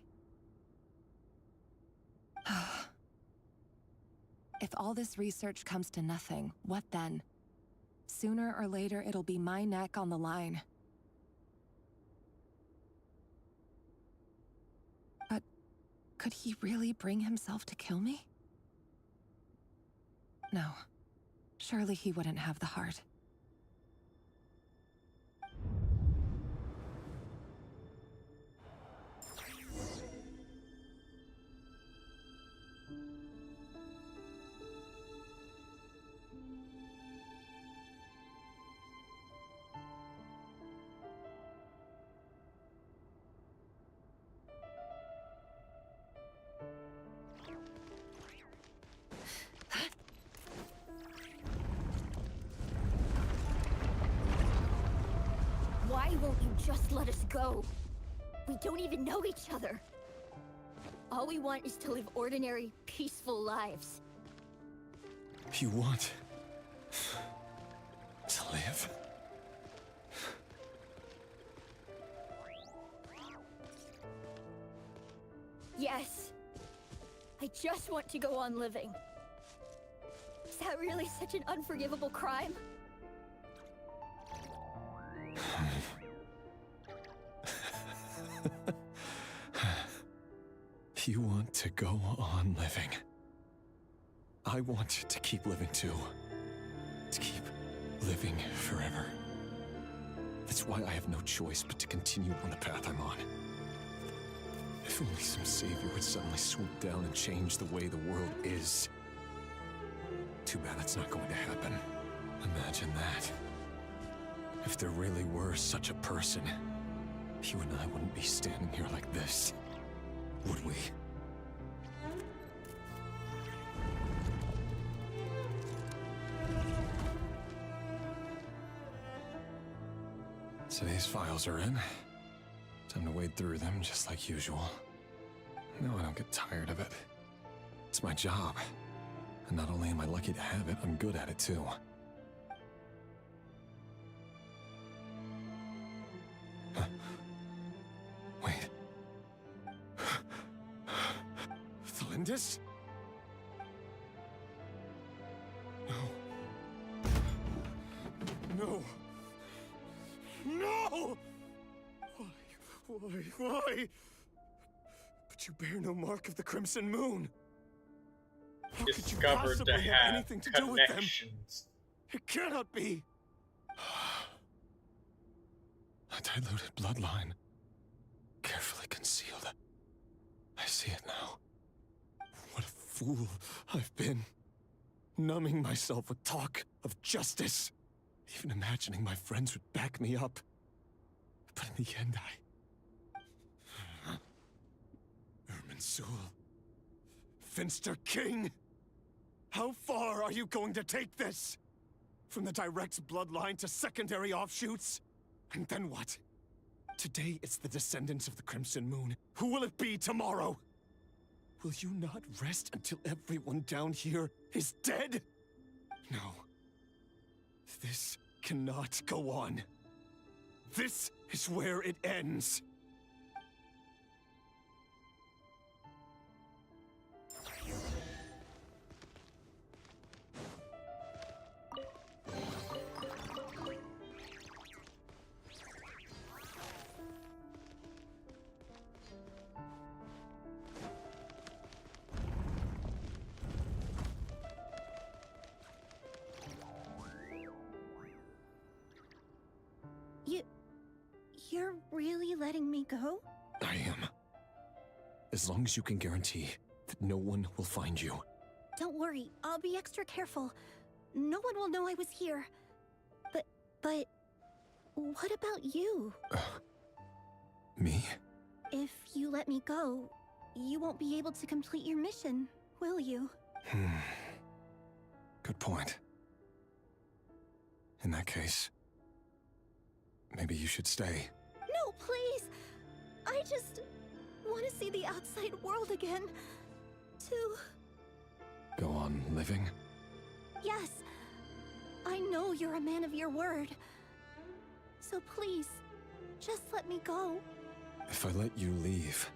If all this research comes to nothing, what then? Sooner or later, it'll be my neck on the line. But could he really bring himself to kill me? No. Surely he wouldn't have the heart. Why won't you just let us go? We don't even know each other. All we want is to live ordinary, peaceful lives. You want to live? Yes. I just want to go on living. Is that really such an unforgivable crime? You want to go on living. I want to keep living too. To keep living forever. That's why I have no choice but to continue on the path I'm on. If only some savior would suddenly swoop down and change the way the world is. Too bad that's not going to happen. Imagine that. If there really were such a person, you and I wouldn't be standing here like this, would we? So these files are in. Time to wade through them just like usual. No, I don't get tired of it. It's my job. And not only am I lucky to have it, I'm good at it too. Wait. Thelindis? No. No! Why? But you bear no mark of the Crimson Moon. How could you Discovered to possibly have have anything to do with them? connections. It cannot be. A diluted bloodline. Carefully concealed. I see it now. What a fool I've been. Numbing myself with talk of justice. Even imagining my friends would back me up. But in the end, Irminsul. Finster King! How far are you going to take this? From the direct bloodline to secondary offshoots? And then what? Today it's the descendants of the Crimson Moon. Who will it be tomorrow? Will you not rest until everyone down here is dead? No. This cannot go on. This is where it ends. You're really letting me go? I am. As long as you can guarantee that no one will find you. Don't worry, I'll be extra careful. No one will know I was here. But what about you? Me? If you let me go, you won't be able to complete your mission, will you? Good point. In that case, maybe you should stay. No, please! I just want to see the outside world again. To... Go on living? Yes. I know you're a man of your word. So please, just let me go. If I let you leave,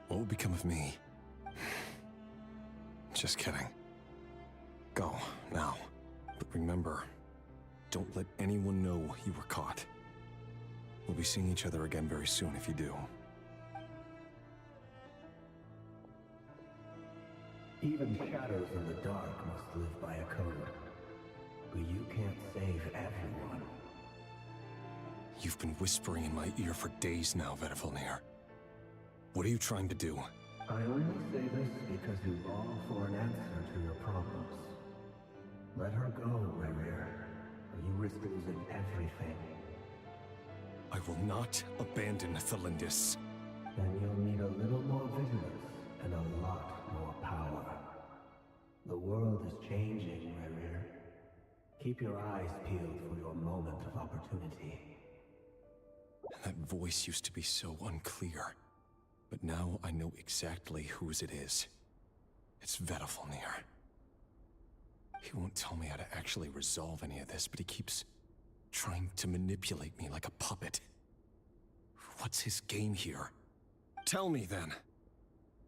what will become of me? Just kidding. Go, now. But remember, don't let anyone know you were caught. We'll be seeing each other again very soon if you do. Even shadows in the dark must live by a code. But you can't save everyone. You've been whispering in my ear for days now, Vedifalnir. What are you trying to do? I only say this because you long for an answer to your problems. Let her go, Rerir, or you risk losing everything. I will not abandon Thelindis. Then you'll need a little more vigilance and a lot more power. The world is changing, Rerir. Keep your eyes peeled for your moment of opportunity. That voice used to be so unclear. But now I know exactly whose it is. It's Vedifalnir. He won't tell me how to actually resolve any of this, but he keeps trying to manipulate me like a puppet. What's his game here? Tell me then.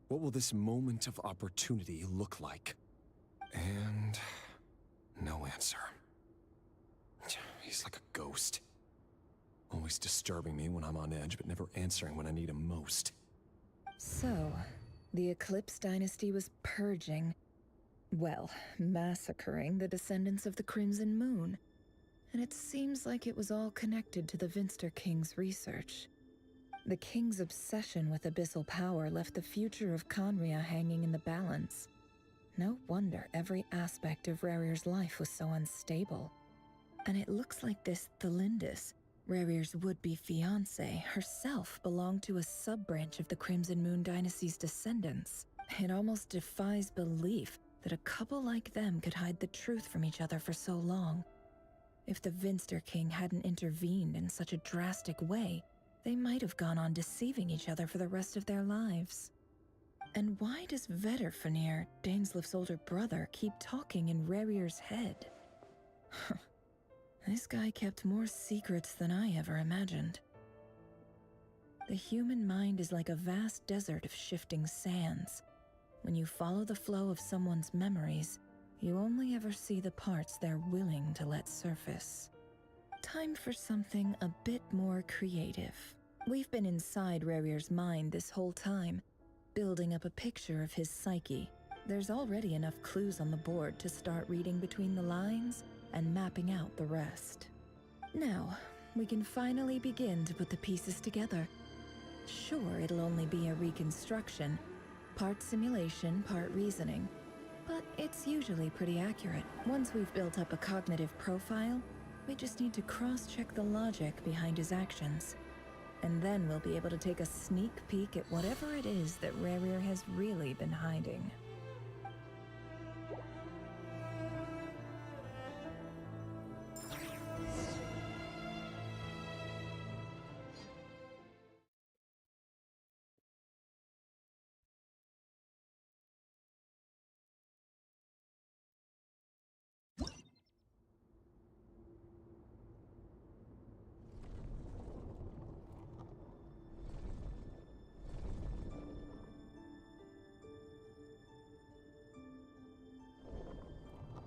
What will this moment of opportunity look like? And no answer. He's like a ghost. Always disturbing me when I'm on edge, but never answering when I need him most. So, the Eclipse Dynasty was purging, well, massacring the descendants of the Crimson Moon. And it seems like it was all connected to the Vinster King's research. The King's obsession with abyssal power left the future of Conria hanging in the balance. No wonder every aspect of Rerir's life was so unstable. And it looks like this Thelindis, Rerir's would-be fiancée, herself belonged to a sub-branch of the Crimson Moon Dynasty's descendants. It almost defies belief that a couple like them could hide the truth from each other for so long. If the Vinster King hadn't intervened in such a drastic way, they might have gone on deceiving each other for the rest of their lives. And why does Vedifalnir, Daneslif's older brother, keep talking in Rerir's head? This guy kept more secrets than I ever imagined. The human mind is like a vast desert of shifting sands. When you follow the flow of someone's memories, you only ever see the parts they're willing to let surface. Time for something a bit more creative. We've been inside Rerir's mind this whole time, building up a picture of his psyche. There's already enough clues on the board to start reading between the lines and mapping out the rest. Now, we can finally begin to put the pieces together. Sure, it'll only be a reconstruction, part simulation, part reasoning, but it's usually pretty accurate. Once we've built up a cognitive profile, we just need to cross-check the logic behind his actions. And then we'll be able to take a sneak peek at whatever it is that Rerir has really been hiding.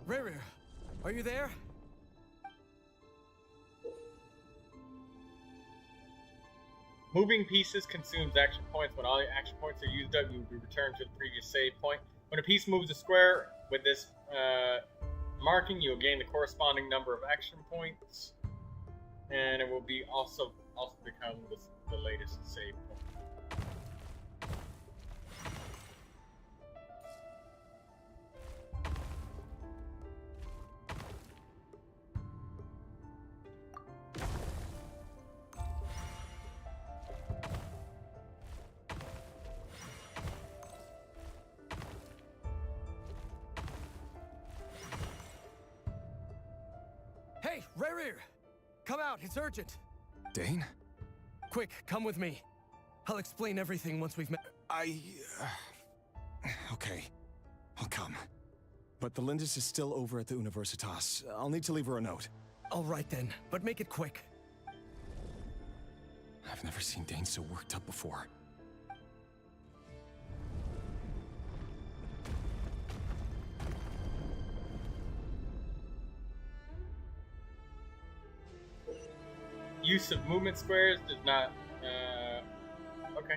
Rerir, are you there? Moving pieces consumes action points. When all action points are used up, you will be returned to the previous save point. When a piece moves a square with this marking, you will gain the corresponding number of action points, and it will be also become the latest save point. Hey, Rerir! Come out, it's urgent! Dane? Quick, come with me. I'll explain everything once we've met. Okay. I'll come. But the Lindis is still over at the Universitas. I'll need to leave her a note. All right then, but make it quick. I've never seen Dane so worked up before. Use of movement squares does not. Okay.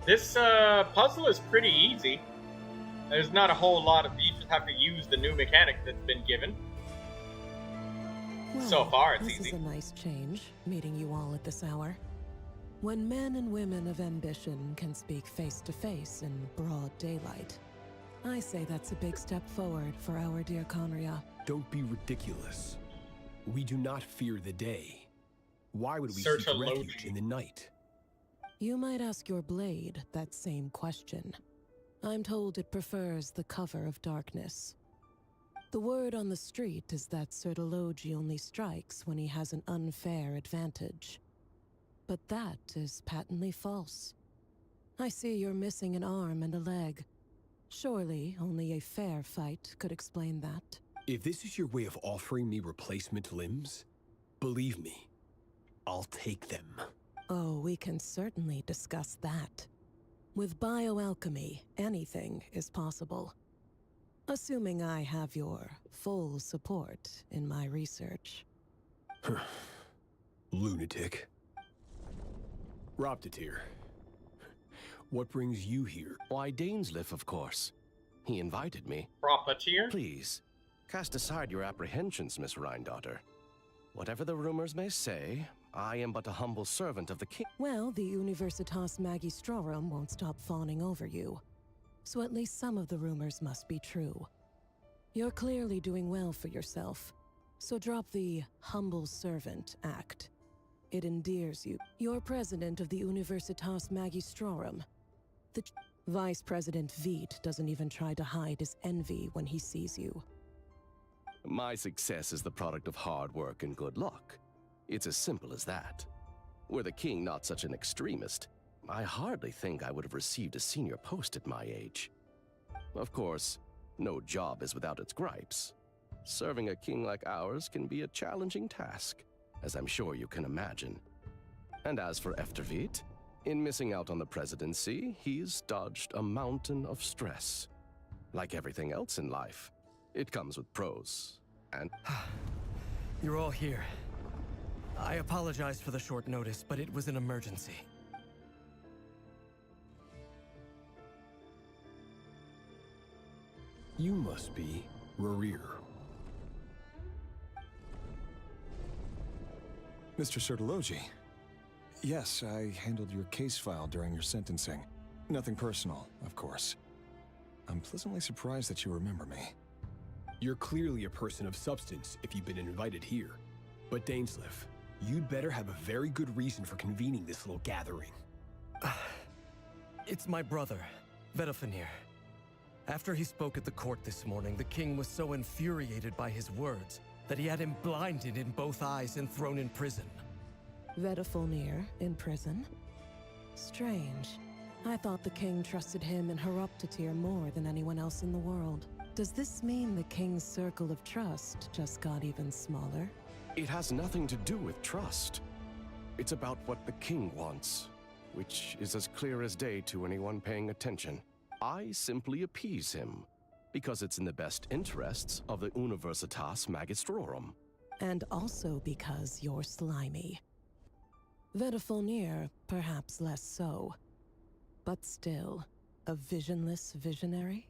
This puzzle is pretty easy. There's not a whole lot of, you just have to use the new mechanic that's been given. Well, so far, it's this easy. This is a nice change, meeting you all at this hour. When men and women of ambition can speak face to face in broad daylight, I say that's a big step forward for our dear Conria. Don't be ridiculous. We do not fear the day. Why would we Search seek a refuge in the night? You might ask your blade that same question. I'm told it prefers the cover of darkness. The word on the street is that Sertologi only strikes when he has an unfair advantage. But that is patently false. I see you're missing an arm and a leg. Surely only a fair fight could explain that. If this is your way of offering me replacement limbs, believe me, I'll take them. Oh, we can certainly discuss that. With bioalchemy, anything is possible. Assuming I have your full support in my research. Lunatic. Roptatir. What brings you here? Why, Dainsleif, of course. He invited me. Roptatir? Please, cast aside your apprehensions, Miss Rhindaughter. Whatever the rumors may say, I am but a humble servant of the king. Well, the Universitas Magistrorum won't stop fawning over you. So at least some of the rumors must be true. You're clearly doing well for yourself. So drop the humble servant act. It endears you. You're president of the Universitas Magistrorum. The Vice President Veit doesn't even try to hide his envy when he sees you. My success is the product of hard work and good luck. It's as simple as that. Were the king not such an extremist, I hardly think I would have received a senior post at my age. Of course, no job is without its gripes. Serving a king like ours can be a challenging task, as I'm sure you can imagine. And as for Efterveit, in missing out on the presidency, he's dodged a mountain of stress. Like everything else in life, it comes with pros and... You're all here. I apologize for the short notice, but it was an emergency. You must be Rerir. Mr. Sertologi. Yes, I handled your case file during your sentencing. Nothing personal, of course. I'm pleasantly surprised that you remember me. You're clearly a person of substance if you've been invited here. But Dainsleif, you'd better have a very good reason for convening this little gathering. It's my brother, Vedofenir. After he spoke at the court this morning, the king was so infuriated by his words that he had him blinded in both eyes and thrown in prison. Vedofenir in prison? Strange. I thought the king trusted him and Horoptatir more than anyone else in the world. Does this mean the king's circle of trust just got even smaller? It has nothing to do with trust. It's about what the king wants, which is as clear as day to anyone paying attention. I simply appease him, because it's in the best interests of the Universitas Magistrorum. And also because you're slimy. Vedofenir, perhaps less so. But still, a visionless visionary?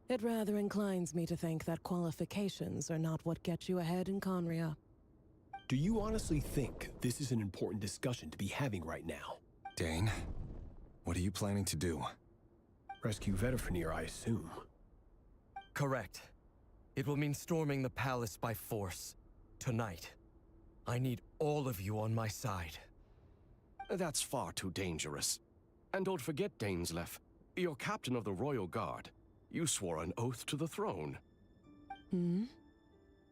It rather inclines me to think that qualifications are not what get you ahead in Conria. Do you honestly think this is an important discussion to be having right now? Dane, what are you planning to do? Rescue Vedifenir, I assume. Correct. It will mean storming the palace by force. Tonight. I need all of you on my side. That's far too dangerous. And don't forget, Dainsleif, you're captain of the Royal Guard. You swore an oath to the throne. Hmm?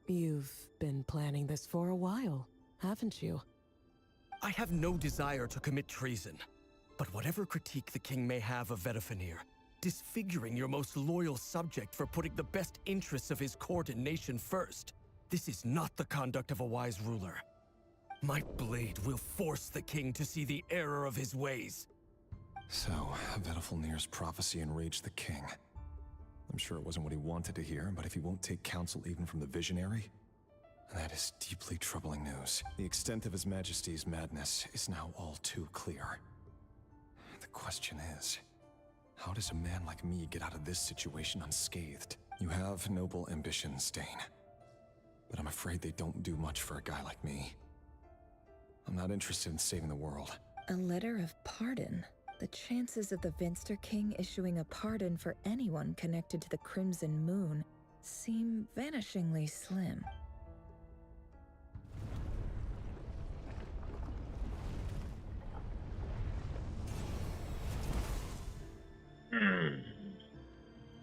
You've been planning this for a while, haven't you? I have no desire to commit treason. But whatever critique the king may have of Vedifenir, disfiguring your most loyal subject for putting the best interests of his court and nation first, this is not the conduct of a wise ruler. My blade will force the king to see the error of his ways. So, Vedifenir's prophecy enraged the king. I'm sure it wasn't what he wanted to hear, but if he won't take counsel even from the visionary, that is deeply troubling news. The extent of His Majesty's madness is now all too clear. The question is, how does a man like me get out of this situation unscathed? You have noble ambitions, Dane. But I'm afraid they don't do much for a guy like me. I'm not interested in saving the world. A letter of pardon? The chances of the Vinster King issuing a pardon for anyone connected to the Crimson Moon seem vanishingly slim.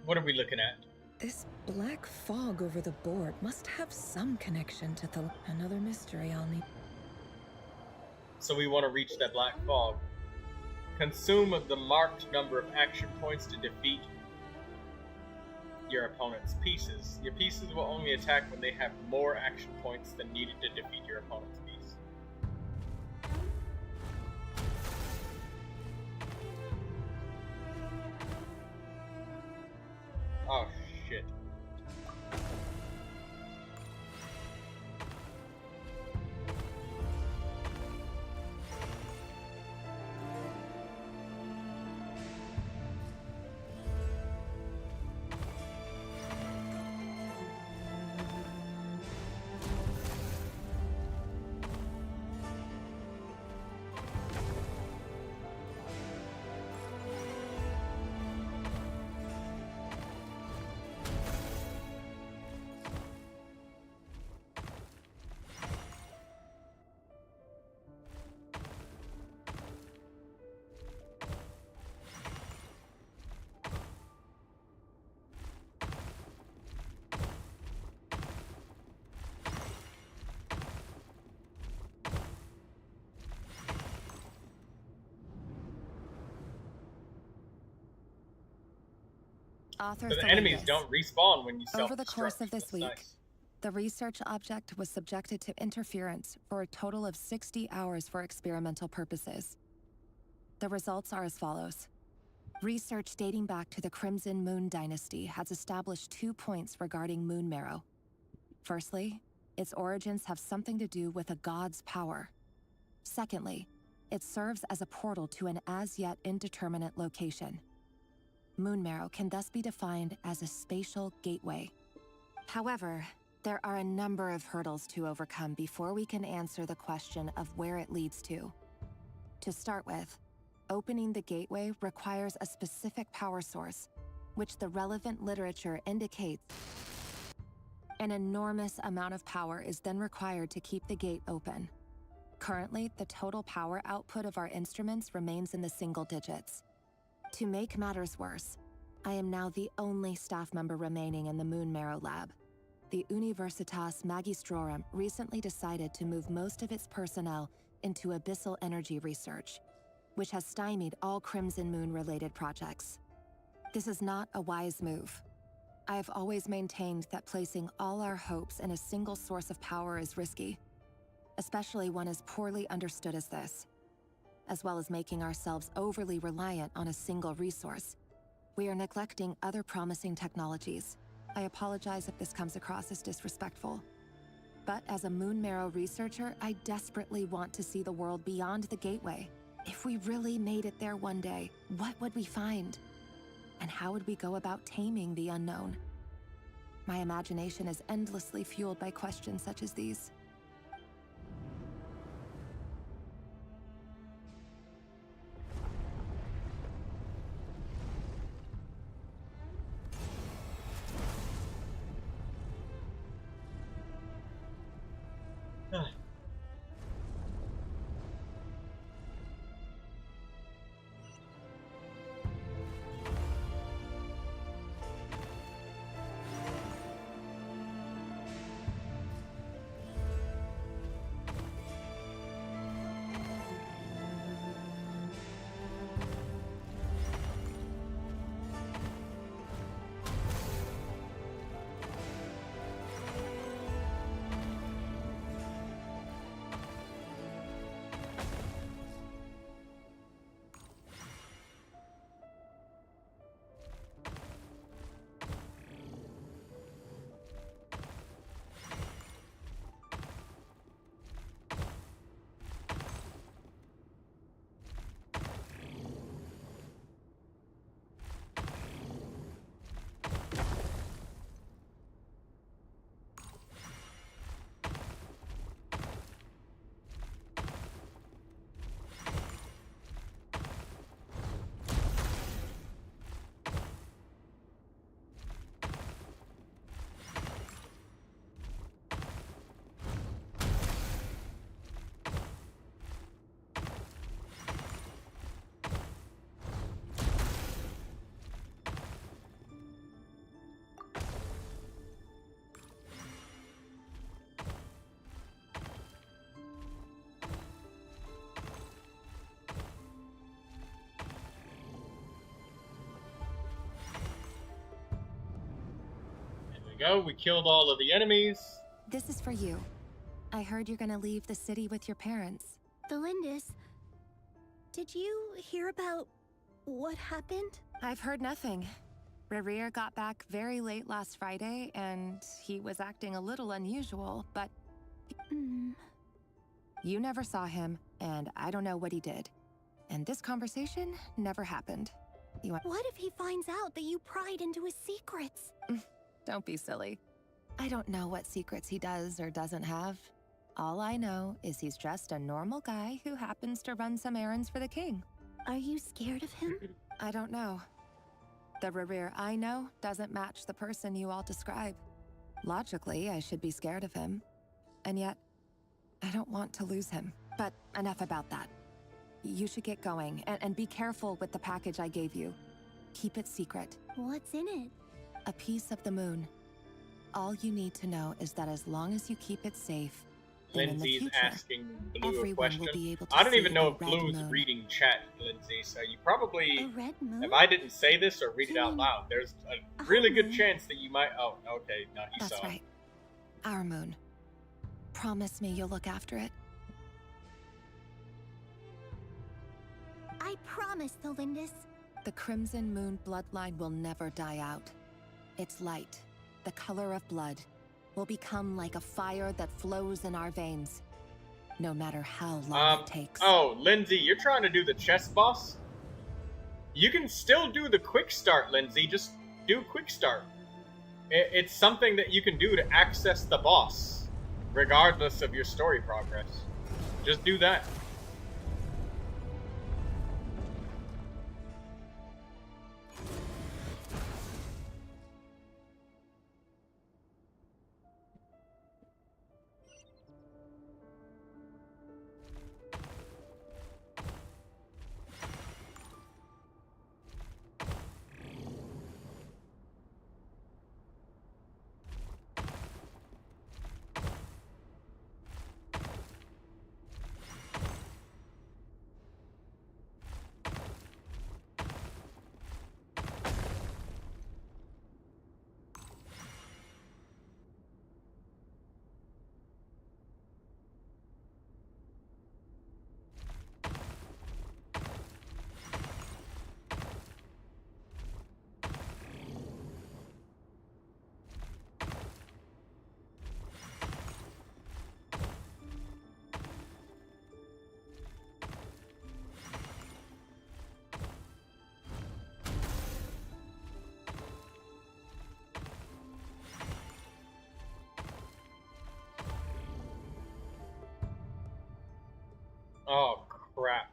What are we looking at? This black fog over the board must have some connection to another mystery I'll need. So we want to reach that black fog. Consume the marked number of action points to defeat your opponent's pieces. Your pieces will only attack when they have more action points than needed to defeat your opponent's piece. Oh, shit. Author So the Felindis. enemies don't respawn when you self-destruct. Over the course of this That's week, nice. the research object was subjected to interference for a total of 60 hours for experimental purposes. The results are as follows. Research dating back to the Crimson Moon Dynasty has established 2 points regarding Moon Marrow. Firstly, its origins have something to do with a god's power. Secondly, it serves as a portal to an as-yet indeterminate location. Moon Marrow can thus be defined as a spatial gateway. However, there are a number of hurdles to overcome before we can answer the question of where it leads to. To start with, opening the gateway requires a specific power source, which the relevant literature indicates. An enormous amount of power is then required to keep the gate open. Currently, the total power output of our instruments remains in the single digits. To make matters worse, I am now the only staff member remaining in the Moon Marrow lab. The Universitas Magistrorum recently decided to move most of its personnel into abyssal energy research, which has stymied all Crimson Moon-related projects. This is not a wise move. I have always maintained that placing all our hopes in a single source of power is risky, especially one as poorly understood as this. As well as making ourselves overly reliant on a single resource, we are neglecting other promising technologies. I apologize if this comes across as disrespectful. But as a Moon Marrow researcher, I desperately want to see the world beyond the gateway. If we really made it there one day, what would we find? And how would we go about taming the unknown? My imagination is endlessly fueled by questions such as these. we go. We killed all of the enemies. This is for you. I heard you're gonna leave the city with your parents. The Lindis, did you hear about what happened? I've heard nothing. Rerir got back very late last Friday, and he was acting a little unusual, but... You never saw him, and I don't know what he did. And this conversation never happened. What if he finds out that you pried into his secrets? Don't be silly. I don't know what secrets he does or doesn't have. All I know is he's just a normal guy who happens to run some errands for the king. Are you scared of him? I don't know. The Rerir I know doesn't match the person you all describe. Logically, I should be scared of him. And yet, I don't want to lose him. But enough about that. You should get going, and be careful with the package I gave you. Keep it secret. What's in it? A piece of the moon. All you need to know is that as long as you keep it safe, then in the Lindsay's future, asking Blue a everyone question. will be able to I don't see even know a if red Blue's moon. reading chat, Lindsay, so you probably... A red moon? If I didn't say this or read it out loud, there's a really good chance that you might... Oh, okay, no, he That's saw it. right. Our moon. Promise me you'll look after it. I promise, the Lindis. The Crimson Moon bloodline will never die out. Its light, the color of blood, will become like a fire that flows in our veins, no matter how long it takes. Oh, Lindsay, you're trying to do the chess boss? You can still do the quick start, Lindsay. Just do quick start. It's something that you can do to access the boss, regardless of your story progress. Just do that. Oh, crap.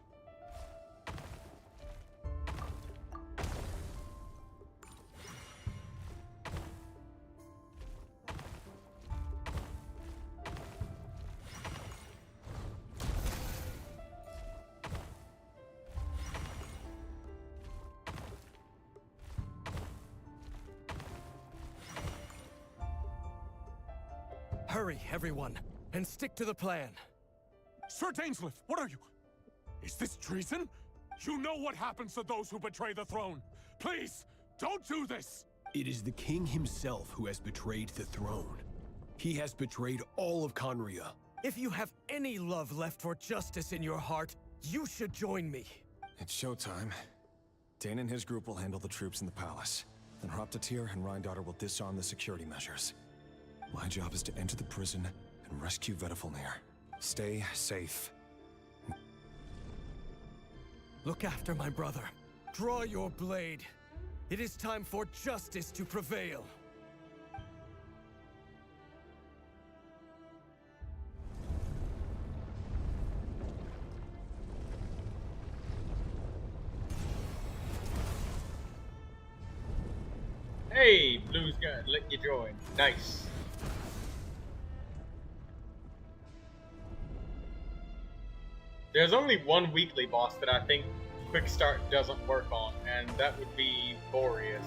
Hurry, everyone, and stick to the plan. Sir Dainsleif, what are you? Is this treason? You know what happens to those who betray the throne. Please, don't do this! It is the king himself who has betrayed the throne. He has betrayed all of Conria. If you have any love left for justice in your heart, you should join me. It's showtime. Dane and his group will handle the troops in the palace. Then Hraptatir and Rheindater will disarm the security measures. My job is to enter the prison and rescue Vedifalnir. Stay safe. Look after my brother. Draw your blade. It is time for justice to prevail. Hey, Blue's gonna let you join. Nice. There's only one weekly boss that I think Quick Start doesn't work on, and that would be Boreas.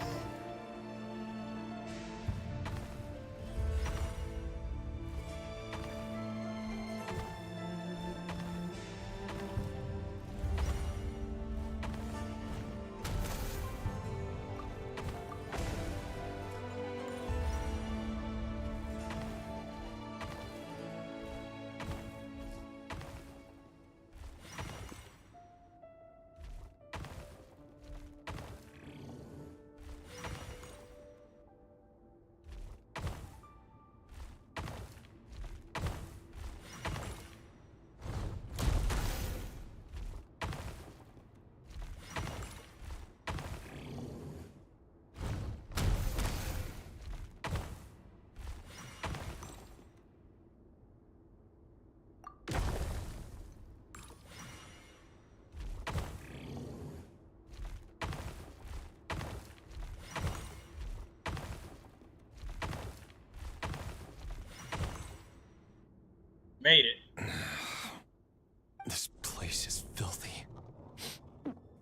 made it. This place is filthy.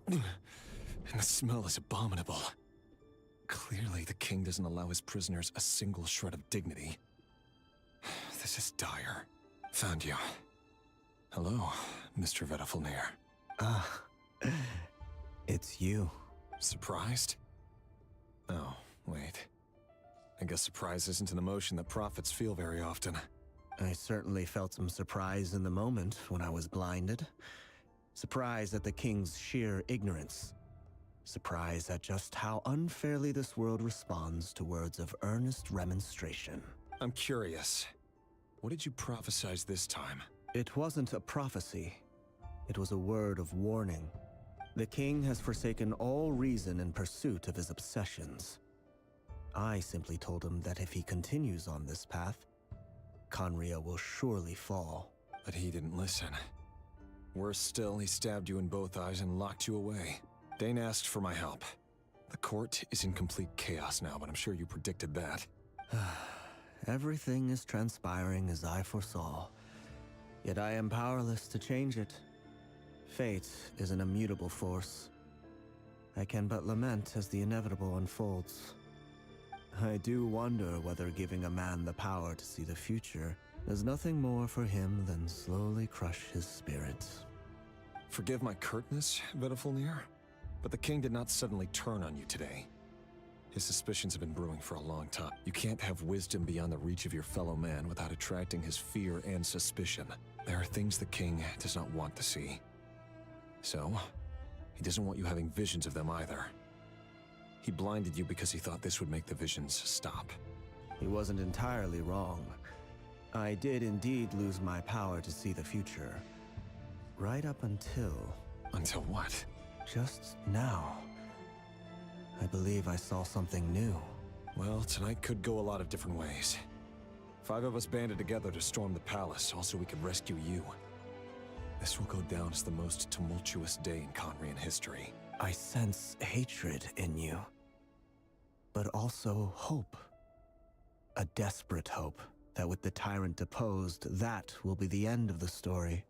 And the smell is abominable. Clearly, the king doesn't allow his prisoners a single shred of dignity. This is dire. Found you. Hello, Mr. Vedafilnir. Ah, it's you. Surprised? Oh, wait. I guess surprise isn't an emotion that prophets feel very often. I certainly felt some surprise in the moment when I was blinded. Surprise at the king's sheer ignorance. Surprise at just how unfairly this world responds to words of earnest remonstration. I'm curious. What did you prophesize this time? It wasn't a prophecy. It was a word of warning. The king has forsaken all reason in pursuit of his obsessions. I simply told him that if he continues on this path, Conria will surely fall. But he didn't listen. Worse still, he stabbed you in both eyes and locked you away. Dane asked for my help. The court is in complete chaos now, but I'm sure you predicted that. Everything is transpiring as I foresaw. Yet I am powerless to change it. Fate is an immutable force. I can but lament as the inevitable unfolds. I do wonder whether giving a man the power to see the future does nothing more for him than slowly crush his spirit. Forgive my curtness, Vedafilnir, but the king did not suddenly turn on you today. His suspicions have been brewing for a long time. You can't have wisdom beyond the reach of your fellow man without attracting his fear and suspicion. There are things the king does not want to see. So, he doesn't want you having visions of them either. He blinded you because he thought this would make the visions stop. He wasn't entirely wrong. I did indeed lose my power to see the future. Right up until... Until what? Just now. I believe I saw something new. Well, tonight could go a lot of different ways. 5 of us banded together to storm the palace, also we could rescue you. This will go down as the most tumultuous day in Conrian history. I sense hatred in you. But also hope. A desperate hope that with the tyrant deposed, that will be the end of the story.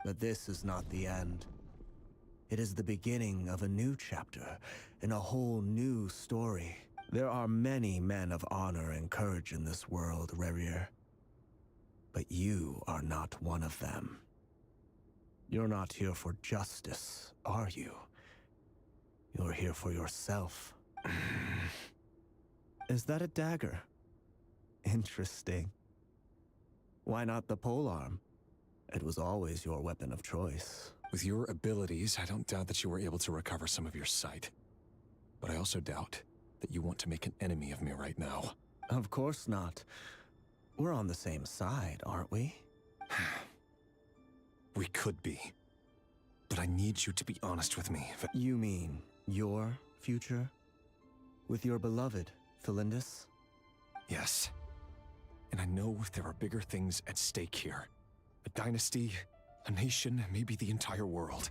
But this is not the end. It is the beginning of a new chapter, in a whole new story. There are many men of honor and courage in this world, Rerir. But you are not one of them. You're not here for justice, are you? You're here for yourself. Is that a dagger? Interesting. Why not the polearm? It was always your weapon of choice. With your abilities, I don't doubt that you were able to recover some of your sight. But I also doubt that you want to make an enemy of me right now. Of course not. We're on the same side, aren't we? We could be. But I need you to be honest with me. You mean your future? With your beloved, Felindus? Yes. And I know there are bigger things at stake here. A dynasty, a nation, maybe the entire world.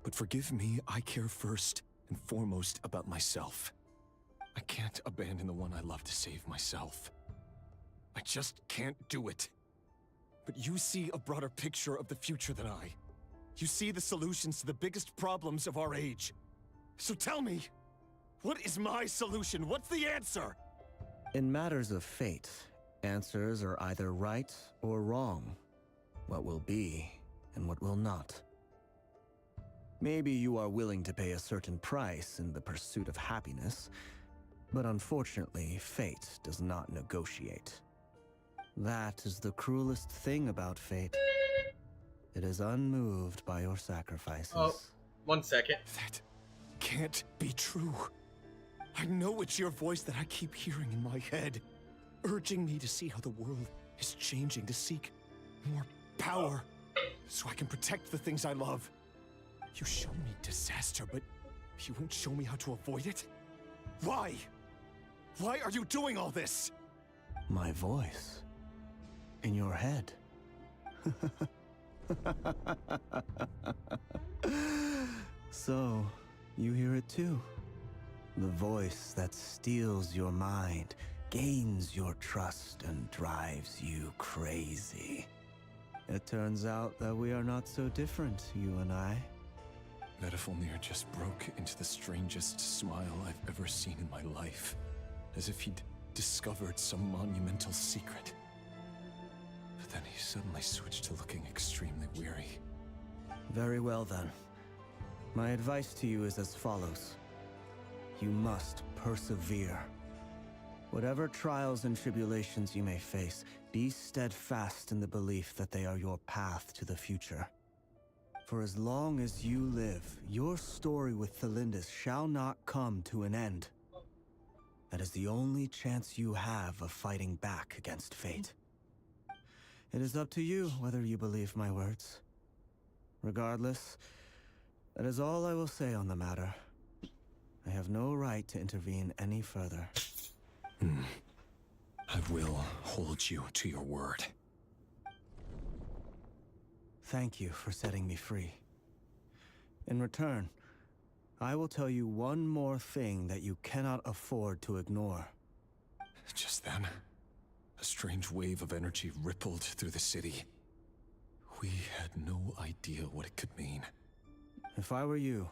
But forgive me, I care first and foremost about myself. I can't abandon the one I love to save myself. I just can't do it. But you see a broader picture of the future than I. You see the solutions to the biggest problems of our age. So tell me, what is my solution? What's the answer? In matters of fate, answers are either right or wrong. What will be, and what will not. Maybe you are willing to pay a certain price in the pursuit of happiness, but unfortunately, fate does not negotiate. That is the cruelest thing about fate. It is unmoved by your sacrifices. Oh, 1 second. That can't be true. I know it's your voice that I keep hearing in my head, urging me to see how the world is changing, to seek more power, so I can protect the things I love. You show me disaster, but you won't show me how to avoid it? Why? Why are you doing all this? My voice. In your head. So, you hear it too. The voice that steals your mind, gains your trust, and drives you crazy. It turns out that we are not so different, you and I. Vedifalnir just broke into the strangest smile I've ever seen in my life. As if he'd discovered some monumental secret. But then he suddenly switched to looking extremely weary. Very well then. My advice to you is as follows. You must persevere. Whatever trials and tribulations you may face, be steadfast in the belief that they are your path to the future. For as long as you live, your story with Thelindis shall not come to an end. That is the only chance you have of fighting back against fate. It is up to you whether you believe my words. Regardless, that is all I will say on the matter. I have no right to intervene any further. I will hold you to your word. Thank you for setting me free. In return, I will tell you one more thing that you cannot afford to ignore. Just then, a strange wave of energy rippled through the city. We had no idea what it could mean. If I were you,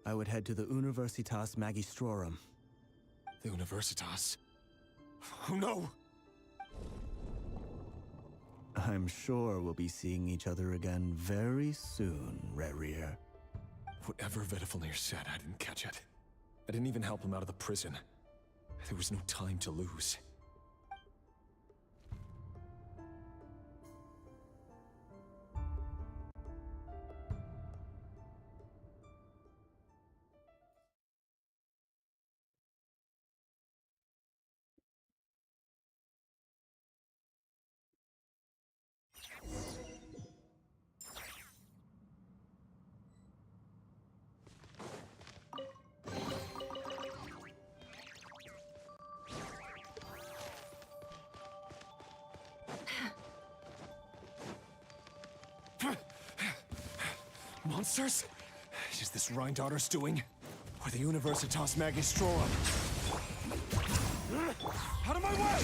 I would head to the Universitas Magistrorum. The Universitas? Oh no! I'm sure we'll be seeing each other again very soon, Rerir. Whatever Vedifalnir said, I didn't catch it. I didn't even help him out of the prison. There was no time to lose. Monsters? Is this Rhindaughter's doing? Or the Universitas Magistrorum? Out of my way!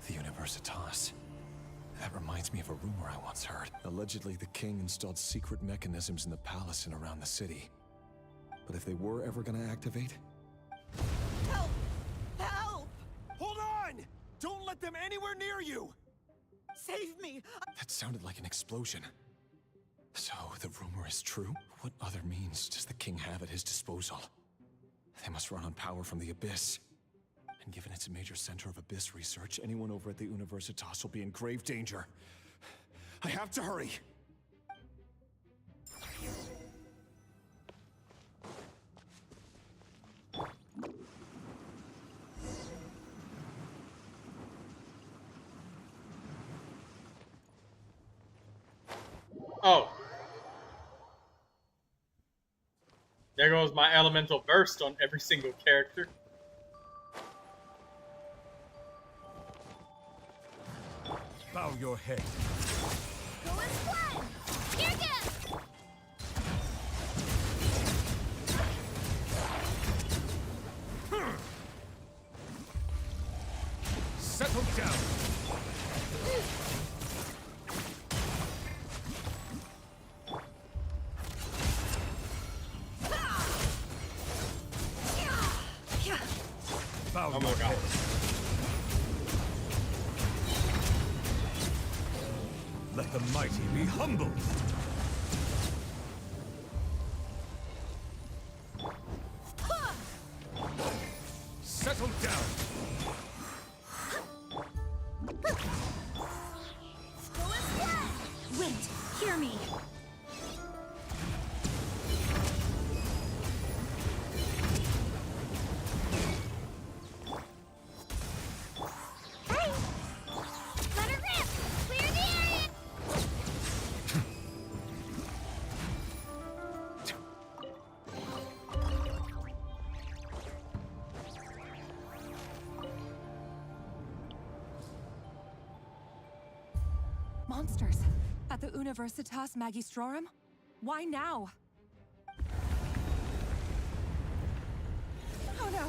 The Universitas. That reminds me of a rumor I once heard. Allegedly, the king installed secret mechanisms in the palace and around the city. But if they were ever gonna activate, Help! Help! Hold on! Don't let them anywhere near you! Save me! that sounded like an explosion. So, the rumor is true? What other means does the king have at his disposal? They must run on power from the Abyss. And given it's a major center of Abyss research, anyone over at the Universitas will be in grave danger. I have to hurry! Oh. There goes my elemental burst on every single character. Bow your head. Go and play! Here goes! Settle down! Bow Oh my your god. head. Let the mighty be humbled! Settle down! Go and play! Wait, hear me. Hey! Let it rip! Clear the area! Monsters. At the Universitas Magistrorum? Why now? no!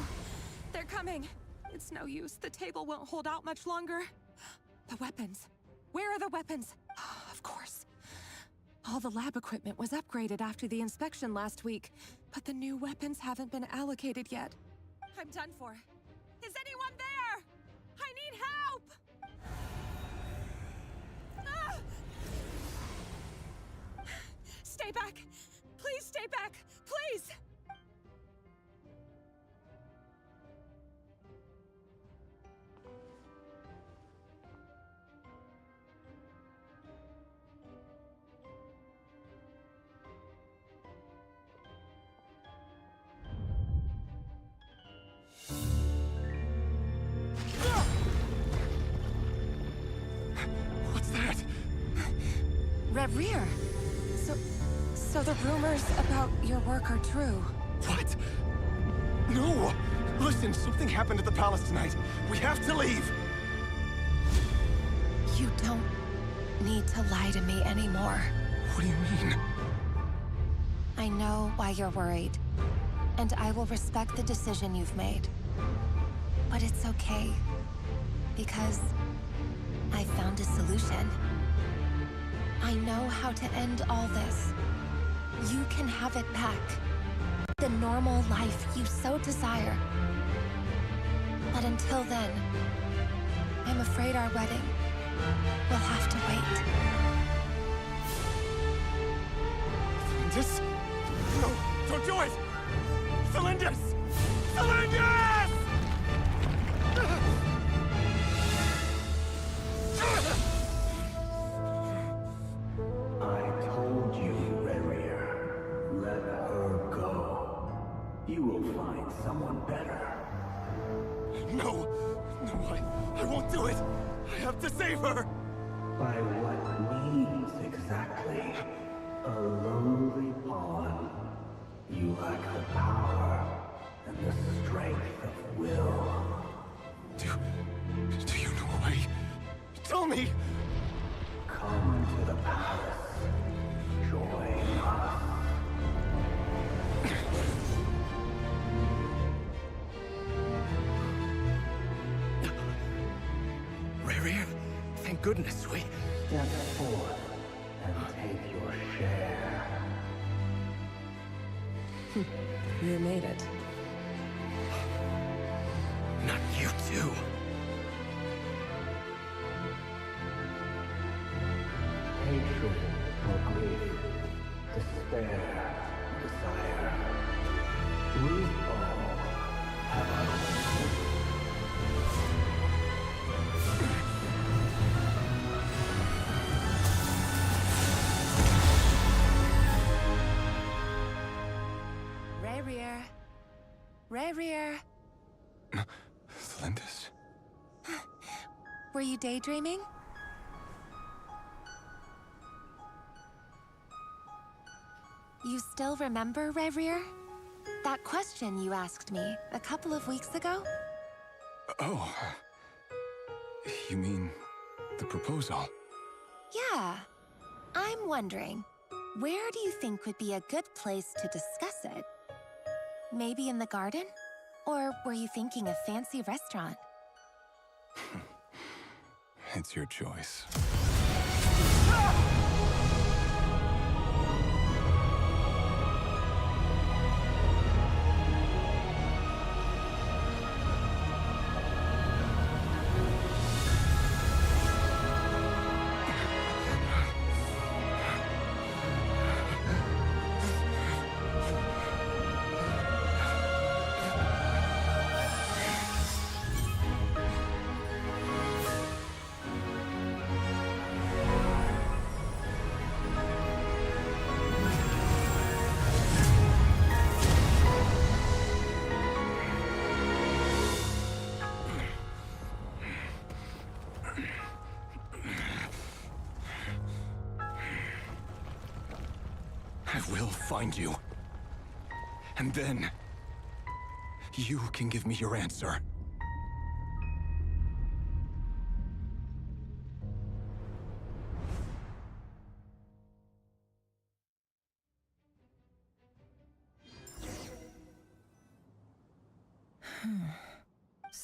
They're coming! It's no use. The table won't hold out much longer. The weapons. Where are the weapons? Of course. All the lab equipment was upgraded after the inspection last week, but the new weapons haven't been allocated yet. I'm done for. Is anyone there? I need help! Ah! Stay back! Please stay back! Please! What's that? Reverie! So the rumors about your work are true. What? No! Listen, something happened at the palace tonight. We have to leave! You don't need to lie to me anymore. What do you mean? I know why you're worried, and I will respect the decision you've made. But it's okay, because I found a solution. I know how to end all this. You can have it back. The normal life you so desire. But until then, I'm afraid our wedding will have to wait. Celindus? No, don't do it! Celindus! Celindus! I told you, Reverie. Let her go. You will find someone better. No! No, I won't do it! I have to save her! By what means exactly? A lowly pawn. You lack the power and the strength of will. Do you know a way? Tell me! Come to the palace. Join us. Reverie, thank goodness we... Step forth and take your share. You made it. Not you too. Hatred or grief, despair, desire. We all have our own. Reverie. Reverie. Celindus? Were you daydreaming? You still remember, Reverie? That question you asked me a couple of weeks ago? Oh. You mean the proposal? Yeah. I'm wondering, where do you think would be a good place to discuss it? Maybe in the garden? Or were you thinking a fancy restaurant? It's your choice. I will find you. And then... you can give me your answer.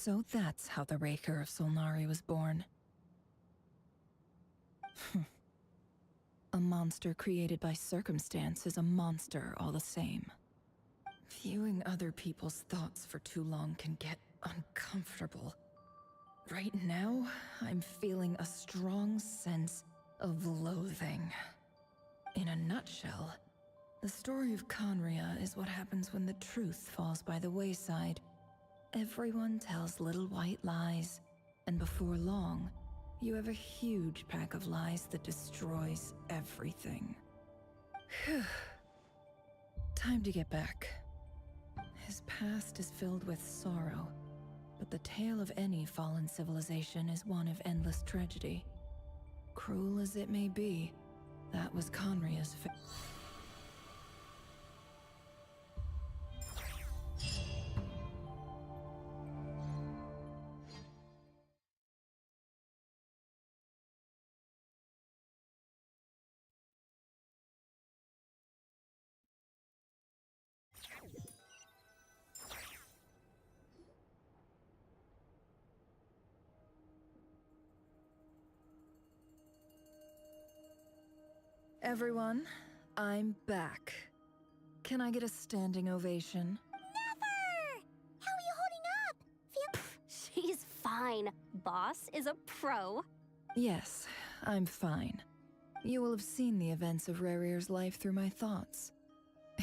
So that's how the Raker of Solnari was born. A monster created by circumstance is a monster all the same. Viewing other people's thoughts for too long can get uncomfortable. Right now, I'm feeling a strong sense of loathing. In a nutshell, the story of Conria is what happens when the truth falls by the wayside. Everyone tells little white lies, and before long, you have a huge pack of lies that destroys everything. Whew. Time to get back. His past is filled with sorrow, but the tale of any fallen civilization is one of endless tragedy. Cruel as it may be, that was Conria's fate. Everyone, I'm back. Can I get a standing ovation? Never! How are you holding up? She's fine. Boss is a pro. Yes, I'm fine. You will have seen the events of Rerir's life through my thoughts.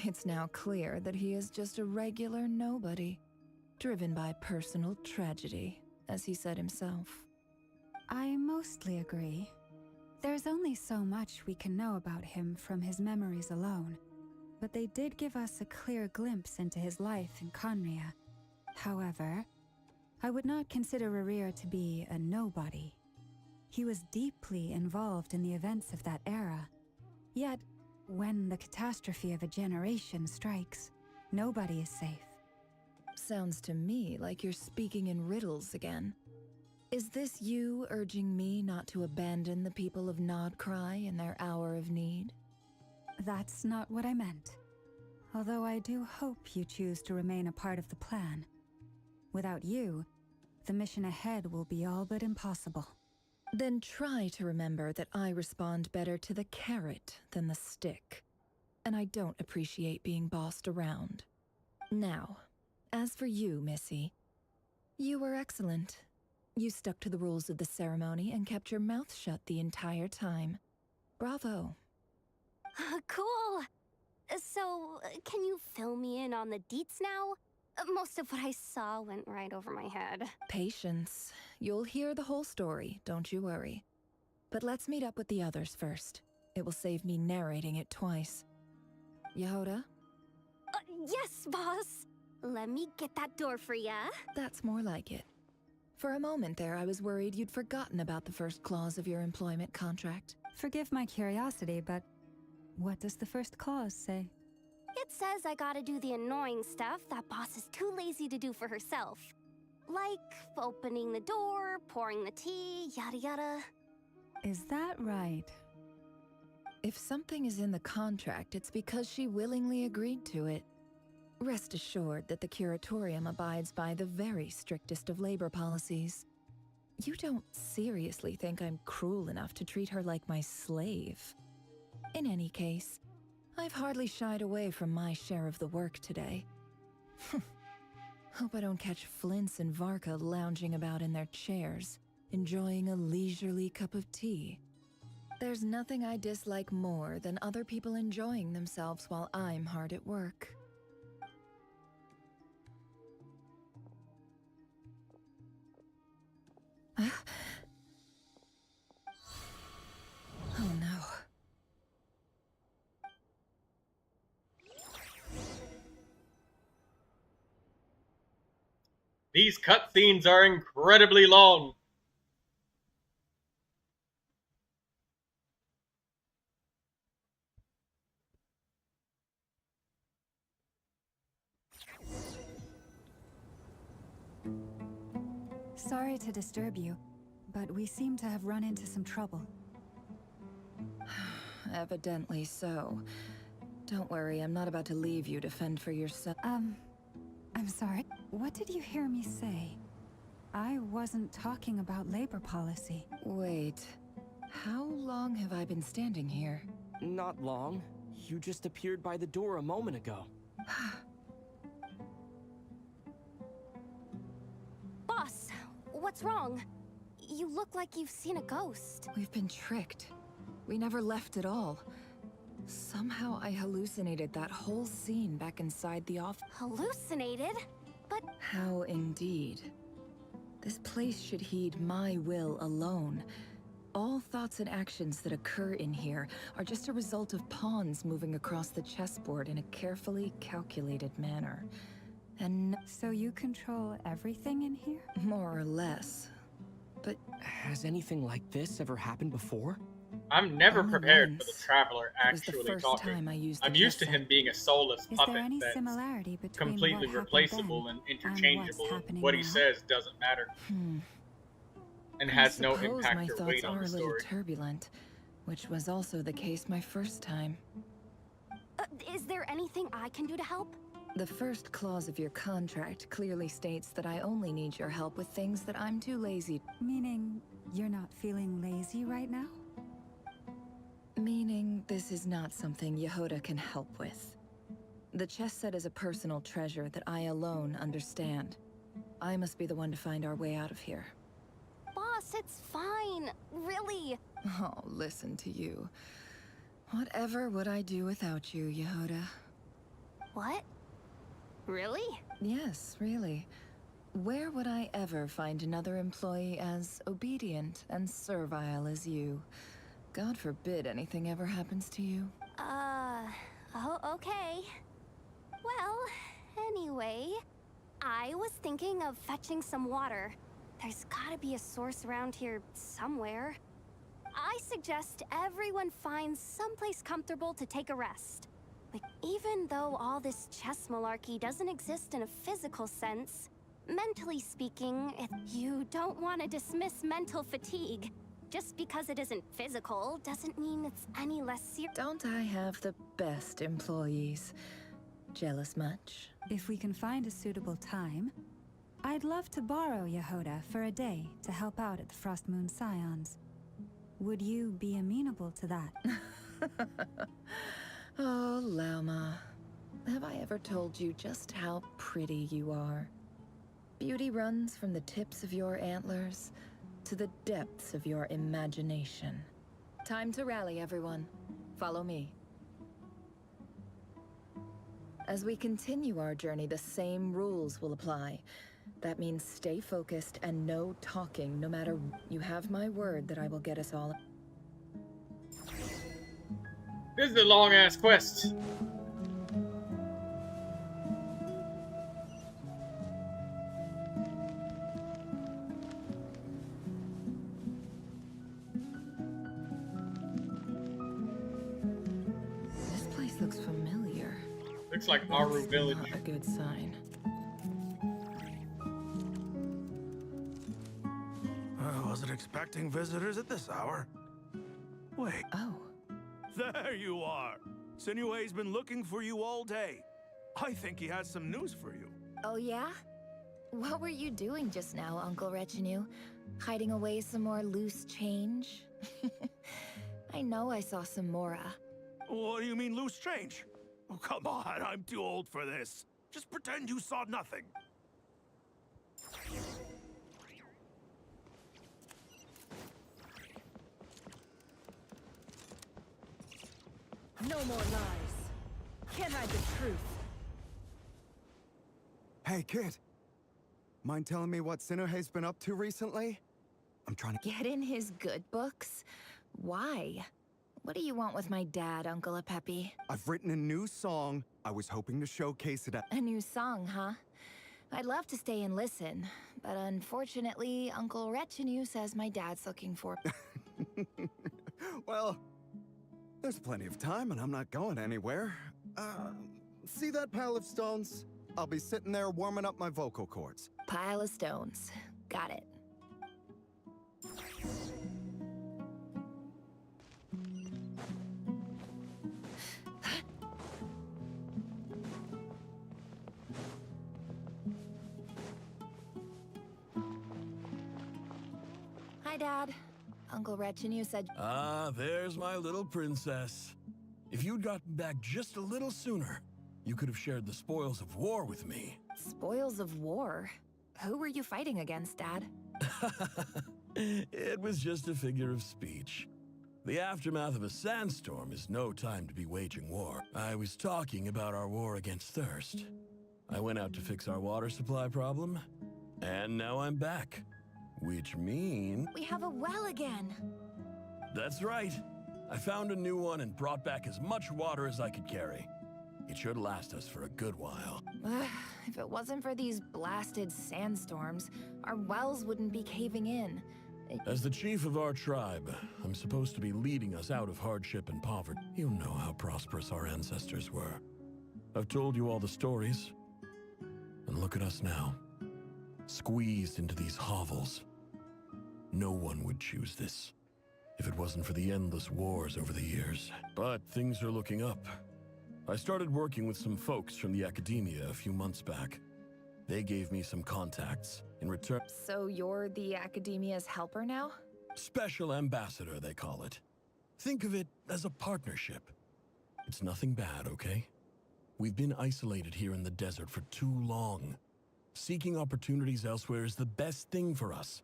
It's now clear that he is just a regular nobody, driven by personal tragedy, as he said himself. I mostly agree. There's only so much we can know about him from his memories alone, but they did give us a clear glimpse into his life in Conria. However, I would not consider Rerir to be a nobody. He was deeply involved in the events of that era. Yet, when the catastrophe of a generation strikes, nobody is safe. Sounds to me like you're speaking in riddles again. Is this you urging me not to abandon the people of Nodcry in their hour of need? That's not what I meant. Although I do hope you choose to remain a part of the plan. Without you, the mission ahead will be all but impossible. Then try to remember that I respond better to the carrot than the stick. And I don't appreciate being bossed around. Now, as for you, Missy, you were excellent. You stuck to the rules of the ceremony and kept your mouth shut the entire time. Bravo. Cool. So, can you fill me in on the deets now? Most of what I saw went right over my head. Patience. You'll hear the whole story, don't you worry. But let's meet up with the others first. It will save me narrating it twice. Yehoda? Yes, boss. Let me get that door for ya. That's more like it. For a moment there, I was worried you'd forgotten about the first clause of your employment contract. Forgive my curiosity, but what does the first clause say? It says I gotta do the annoying stuff that boss is too lazy to do for herself. Like opening the door, pouring the tea, yada yada. Is that right? If something is in the contract, it's because she willingly agreed to it. Rest assured that the Curatorium abides by the very strictest of labor policies. You don't seriously think I'm cruel enough to treat her like my slave. In any case, I've hardly shied away from my share of the work today. Hope I don't catch Flintz and Varka lounging about in their chairs, enjoying a leisurely cup of tea. There's nothing I dislike more than other people enjoying themselves while I'm hard at work. Oh no. These cutscenes are incredibly long. Sorry to disturb you, but we seem to have run into some trouble. Evidently so. Don't worry, I'm not about to leave you to fend for yourself. I'm sorry. What did you hear me say? I wasn't talking about labor policy. Wait, how long have I been standing here? Not long. You just appeared by the door a moment ago. Boss, what's wrong? You look like you've seen a ghost. We've been tricked. We never left at all. Somehow I hallucinated that whole scene back inside the office. Hallucinated? But... How indeed. This place should heed my will alone. All thoughts and actions that occur in here are just a result of pawns moving across the chessboard in a carefully calculated manner. And... So you control everything in here? More or less. But... Has anything like this ever happened before? I'm never Only prepared once. for the Traveler It was the actually first talking. time I used the I'm used to cassette. him being a soulless Is there puppet any that's similarity between completely what happened replaceable then and interchangeable. happening What he now? says doesn't matter. And has no I suppose impact my or thoughts weight on are the a little story. turbulent, which was also the case my first time. Is there anything I can do to help? The first clause of your contract clearly states that I only need your help with things that I'm too lazy. Meaning, you're not feeling lazy right now? Meaning, this is not something Yehoda can help with. The chess set is a personal treasure that I alone understand. I must be the one to find our way out of here. Boss, it's fine. Really. Oh, listen to you. Whatever would I do without you, Yehoda? What? Really? Yes, really. Where would I ever find another employee as obedient and servile as you? God forbid anything ever happens to you. Oh, okay. Well, anyway, I was thinking of fetching some water. There's gotta be a source around here somewhere. I suggest everyone finds someplace comfortable to take a rest. Like, even though all this chess malarkey doesn't exist in a physical sense, mentally speaking, you don't want to dismiss mental fatigue. Just because it isn't physical doesn't mean it's any less serious. Don't I have the best employees? Jealous much? If we can find a suitable time, I'd love to borrow Yehoda for a day to help out at the Frost Moon Scions. Would you be amenable to that? Oh, Lauma. Have I ever told you just how pretty you are? Beauty runs from the tips of your antlers to the depths of your imagination. Time to rally, everyone. Follow me. As we continue our journey, the same rules will apply. That means stay focused and no talking, no matter... You have my word that I will get us all... This is a long-ass quest. This place looks familiar. Looks like Aru Village. Not a good sign. I wasn't expecting visitors at this hour. Wait. Oh. There you are. Sinue's been looking for you all day. I think he has some news for you. Oh, yeah? What were you doing just now, Uncle Retinue? Hiding away some more loose change? I know I saw some Mora. What do you mean loose change? Oh, come on, I'm too old for this. Just pretend you saw nothing. No more lies. Can't hide the truth. Hey, kid. Mind telling me what Sinuhe's been up to recently? I'm trying to... Get in his good books? Why? What do you want with my dad, Uncle Apepi? I've written a new song. I was hoping to showcase it at... A new song, huh? I'd love to stay and listen, but unfortunately, Uncle Retinue says my dad's looking for... Well, there's plenty of time and I'm not going anywhere. See that pile of stones? I'll be sitting there warming up my vocal cords. Pile of stones. Got it. Hi, Dad. Uncle Retinue said... Ah, there's my little princess. If you'd gotten back just a little sooner, you could have shared the spoils of war with me. Spoils of war? Who were you fighting against, Dad? It was just a figure of speech. The aftermath of a sandstorm is no time to be waging war. I was talking about our war against thirst. I went out to fix our water supply problem, and now I'm back. Which means... We have a well again! That's right. I found a new one and brought back as much water as I could carry. It should last us for a good while. If it wasn't for these blasted sandstorms, our wells wouldn't be caving in. As the chief of our tribe, I'm supposed to be leading us out of hardship and poverty. You know how prosperous our ancestors were. I've told you all the stories. And look at us now. Squeezed into these hovels. No one would choose this if it wasn't for the endless wars over the years. But things are looking up. I started working with some folks from the academia a few months back. They gave me some contacts in return. So you're the academia's helper now? Special ambassador, they call it. Think of it as a partnership. It's nothing bad, okay? We've been isolated here in the desert for too long. Seeking opportunities elsewhere is the best thing for us,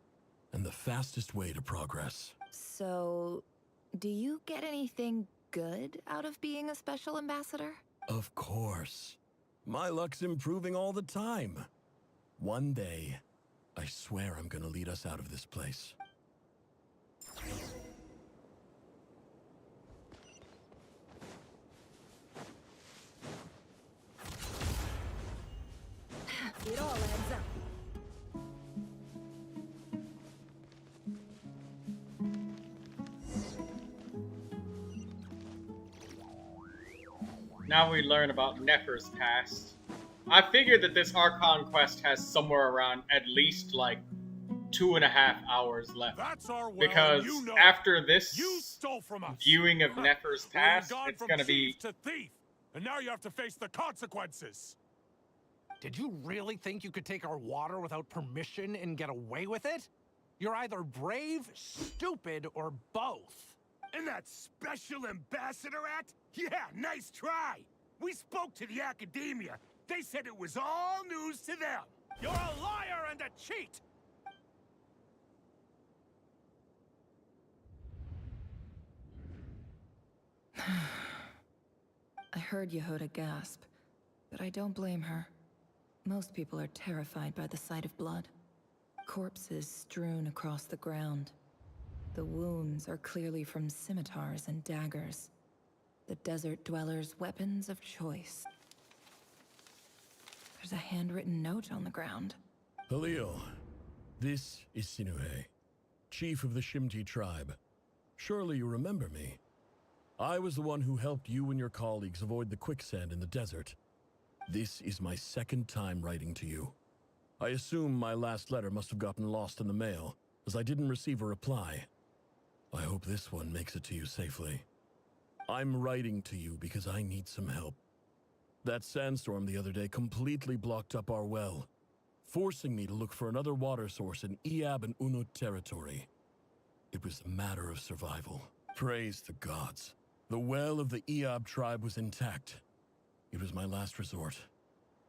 and the fastest way to progress. So, do you get anything good out of being a special ambassador? Of course. My luck's improving all the time. One day, I swear I'm gonna lead us out of this place. It all adds up. Now we learn about Nefer's past. I figured that this Archon quest has somewhere around at least like 2.5 hours left. That's our well, because you know after this you stole from us. viewing of Nefer's past, Well, it's gonna be to thief, and now you have to face the consequences. Did you really think you could take our water without permission and get away with it? You're either brave, stupid, or both. And that special ambassador act? Yeah, nice try. We spoke to the academia. They said it was all news to them. You're a liar and a cheat! I heard Yehuda gasp, but I don't blame her. Most people are terrified by the sight of blood. Corpses strewn across the ground. The wounds are clearly from scimitars and daggers. The desert dwellers' weapons of choice. There's a handwritten note on the ground. Halil, this is Sinuhe, chief of the Shimti tribe. Surely you remember me. I was the one who helped you and your colleagues avoid the quicksand in the desert. This is my second time writing to you. I assume my last letter must have gotten lost in the mail, as I didn't receive a reply. I hope this one makes it to you safely. I'm writing to you because I need some help. That sandstorm the other day completely blocked up our well, forcing me to look for another water source in Iab and Unut territory. It was a matter of survival. Praise the gods. The well of the Iab tribe was intact. It was my last resort.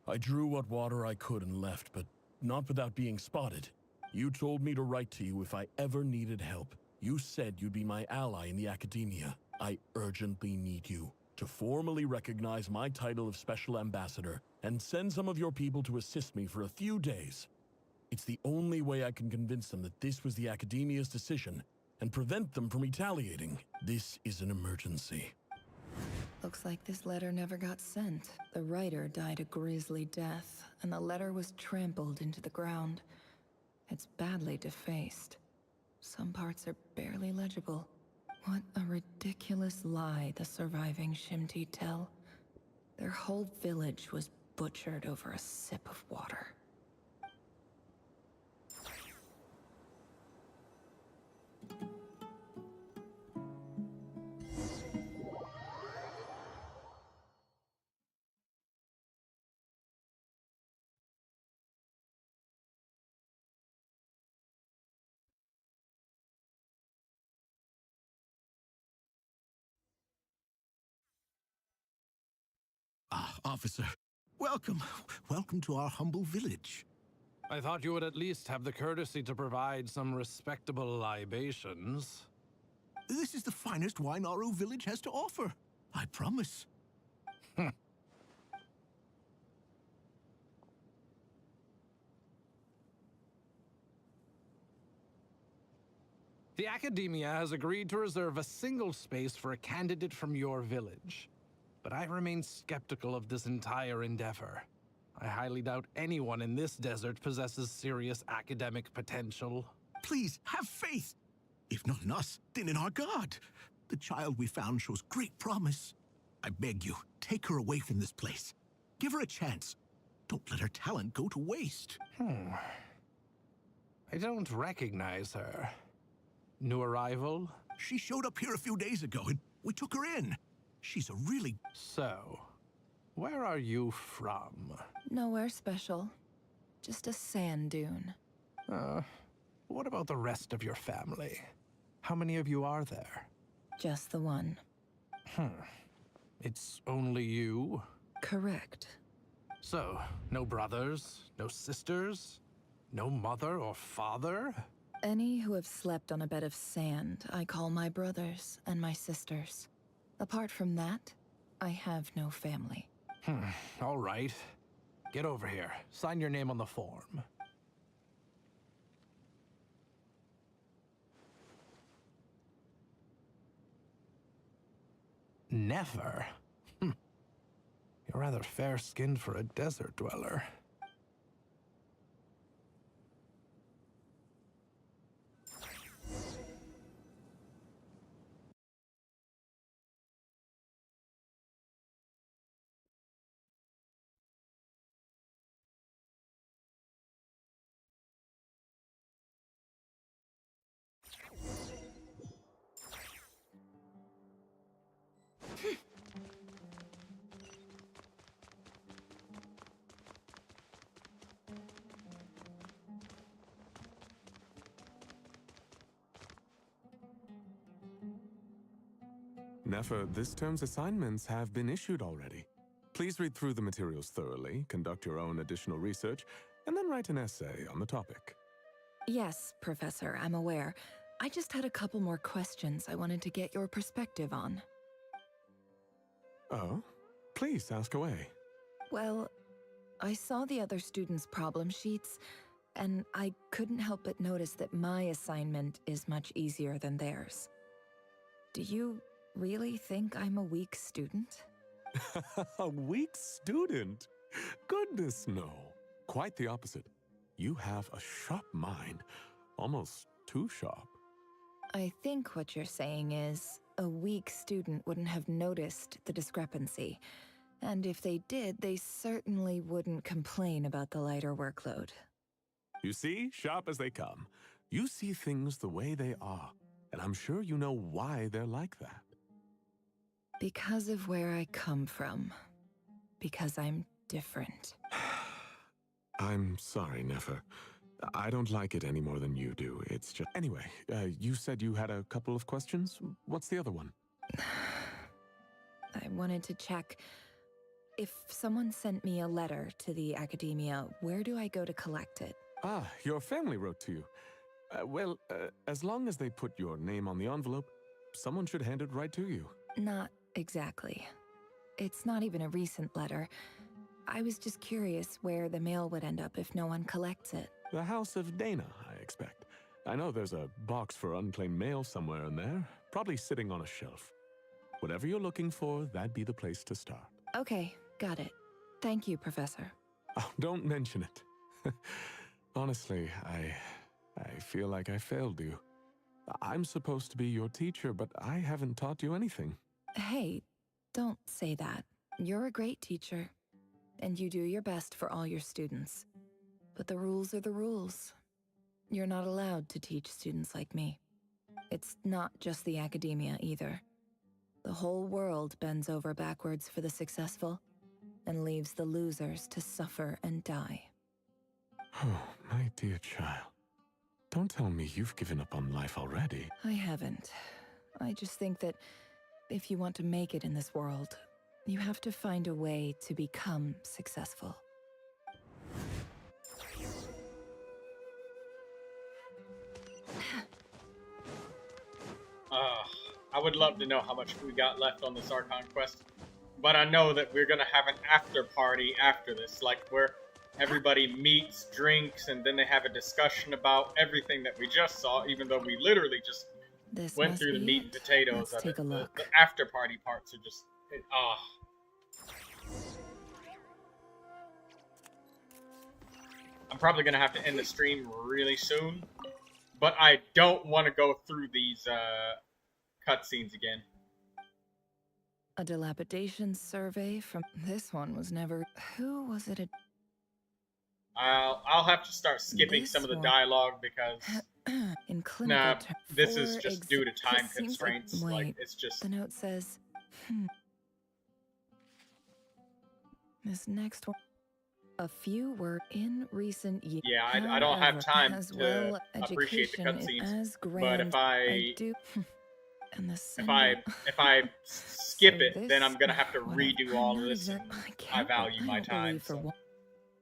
I drew what water I could and left, but not without being spotted. You told me to write to you if I ever needed help. You said you'd be my ally in the academia. I urgently need you to formally recognize my title of Special Ambassador and send some of your people to assist me for a few days. It's the only way I can convince them that this was the academia's decision and prevent them from retaliating. This is an emergency. Looks like this letter never got sent. The writer died a grisly death, and the letter was trampled into the ground. It's badly defaced. Some parts are barely legible. What a ridiculous lie the surviving Shimti tell. Their whole village was butchered over a sip of water. officer. Welcome. Welcome to our humble village. I thought you would at least have the courtesy to provide some respectable libations. This is the finest wine our village has to offer. I promise. The Academia has agreed to reserve a single space for a candidate from your village. But I remain skeptical of this entire endeavor. I highly doubt anyone in this desert possesses serious academic potential. Please, have faith. If not in us, then in our god. The child we found shows great promise. I beg you, take her away from this place. Give her a chance. Don't let her talent go to waste. I don't recognize her. New arrival? She showed up here a few days ago and we took her in. She's a really... So, where are you from? Nowhere special. Just a sand dune. What about the rest of your family? How many of you are there? Just the one. It's only you? Correct. So, no brothers, no sisters, no mother or father? Any who have slept on a bed of sand, I call my brothers and my sisters. Apart from that, I have no family. All right. Get over here. Sign your name on the form. Never? You're rather fair-skinned for a desert dweller. Nefer, this term's assignments have been issued already. Please read through the materials thoroughly, conduct your own additional research, and then write an essay on the topic. Yes, Professor, I'm aware. I just had a couple more questions I wanted to get your perspective on. Oh? Please, ask away. Well, I saw the other students' problem sheets, and I couldn't help but notice that my assignment is much easier than theirs. Do you really think I'm a weak student? A weak student? Goodness, no. Quite the opposite. You have a sharp mind. Almost too sharp. I think what you're saying is, a weak student wouldn't have noticed the discrepancy. And if they did, they certainly wouldn't complain about the lighter workload. You see, sharp as they come. You see things the way they are. And I'm sure you know why they're like that. Because of where I come from. Because I'm different. I'm sorry, Nefer. I don't like it any more than you do. It's just... Anyway, you said you had a couple of questions? What's the other one? I wanted to check. If someone sent me a letter to the Academia, where do I go to collect it? Ah, your family wrote to you. Well, as long as they put your name on the envelope, someone should hand it right to you. Not exactly. It's not even a recent letter. I was just curious where the mail would end up if no one collects it. The House of Dana, I expect. I know there's a box for unclaimed mail somewhere in there, probably sitting on a shelf. Whatever you're looking for, that'd be the place to start. Okay, got it. Thank you, Professor. Oh, don't mention it. Honestly, I feel like I failed you. I'm supposed to be your teacher, but I haven't taught you anything. Hey, don't say that. You're a great teacher, and you do your best for all your students. But the rules are the rules. You're not allowed to teach students like me. It's not just the Academia either. The whole world bends over backwards for the successful, and leaves the losers to suffer and die. Oh, my dear child. Don't tell me you've given up on life already. I haven't. I just think that if you want to make it in this world, You have to find a way to become successful. I would love to know how much we got left on this Archon quest, but I know that we're gonna have an after party after this, like where everybody meets, drinks, and then they have a discussion about everything that we just saw, even though we literally just went through the meat and potatoes of it. The after party parts are just, I'm probably gonna have to end the stream really soon, but I don't want to go through these cutscenes again. A dilapidation survey from this one was never. Who was it? I'll have to start skipping some of the dialogue because in clinical this is just due to time constraints. Like it's just the note says. This next one. A few were in recent years. Yeah, I don't have time to appreciate the cutscenes. But if I do. if I skip it, then I'm gonna have to redo all of this. I value my time, so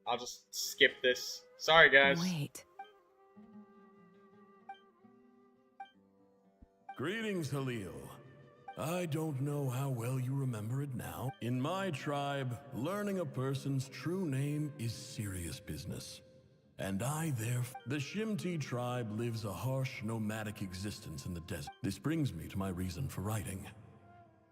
I'll just skip this. Sorry, guys. Wait. Greetings, Halil. I don't know how well you remember it now. In my tribe, learning a person's true name is serious business. And the Shimti tribe lives a harsh, nomadic existence in the desert. This brings me to my reason for writing.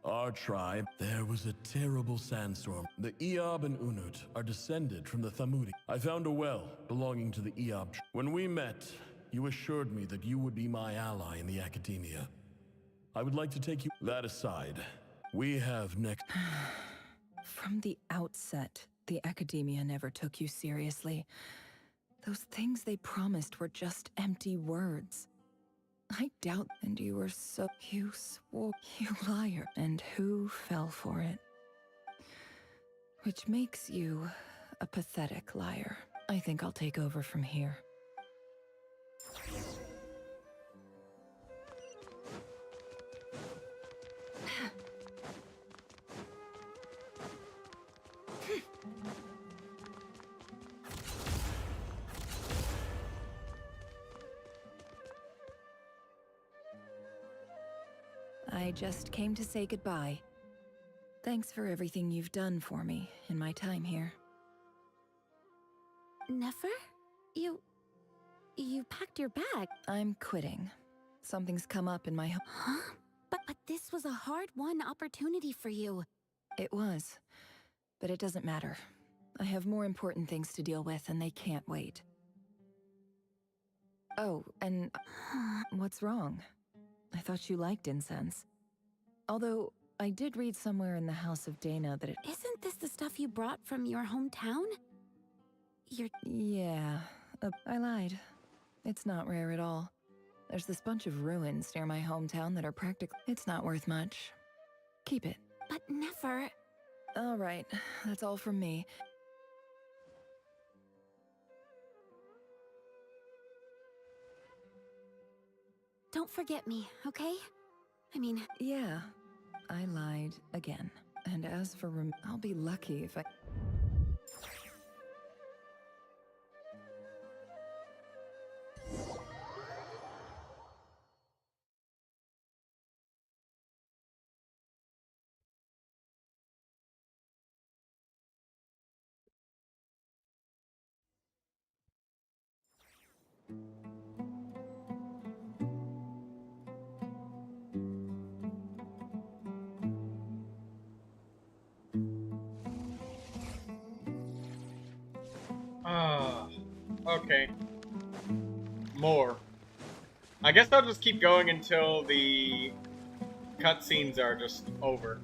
Our tribe, there was a terrible sandstorm. The Eob and Unut are descended from the Thamudi. I found a well belonging to the Eob. When we met, you assured me that you would be my ally in the academia. I would like to take you... That aside, we have next... From the outset, the academia never took you seriously. Those things they promised were just empty words. I doubt, and you were so... You swore, you liar. And who fell for it? Which makes you a pathetic liar. I think I'll take over from here. I just came to say goodbye. Thanks for everything you've done for me in my time here. Nefer? You packed your bag. I'm quitting. Something's come up in my home. Huh? But this was a hard-won opportunity for you. It was. But it doesn't matter. I have more important things to deal with, and they can't wait. Oh, and what's wrong? I thought you liked incense. Although, I did read somewhere in the House of Dana that it... Isn't this the stuff you brought from your hometown? Yeah, I lied. It's not rare at all. There's this bunch of ruins near my hometown that are practically... It's not worth much. Keep it. But Nefer... All right, that's all from me. Don't forget me, okay? I mean... Yeah, I lied again. And as for I'll be lucky if I... Okay. More. I guess I'll just keep going until the cutscenes are just over.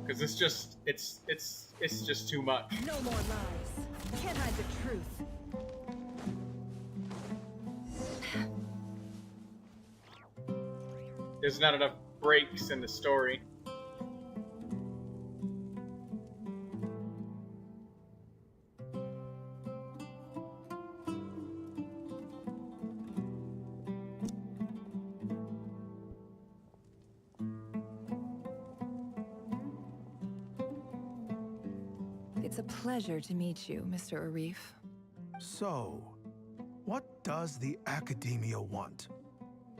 Because it's just too much. No more lies. Can't hide the truth. There's not enough breaks in the story. It's a pleasure to meet you, Mr. Arif. So, what does the Academia want?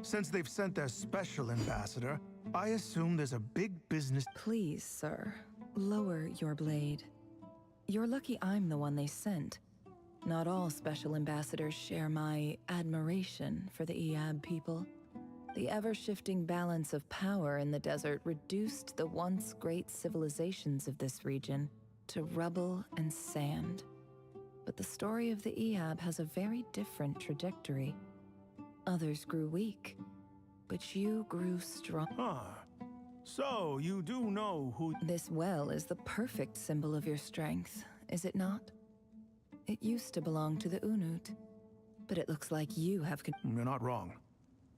Since they've sent their special ambassador, I assume there's a big business. Please, sir, lower your blade. You're lucky I'm the one they sent. Not all special ambassadors share my admiration for the Eab people. The ever-shifting balance of power in the desert reduced the once great civilizations of this region to rubble and sand. But the story of the Eab has a very different trajectory. Others grew weak, but you grew strong. So, you do know who— This well is the perfect symbol of your strength, is it not? It used to belong to the Unut, but it looks like you have— You're not wrong.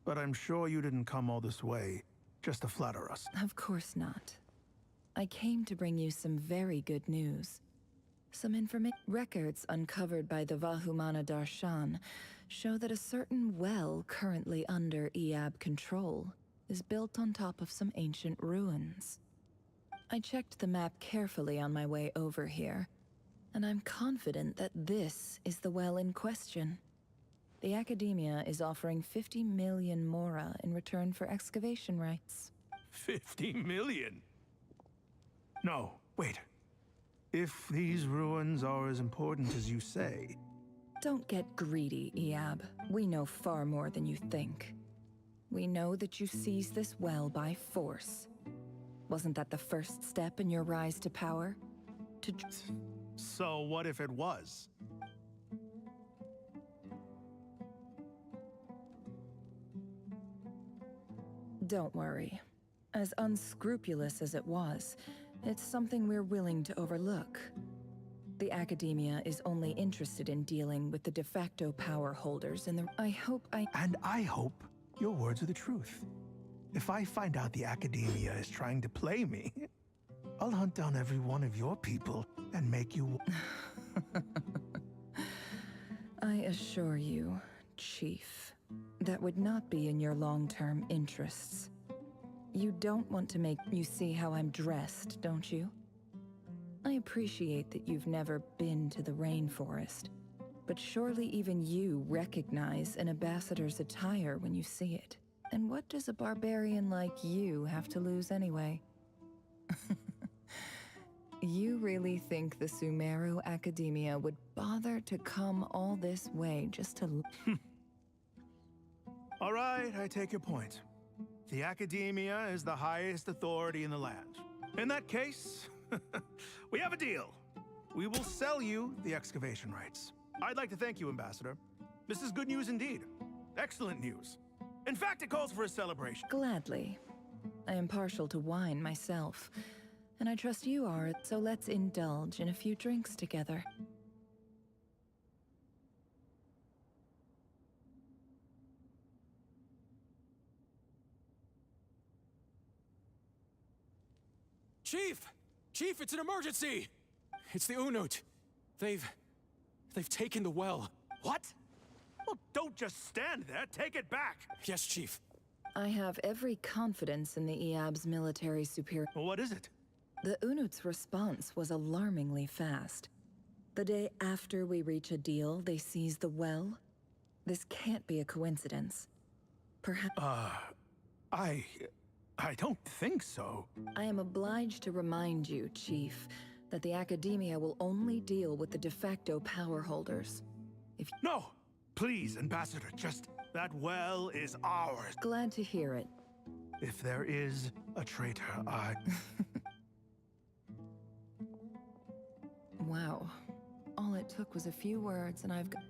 But I'm sure you didn't come all this way just to flatter us. Of course not. I came to bring you some very good news. Some information. Records uncovered by the Vahumana Darshan show that a certain well currently under Eab control is built on top of some ancient ruins. I checked the map carefully on my way over here, and I'm confident that this is the well in question. The Academia is offering 50 million mora in return for excavation rights. 50 million? No, wait. If these ruins are as important as you say... Don't get greedy, Eab. We know far more than you think. We know that you seized this well by force. Wasn't that the first step in your rise to power? So what if it was? Don't worry. As unscrupulous as it was, it's something we're willing to overlook. The Academia is only interested in dealing with the de facto power holders and I hope your words are the truth. If I find out the Academia is trying to play me, I'll hunt down every one of your people and make you... I assure you, Chief, that would not be in your long-term interests. You don't want to make you see how I'm dressed, don't you? I appreciate that you've never been to the rainforest, but surely even you recognize an ambassador's attire when you see it. And what does a barbarian like you have to lose anyway? You really think the Sumeru Academia would bother to come all this way just to... All right, I take your point. The Academia is the highest authority in the land. In that case, we have a deal. We will sell you the excavation rights. I'd like to thank you, Ambassador. This is good news indeed. Excellent news. In fact, it calls for a celebration. Gladly. I am partial to wine myself, and I trust you are, so let's indulge in a few drinks together. Chief! Chief, it's an emergency! It's the Unut. They've taken the well. What? Well, don't just stand there. Take it back. Yes, Chief. I have every confidence in the Eab's military superior. Well, what is it? The Unut's response was alarmingly fast. The day after we reach a deal, they seize the well. This can't be a coincidence. Perhaps... I don't think so. I am obliged to remind you, Chief, that the Academia will only deal with the de facto power holders. If No! Please, Ambassador, just... That well is ours. Glad to hear it. If there is a traitor, I... Wow. All it took was a few words and I've got...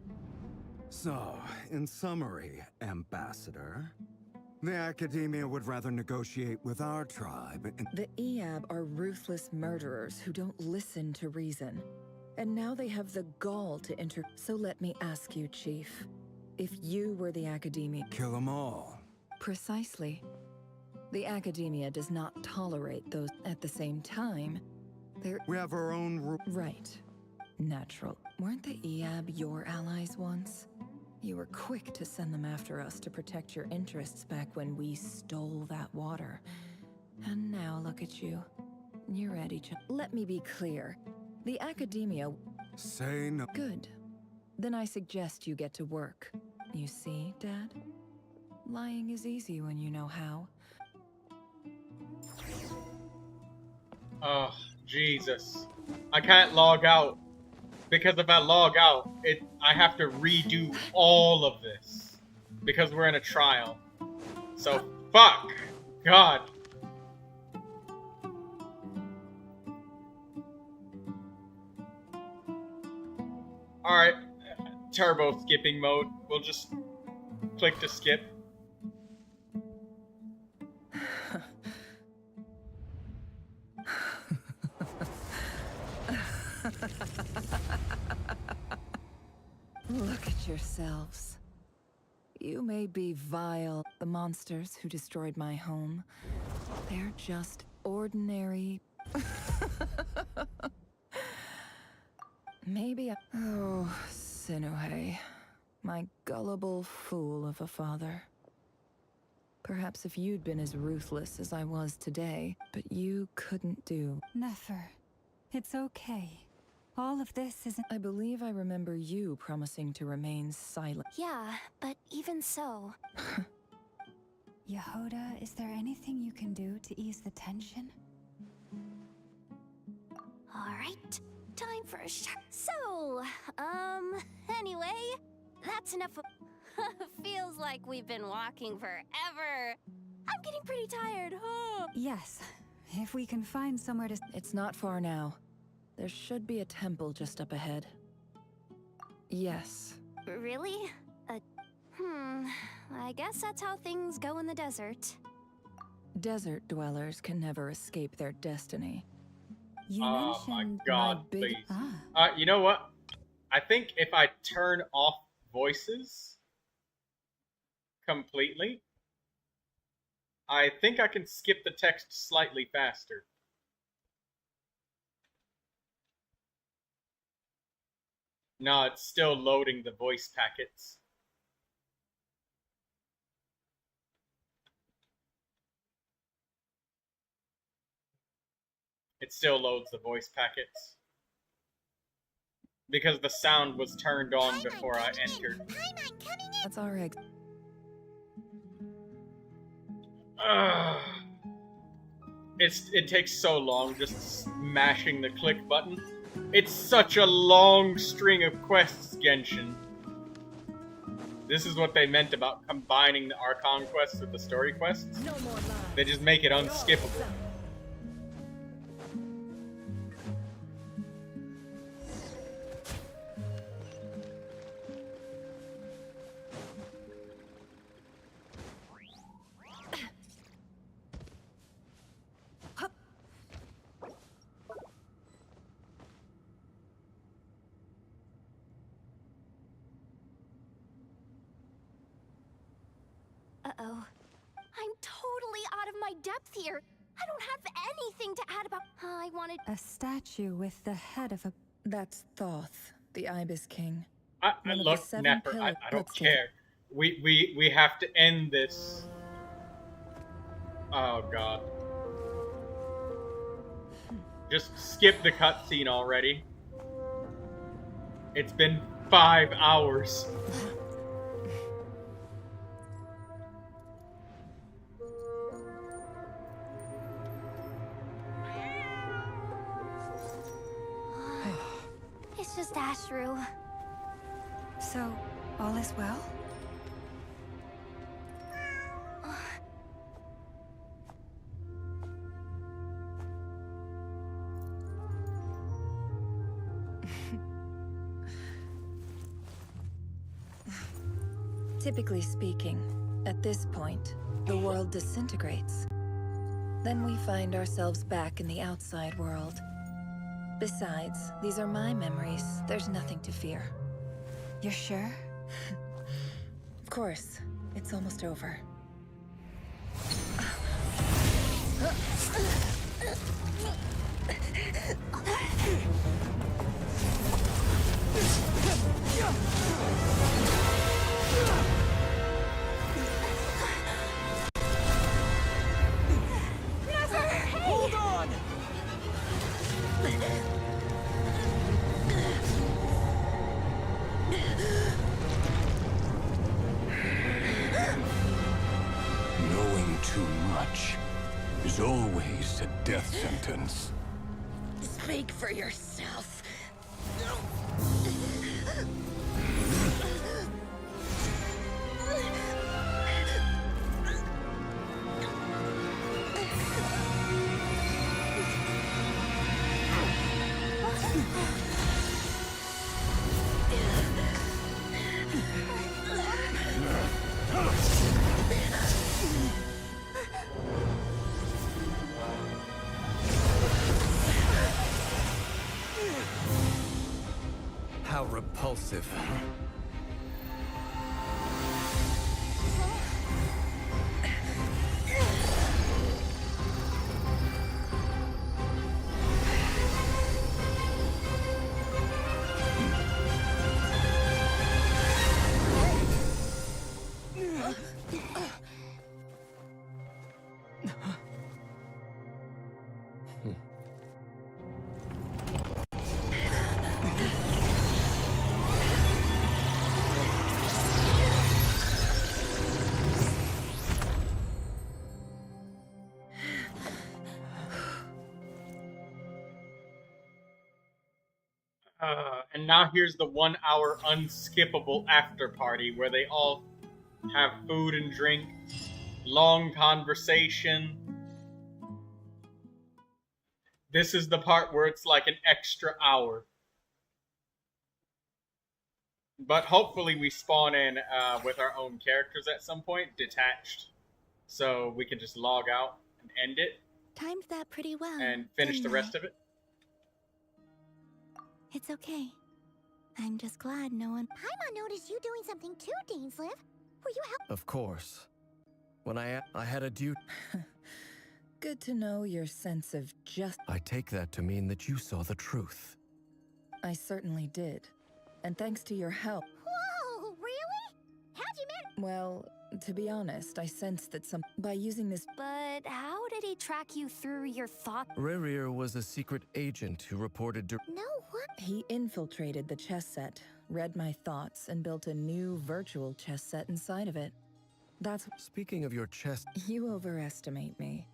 So, in summary, Ambassador, the Academia would rather negotiate with our tribe and... The Eab are ruthless murderers who don't listen to reason. And now they have the gall to enter... So let me ask you, Chief. If you were the Academia... Kill them all. Precisely. The Academia does not tolerate those. At the same time, we have our own... Right. Natural. Weren't the Eab your allies once? You were quick to send them after us to protect your interests back when we stole that water. And now look at you. You're ready to... Let me be clear. The academia... Say no. Good. Then I suggest you get to work. You see, Dad? Lying is easy when you know how. Oh, Jesus. I can't log out. Because if I log out, I have to redo all of this. Because we're in a trial. So, fuck. God. Alright. Turbo skipping mode. We'll just click to skip. Look at yourselves. You may be vile. The monsters who destroyed my home, they're just ordinary... Maybe Oh, Sinuhe. My gullible fool of a father. Perhaps if you'd been as ruthless as I was today, but you couldn't do. Nefer, it's okay. All of this isn't... I believe I remember you promising to remain silent. Yeah, but even so... Yehoda, is there anything you can do to ease the tension? Alright, time for a shot. So, anyway, that's enough of... Feels like we've been walking forever. I'm getting pretty tired. Yes, if we can find somewhere to... It's not far now. There should be a temple just up ahead. Yes. Really? I guess that's how things go in the desert. Desert dwellers can never escape their destiny. You Oh my mentioned god, my big... please. You know what? I think if I turn off voices completely, I think I can skip the text slightly faster. No, it's still loading the voice packets. It still loads the voice packets. Because the sound was turned on before I entered. That's alright. It takes so long just smashing the click button. It's such a long string of quests, Genshin. This is what they meant about combining the Archon quests with the story quests. They just make it unskippable. Uh-oh. I'm totally out of my depth here. I don't have anything to add about... I wanted... A statue with the head of a... That's Thoth, the Ibis King. Look, Nefer, I don't care. We have to end this. Oh god. Just skip the cutscene already. It's been 5 hours. It's just Ashru. So, all is well? Typically speaking, at this point, the world disintegrates. Then we find ourselves back in the outside world. Besides, these are my memories. There's nothing to fear. You're sure? Of course. It's almost over. Hold on! Knowing too much is always a death sentence. Speak for yourself. How repulsive. And now here's the 1 hour unskippable after party where they all have food and drink, long conversation. This is the part where it's like an extra hour. But hopefully we spawn in with our own characters at some point, detached. So we can just log out and end it. Timed that pretty well. And finish the didn't rest I? of it. It's okay. I'm just glad no one. Paimon noticed you doing something too, Dainsleif. Were you helping? Of course. When I had a duty. Good to know your sense of justice. I take that to mean that you saw the truth. I certainly did. And thanks to your help. Whoa, really? How'd you manage? Well, to be honest, I sensed that by using this. But how did he track you through your thoughts? Rerir was a secret agent who reported No, what? He infiltrated the chess set, read my thoughts, and built a new virtual chess set inside of it. That's. Speaking of your chess. You overestimate me.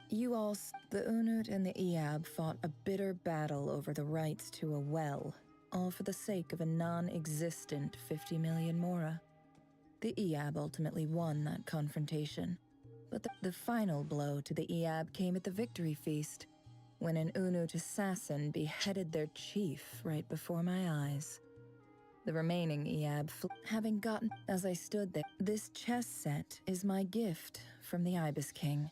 You all, the Unut and the Eab, fought a bitter battle over the rights to a well, all for the sake of a non-existent 50 million Mora. The Eab ultimately won that confrontation, but the final blow to the Eab came at the victory feast, when an Unut assassin beheaded their chief right before my eyes. The remaining Eab, having gotten as I stood there, this chess set is my gift from the Ibis King.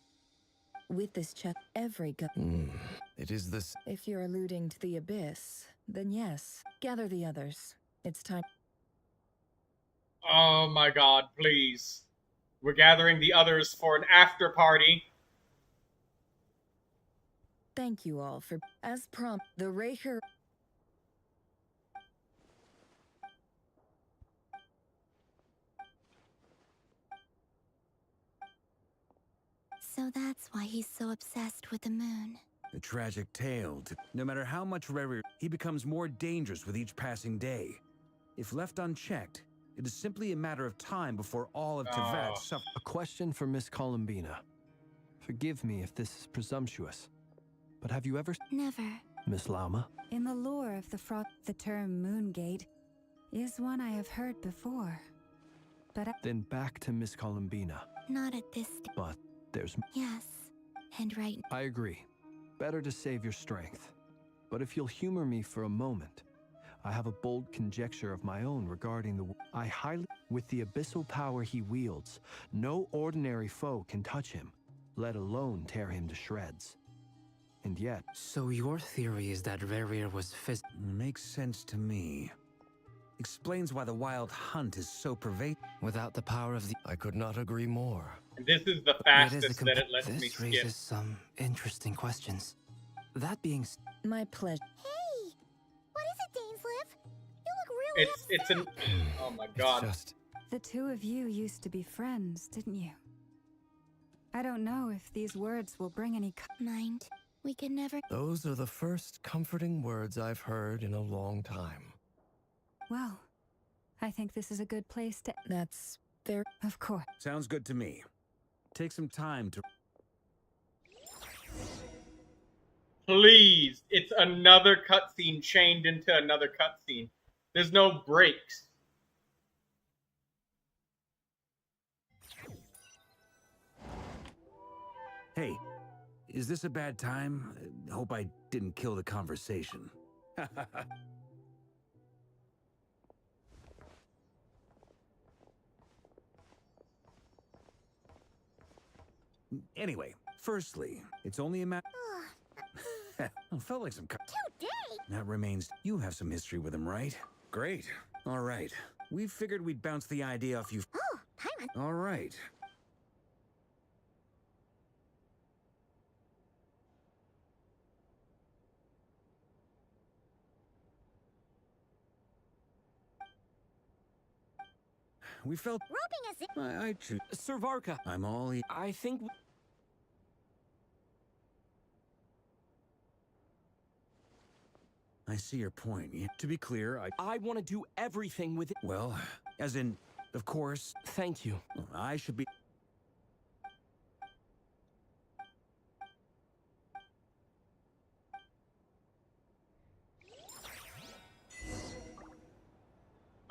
With this chess, every gun. It is this. If you're alluding to the Abyss, then yes, gather the others. It's time. Oh my god, please. We're gathering the others for an after party. Thank you all for, as prompt, the Raker. So that's why he's so obsessed with the moon. A tragic tale. No matter how much Rerir, he becomes more dangerous with each passing day. If left unchecked, it is simply a matter of time before all of Teyvat suffer. A question for Miss Columbina. Forgive me if this is presumptuous, but have you ever... Never. Miss Lauma? In the lore of the term Moongate is one I have heard before. But Then back to Miss Columbina. Not at this But there's... Yes. And right. I agree. Better to save your strength. But if you'll humor me for a moment, I have a bold conjecture of my own regarding the... I highly... With the abyssal power he wields, no ordinary foe can touch him, let alone tear him to shreds. And yet... So your theory is that Rerir was Makes sense to me. Explains why the wild hunt is so pervasive. Without the power of the... I could not agree more. And this is the fastest that it lets me This skip. raises some interesting questions. That being my pleasure. Hey! What is it, Dainsleif? You look really It's an... Oh my god. the two of you used to be friends, didn't you? I don't know if these words will bring any mind. We could never... Those are the first comforting words I've heard in a long time. Well, I think this is a good place to... That's fair. Of course. Sounds good to me. Take some time to... Please, it's another cutscene chained into another cutscene. There's no breaks. Hey, is this a bad time? Hope I didn't kill the conversation. Anyway, firstly, it's only a matter... Felt like some... Today? That remains... You have some history with him, right? Great. All right. We figured we'd bounce the idea off you... Oh, Paimon. All right. We felt... Roping us in. I choose... Sir Varka. I'm all... I think... I see your point. To be clear, I want to do everything with it. Well, as in, of course... Thank you. I should be...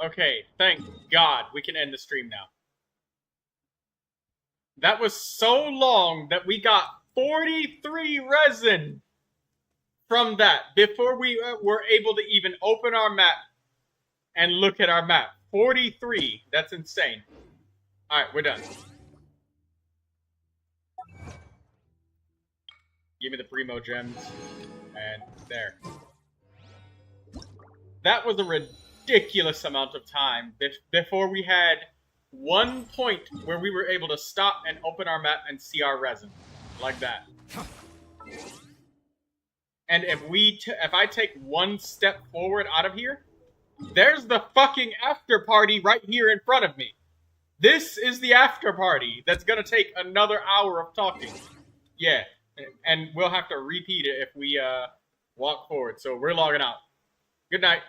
Okay, thank God we can end the stream now. That was so long that we got 43 resin from that before we were able to even open our map and look at our map. 43. That's insane. Alright, we're done. Give me the primo gems. And there. That was a ridiculous amount of time before we had one point where we were able to stop and open our map and see our resin. Like that. And if I take one step forward out of here, there's the fucking after party right here in front of me. This is the after party that's gonna take another hour of talking. Yeah, and we'll have to repeat it if we walk forward. So we're logging out. Good night.